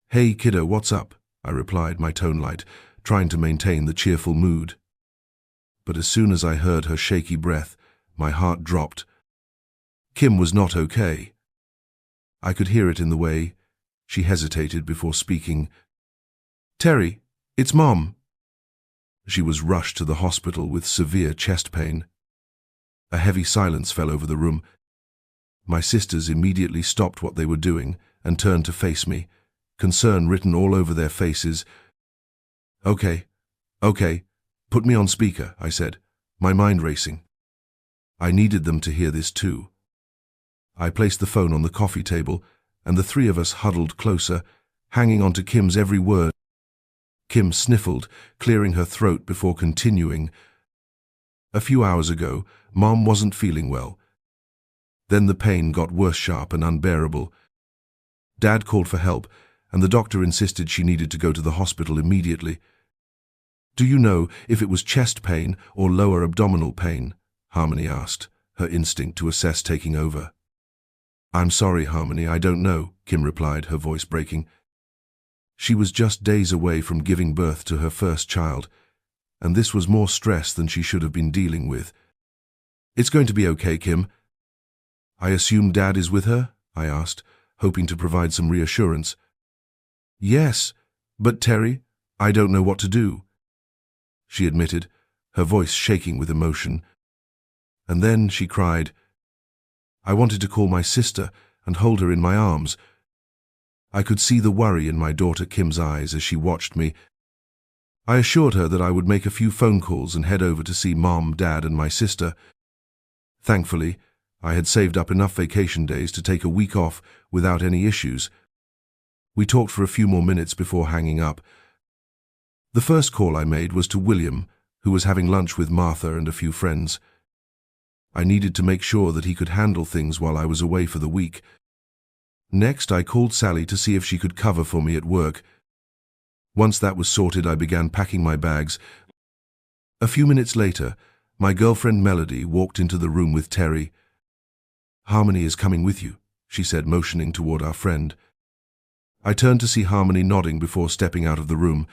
"Hey, kiddo, what's up?" I replied, my tone light, trying to maintain the cheerful mood. But as soon as I heard her shaky breath, my heart dropped. Kim was not okay. I could hear it in the way she hesitated before speaking. "Terry, it's Mom." She was rushed to the hospital with severe chest pain. A heavy silence fell over the room. My sisters immediately stopped what they were doing and turned to face me, concern written all over their faces. Okay, put me on speaker," I said, my mind racing. I needed them to hear this too. I placed the phone on the coffee table, and the three of us huddled closer, hanging on to Kim's every word. Kim sniffled, clearing her throat before continuing. "A few hours ago, Mom wasn't feeling well. Then the pain got worse, sharp and unbearable. Dad called for help, and the doctor insisted she needed to go to the hospital immediately. Do you know if it was chest pain or lower abdominal pain?" Harmony asked, her instinct to assess taking over. "I'm sorry, Harmony, I don't know," Kim replied, her voice breaking. She was just days away from giving birth to her first child, and this was more stress than she should have been dealing with. "It's going to be okay, Kim." "I assume Dad is with her?" I asked, hoping to provide some reassurance. "Yes, but Terry, I don't know what to do," she admitted, her voice shaking with emotion. And then she cried. I wanted to call my sister and hold her in my arms. I could see the worry in my daughter Kim's eyes as she watched me. I assured her that I would make a few phone calls and head over to see Mom, Dad, and my sister. Thankfully, I had saved up enough vacation days to take a week off without any issues. We talked for a few more minutes before hanging up. The first call I made was to William, who was having lunch with Martha and a few friends. I needed to make sure that he could handle things while I was away for the week. Next, I called Sally to see if she could cover for me at work. Once that was sorted, I began packing my bags. A few minutes later, my girlfriend Melody walked into the room with Terry. "Harmony is coming with you," she said, motioning toward our friend. I turned to see Harmony nodding before stepping out of the room.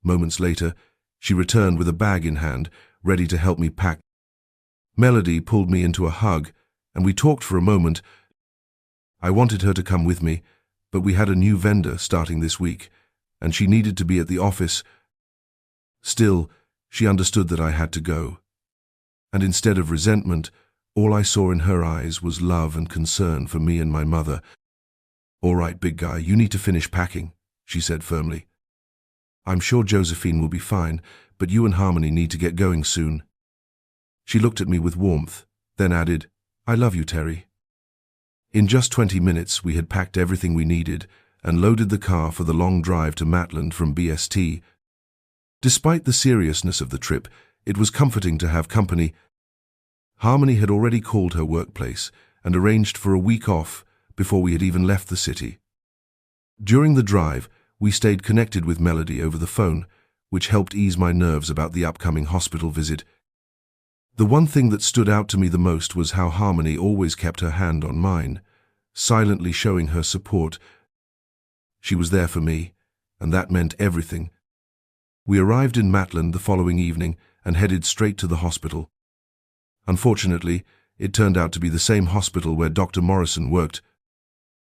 Moments later, she returned with a bag in hand, ready to help me pack. Melody pulled me into a hug, and we talked for a moment. I wanted her to come with me, but we had a new vendor starting this week, and she needed to be at the office. Still, she understood that I had to go. And instead of resentment, all I saw in her eyes was love and concern for me and my mother. "All right, big guy, you need to finish packing," she said firmly. "I'm sure Josephine will be fine, but you and Harmony need to get going soon." She looked at me with warmth, then added, "I love you, Terry." In just 20 minutes, we had packed everything we needed and loaded the car for the long drive to Matland from BST. Despite the seriousness of the trip, it was comforting to have company. Harmony had already called her workplace and arranged for a week off before we had even left the city. During the drive, we stayed connected with Melody over the phone, which helped ease my nerves about the upcoming hospital visit. The one thing that stood out to me the most was how Harmony always kept her hand on mine, silently showing her support. She was there for me, and that meant everything. We arrived in Matland the following evening and headed straight to the hospital. Unfortunately, it turned out to be the same hospital where Dr. Morrison worked.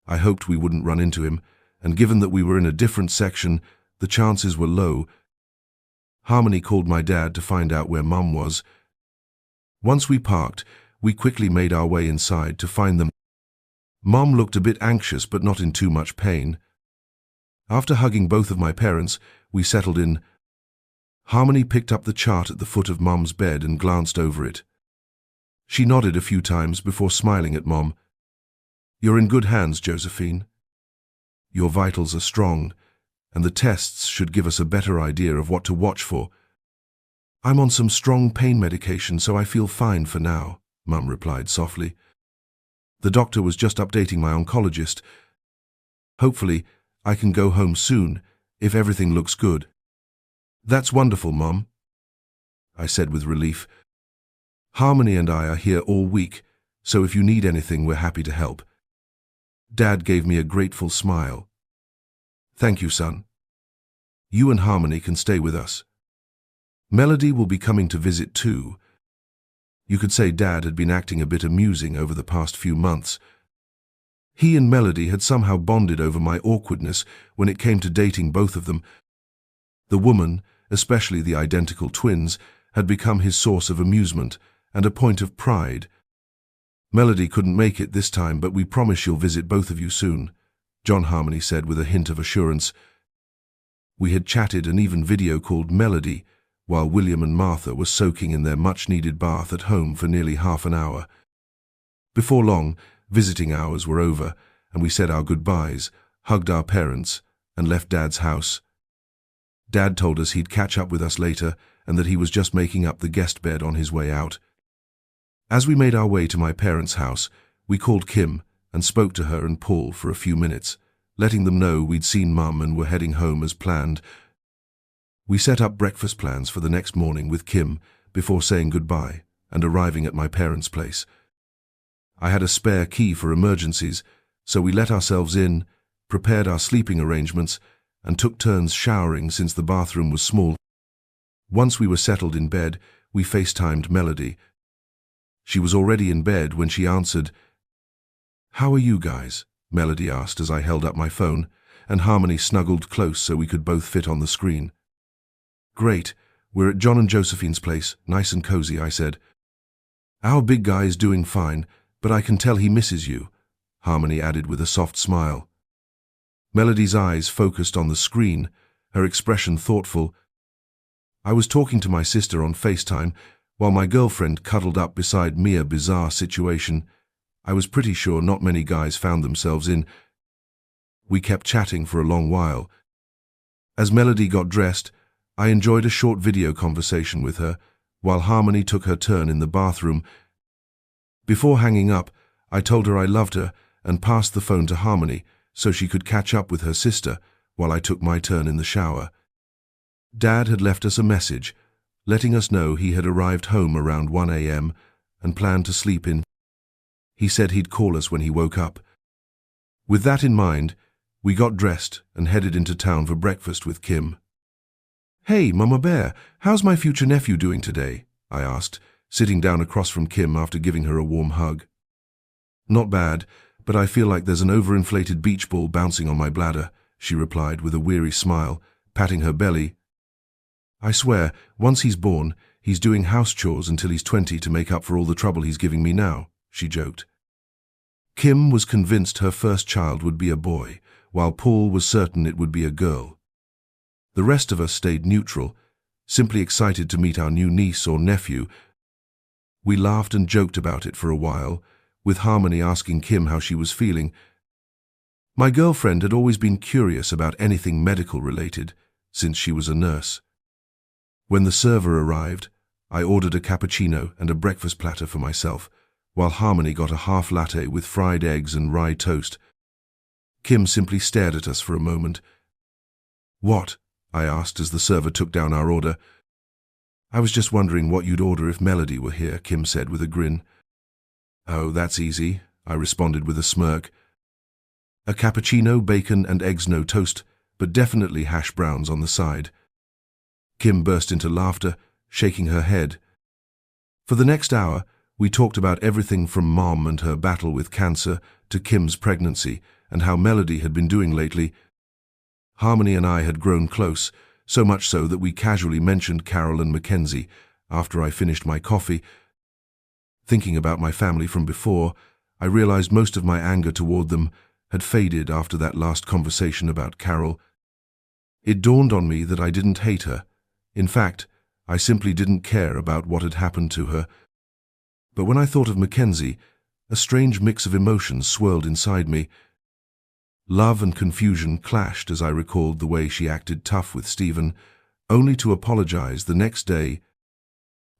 I hoped we wouldn't run into him, and given that we were in a different section, the chances were low. Harmony called my dad to find out where Mum was. Once we parked, we quickly made our way inside to find them. Mom looked a bit anxious but not in too much pain. After hugging both of my parents, we settled in. Harmony picked up the chart at the foot of Mom's bed and glanced over it. She nodded a few times before smiling at Mom. "You're in good hands, Josephine. Your vitals are strong, and the tests should give us a better idea of what to watch for." "I'm on some strong pain medication, so I feel fine for now," Mum replied softly. "The doctor was just updating my oncologist. Hopefully, I can go home soon, if everything looks good." "That's wonderful, Mum," I said with relief. "Harmony and I are here all week, so if you need anything, we're happy to help." Dad gave me a grateful smile. "Thank you, son. You and Harmony can stay with us. Melody will be coming to visit too." You could say Dad had been acting a bit amusing over the past few months. He and Melody had somehow bonded over my awkwardness when it came to dating both of them. The woman, especially the identical twins, had become his source of amusement and a point of pride. "Melody couldn't make it this time, but we promise she'll visit both of you soon," John Harmony said with a hint of assurance. We had chatted and even video-called Melody, while William and Martha were soaking in their much-needed bath at home for nearly half an hour. Before long, visiting hours were over, and we said our goodbyes, hugged our parents, and left Dad's house. Dad told us he'd catch up with us later and that he was just making up the guest bed on his way out. As we made our way to my parents' house, we called Kim and spoke to her and Paul for a few minutes, letting them know we'd seen Mum and were heading home as planned. We set up breakfast plans for the next morning with Kim before saying goodbye and arriving at my parents' place. I had a spare key for emergencies, so we let ourselves in, prepared our sleeping arrangements, and took turns showering since the bathroom was small. Once we were settled in bed, we FaceTimed Melody. She was already in bed when she answered. "How are you guys?" Melody asked as I held up my phone, and Harmony snuggled close so we could both fit on the screen. "Great. We're at John and Josephine's place, nice and cozy," I said. "Our big guy is doing fine, but I can tell he misses you," Harmony added with a soft smile. Melody's eyes focused on the screen, her expression thoughtful. I was talking to my sister on FaceTime, while my girlfriend cuddled up beside me. A bizarre situation I was pretty sure not many guys found themselves in. We kept chatting for a long while. As Melody got dressed, I enjoyed a short video conversation with her, while Harmony took her turn in the bathroom. Before hanging up, I told her I loved her and passed the phone to Harmony so she could catch up with her sister while I took my turn in the shower. Dad had left us a message, letting us know he had arrived home around 1 a.m. and planned to sleep in. He said he'd call us when he woke up. With that in mind, we got dressed and headed into town for breakfast with Kim. "Hey, Mama Bear, how's my future nephew doing today?" I asked, sitting down across from Kim after giving her a warm hug. "Not bad, but I feel like there's an overinflated beach ball bouncing on my bladder," she replied with a weary smile, patting her belly. "I swear, once he's born, he's doing house chores until he's 20 to make up for all the trouble he's giving me now," she joked. Kim was convinced her first child would be a boy, while Paul was certain it would be a girl. The rest of us stayed neutral, simply excited to meet our new niece or nephew. We laughed and joked about it for a while, with Harmony asking Kim how she was feeling. My girlfriend had always been curious about anything medical related, since she was a nurse. When the server arrived, I ordered a cappuccino and a breakfast platter for myself, while Harmony got a half latte with fried eggs and rye toast. Kim simply stared at us for a moment. "What?" I asked as the server took down our order. "I was just wondering what you'd order if Melody were here," Kim said with a grin. "Oh, that's easy," I responded with a smirk. "A cappuccino, bacon and eggs, no toast, but definitely hash browns on the side." Kim burst into laughter, shaking her head. For the next hour, we talked about everything from Mom and her battle with cancer to Kim's pregnancy and how Melody had been doing lately. Harmony and I had grown close, so much so that we casually mentioned Carol and Mackenzie after I finished my coffee. Thinking about my family from before, I realized most of my anger toward them had faded after that last conversation about Carol. It dawned on me that I didn't hate her. In fact, I simply didn't care about what had happened to her. But when I thought of Mackenzie, a strange mix of emotions swirled inside me. Love and confusion clashed as I recalled the way she acted tough with Stephen, only to apologize the next day.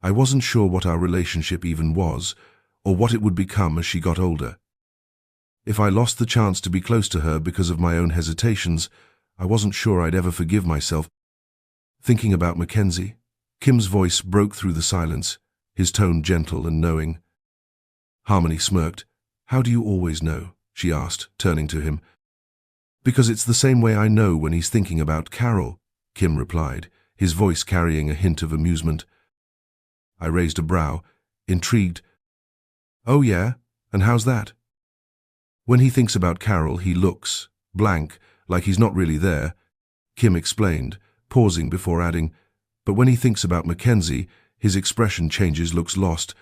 I wasn't sure what our relationship even was, or what it would become as she got older. If I lost the chance to be close to her because of my own hesitations, I wasn't sure I'd ever forgive myself. Thinking about Mackenzie, Kim's voice broke through the silence, his tone gentle and knowing. Harmony smirked. "How do you always know?" she asked, turning to him. "Because it's the same way I know when he's thinking about Carol," Kim replied, his voice carrying a hint of amusement. I raised a brow, intrigued. "Oh yeah? And how's that?" "When he thinks about Carol, he looks blank, like he's not really there," Kim explained, pausing before adding, "but when he thinks about Mackenzie, his expression changes, looks lost.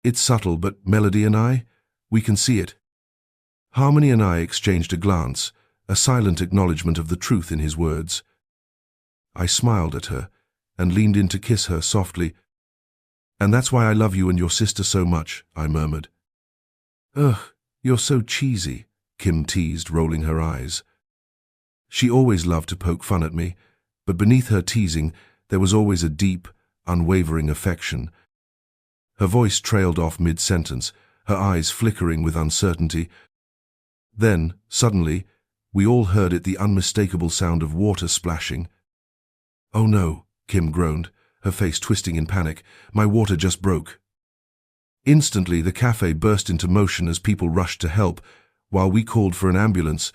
It's subtle, but Melody and I, we can see it." Harmony and I exchanged a glance, a silent acknowledgement of the truth in his words. I smiled at her and leaned in to kiss her softly. "And that's why I love you and your sister so much," I murmured. "Ugh, you're so cheesy," Kim teased, rolling her eyes. She always loved to poke fun at me, but beneath her teasing there was always a deep, unwavering affection. Her voice trailed off mid-sentence, her eyes flickering with uncertainty. Then, suddenly, we all heard it, the unmistakable sound of water splashing. "Oh no," Kim groaned, her face twisting in panic. "My water just broke." Instantly, the cafe burst into motion as people rushed to help, while we called for an ambulance.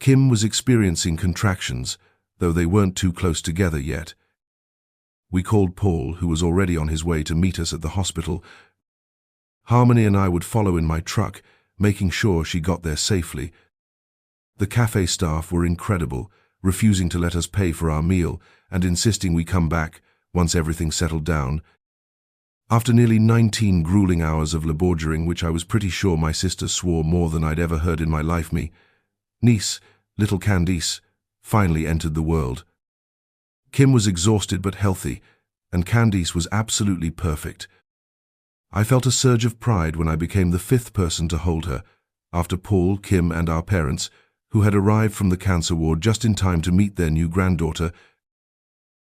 Kim was experiencing contractions, though they weren't too close together yet. We called Paul, who was already on his way to meet us at the hospital. Harmony and I would follow in my truck, making sure she got there safely. The cafe staff were incredible, refusing to let us pay for our meal and insisting we come back once everything settled down. After nearly 19 grueling hours of laboring, which I was pretty sure my sister swore more than I'd ever heard in my life, me, niece, little Candice, finally entered the world. Kim was exhausted but healthy, and Candice was absolutely perfect. I felt a surge of pride when I became the 5th person to hold her, after Paul, Kim, and our parents, who had arrived from the cancer ward just in time to meet their new granddaughter.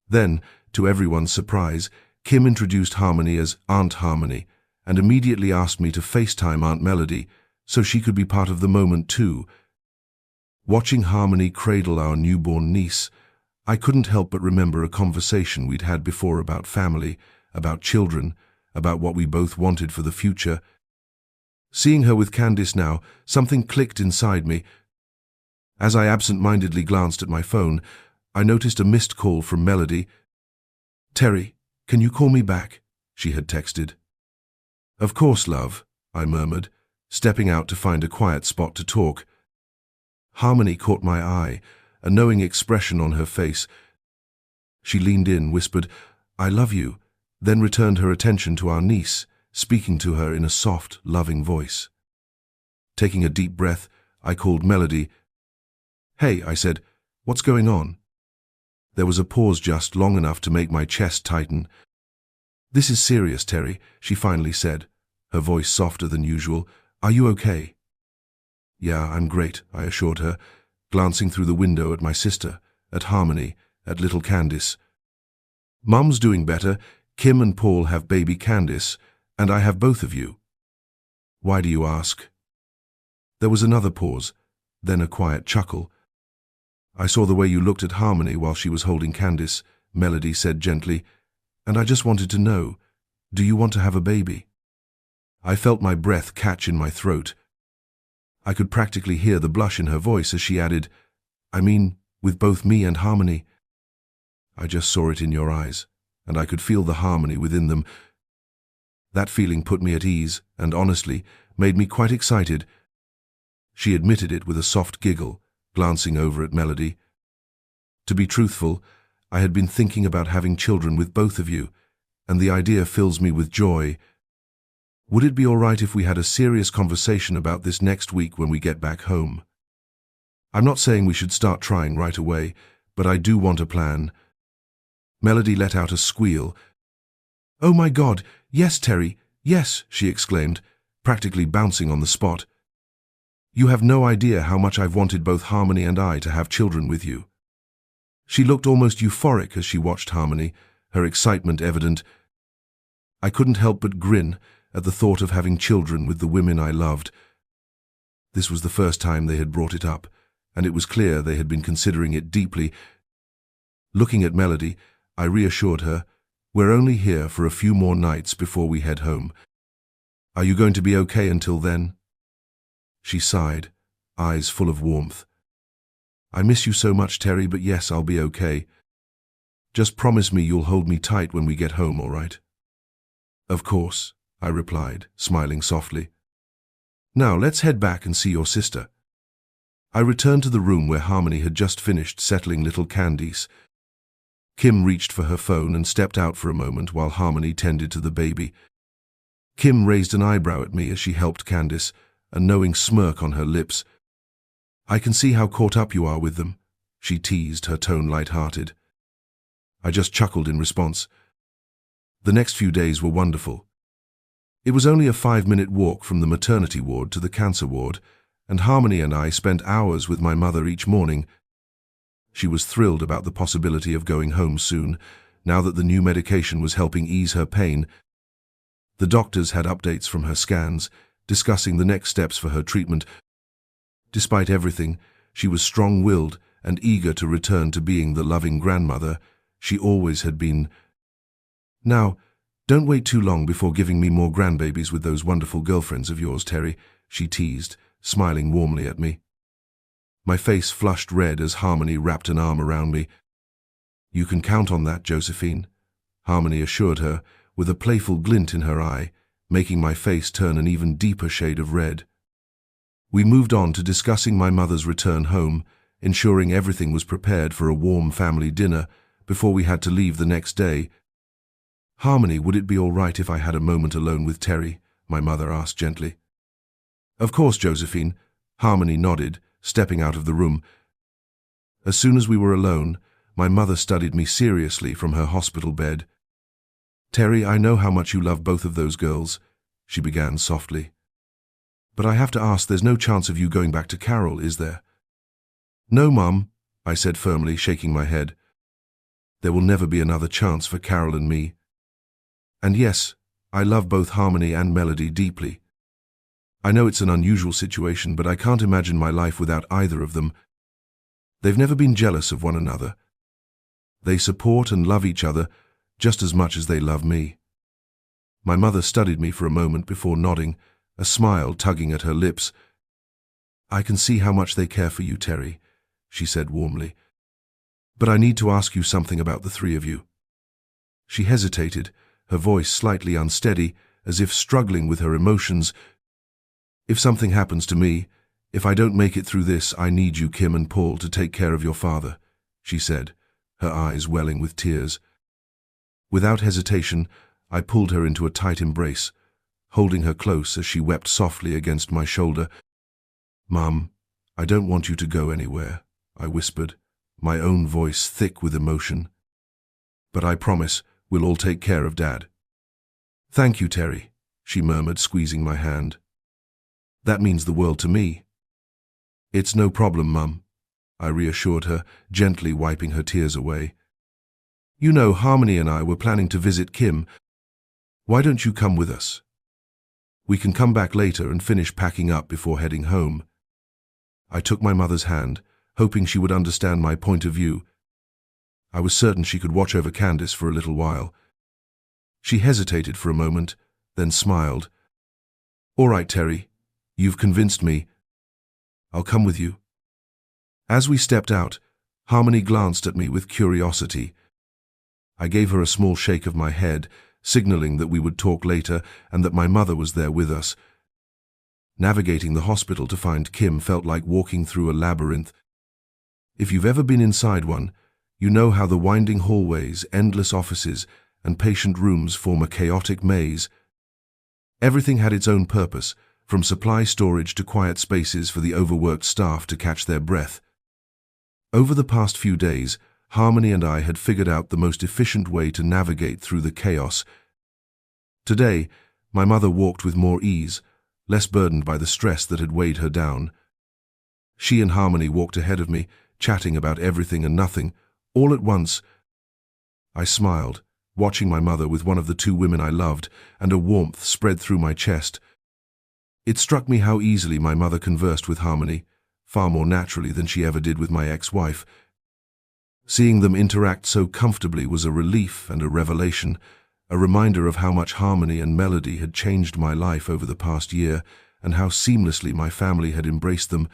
Then, to everyone's surprise, Kim introduced Harmony as Aunt Harmony and immediately asked me to FaceTime Aunt Melody so she could be part of the moment too. Watching Harmony cradle our newborn niece, I couldn't help but remember a conversation we'd had before about family, about children, about what we both wanted for the future. Seeing her with Candice now, something clicked inside me. As I absent-mindedly glanced at my phone, I noticed a missed call from Melody. "Terry, can you call me back?" she had texted. "Of course, love," I murmured, stepping out to find a quiet spot to talk. Harmony caught my eye, a knowing expression on her face. She leaned in, whispered, "I love you," then returned her attention to our niece, speaking to her in a soft, loving voice. Taking a deep breath, I called Melody. "Hey," I said, "what's going on?" There was a pause just long enough to make my chest tighten. "This is serious, Terry," she finally said, her voice softer than usual. "Are you okay?" "Yeah, I'm great," I assured her, glancing through the window at my sister, at Harmony, at little Candice. "Mum's doing better. Kim and Paul have baby Candice, and I have both of you." "Why do you ask?" There was another pause, then a quiet chuckle. "I saw the way you looked at Harmony while she was holding Candice," Melody said gently, "and I just wanted to know, do you want to have a baby?" I felt my breath catch in my throat. I could practically hear the blush in her voice as she added, "I mean, with both me and Harmony." I just saw it in your eyes, and I could feel the harmony within them. That feeling put me at ease and, honestly, made me quite excited. She admitted it with a soft giggle, glancing over at Melody. "To be truthful, I had been thinking about having children with both of you, and the idea fills me with joy." Would it be all right if we had a serious conversation about this next week when we get back home? I'm not saying we should start trying right away, but I do want a plan. Melody let out a squeal. "Oh my God, yes, Terry, yes," she exclaimed, practically bouncing on the spot. "You have no idea how much I've wanted both Harmony and I to have children with you." She looked almost euphoric as she watched Harmony, her excitement evident. I couldn't help but grin at the thought of having children with the women I loved. This was the first time they had brought it up, and it was clear they had been considering it deeply. Looking at Melody, I reassured her, "We're only here for a few more nights before we head home. Are you going to be okay until then?" She sighed, eyes full of warmth. "I miss you so much, Terry, but yes, I'll be okay. Just promise me you'll hold me tight when we get home, all right?" "Of course," I replied, smiling softly. "Now let's head back and see your sister." I returned to the room where Harmony had just finished settling little Candice. Kim reached for her phone and stepped out for a moment while Harmony tended to the baby. Kim raised an eyebrow at me as she helped Candice, a knowing smirk on her lips. "I can see how caught up you are with them," she teased, her tone light-hearted. I just chuckled in response. The next few days were wonderful. It was only a 5-minute walk from the maternity ward to the cancer ward, and Harmony and I spent hours with my mother each morning. She was thrilled about the possibility of going home soon, now that the new medication was helping ease her pain. The doctors had updates from her scans, discussing the next steps for her treatment. Despite everything, she was strong-willed and eager to return to being the loving grandmother she always had been. "Now, don't wait too long before giving me more grandbabies with those wonderful girlfriends of yours, Terry," she teased, smiling warmly at me. My face flushed red as Harmony wrapped an arm around me. "You can count on that, Josephine," Harmony assured her, with a playful glint in her eye, making my face turn an even deeper shade of red. We moved on to discussing my mother's return home, ensuring everything was prepared for a warm family dinner before we had to leave the next day. "Harmony, would it be all right if I had a moment alone with Terry?" my mother asked gently. "Of course, Josephine," Harmony nodded, stepping out of the room. As soon as we were alone, my mother studied me seriously from her hospital bed. "Terry, I know how much you love both of those girls," she began softly. "But I have to ask, there's no chance of you going back to Carol, is there?" "No, Mum," I said firmly, shaking my head. "There will never be another chance for Carol and me. And yes, I love both Harmony and Melody deeply. I know it's an unusual situation, but I can't imagine my life without either of them. They've never been jealous of one another. They support and love each other just as much as they love me." My mother studied me for a moment before nodding, a smile tugging at her lips. "I can see how much they care for you, Terry," she said warmly. "But I need to ask you something about the three of you." She hesitated, her voice slightly unsteady, as if struggling with her emotions. "If something happens to me, if I don't make it through this, I need you, Kim and Paul, to take care of your father," she said, her eyes welling with tears. Without hesitation, I pulled her into a tight embrace, holding her close as she wept softly against my shoulder. "Mum, I don't want you to go anywhere," I whispered, my own voice thick with emotion. "But I promise we'll all take care of Dad." "Thank you, Terry," she murmured, squeezing my hand. "That means the world to me." "It's no problem, Mum," I reassured her, gently wiping her tears away. "You know, Harmony and I were planning to visit Kim. Why don't you come with us? We can come back later and finish packing up before heading home." I took my mother's hand, hoping she would understand my point of view. I was certain she could watch over Candice for a little while. She hesitated for a moment, then smiled. "All right, Terry. You've convinced me. I'll come with you." As we stepped out, Harmony glanced at me with curiosity. I gave her a small shake of my head, signaling that we would talk later and that my mother was there with us. Navigating the hospital to find Kim felt like walking through a labyrinth. If you've ever been inside one, you know how the winding hallways, endless offices, and patient rooms form a chaotic maze. Everything had its own purpose, from supply storage to quiet spaces for the overworked staff to catch their breath. Over the past few days, Harmony and I had figured out the most efficient way to navigate through the chaos. Today, my mother walked with more ease, less burdened by the stress that had weighed her down. She and Harmony walked ahead of me, chatting about everything and nothing. All at once, I smiled, watching my mother with one of the two women I loved, and a warmth spread through my chest. It struck me how easily my mother conversed with Harmony, far more naturally than she ever did with my ex-wife. Seeing them interact so comfortably was a relief and a revelation, a reminder of how much Harmony and Melody had changed my life over the past year, and how seamlessly my family had embraced them.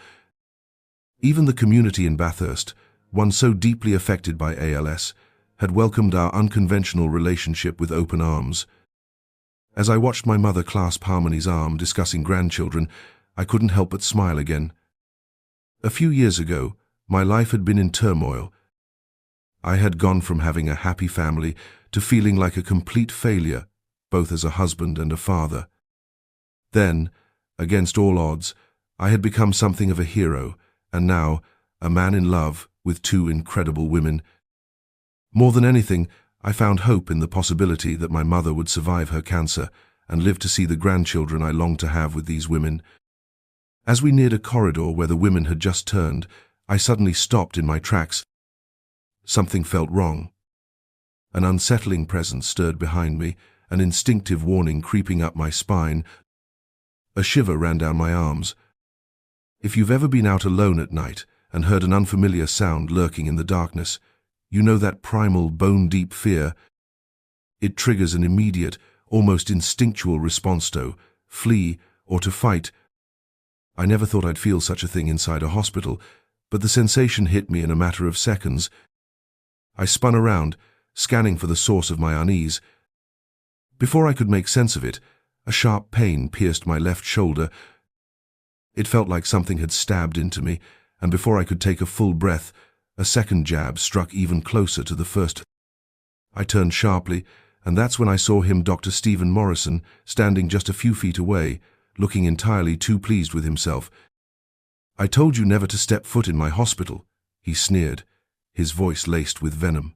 Even the community in Bathurst, one so deeply affected by ALS, had welcomed our unconventional relationship with open arms. As I watched my mother clasp Harmony's arm discussing grandchildren, I couldn't help but smile again. A few years ago, my life had been in turmoil. I had gone from having a happy family to feeling like a complete failure, both as a husband and a father. Then, against all odds, I had become something of a hero, and now, a man in love with two incredible women. More than anything, I found hope in the possibility that my mother would survive her cancer and live to see the grandchildren I longed to have with these women. As we neared a corridor where the women had just turned, I suddenly stopped in my tracks. Something felt wrong. An unsettling presence stirred behind me, an instinctive warning creeping up my spine. A shiver ran down my arms. If you've ever been out alone at night and heard an unfamiliar sound lurking in the darkness, you know that primal, bone-deep fear. It triggers an immediate, almost instinctual response to flee or to fight. I never thought I'd feel such a thing inside a hospital, but the sensation hit me in a matter of seconds. I spun around, scanning for the source of my unease. Before I could make sense of it, a sharp pain pierced my left shoulder. It felt like something had stabbed into me, and before I could take a full breath, a second jab struck even closer to the first. I turned sharply, and that's when I saw him, Dr. Stephen Morrison, standing just a few feet away, looking entirely too pleased with himself. "I told you never to step foot in my hospital," he sneered, his voice laced with venom.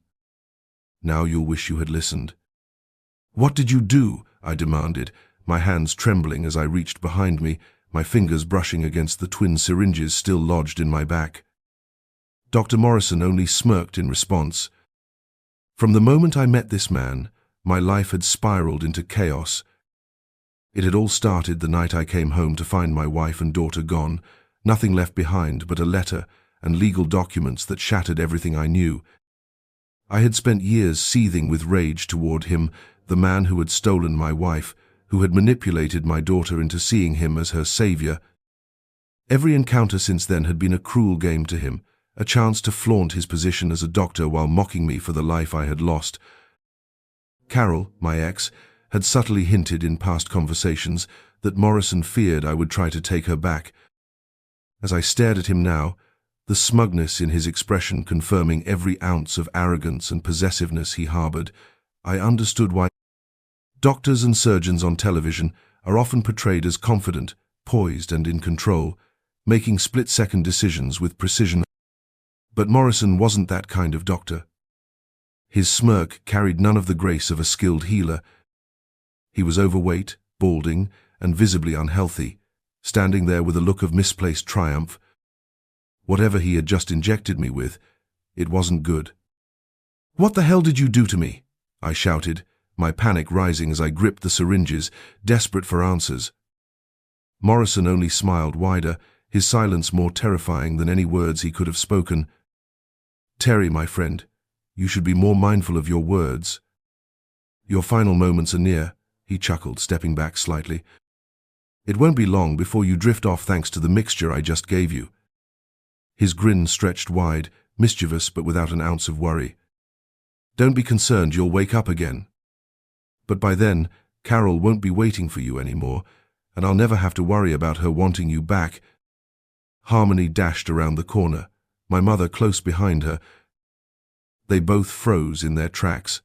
"Now you'll wish you had listened." "What did you do?" I demanded, my hands trembling as I reached behind me, my fingers brushing against the twin syringes still lodged in my back. Dr. Morrison only smirked in response. From the moment I met this man, my life had spiraled into chaos. It had all started the night I came home to find my wife and daughter gone, nothing left behind but a letter and legal documents that shattered everything I knew. I had spent years seething with rage toward him, the man who had stolen my wife, who had manipulated my daughter into seeing him as her savior. Every encounter since then had been a cruel game to him, a chance to flaunt his position as a doctor while mocking me for the life I had lost. Carol, my ex, had subtly hinted in past conversations that Morrison feared I would try to take her back. As I stared at him now, the smugness in his expression confirming every ounce of arrogance and possessiveness he harbored, I understood why. Doctors and surgeons on television are often portrayed as confident, poised and in control, making split-second decisions with precision. But Morrison wasn't that kind of doctor. His smirk carried none of the grace of a skilled healer. He was overweight, balding, and visibly unhealthy, standing there with a look of misplaced triumph. Whatever he had just injected me with, it wasn't good. "What the hell did you do to me?" I shouted, my panic rising as I gripped the syringes, desperate for answers. Morrison only smiled wider, his silence more terrifying than any words he could have spoken. "Terry, my friend, you should be more mindful of your words. Your final moments are near," he chuckled, stepping back slightly. "It won't be long before you drift off thanks to the mixture I just gave you." His grin stretched wide, mischievous but without an ounce of worry. "Don't be concerned, you'll wake up again. But by then, Carol won't be waiting for you anymore, and I'll never have to worry about her wanting you back." Harmony dashed around the corner, my mother close behind her. They both froze in their tracks.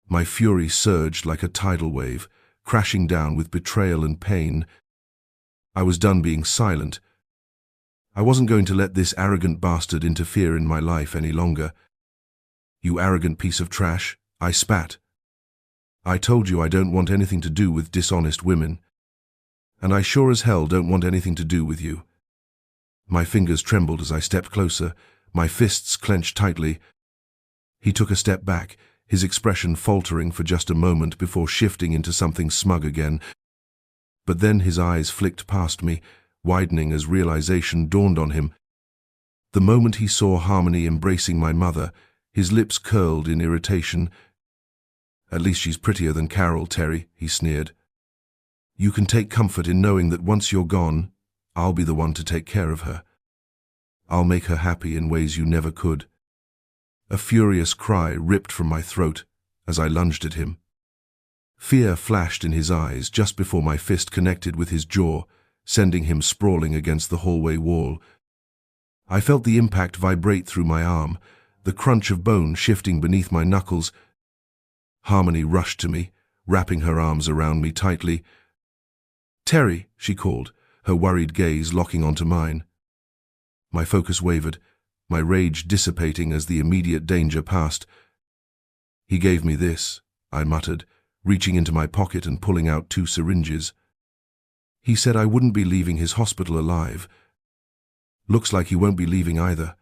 My fury surged like a tidal wave, crashing down with betrayal and pain. I was done being silent. I wasn't going to let this arrogant bastard interfere in my life any longer. "You arrogant piece of trash," I spat. "I told you I don't want anything to do with dishonest women. And I sure as hell don't want anything to do with you." My fingers trembled as I stepped closer, my fists clenched tightly. He took a step back, his expression faltering for just a moment before shifting into something smug again. But then his eyes flicked past me, widening as realization dawned on him. The moment he saw Harmony embracing my mother, his lips curled in irritation. "At least she's prettier than Carol, Terry," he sneered. "You can take comfort in knowing that once you're gone, I'll be the one to take care of her. I'll make her happy in ways you never could." A furious cry ripped from my throat as I lunged at him. Fear flashed in his eyes just before my fist connected with his jaw, sending him sprawling against the hallway wall. I felt the impact vibrate through my arm, the crunch of bone shifting beneath my knuckles. Harmony rushed to me, wrapping her arms around me tightly. "Terry," she called, her worried gaze locking onto mine. My focus wavered, my rage dissipating as the immediate danger passed. "He gave me this," I muttered, reaching into my pocket and pulling out 2 syringes. "He said I wouldn't be leaving his hospital alive. Looks like he won't be leaving either."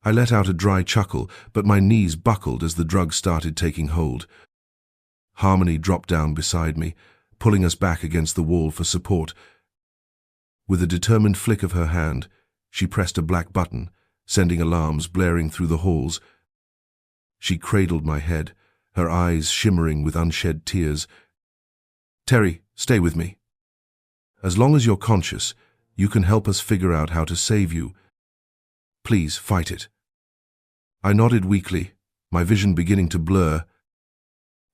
I let out a dry chuckle, but my knees buckled as the drug started taking hold. Harmony dropped down beside me, pulling us back against the wall for support. With a determined flick of her hand, she pressed a black button, sending alarms blaring through the halls. She cradled my head, her eyes shimmering with unshed tears. "Terry, stay with me. As long as you're conscious, you can help us figure out how to save you. Please, fight it." I nodded weakly, my vision beginning to blur.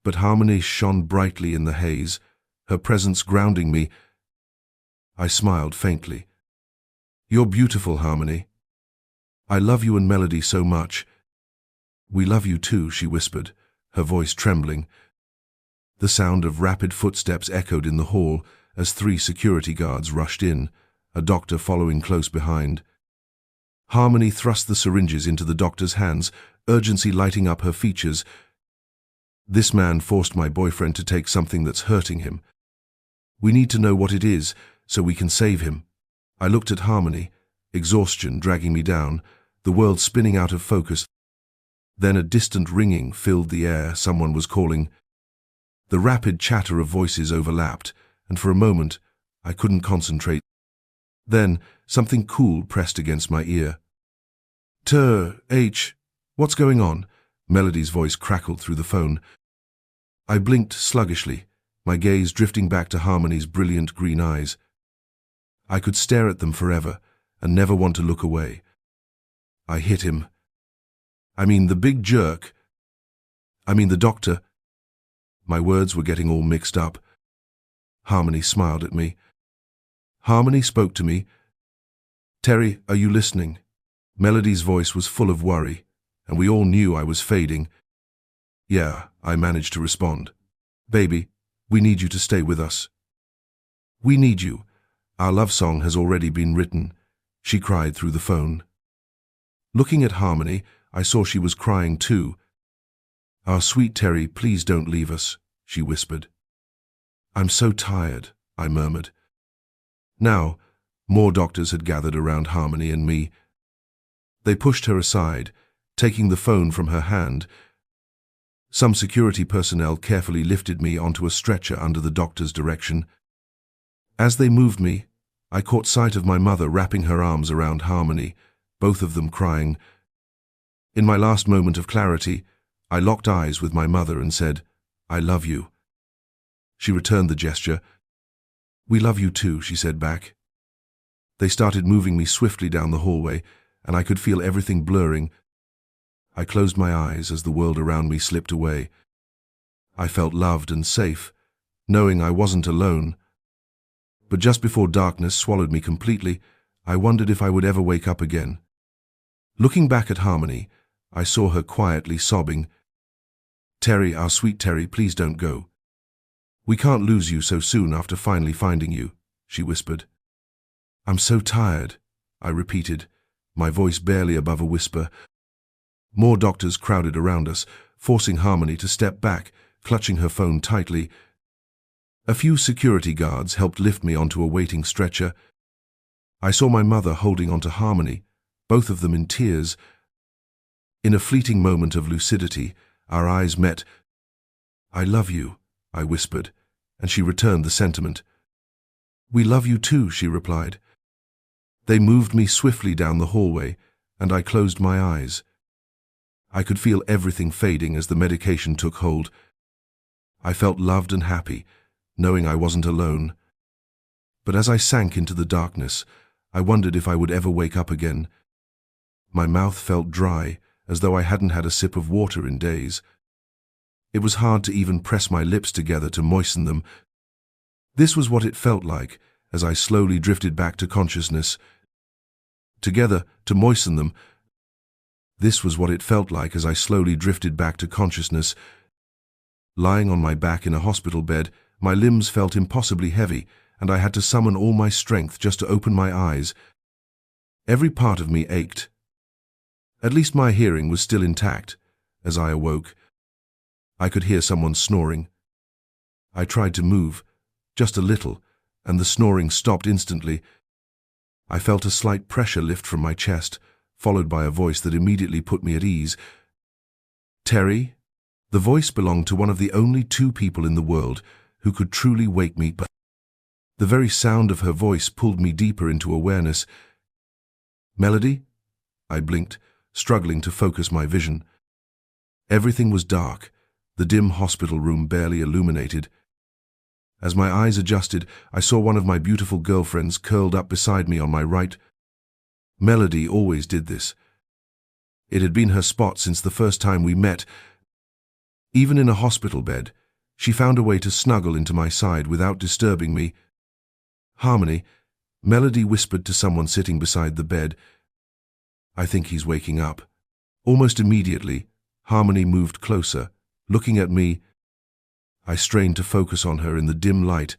But Harmony shone brightly in the haze, her presence grounding me. I smiled faintly. "You're beautiful, Harmony. I love you and Melody so much." "We love you too," she whispered, her voice trembling. The sound of rapid footsteps echoed in the hall as 3 security guards rushed in, a doctor following close behind. Harmony thrust the syringes into the doctor's hands, urgency lighting up her features. "This man forced my boyfriend to take something that's hurting him. We need to know what it is so we can save him." I looked at Harmony, exhaustion dragging me down, the world spinning out of focus. Then a distant ringing filled the air, someone was calling. The rapid chatter of voices overlapped, and for a moment I couldn't concentrate. Then something cool pressed against my ear. "H, what's going on?" Melody's voice crackled through the phone. I blinked sluggishly, my gaze drifting back to Harmony's brilliant green eyes. I could stare at them forever and never want to look away. "I hit him. I mean the big jerk. I mean the doctor." My words were getting all mixed up. Harmony smiled at me. Harmony spoke to me. "Terry, are you listening?" Melody's voice was full of worry, and we all knew I was fading. "Yeah," I managed to respond. "Baby, we need you to stay with us." "We need you. Our love song has already been written," she cried through the phone. Looking at Harmony, I saw she was crying too. "Our sweet Terry, please don't leave us," she whispered. "I'm so tired," I murmured. Now, more doctors had gathered around Harmony and me. They pushed her aside, taking the phone from her hand. Some security personnel carefully lifted me onto a stretcher under the doctor's direction. As they moved me, I caught sight of my mother wrapping her arms around Harmony, both of them crying. In my last moment of clarity, I locked eyes with my mother and said, "I love you." She returned the gesture. "We love you too," she said back. They started moving me swiftly down the hallway, and I could feel everything blurring. I closed my eyes as the world around me slipped away. I felt loved and safe, knowing I wasn't alone. But just before darkness swallowed me completely, I wondered if I would ever wake up again. Looking back at Harmony, I saw her quietly sobbing. "Terry, our sweet Terry, please don't go. "We can't lose you so soon after finally finding you," she whispered. "I'm so tired," I repeated, my voice barely above a whisper. More doctors crowded around us, forcing Harmony to step back, clutching her phone tightly. A few security guards helped lift me onto a waiting stretcher. I saw my mother holding onto Harmony, both of them in tears. In a fleeting moment of lucidity, our eyes met. "I love you," I whispered, and she returned the sentiment. "We love you too," she replied. They moved me swiftly down the hallway, and I closed my eyes. I could feel everything fading as the medication took hold. I felt loved and happy, knowing I wasn't alone. But as I sank into the darkness, I wondered if I would ever wake up again. My mouth felt dry, as though I hadn't had a sip of water in days. It was hard to even press my lips together to moisten them. This was what it felt like as I slowly drifted back to consciousness. Together, to moisten them. This was what it felt like as I slowly drifted back to consciousness. Lying on my back in a hospital bed, my limbs felt impossibly heavy, and I had to summon all my strength just to open my eyes. Every part of me ached. At least my hearing was still intact. As I awoke, I could hear someone snoring. I tried to move, just a little, and the snoring stopped instantly. I felt a slight pressure lift from my chest, followed by a voice that immediately put me at ease. "Terry?" The voice belonged to one of the only two people in the world who could truly wake me, but the very sound of her voice pulled me deeper into awareness. "Melody?" I blinked, struggling to focus my vision. Everything was dark, the dim hospital room barely illuminated. As my eyes adjusted, I saw one of my beautiful girlfriends curled up beside me on my right. Melody always did this. It had been her spot since the first time we met. Even in a hospital bed, she found a way to snuggle into my side without disturbing me. "Harmony," Melody whispered to someone sitting beside the bed. "I think he's waking up." Almost immediately, Harmony moved closer, looking at me. I strained to focus on her in the dim light.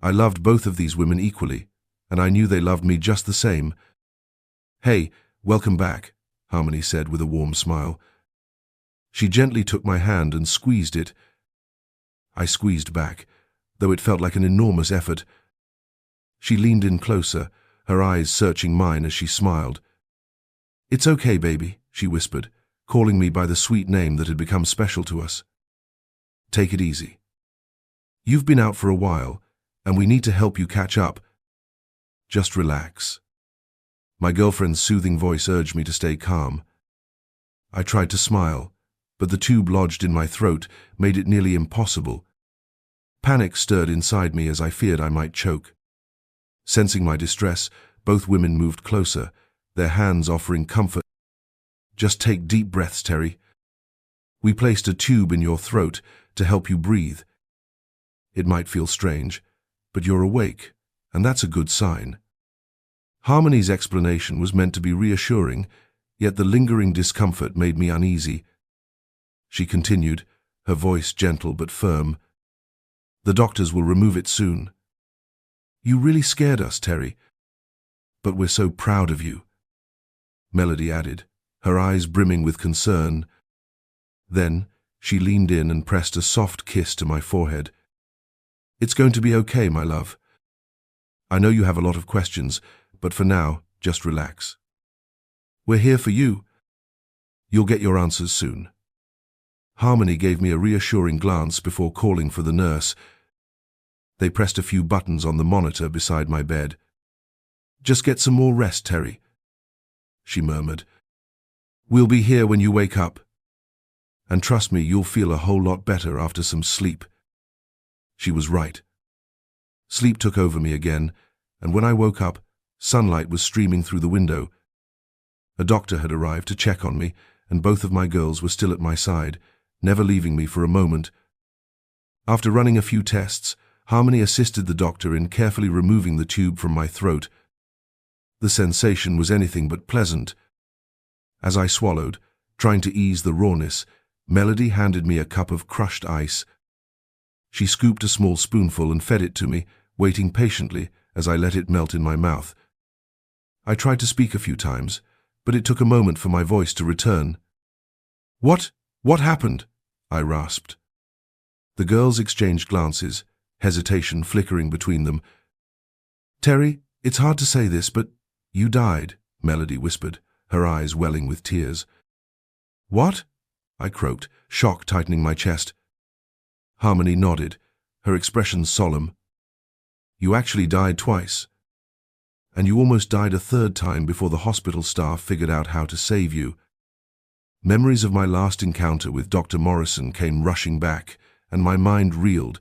I loved both of these women equally, and I knew they loved me just the same. "Hey, welcome back," Harmony said with a warm smile. She gently took my hand and squeezed it. I squeezed back, though it felt like an enormous effort. She leaned in closer, her eyes searching mine as she smiled. "It's okay, baby," she whispered, calling me by the sweet name that had become special to us. "Take it easy. You've been out for a while, and we need to help you catch up. Just relax." My girlfriend's soothing voice urged me to stay calm. I tried to smile, but the tube lodged in my throat made it nearly impossible. Panic stirred inside me as I feared I might choke. Sensing my distress, both women moved closer, their hands offering comfort. "Just take deep breaths, Terry. We placed a tube in your throat to help you breathe. It might feel strange, but you're awake, and that's a good sign." Harmony's explanation was meant to be reassuring, yet the lingering discomfort made me uneasy. She continued, her voice gentle but firm. "The doctors will remove it soon. You really scared us, Terry. But we're so proud of you," Melody added, her eyes brimming with concern. Then she leaned in and pressed a soft kiss to my forehead. "It's going to be okay, my love. I know you have a lot of questions, but for now, just relax. We're here for you. You'll get your answers soon." Harmony gave me a reassuring glance before calling for the nurse. They pressed a few buttons on the monitor beside my bed. "Just get some more rest, Terry," she murmured. "We'll be here when you wake up. And trust me, you'll feel a whole lot better after some sleep." She was right. Sleep took over me again, and when I woke up, sunlight was streaming through the window. A doctor had arrived to check on me, and both of my girls were still at my side, never leaving me for a moment. After running a few tests, Harmony assisted the doctor in carefully removing the tube from my throat. The sensation was anything but pleasant. As I swallowed, trying to ease the rawness, Melody handed me a cup of crushed ice. She scooped a small spoonful and fed it to me, waiting patiently as I let it melt in my mouth. I tried to speak a few times, but it took a moment for my voice to return. What happened?" I rasped. The girls exchanged glances, hesitation flickering between them. "Terry, it's hard to say this, but you died," Melody whispered, her eyes welling with tears. "What?" I croaked, shock tightening my chest. Harmony nodded, her expression solemn. "You actually died twice. And you almost died a third time before the hospital staff figured out how to save you." Memories of my last encounter with Dr. Morrison came rushing back, and my mind reeled.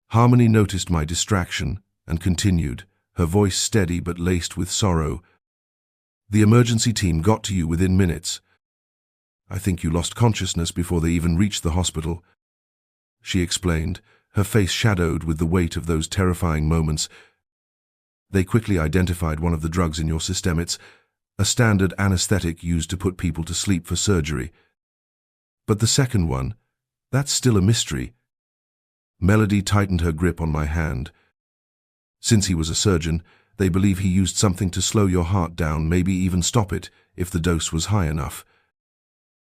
Harmony noticed my distraction and continued, her voice steady but laced with sorrow. "The emergency team got to you within minutes. I think you lost consciousness before they even reached the hospital," she explained, her face shadowed with the weight of those terrifying moments. "They quickly identified one of the drugs in your system. It's a standard anesthetic used to put people to sleep for surgery. But the second one, that's still a mystery." Melody tightened her grip on my hand. "Since he was a surgeon, they believe he used something to slow your heart down, maybe even stop it if the dose was high enough."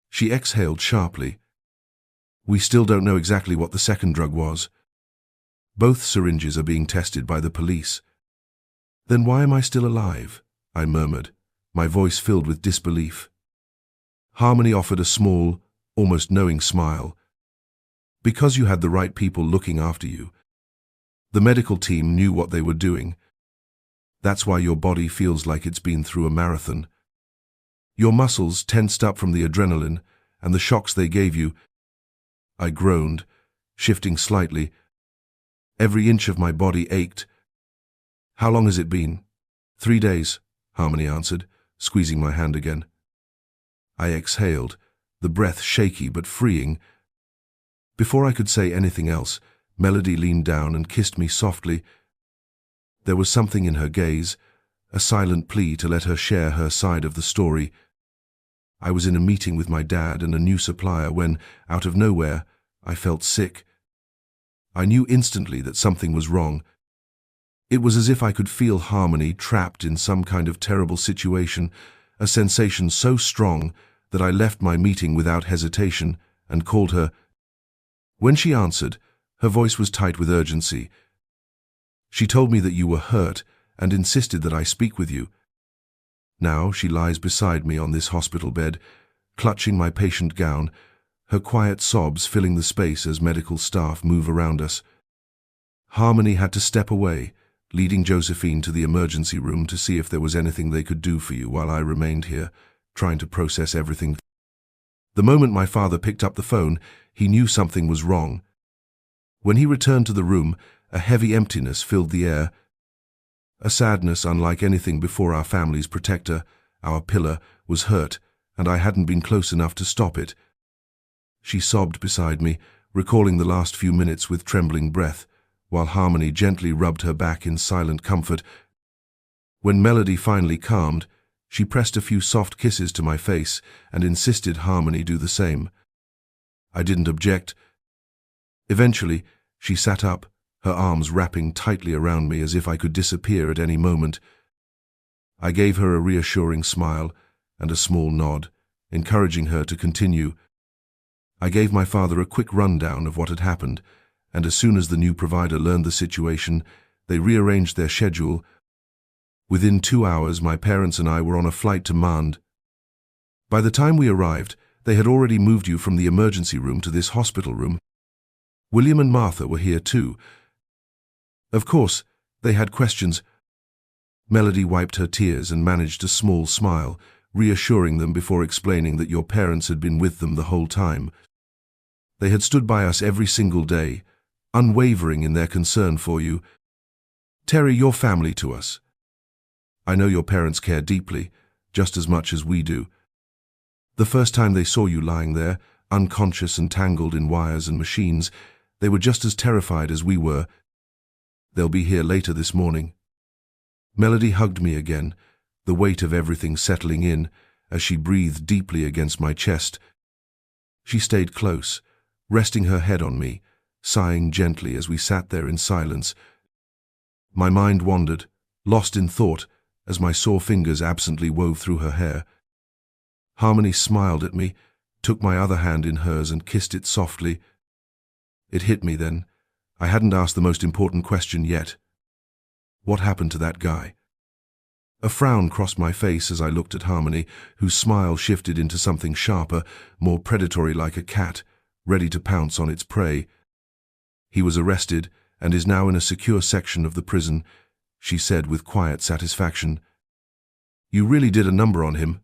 She exhaled sharply. "We still don't know exactly what the second drug was. Both syringes are being tested by the police." "Then why am I still alive?" I murmured, my voice filled with disbelief. Harmony offered a small, almost knowing smile. "Because you had the right people looking after you. The medical team knew what they were doing. That's why your body feels like it's been through a marathon. Your muscles tensed up from the adrenaline and the shocks they gave you." I groaned, shifting slightly. Every inch of my body ached. "How long has it been?" 3 days, Harmony answered, squeezing my hand again. I exhaled, the breath shaky but freeing. Before I could say anything else, Melody leaned down and kissed me softly. There was something in her gaze, a silent plea to let her share her side of the story. I was in a meeting with my dad and a new supplier when, out of nowhere, I felt sick. I knew instantly that something was wrong. It was as if I could feel Harmony trapped in some kind of terrible situation, a sensation so strong that I left my meeting without hesitation and called her. When she answered, her voice was tight with urgency. "She told me that you were hurt and insisted that I speak with you. Now she lies beside me on this hospital bed, clutching my patient gown, her quiet sobs filling the space as medical staff move around us." Harmony had to step away, leading Josephine to the emergency room to see if there was anything they could do for you while I remained here, trying to process everything. The moment my father picked up the phone, he knew something was wrong. When he returned to the room, a heavy emptiness filled the air. A sadness unlike anything before. Our family's protector, our pillar, was hurt, and I hadn't been close enough to stop it. She sobbed beside me, recalling the last few minutes with trembling breath, while Harmony gently rubbed her back in silent comfort. When Melody finally calmed, she pressed a few soft kisses to my face and insisted Harmony do the same. I didn't object. Eventually, she sat up, her arms wrapping tightly around me as if I could disappear at any moment. I gave her a reassuring smile and a small nod, encouraging her to continue. I gave my father a quick rundown of what had happened, and as soon as the new provider learned the situation, they rearranged their schedule. Within 2 hours, my parents and I were on a flight to Mand. By the time we arrived, they had already moved you from the emergency room to this hospital room. William and Martha were here too. Of course, they had questions. Melody wiped her tears and managed a small smile, reassuring them before explaining that your parents had been with them the whole time. They had stood by us every single day, unwavering in their concern for you. Terry, you're family to us. I know your parents care deeply, just as much as we do. The first time they saw you lying there, unconscious and tangled in wires and machines, they were just as terrified as we were. They'll be here later this morning. Melody hugged me again, the weight of everything settling in as she breathed deeply against my chest. She stayed close, resting her head on me, sighing gently as we sat there in silence. My mind wandered, lost in thought, as my sore fingers absently wove through her hair. Harmony smiled at me, took my other hand in hers and kissed it softly. It hit me then. I hadn't asked the most important question yet. What happened to that guy? A frown crossed my face as I looked at Harmony, whose smile shifted into something sharper, more predatory, like a cat, ready to pounce on its prey. He was arrested and is now in a secure section of the prison, she said with quiet satisfaction. You really did a number on him.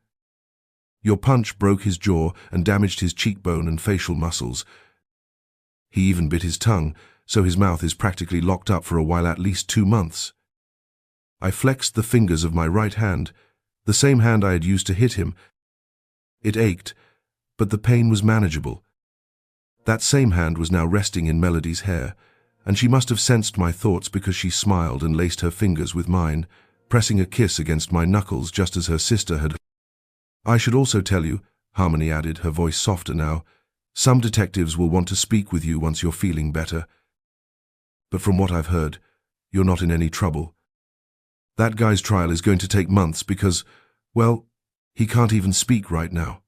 Your punch broke his jaw and damaged his cheekbone and facial muscles. He even bit his tongue, so his mouth is practically locked up for a while, at least 2 months. I flexed the fingers of my right hand, the same hand I had used to hit him. It ached, but the pain was manageable. That same hand was now resting in Melody's hair, and she must have sensed my thoughts because she smiled and laced her fingers with mine, pressing a kiss against my knuckles just as her sister had. I should also tell you, Harmony added, her voice softer now, some detectives will want to speak with you once you're feeling better. But from what I've heard, you're not in any trouble. That guy's trial is going to take months because, well, he can't even speak right now.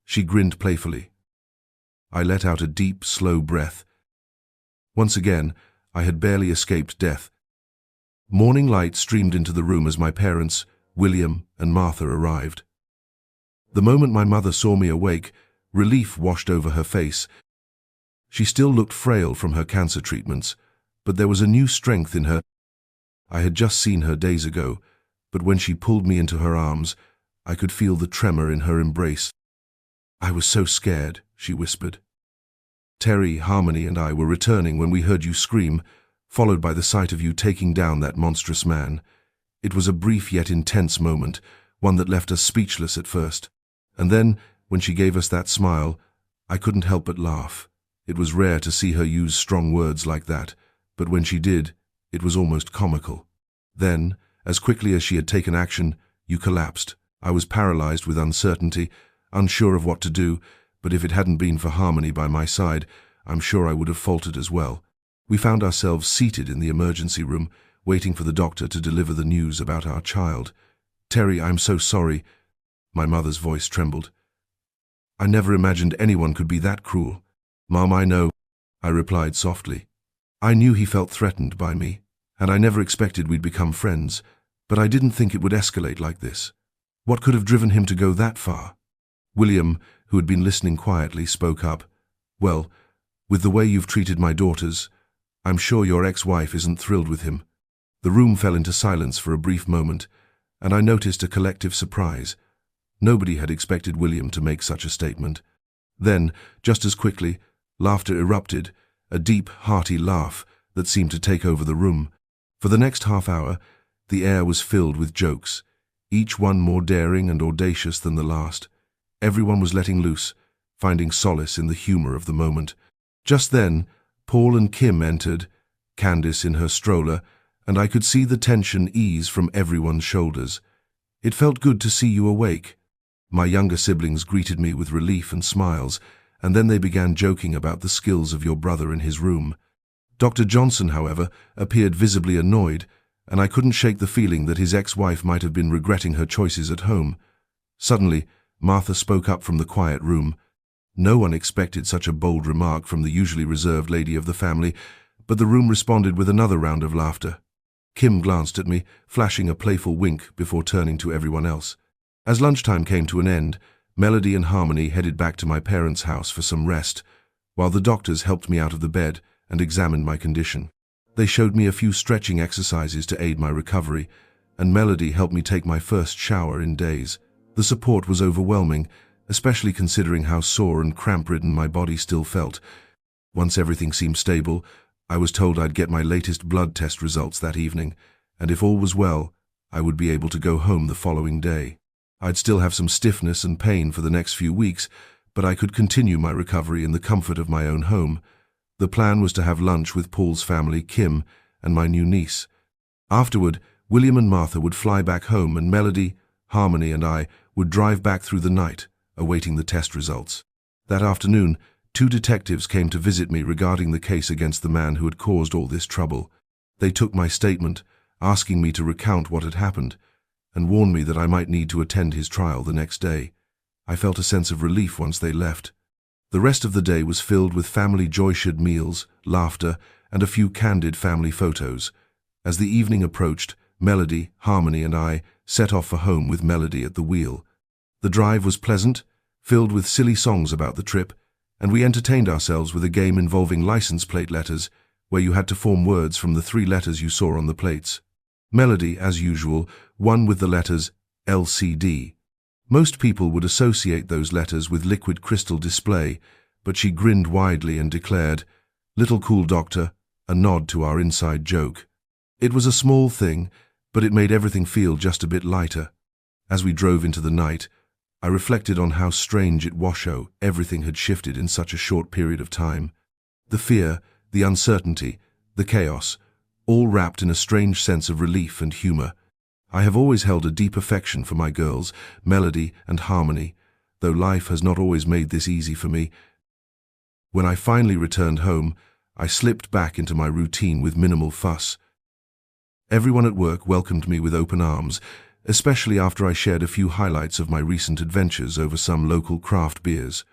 She grinned playfully. I let out a deep, slow breath. Once again, I had barely escaped death. Morning light streamed into the room as my parents, William and Martha, arrived. The moment my mother saw me awake, relief washed over her face. She still looked frail from her cancer treatments, but there was a new strength in her. I had just seen her days ago, but when she pulled me into her arms, I could feel the tremor in her embrace. I was so scared, she whispered. Terry, Harmony, and I were returning when we heard you scream, followed by the sight of you taking down that monstrous man. It was a brief yet intense moment, one that left us speechless at first. And then, when she gave us that smile, I couldn't help but laugh. It was rare to see her use strong words like that, but when she did, it was almost comical. Then, as quickly as she had taken action, you collapsed. I was paralyzed with uncertainty, unsure of what to do, but if it hadn't been for Harmony by my side, I'm sure I would have faltered as well. We found ourselves seated in the emergency room, waiting for the doctor to deliver the news about our child. Terry, I'm so sorry. My mother's voice trembled. I never imagined anyone could be that cruel. Mom, I know, I replied softly. I knew he felt threatened by me, and I never expected we'd become friends, but I didn't think it would escalate like this. What could have driven him to go that far? William, who had been listening quietly, spoke up. Well, with the way you've treated my daughters, I'm sure your ex-wife isn't thrilled with him. The room fell into silence for a brief moment, and I noticed a collective surprise. Nobody had expected William to make such a statement. Then, just as quickly, laughter erupted, a deep, hearty laugh that seemed to take over the room. For the next half hour, the air was filled with jokes, each one more daring and audacious than the last. Everyone was letting loose, finding solace in the humor of the moment. Just then, Paul and Kim entered, Candace in her stroller, and I could see the tension ease from everyone's shoulders. It felt good to see you awake. My younger siblings greeted me with relief and smiles, and then they began joking about the skills of your brother in his room. Dr. Johnson, however, appeared visibly annoyed, and I couldn't shake the feeling that his ex-wife might have been regretting her choices at home. Suddenly, Martha spoke up from the quiet room. No one expected such a bold remark from the usually reserved lady of the family, but the room responded with another round of laughter. Kim glanced at me, flashing a playful wink before turning to everyone else. As lunchtime came to an end, Melody and Harmony headed back to my parents' house for some rest, while the doctors helped me out of the bed and examined my condition. They showed me a few stretching exercises to aid my recovery, and Melody helped me take my first shower in days. The support was overwhelming, especially considering how sore and cramp-ridden my body still felt. Once everything seemed stable, I was told I'd get my latest blood test results that evening, and if all was well, I would be able to go home the following day. I'd still have some stiffness and pain for the next few weeks, but I could continue my recovery in the comfort of my own home. The plan was to have lunch with Paul's family, Kim, and my new niece. Afterward, William and Martha would fly back home, and Melody, Harmony, and I would drive back through the night, awaiting the test results. That afternoon, 2 detectives came to visit me regarding the case against the man who had caused all this trouble. They took my statement, asking me to recount what had happened, and warned me that I might need to attend his trial the next day. I felt a sense of relief once they left. The rest of the day was filled with family joy-shared meals, laughter, and a few candid family photos. As the evening approached, Melody, Harmony, and I set off for home with Melody at the wheel. The drive was pleasant, filled with silly songs about the trip, and we entertained ourselves with a game involving license plate letters, where you had to form words from the 3 letters you saw on the plates. Melody, as usual, won with the letters LCD. Most people would associate those letters with liquid crystal display, but she grinned widely and declared, "Little cool doctor," a nod to our inside joke. It was a small thing, but it made everything feel just a bit lighter. As we drove into the night, I reflected on how strange it was how everything had shifted in such a short period of time. The fear, the uncertainty, the chaos, all wrapped in a strange sense of relief and humor. I have always held a deep affection for my girls, Melody and Harmony, though life has not always made this easy for me. When I finally returned home, I slipped back into my routine with minimal fuss. Everyone at work welcomed me with open arms, especially after I shared a few highlights of my recent adventures over some local craft beers.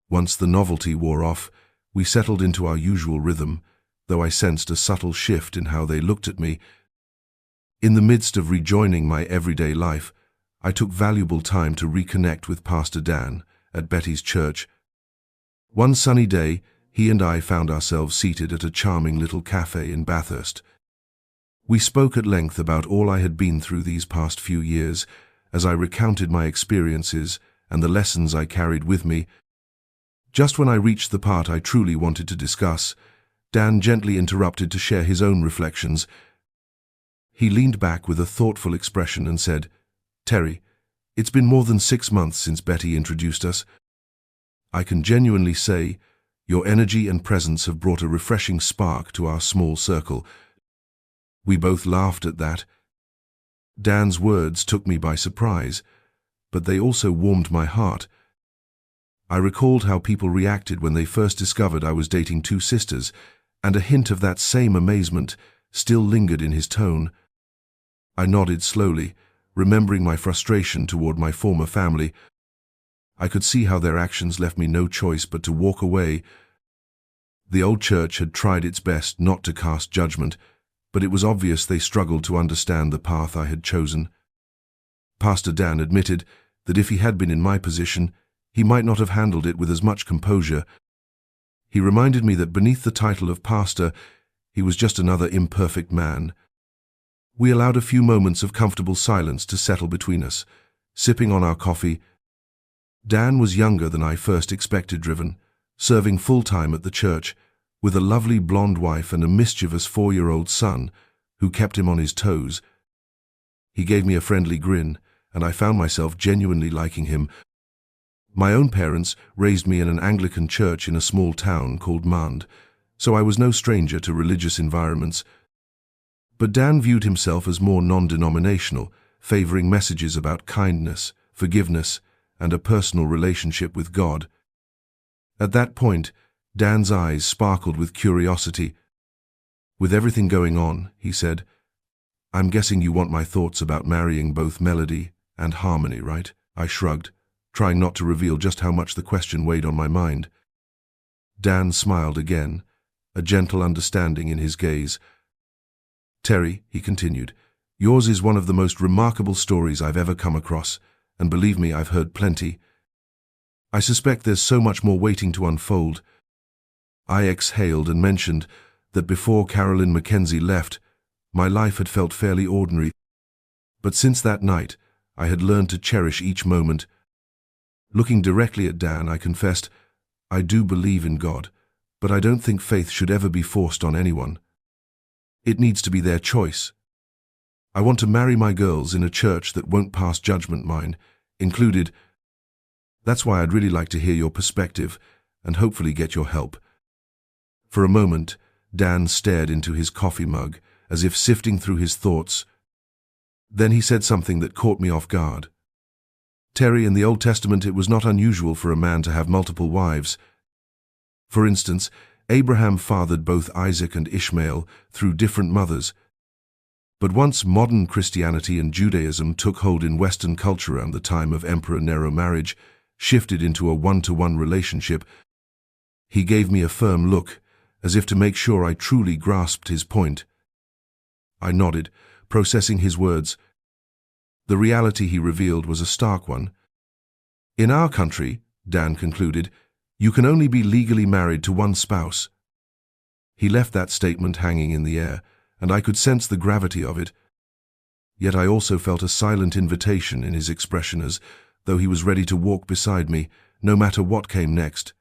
Once the novelty wore off, we settled into our usual rhythm, though I sensed a subtle shift in how they looked at me. In the midst of rejoining my everyday life, I took valuable time to reconnect with Pastor Dan at Betty's church. One sunny day, he and I found ourselves seated at a charming little cafe in Bathurst. We spoke at length about all I had been through these past few years, as I recounted my experiences and the lessons I carried with me. Just when I reached the part I truly wanted to discuss, Dan gently interrupted to share his own reflections. He leaned back with a thoughtful expression and said, "Terry, it's been more than 6 months since Betty introduced us. I can genuinely say your energy and presence have brought a refreshing spark to our small circle." We both laughed at that. Dan's words took me by surprise, but they also warmed my heart. I recalled how people reacted when they first discovered I was dating 2 sisters, and a hint of that same amazement still lingered in his tone. I nodded slowly, remembering my frustration toward my former family. I could see how their actions left me no choice but to walk away. The old church had tried its best not to cast judgment, but it was obvious they struggled to understand the path I had chosen. Pastor Dan admitted that if he had been in my position, he might not have handled it with as much composure. He reminded me that beneath the title of pastor, he was just another imperfect man. We allowed a few moments of comfortable silence to settle between us, sipping on our coffee. Dan was younger than I first expected, driven, serving full-time at the church, with a lovely blonde wife and a mischievous 4-year-old son who kept him on his toes. He gave me a friendly grin, and I found myself genuinely liking him. My own parents raised me in an Anglican church in a small town called Mand, so I was no stranger to religious environments. But Dan viewed himself as more non-denominational, favoring messages about kindness, forgiveness, and a personal relationship with God. At that point, Dan's eyes sparkled with curiosity. "With everything going on," he said, "I'm guessing you want my thoughts about marrying both Melody and Harmony, right?" I shrugged, trying not to reveal just how much the question weighed on my mind. Dan smiled again, a gentle understanding in his gaze. "Terry," he continued, "yours is one of the most remarkable stories I've ever come across, and believe me, I've heard plenty. I suspect there's so much more waiting to unfold." I exhaled and mentioned that before Carolyn Mackenzie left, my life had felt fairly ordinary. But since that night, I had learned to cherish each moment. Looking directly at Dan, I confessed, "I do believe in God, but I don't think faith should ever be forced on anyone. It needs to be their choice. I want to marry my girls in a church that won't pass judgment, mine included. That's why I'd really like to hear your perspective and hopefully get your help." For a moment, Dan stared into his coffee mug, as if sifting through his thoughts. Then he said something that caught me off guard. "Terry, in the Old Testament it was not unusual for a man to have multiple wives. For instance, Abraham fathered both Isaac and Ishmael through different mothers. But once modern Christianity and Judaism took hold in Western culture around the time of Emperor Nero, marriage shifted into a one-to-one relationship. He gave me a firm look, as if to make sure I truly grasped his point. I nodded, processing his words. The reality he revealed was a stark one. In our country, Dan concluded, you can only be legally married to one spouse. He left that statement hanging in the air, and I could sense the gravity of it. Yet I also felt a silent invitation in his expression, as though he was ready to walk beside me, no matter what came next.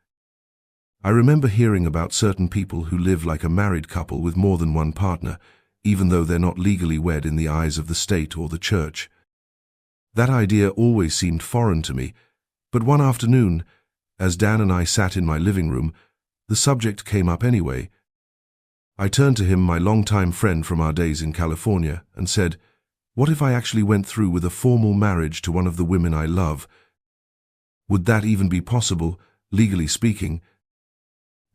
I remember hearing about certain people who live like a married couple with more than one partner, even though they're not legally wed in the eyes of the state or the church. That idea always seemed foreign to me, but one afternoon, as Dan and I sat in my living room, the subject came up anyway. I turned to him, my longtime friend from our days in California, and said, "What if I actually went through with a formal marriage to one of the women I love? Would that even be possible, legally speaking?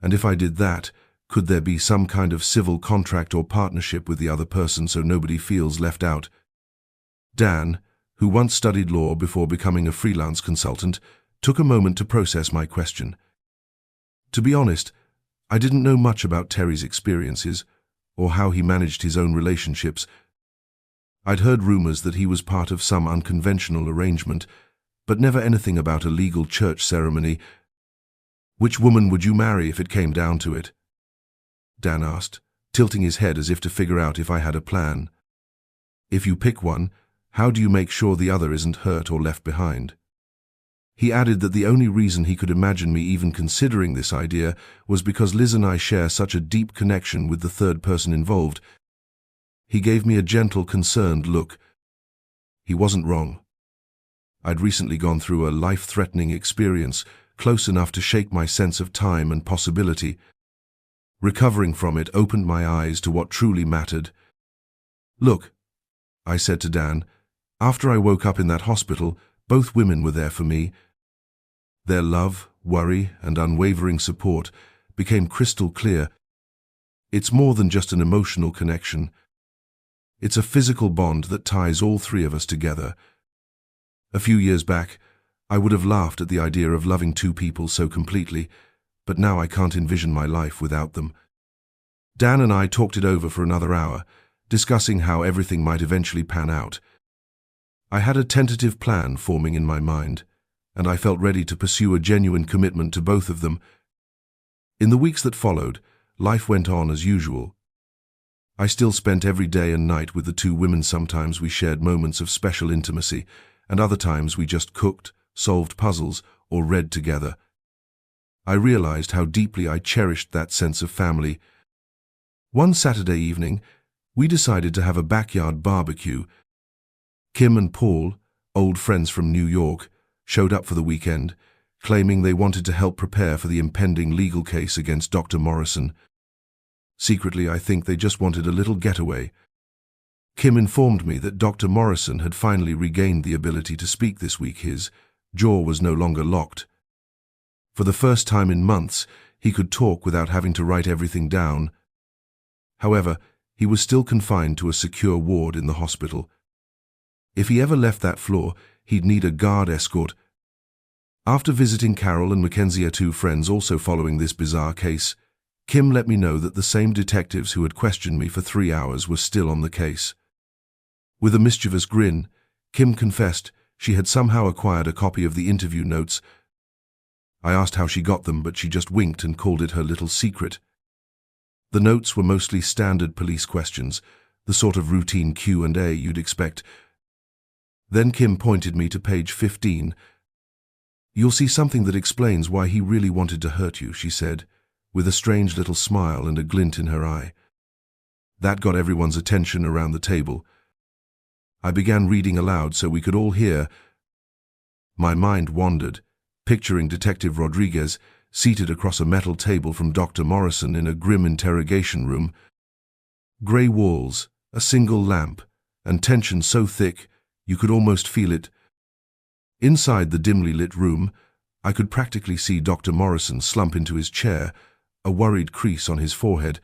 And if I did that, could there be some kind of civil contract or partnership with the other person so nobody feels left out?" Dan, who once studied law before becoming a freelance consultant, took a moment to process my question. To be honest, I didn't know much about Terry's experiences, or how he managed his own relationships. I'd heard rumors that he was part of some unconventional arrangement, but never anything about a legal church ceremony. "Which woman would you marry if it came down to it?" Dan asked, tilting his head as if to figure out if I had a plan. "If you pick one, how do you make sure the other isn't hurt or left behind?" He added that the only reason he could imagine me even considering this idea was because Liz and I share such a deep connection with the third person involved. He gave me a gentle, concerned look. He wasn't wrong. I'd recently gone through a life-threatening experience, close enough to shake my sense of time and possibility. Recovering from it opened my eyes to what truly mattered. "Look," I said to Dan, "after I woke up in that hospital, both women were there for me. Their love, worry, and unwavering support became crystal clear. It's more than just an emotional connection. It's a physical bond that ties all three of us together. A few years back, I would have laughed at the idea of loving two people so completely, but now I can't envision my life without them." Dan and I talked it over for another hour, discussing how everything might eventually pan out. I had a tentative plan forming in my mind, and I felt ready to pursue a genuine commitment to both of them. In the weeks that followed, life went on as usual. I still spent every day and night with the two women. Sometimes we shared moments of special intimacy, and other times we just cooked, solved puzzles, or read together. I realized how deeply I cherished that sense of family. One Saturday evening, we decided to have a backyard barbecue. Kim and Paul, old friends from New York, showed up for the weekend, claiming they wanted to help prepare for the impending legal case against Dr. Morrison. Secretly, I think they just wanted a little getaway. Kim informed me that Dr. Morrison had finally regained the ability to speak this week. His jaw was no longer locked. For the first time in months, he could talk without having to write everything down. However, he was still confined to a secure ward in the hospital. If he ever left that floor, he'd need a guard escort. After visiting Carol and Mackenzie, two friends also following this bizarre case, Kim let me know that the same detectives who had questioned me for 3 hours were still on the case. With a mischievous grin, Kim confessed she had somehow acquired a copy of the interview notes. I asked how she got them, but she just winked and called it her little secret. The notes were mostly standard police questions, the sort of routine Q&A you'd expect. Then Kim pointed me to page 15. "You'll see something that explains why he really wanted to hurt you," she said, with a strange little smile and a glint in her eye. That got everyone's attention around the table. I began reading aloud so we could all hear. My mind wandered, picturing Detective Rodriguez seated across a metal table from Dr. Morrison in a grim interrogation room. Grey walls, a single lamp, and tension so thick you could almost feel it. Inside the dimly lit room, I could practically see Dr. Morrison slump into his chair, a worried crease on his forehead.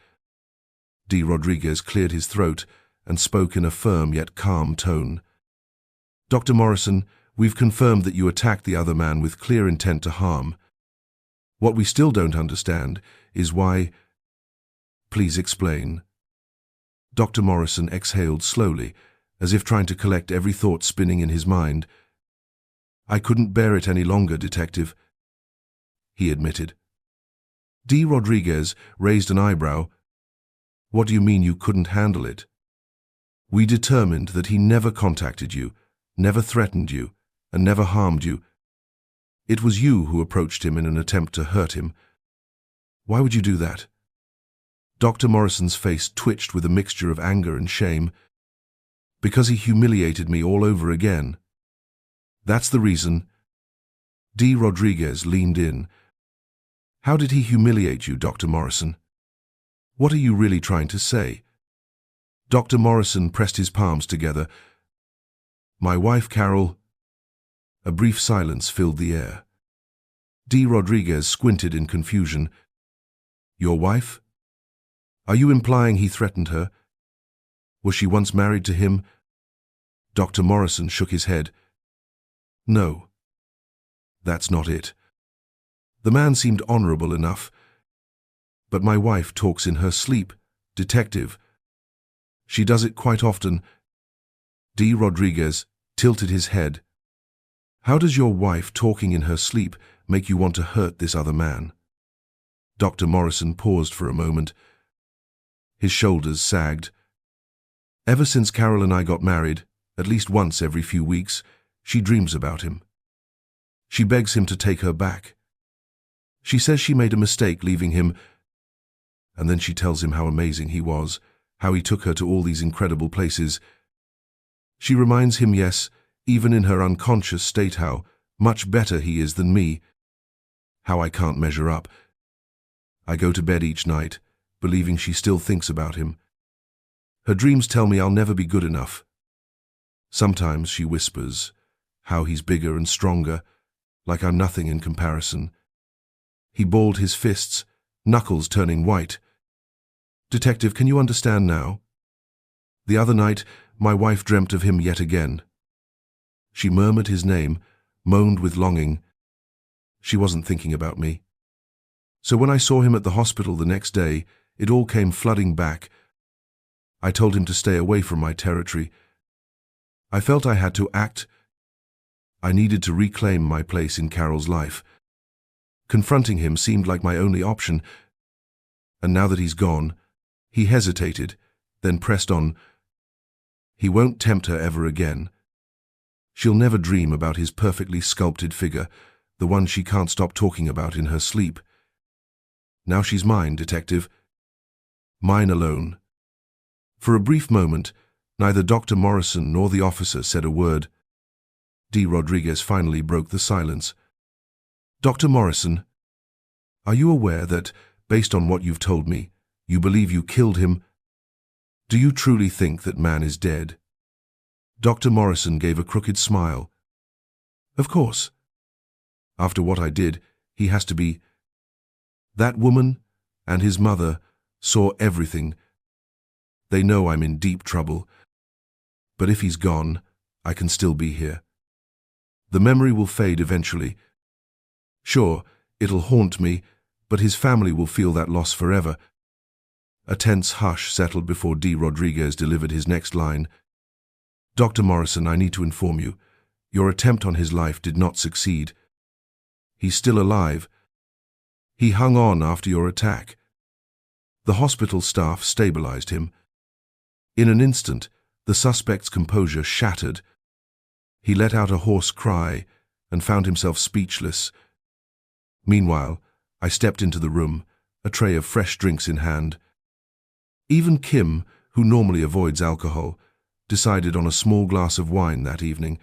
D. Rodriguez cleared his throat and spoke in a firm yet calm tone. "Dr. Morrison, we've confirmed that you attacked the other man with clear intent to harm. What we still don't understand is why. Please explain." Dr. Morrison exhaled slowly, as if trying to collect every thought spinning in his mind. "I couldn't bear it any longer, Detective," he admitted. D. Rodriguez raised an eyebrow. "What do you mean you couldn't handle it?" "We determined that he never contacted you, never threatened you, and never harmed you. It was you who approached him in an attempt to hurt him. Why would you do that?" Dr. Morrison's face twitched with a mixture of anger and shame. "Because he humiliated me all over again. That's the reason." D. Rodriguez leaned in. "How did he humiliate you, Dr. Morrison? What are you really trying to say?" Dr. Morrison pressed his palms together. "My wife, Carol." A brief silence filled the air. D. Rodriguez squinted in confusion. "Your wife? Are you implying he threatened her? Was she once married to him?" Dr. Morrison shook his head. "No. That's not it. The man seemed honorable enough. But my wife talks in her sleep, Detective. She does it quite often." D. Rodriguez tilted his head. "How does your wife talking in her sleep make you want to hurt this other man?" Dr. Morrison paused for a moment. His shoulders sagged. "Ever since Carol and I got married, at least once every few weeks, she dreams about him. She begs him to take her back. She says she made a mistake leaving him, and then she tells him how amazing he was, how he took her to all these incredible places. She reminds him, yes, even in her unconscious state, how much better he is than me, how I can't measure up. I go to bed each night, believing she still thinks about him. Her dreams tell me I'll never be good enough. Sometimes she whispers how he's bigger and stronger, like I'm nothing in comparison." He balled his fists, knuckles turning white. "Detective, can you understand now? The other night, my wife dreamt of him yet again. She murmured his name, moaned with longing. She wasn't thinking about me. So when I saw him at the hospital the next day, it all came flooding back. I told him to stay away from my territory. I felt I had to act. I needed to reclaim my place in Carol's life. Confronting him seemed like my only option. And now that he's gone," he hesitated, then pressed on, "he won't tempt her ever again. She'll never dream about his perfectly sculpted figure, the one she can't stop talking about in her sleep. Now she's mine, Detective. Mine alone." For a brief moment, neither Dr. Morrison nor the officer said a word. D. Rodriguez finally broke the silence. "Dr. Morrison, are you aware that, based on what you've told me, you believe you killed him? Do you truly think that man is dead?" Dr. Morrison gave a crooked smile. "Of course. After what I did, he has to be. That woman and his mother saw everything. They know I'm in deep trouble. But if he's gone, I can still be here. The memory will fade eventually. Sure, it'll haunt me, but his family will feel that loss forever." A tense hush settled before D. Rodriguez delivered his next line. "Dr. Morrison, I need to inform you. Your attempt on his life did not succeed. He's still alive. He hung on after your attack. The hospital staff stabilized him. In an instant, the suspect's composure shattered. He let out a hoarse cry and found himself speechless. Meanwhile, I stepped into the room, a tray of fresh drinks in hand. Even Kim, who normally avoids alcohol, decided on a small glass of wine that evening.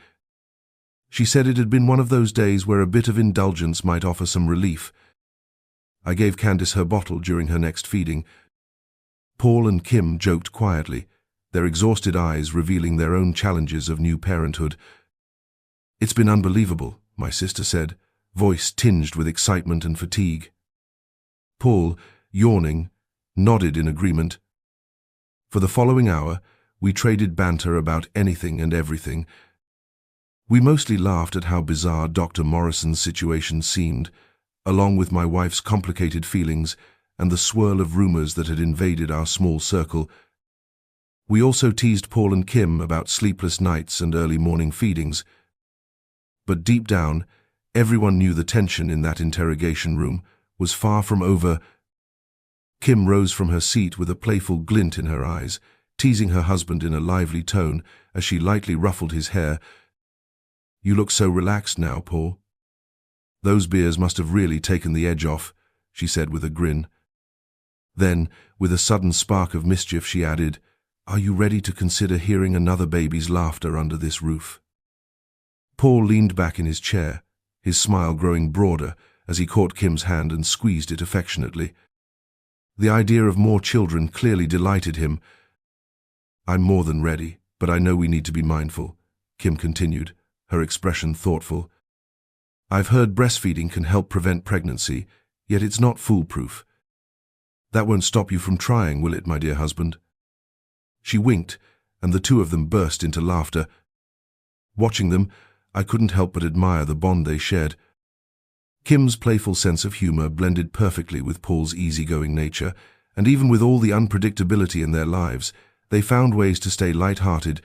She said it had been one of those days where a bit of indulgence might offer some relief. I gave Candace her bottle during her next feeding. Paul and Kim joked quietly, their exhausted eyes revealing their own challenges of new parenthood. "It's been unbelievable," my sister said, voice tinged with excitement and fatigue. Paul, yawning, nodded in agreement. For the following hour, we traded banter about anything and everything. We mostly laughed at how bizarre Dr. Morrison's situation seemed, along with my wife's complicated feelings and the swirl of rumors that had invaded our small circle. We also teased Paul and Kim about sleepless nights and early morning feedings. But deep down, everyone knew the tension in that interrogation room was far from over. Kim rose from her seat with a playful glint in her eyes, teasing her husband in a lively tone as she lightly ruffled his hair. "You look so relaxed now, Paul. Those beers must have really taken the edge off," she said with a grin. Then, with a sudden spark of mischief, she added, "Are you ready to consider hearing another baby's laughter under this roof?" Paul leaned back in his chair, his smile growing broader as he caught Kim's hand and squeezed it affectionately. The idea of more children clearly delighted him. "I'm more than ready, but I know we need to be mindful," Kim continued, her expression thoughtful. "I've heard breastfeeding can help prevent pregnancy, yet it's not foolproof. That won't stop you from trying, will it, my dear husband?" She winked, and the two of them burst into laughter. Watching them, I couldn't help but admire the bond they shared. Kim's playful sense of humor blended perfectly with Paul's easygoing nature, and even with all the unpredictability in their lives, they found ways to stay light-hearted.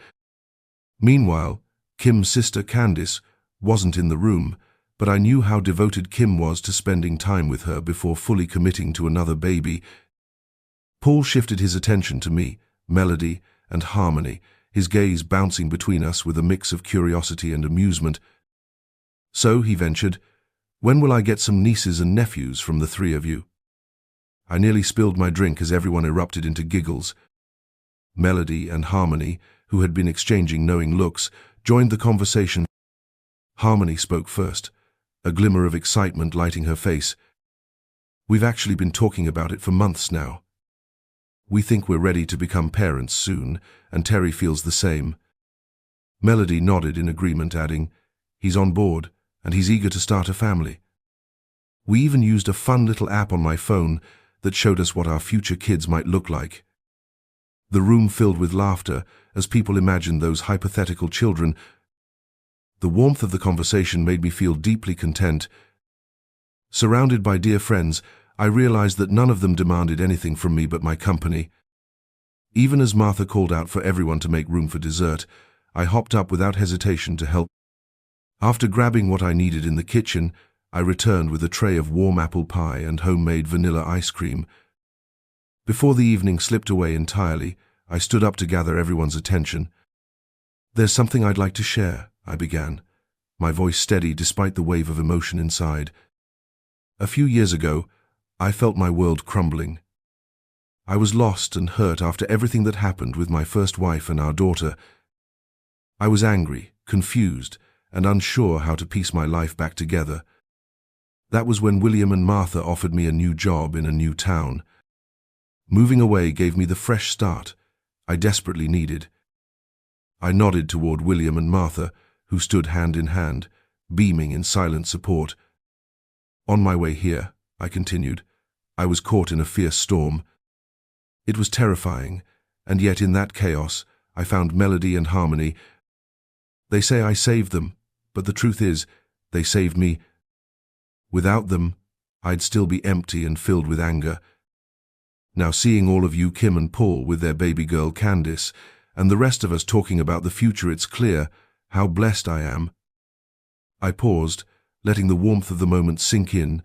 Meanwhile, Kim's sister Candice wasn't in the room, but I knew how devoted Kim was to spending time with her before fully committing to another baby. Paul shifted his attention to me, Melody, and Harmony, his gaze bouncing between us with a mix of curiosity and amusement. "So," he ventured, "when will I get some nieces and nephews from the three of you?" I nearly spilled my drink as everyone erupted into giggles. Melody and Harmony, who had been exchanging knowing looks, joined the conversation. Harmony spoke first, a glimmer of excitement lighting her face. "We've actually been talking about it for months now. We think we're ready to become parents soon, and Terry feels the same." Melody nodded in agreement, adding, "He's on board, and he's eager to start a family. We even used a fun little app on my phone that showed us what our future kids might look like." The room filled with laughter as people imagined those hypothetical children. The warmth of the conversation made me feel deeply content. Surrounded by dear friends, I realized that none of them demanded anything from me but my company. Even as Martha called out for everyone to make room for dessert, I hopped up without hesitation to help. After grabbing what I needed in the kitchen, I returned with a tray of warm apple pie and homemade vanilla ice cream. Before the evening slipped away entirely, I stood up to gather everyone's attention. "There's something I'd like to share," I began, my voice steady despite the wave of emotion inside. "A few years ago, I felt my world crumbling. I was lost and hurt after everything that happened with my first wife and our daughter. I was angry, confused, and unsure how to piece my life back together. That was when William and Martha offered me a new job in a new town. Moving away gave me the fresh start I desperately needed." I nodded toward William and Martha, who stood hand in hand, beaming in silent support. "On my way here," I continued, "I was caught in a fierce storm. It was terrifying, and yet in that chaos, I found Melody and Harmony. They say I saved them, but the truth is, they saved me. Without them, I'd still be empty and filled with anger. Now seeing all of you, Kim and Paul, with their baby girl Candice, and the rest of us talking about the future, it's clear how blessed I am." I paused, letting the warmth of the moment sink in.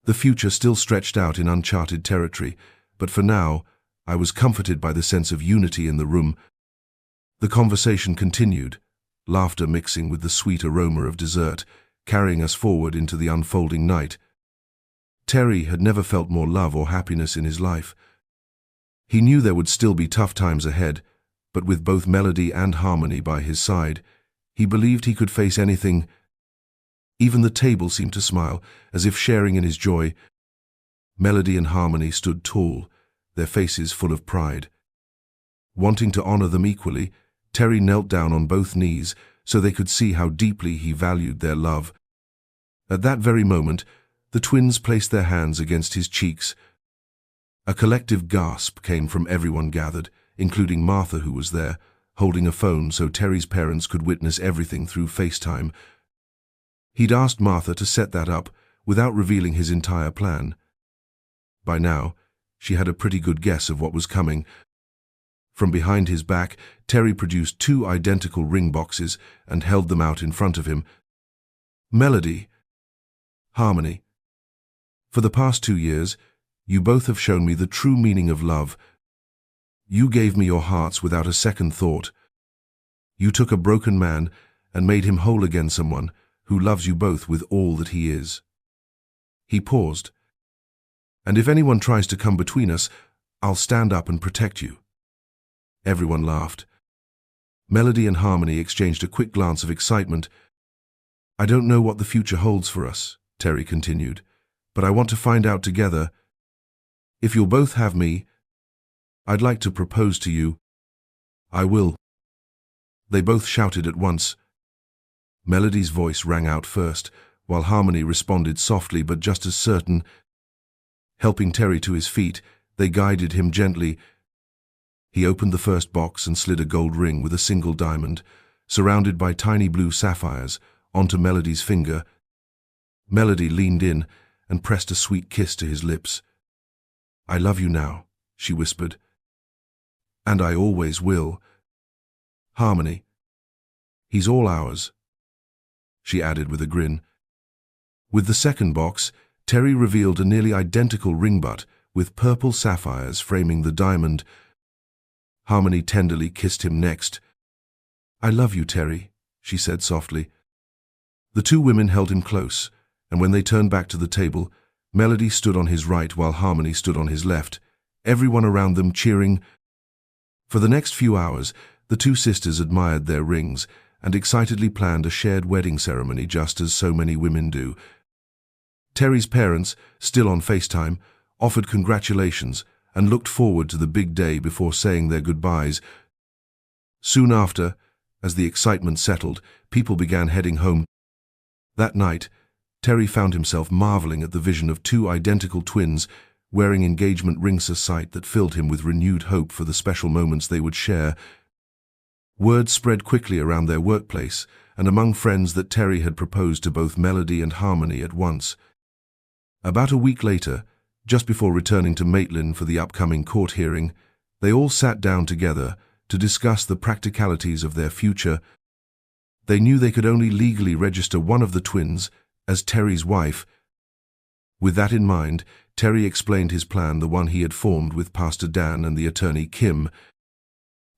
The future still stretched out in uncharted territory, but for now, I was comforted by the sense of unity in the room. The conversation continued, laughter mixing with the sweet aroma of dessert, carrying us forward into the unfolding night. Terry had never felt more love or happiness in his life. He knew there would still be tough times ahead, but with both Melody and Harmony by his side, he believed he could face anything. Even the table seemed to smile, as if sharing in his joy. Melody and Harmony stood tall, their faces full of pride. Wanting to honor them equally, Terry knelt down on both knees so they could see how deeply he valued their love. At that very moment, the twins placed their hands against his cheeks. A collective gasp came from everyone gathered, including Martha, who was there, holding a phone so Terry's parents could witness everything through FaceTime. He'd asked Martha to set that up without revealing his entire plan. By now, she had a pretty good guess of what was coming. From behind his back, Terry produced 2 identical ring boxes and held them out in front of him. Melody, Harmony, for the past 2 years, you both have shown me the true meaning of love. You gave me your hearts without a second thought. You took a broken man and made him whole again, someone who loves you both with all that he is. He paused. And if anyone tries to come between us, I'll stand up and protect you. Everyone laughed. Melody and Harmony exchanged a quick glance of excitement. I don't know what the future holds for us, Terry continued, but I want to find out together. If you'll both have me, I'd like to propose to you. I will. They both shouted at once. Melody's voice rang out first, while Harmony responded softly but just as certain. Helping Terry to his feet, they guided him gently. He opened the first box and slid a gold ring with a single diamond, surrounded by tiny blue sapphires, onto Melody's finger. Melody leaned in and pressed a sweet kiss to his lips. I love you now, she whispered. And I always will. Harmony. He's all ours, she added with a grin. With the second box, Terry revealed a nearly identical ring butt with purple sapphires framing the diamond. Harmony tenderly kissed him next. I love you, Terry, she said softly. The 2 women held him close, and when they turned back to the table, Melody stood on his right while Harmony stood on his left, everyone around them cheering. For the next few hours, the 2 sisters admired their rings and excitedly planned a shared wedding ceremony, just as so many women do. Terry's parents, still on FaceTime, offered congratulations and looked forward to the big day before saying their goodbyes. Soon after, as the excitement settled, people began heading home. That night, Terry found himself marveling at the vision of 2 identical twins wearing engagement rings, a sight that filled him with renewed hope for the special moments they would share. Word spread quickly around their workplace and among friends that Terry had proposed to both Melody and Harmony at once. About a week later, just before returning to Maitland for the upcoming court hearing, they all sat down together to discuss the practicalities of their future. They knew they could only legally register one of the twins as Terry's wife. With that in mind, Terry explained his plan, the one he had formed with Pastor Dan and the attorney Kim.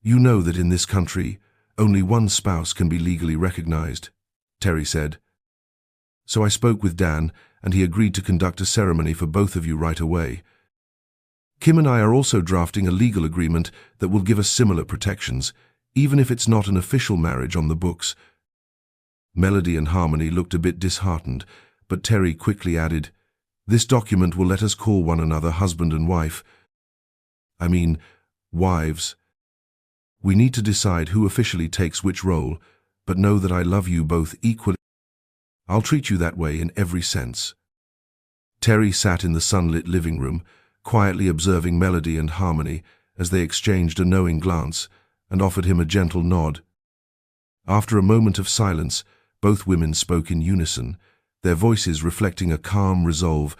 You know that in this country, only one spouse can be legally recognized, Terry said. So I spoke with Dan, and he agreed to conduct a ceremony for both of you right away. Kim and I are also drafting a legal agreement that will give us similar protections, even if it's not an official marriage on the books. Melody and Harmony looked a bit disheartened, but Terry quickly added, This document will let us call one another husband and wife. I mean, wives. We need to decide who officially takes which role, but know that I love you both equally. I'll treat you that way in every sense. Terry sat in the sunlit living room, quietly observing Melody and Harmony as they exchanged a knowing glance and offered him a gentle nod. After a moment of silence, both women spoke in unison, their voices reflecting a calm resolve.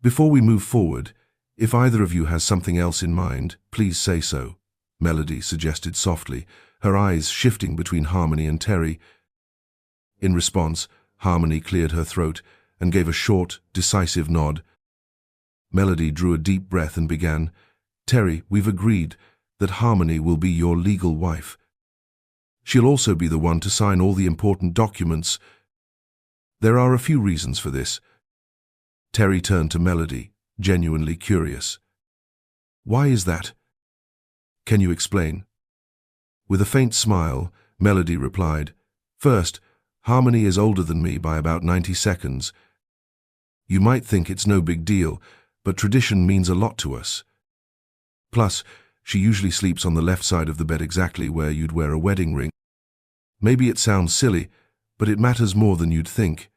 Before we move forward, if either of you has something else in mind, please say so, Melody suggested softly, her eyes shifting between Harmony and Terry. In response, Harmony cleared her throat and gave a short, decisive nod. Melody drew a deep breath and began, Terry, we've agreed that Harmony will be your legal wife. She'll also be the one to sign all the important documents. There are a few reasons for this. Terry turned to Melody, genuinely curious. Why is that? Can you explain? With a faint smile, Melody replied, First, Harmony is older than me by about 90 seconds. You might think it's no big deal, but tradition means a lot to us. Plus, she usually sleeps on the left side of the bed, exactly where you'd wear a wedding ring. Maybe it sounds silly, but it matters more than you'd think.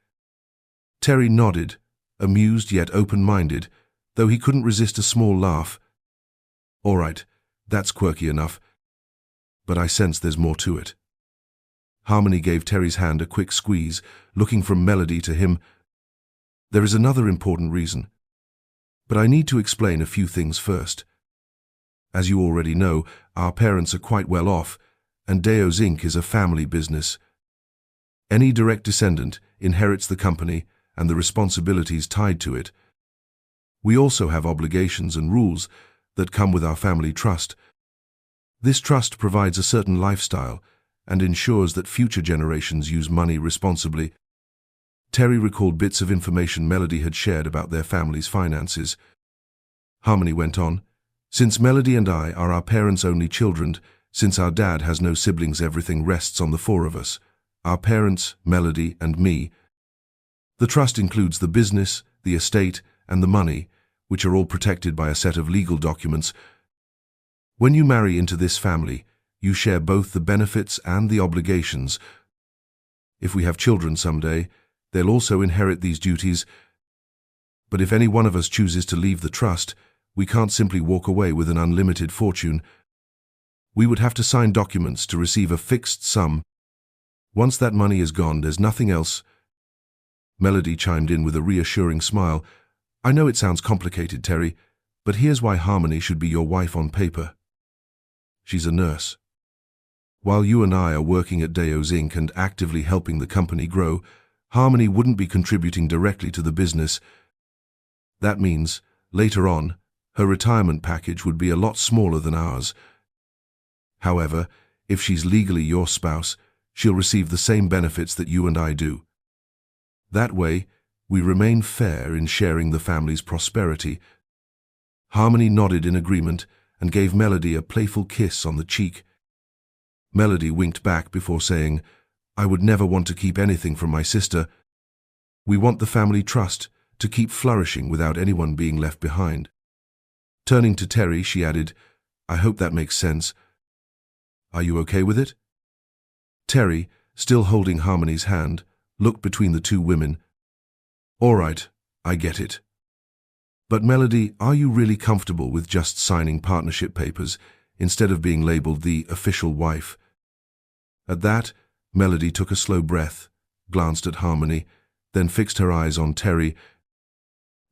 Terry nodded, amused yet open-minded, though he couldn't resist a small laugh. All right, that's quirky enough, but I sense there's more to it. Harmony gave Terry's hand a quick squeeze, looking from Melody to him. There is another important reason, but I need to explain a few things first. As you already know, our parents are quite well off, and Deos Inc. is a family business. Any direct descendant inherits the company and the responsibilities tied to it. We also have obligations and rules that come with our family trust. This trust provides a certain lifestyle and ensures that future generations use money responsibly. Terry recalled bits of information Melody had shared about their family's finances. Harmony went on, "Since Melody and I are our parents' only children, since our dad has no siblings, everything rests on the four of us, our parents, Melody, and me. The trust includes the business, the estate, and the money, which are all protected by a set of legal documents. When you marry into this family, you share both the benefits and the obligations. If we have children someday, they'll also inherit these duties. But if any one of us chooses to leave the trust, we can't simply walk away with an unlimited fortune. We would have to sign documents to receive a fixed sum. Once that money is gone, there's nothing else." Melody chimed in with a reassuring smile. "I know it sounds complicated, Terry, but here's why Harmony should be your wife on paper. She's a nurse. While you and I are working at Deos Inc. and actively helping the company grow, Harmony wouldn't be contributing directly to the business. That means, later on, her retirement package would be a lot smaller than ours. However, if she's legally your spouse, she'll receive the same benefits that you and I do. That way, we remain fair in sharing the family's prosperity." Harmony nodded in agreement and gave Melody a playful kiss on the cheek. Melody winked back before saying, "I would never want to keep anything from my sister. We want the family trust to keep flourishing without anyone being left behind." Turning to Terry, she added, "I hope that makes sense. Are you okay with it?" Terry, still holding Harmony's hand, looked between the two women. "All right, I get it. But Melody, are you really comfortable with just signing partnership papers instead of being labeled the official wife?" At that, Melody took a slow breath, glanced at Harmony, then fixed her eyes on Terry.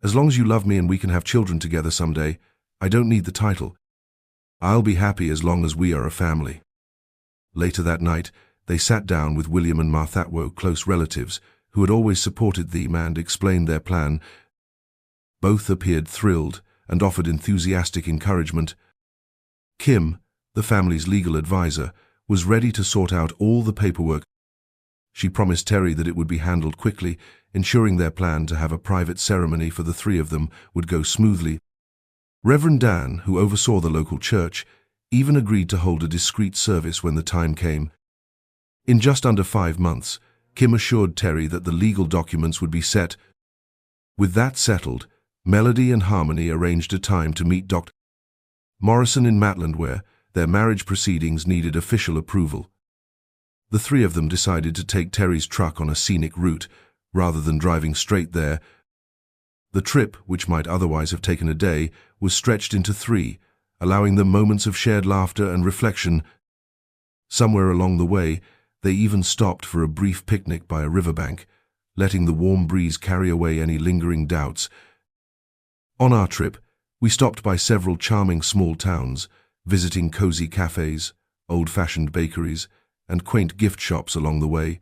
"As long as you love me and we can have children together someday, I don't need the title. I'll be happy as long as we are a family." Later that night, they sat down with William and Marthatwo, close relatives, who had always supported them, and explained their plan. Both appeared thrilled and offered enthusiastic encouragement. Kim, the family's legal advisor, was ready to sort out all the paperwork. She promised Terry that it would be handled quickly, ensuring their plan to have a private ceremony for the three of them would go smoothly. Reverend Dan, who oversaw the local church, even agreed to hold a discreet service when the time came. In just under 5 months, Kim assured Terry that the legal documents would be set. With that settled, Melody and Harmony arranged a time to meet Dr. Morrison in Matland, where their marriage proceedings needed official approval. The three of them decided to take Terry's truck on a scenic route, rather than driving straight there. The trip, which might otherwise have taken a day, was stretched into 3, allowing them moments of shared laughter and reflection. Somewhere along the way, they even stopped for a brief picnic by a riverbank, letting the warm breeze carry away any lingering doubts. On our trip, we stopped by several charming small towns, visiting cozy cafes, old-fashioned bakeries, and quaint gift shops along the way.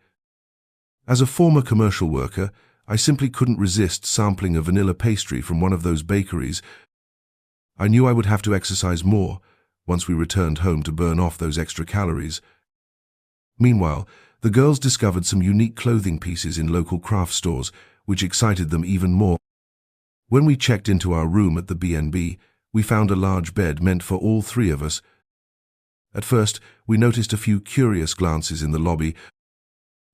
As a former commercial worker, I simply couldn't resist sampling a vanilla pastry from one of those bakeries. I knew I would have to exercise more once we returned home to burn off those extra calories. Meanwhile, the girls discovered some unique clothing pieces in local craft stores, which excited them even more. When we checked into our room at the B&B, we found a large bed meant for all 3 of us. At first, we noticed a few curious glances in the lobby.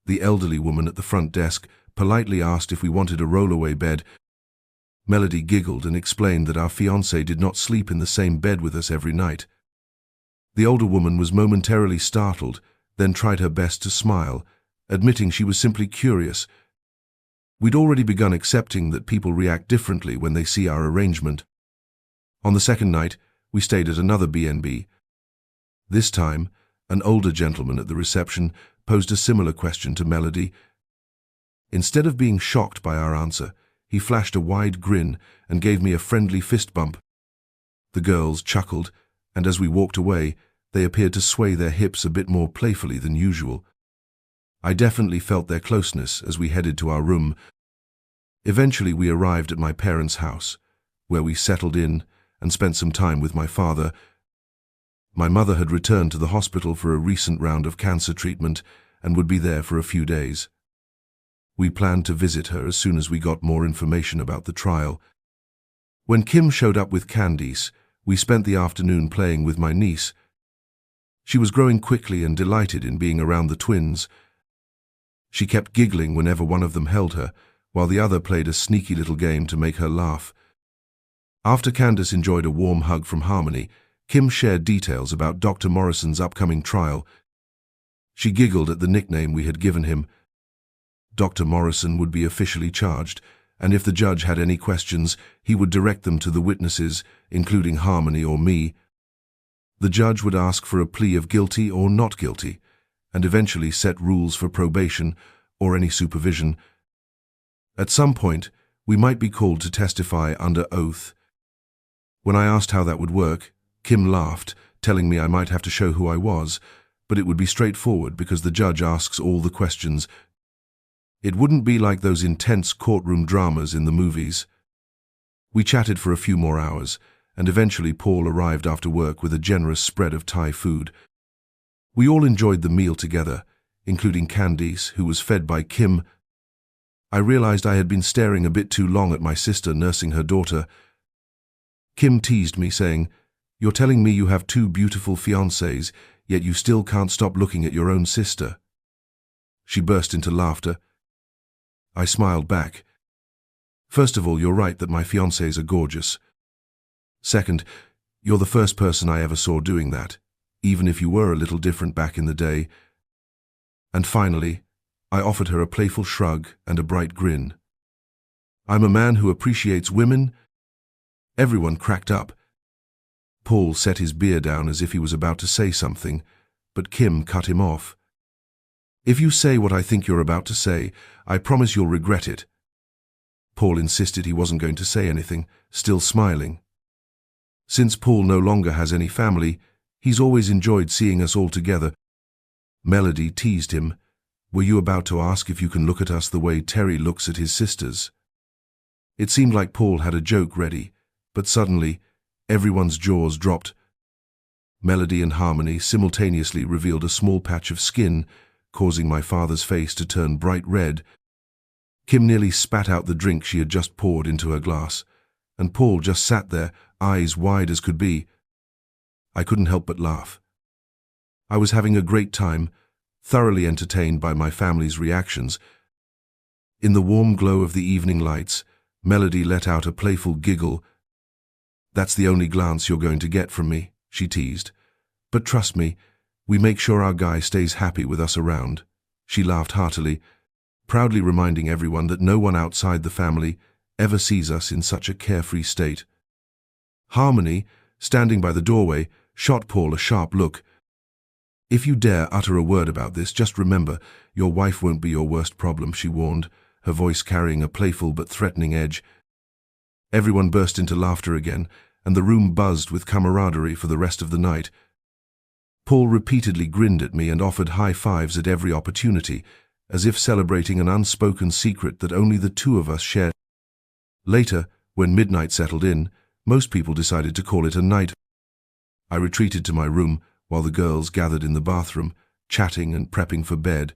The elderly woman at the front desk politely asked if we wanted a rollaway bed. Melody giggled and explained that our fiancé did not sleep in the same bed with us every night. The older woman was momentarily startled, then tried her best to smile, admitting she was simply curious. We'd already begun accepting that people react differently when they see our arrangement. On the second night, we stayed at another B&B. This time, an older gentleman at the reception posed a similar question to Melody. Instead of being shocked by our answer, he flashed a wide grin and gave me a friendly fist bump. The girls chuckled, and as we walked away, they appeared to sway their hips a bit more playfully than usual. I definitely felt their closeness as we headed to our room. Eventually we arrived at my parents' house, where we settled in and spent some time with my father. My mother had returned to the hospital for a recent round of cancer treatment and would be there for a few days. We planned to visit her as soon as we got more information about the trial. When Kim showed up with Candice, we spent the afternoon playing with my niece. She was growing quickly and delighted in being around the twins. She kept giggling whenever one of them held her, while the other played a sneaky little game to make her laugh. After Candice enjoyed a warm hug from Harmony, Kim shared details about Dr. Morrison's upcoming trial. She giggled at the nickname we had given him. Dr. Morrison would be officially charged, and if the judge had any questions, he would direct them to the witnesses, including Harmony or me. The judge would ask for a plea of guilty or not guilty, and eventually set rules for probation or any supervision. At some point, we might be called to testify under oath. When I asked how that would work, Kim laughed, telling me I might have to show who I was, but it would be straightforward because the judge asks all the questions. It wouldn't be like those intense courtroom dramas in the movies. We chatted for a few more hours, and eventually Paul arrived after work with a generous spread of Thai food. We all enjoyed the meal together, including Candice, who was fed by Kim. I realized I had been staring a bit too long at my sister nursing her daughter. Kim teased me, saying, "You're telling me you have two beautiful fiancés, yet you still can't stop looking at your own sister." She burst into laughter. I smiled back. First of all, you're right that my fiancés are gorgeous. Second, you're the first person I ever saw doing that, even if you were a little different back in the day. And finally, I offered her a playful shrug and a bright grin. I'm a man who appreciates women. Everyone cracked up. Paul set his beer down as if he was about to say something, but Kim cut him off. If you say what I think you're about to say, I promise you'll regret it. Paul insisted he wasn't going to say anything, still smiling. Since Paul no longer has any family, he's always enjoyed seeing us all together. Melody teased him. Were you about to ask if you can look at us the way Terry looks at his sisters? It seemed like Paul had a joke ready, but suddenly, everyone's jaws dropped. Melody and Harmony simultaneously revealed a small patch of skin, causing my father's face to turn bright red. Kim nearly spat out the drink she had just poured into her glass, and Paul just sat there, eyes wide as could be. I couldn't help but laugh. I was having a great time, thoroughly entertained by my family's reactions. In the warm glow of the evening lights, Melody let out a playful giggle. "That's the only glance you're going to get from me," she teased. "But trust me, we make sure our guy stays happy with us around." She laughed heartily, proudly reminding everyone that no one outside the family ever sees us in such a carefree state. Harmony, standing by the doorway, shot Paul a sharp look. "If you dare utter a word about this, just remember, your wife won't be your worst problem," she warned, her voice carrying a playful but threatening edge. Everyone burst into laughter again, and the room buzzed with camaraderie for the rest of the night. Paul repeatedly grinned at me and offered high fives at every opportunity, as if celebrating an unspoken secret that only the two of us shared. Later, when midnight settled in, most people decided to call it a night. I retreated to my room while the girls gathered in the bathroom, chatting and prepping for bed.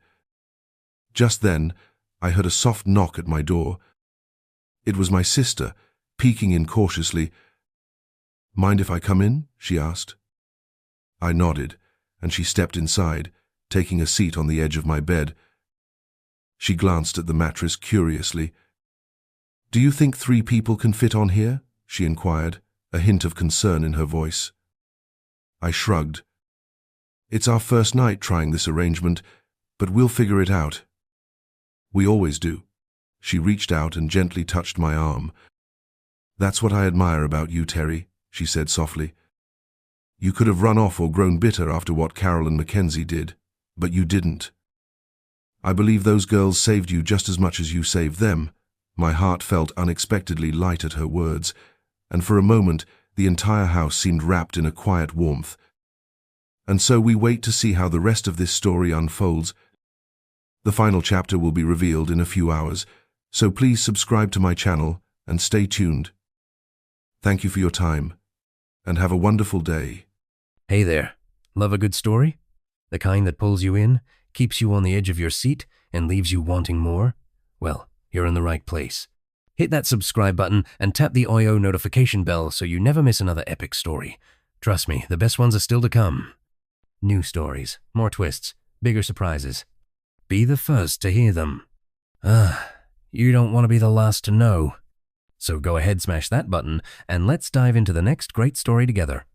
Just then, I heard a soft knock at my door. It was my sister, peeking in cautiously. "Mind if I come in?" she asked. I nodded, and she stepped inside, taking a seat on the edge of my bed. She glanced at the mattress curiously. "Do you think 3 people can fit on here?" she inquired, a hint of concern in her voice. I shrugged. "It's our first night trying this arrangement, but we'll figure it out." "We always do," She reached out and gently touched my arm. "That's what I admire about you, Terry," she said softly. "You could have run off or grown bitter after what Carol and Mackenzie did, but you didn't. I believe those girls saved you just as much as you saved them." My heart felt unexpectedly light at her words, and for a moment the entire house seemed wrapped in a quiet warmth. And so we wait to see how the rest of this story unfolds. The final chapter will be revealed in a few hours, so please subscribe to my channel and stay tuned. Thank you for your time, and have a wonderful day. Hey there, love a good story? The kind that pulls you in, keeps you on the edge of your seat, and leaves you wanting more? Well, you're in the right place. Hit that subscribe button and tap the OYO notification bell so you never miss another epic story. Trust me, the best ones are still to come. New stories, more twists, bigger surprises. Be the first to hear them. You don't want to be the last to know. So go ahead, smash that button, and let's dive into the next great story together.